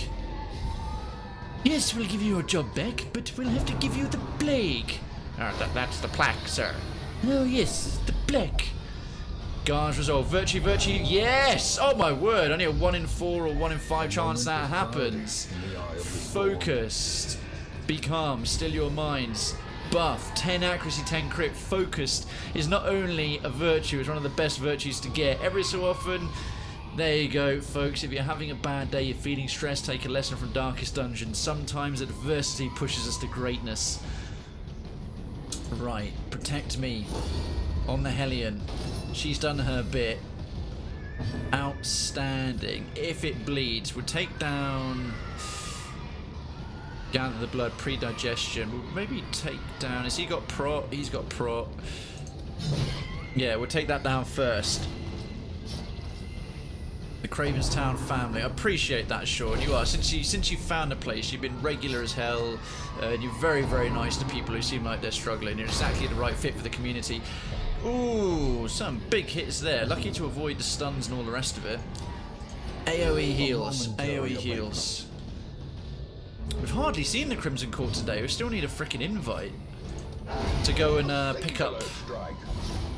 Yes, we'll give you your job back, but we'll have to give you the plague. That's the plaque, sir. Oh yes, the plaque. Guards resolve. Virtue, virtue. Yes! Oh my word. Only a 1 in 4 or 1 in 5 chance that happens. Focused. Be calm. Still your minds. Buff. 10 accuracy, 10 crit. Focused is not only a virtue, it's one of the best virtues to get. Every so often, there you go, folks. If you're having a bad day, you're feeling stressed, take a lesson from Darkest Dungeon. Sometimes adversity pushes us to greatness. Right. Protect me. On the Hellion. She's done her bit. Outstanding. If it bleeds, we'll take down Gather the blood, pre-digestion. We'll maybe take down... Has he got prot? He's got prot. Yeah, we'll take that down first. The Krayven's Town family. I appreciate that, Sean. You are. Since you found the place, you've been regular as hell. And you're very, very nice to people who seem like they're struggling. You're exactly the right fit for the community. Ooh, some big hits there. Lucky to avoid the stuns and all the rest of it. AoE heals. AoE heals. We've hardly seen the Crimson Court today. We still need a freaking invite to go and pick up.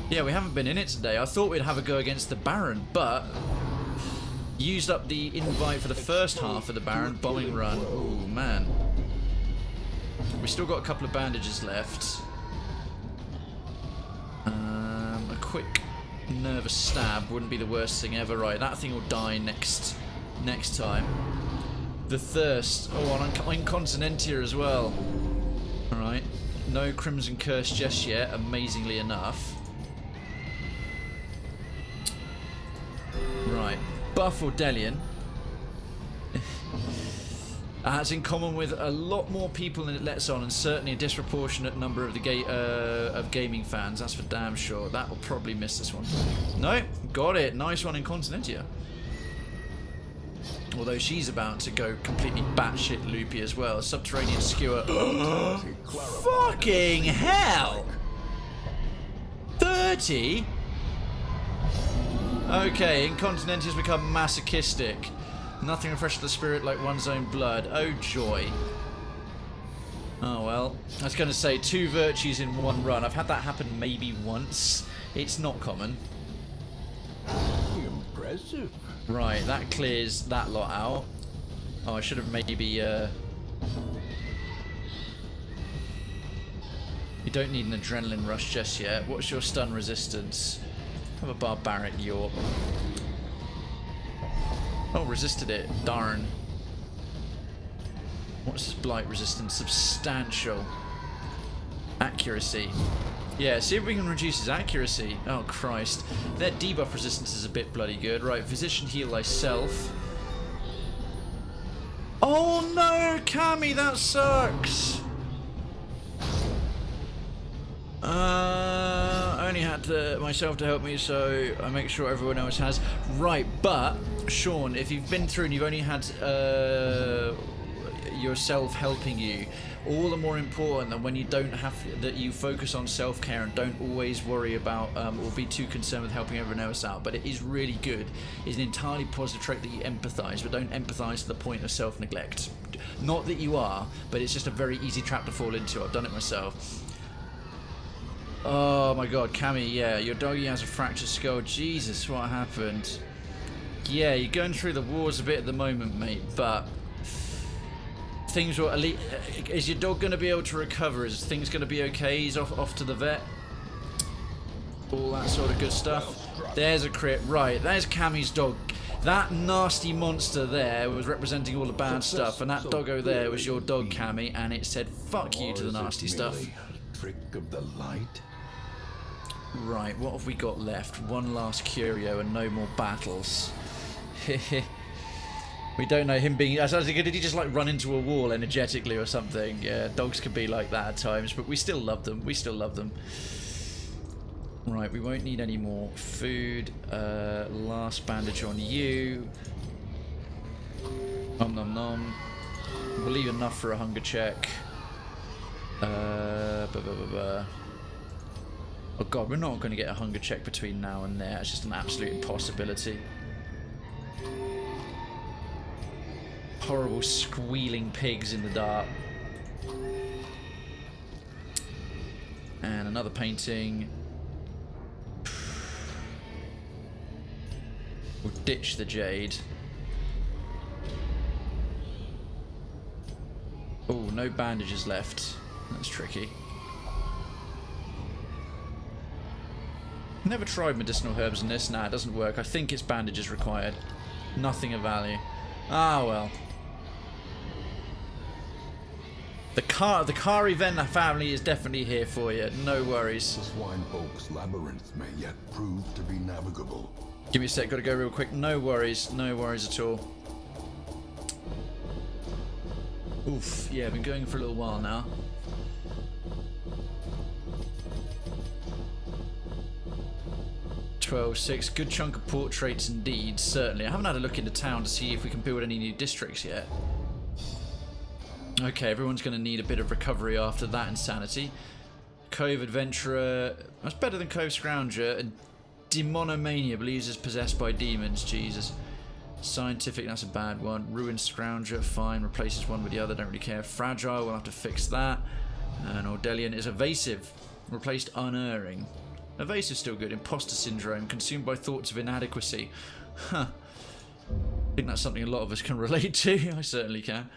Yeah, we haven't been in it today. I thought we'd have a go against the Baron, but used up the invite for the first half of the Baron bombing run. Oh man. We still got a couple of bandages left. A quick nervous stab wouldn't be the worst thing ever. Right, that thing will die next time. The thirst. Oh, on Incontinentia as well. Alright. No Crimson Curse just yet, amazingly enough. Right. Buff or Delian. That's in common with a lot more people than it lets on, and certainly a disproportionate number of the of gaming fans. That's for damn sure. That will probably miss this one. No, got it. Nice one in Continentia. Although she's about to go completely batshit loopy as well. Subterranean Skewer. Fucking hell! 30? Okay, Incontinentia's become masochistic. Nothing refreshes the spirit like one's own blood. Oh joy. Oh well. I was going to say 2 virtues in one run. I've had that happen maybe once. It's not common. Impressive. Right, that clears that lot out. Oh, I should have maybe... You don't need an adrenaline rush just yet. What's your stun resistance? Have a barbaric York. Oh, resisted it. Darn. What's his blight resistance? Substantial. Accuracy. Yeah, see if we can reduce his accuracy. Oh, Christ. Their debuff resistance is a bit bloody good. Right, physician heal thyself. Oh no, Cammy, that sucks. I only had myself to help me, so I make sure everyone else has. Right, but, Sean, if you've been through and you've only had yourself helping you, all the more important than when you don't have that you focus on self-care and don't always worry about or be too concerned with helping everyone else out. But it is really good. It's an entirely positive trait that you empathise, but don't empathise to the point of self-neglect. Not that you are, but it's just a very easy trap to fall into. I've done it myself. Oh my god, Cammy, yeah, your doggy has a fractured skull. Jesus, what happened? Yeah, you're going through the wars a bit at the moment, mate, but things will... Is your dog going to be able to recover? Is things going to be okay? He's off to the vet? All that sort of good stuff. There's a crit. Right, there's Cammy's dog. That nasty monster there was representing all the bad stuff, and that doggo there was your dog, Cammy, and it said fuck you to the nasty stuff. Trick of the light. Right, what have we got left? One last curio and no more battles. We don't know him being... Did he just like run into a wall energetically or something? Yeah, dogs can be like that at times, but we still love them. We still love them. Right, we won't need any more food. Last bandage on you. Nom nom nom. We'll leave enough for a hunger check. Oh god, we're not going to get a hunger check between now and there. It's just an absolute impossibility. Horrible squealing pigs in the dark. And another painting. We'll ditch the jade. Oh, no bandages left. That's tricky. Never tried medicinal herbs in this. Nah, it doesn't work. I think it's bandages required. Nothing of value. Ah, well. The Krayven family is definitely here for you. No worries. The Swinefolk's labyrinth may yet prove to be navigable. Give me a sec. Gotta go real quick. No worries. No worries at all. Oof, yeah, been going for a little while now. $12.6, good chunk of portraits indeed, certainly. I haven't had a look into town to see if we can build any new districts yet. Okay, everyone's going to need a bit of recovery after that insanity. Cove Adventurer, that's better than Cove Scrounger, and Demonomania believes is possessed by demons, Jesus. Scientific, that's a bad one. Ruined Scrounger, fine, replaces one with the other, don't really care. Fragile, we'll have to fix that. And Ordelian is Evasive, replaced Unerring. Evasive still good. Imposter Syndrome, consumed by thoughts of inadequacy. Huh. I think that's something a lot of us can relate to. I certainly can.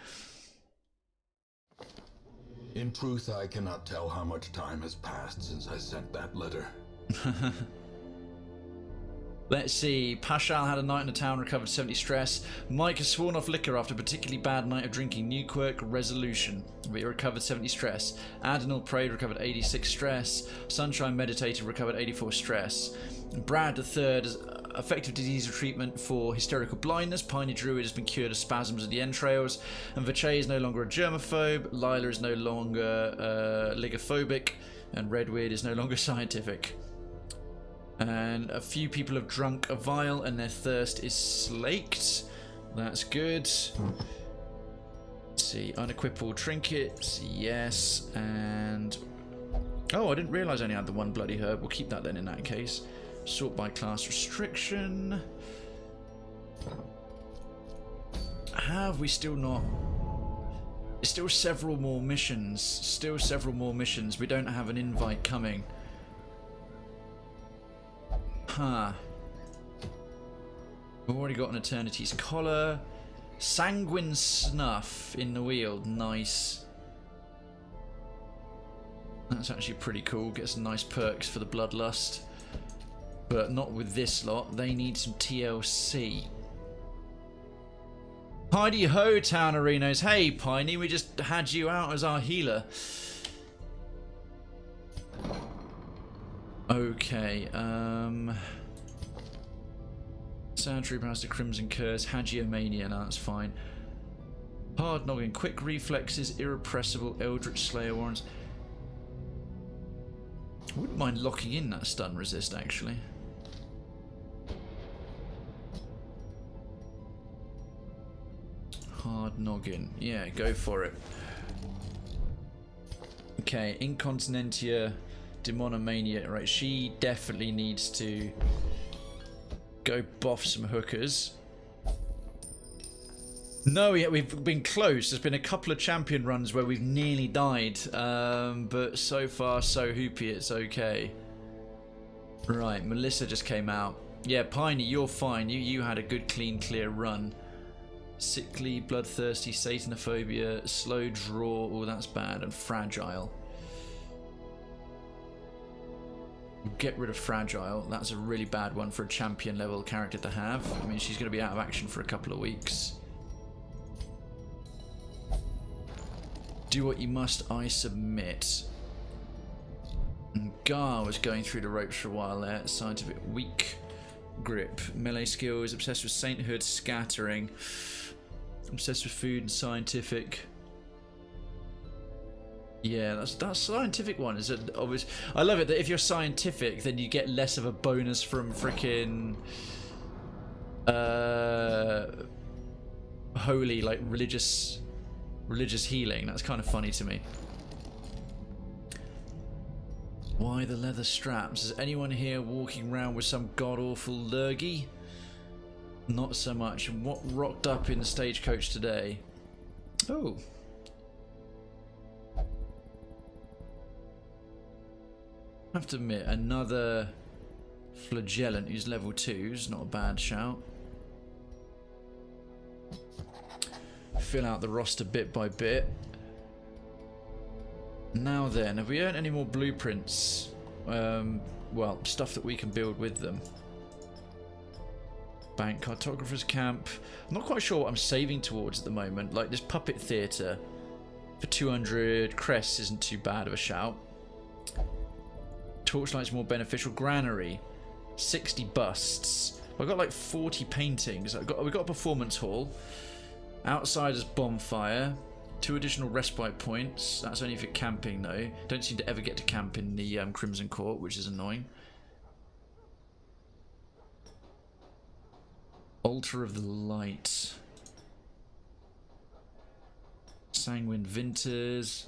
In truth, I cannot tell how much time has passed since I sent that letter. Let's see. Pashal had a night in the town, recovered 70 stress. Mike has sworn off liquor after a particularly bad night of drinking. Newquirk, resolution. We recovered 70 stress. Adenal prayed, recovered 86 stress. Sunshine meditated, recovered 84 stress. Brad III has effective disease treatment for hysterical blindness. Piney Druid has been cured of spasms of the entrails. And Vache is no longer a germaphobe. Lila is no longer ligophobic. And Redweird is no longer scientific. And a few people have drunk a vial and their thirst is slaked. That's good. Let's see. Unequip all trinkets. Yes. And... oh, I didn't realise I only had the one bloody herb. We'll keep that then in that case. Sort by class restriction. Have we still not... still several more missions. Still several more missions. We don't have an invite coming. Huh. We've already got an Eternity's Collar. Sanguine Snuff in the Weald. Nice. That's actually pretty cool. Get some nice perks for the Bloodlust. But not with this lot. They need some TLC. Heidi ho, Town Arenas. Hey, Piney, we just had you out as our healer. Okay, Sound Trooper has the Crimson Curse, Hagiomania, no, that's fine. Hard Noggin, Quick Reflexes, Irrepressible, Eldritch Slayer Warrants. I wouldn't mind locking in that stun resist, actually. Hard Noggin, yeah, go for it. Okay, Incontinentia... Demonomania, right, she definitely needs to go boff some hookers. No, yeah, we've been close. There's been a couple of champion runs where we've nearly died, but so far so hoopy, it's okay. Right, Melissa just came out. Yeah, Piney, you're fine. You had a good, clean, clear run. Sickly, bloodthirsty, satanophobia, slow draw, oh that's bad, and fragile. Get rid of Fragile. That's a really bad one for a champion level character to have. I mean, she's going to be out of action for a couple of weeks. Do what you must, I submit. And Gar was going through the ropes for a while there. Scientific, weak grip. Melee skills, obsessed with sainthood, scattering. Obsessed with food and scientific. Yeah, that scientific one is obvious. I love it that if you're scientific, then you get less of a bonus from freaking holy, like religious healing. That's kind of funny to me. Why the leather straps? Is anyone here walking around with some god-awful lurgy? Not so much. And what rocked up in the stagecoach today? Oh. I have to admit, another flagellant who's level 2 is not a bad shout. Fill out the roster bit by bit. Now then, have we earned any more blueprints? Well, stuff that we can build with them. Bank, Cartographer's Camp. I'm not quite sure what I'm saving towards at the moment. Like this Puppet Theatre for 200 crests isn't too bad of a shout. Torchlight's more beneficial. Granary, 60 busts. I've got like 40 paintings. We've got a performance hall. Outsiders bonfire. 2 additional respite points. That's only for camping though. Don't seem to ever get to camp in the Crimson Court, which is annoying. Altar of the Light. Sanguine Vinters.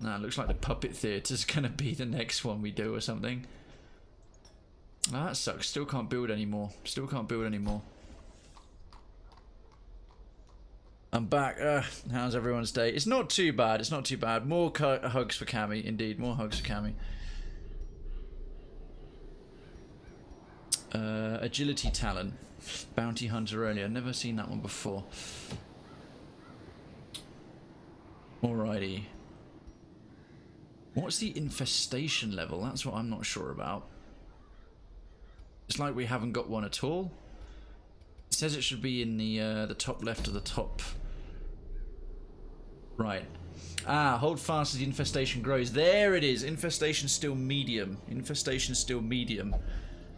Nah, looks like the Puppet Theatre's gonna be the next one we do or something. Ah, that sucks. Still can't build anymore. Still can't build anymore. I'm back. How's everyone's day? It's not too bad. It's not too bad. More hugs for Cammy. Indeed, more hugs for Cammy. Agility Talon. Bounty Hunter earlier. Never seen that one before. Alrighty. What's the infestation level? That's what I'm not sure about. It's like we haven't got one at all. It says it should be in the top left of the top. Right. Ah, hold fast as the infestation grows. There it is. Infestation still medium. Infestation still medium.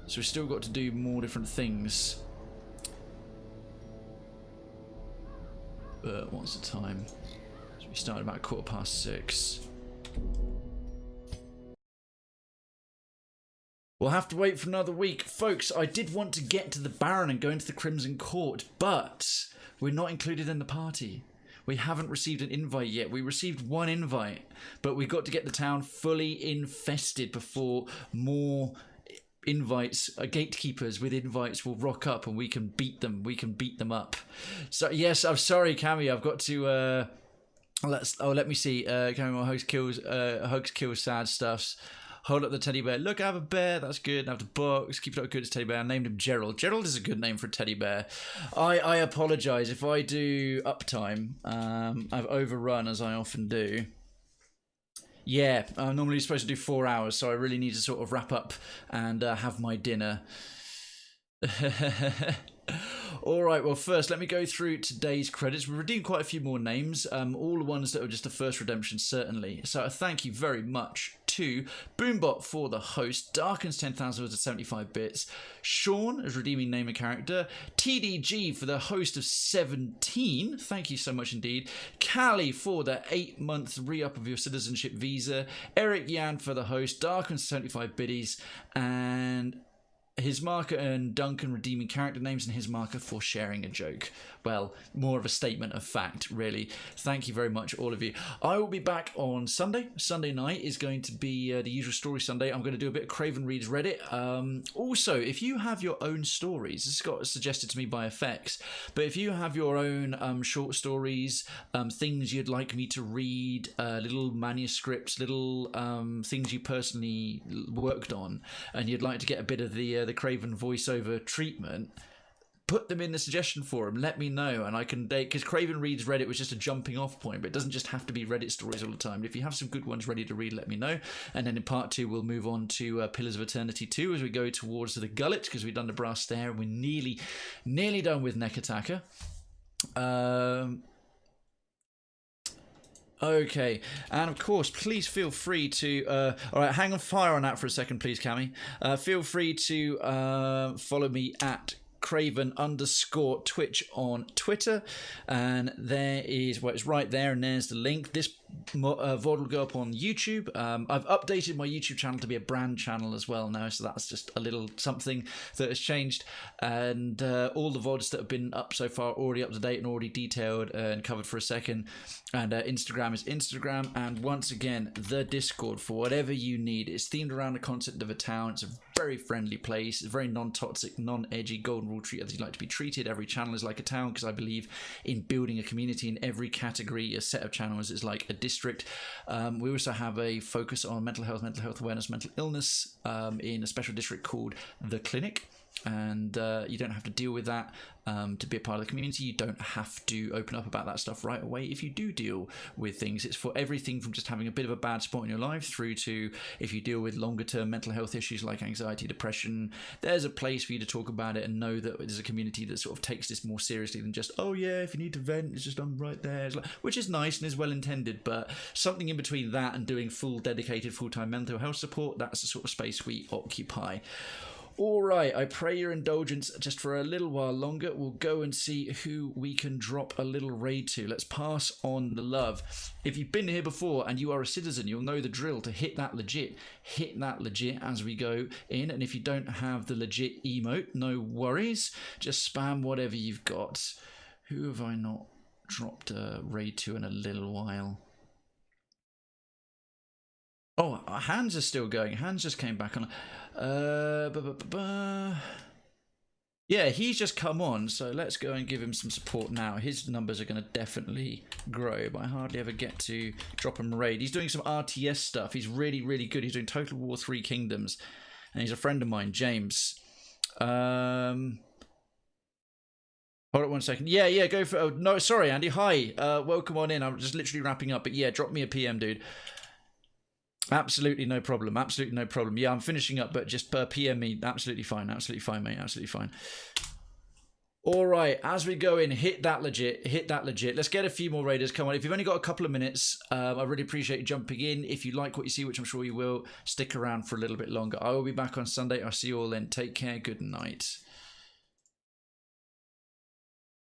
So we've still got to do more different things. But what's the time? So we started about 6:15. We'll have to wait for another week. Folks, I did want to get to the Baron and go into the Crimson Court, but we're not included in the party. We haven't received an invite yet. We received one invite, but we got to get the town fully infested before more invites, Gatekeepers with invites will rock up and we can beat them. We can beat them up. So yes, I'm sorry, Cammy. I've got to let me see. Cammy, hugs kills sad stuffs. Hold up the teddy bear. Look, I have a bear. That's good. I have the box. Keep it up good as teddy bear. I named him Gerald. Gerald is a good name for a teddy bear. I apologise if I do uptime. I've overrun as I often do. Yeah, I'm normally supposed to do 4 hours, so I really need to sort of wrap up and have my dinner. Alright, well first let me go through today's credits. We've redeemed quite a few more names, all the ones that were just the first redemption certainly. So a thank you very much to Boombot for the host, Darkens 10,000 with 75 bits, Sean as redeeming name and character, TDG for the host of 17, thank you so much indeed, Callie for the 8-month re-up of your citizenship visa, Eric Yan for the host, Darkens 75 biddies, and his marker and Duncan redeeming character names and his marker for sharing a joke. Well, more of a statement of fact, really. Thank you very much, all of you. I will be back on Sunday. Sunday night is going to be the usual story Sunday. I'm going to do a bit of Krayven Reads Reddit. Also, if you have your own stories, this got suggested to me by Effects, but if you have your own short stories, things you'd like me to read, little manuscripts, little things you personally worked on, and you'd like to get a bit of the Krayven voiceover treatment, put them in the suggestion forum, let me know, and I can date, because Krayven Reads Reddit was just a jumping off point, but it doesn't just have to be Reddit stories all the time. If you have some good ones ready to read, let me know, and then in part 2 we'll move on to Pillars of Eternity 2 as we go towards the Gullet, because we've done the Brass Stair and we're nearly done with Neck Attacker. Okay, and of course, please feel free to, alright, hang on fire on that for a second, please, Cammy. Feel free to follow me at Krayven_Twitch on Twitter, and there is, well, it's right there, and there's the link. This VOD will go up on YouTube. I've updated my YouTube channel to be a brand channel as well now, so that's just a little something that has changed, and all the VODs that have been up so far are already up to date and already detailed and covered for a second, and Instagram is Instagram, and once again, the Discord for whatever you need. It's themed around the concept of a town. It's a very friendly place. It's very non-toxic, non-edgy, golden rule treat as you'd like to be treated. Every channel is like a town, because I believe in building a community in every category. A set of channels is like a district. We also have a focus on mental health awareness, mental illness in a special district called The Clinic. And you don't have to deal with that to be a part of the community. You don't have to open up about that stuff right away if you do deal with things. It's for everything from just having a bit of a bad spot in your life through to if you deal with longer term mental health issues like anxiety, depression. There's a place for you to talk about it and know that there's a community that sort of takes this more seriously than just, oh yeah, if you need to vent, it's just I'm right there. It's like, which is nice and is well intended, but something in between that and doing full dedicated full-time mental health support, that's the sort of space we occupy. All right, I pray your indulgence just for a little while longer. We'll go and see who we can drop a little raid to. Let's pass on the love. If you've been here before and you are a citizen, you'll know the drill to hit that legit. Hit that legit as we go in. And if you don't have the legit emote, no worries. Just spam whatever you've got. Who have I not dropped a raid to in a little while? Oh, Hans is still going. Hans just came back on. Yeah, he's just come on, so let's go and give him some support now. His numbers are going to definitely grow, but I hardly ever get to drop him a raid. He's doing some RTS stuff. He's really, really good. He's doing Total War 3 Kingdoms, and he's a friend of mine, James. Hold on 1 second. Yeah, go for... Oh, no, sorry, Andy. Hi. Welcome on in. I'm just literally wrapping up, but yeah, drop me a PM, dude. Absolutely no problem. Absolutely no problem. Yeah, I'm finishing up, but just PM me. Absolutely fine. Absolutely fine, mate. Absolutely fine. All right, as we go in, hit that legit. Hit that legit. Let's get a few more raiders. Come on. If you've only got a couple of minutes, I really appreciate you jumping in. If you like what you see, which I'm sure you will, stick around for a little bit longer. I will be back on Sunday. I'll see you all then. Take care. Good night.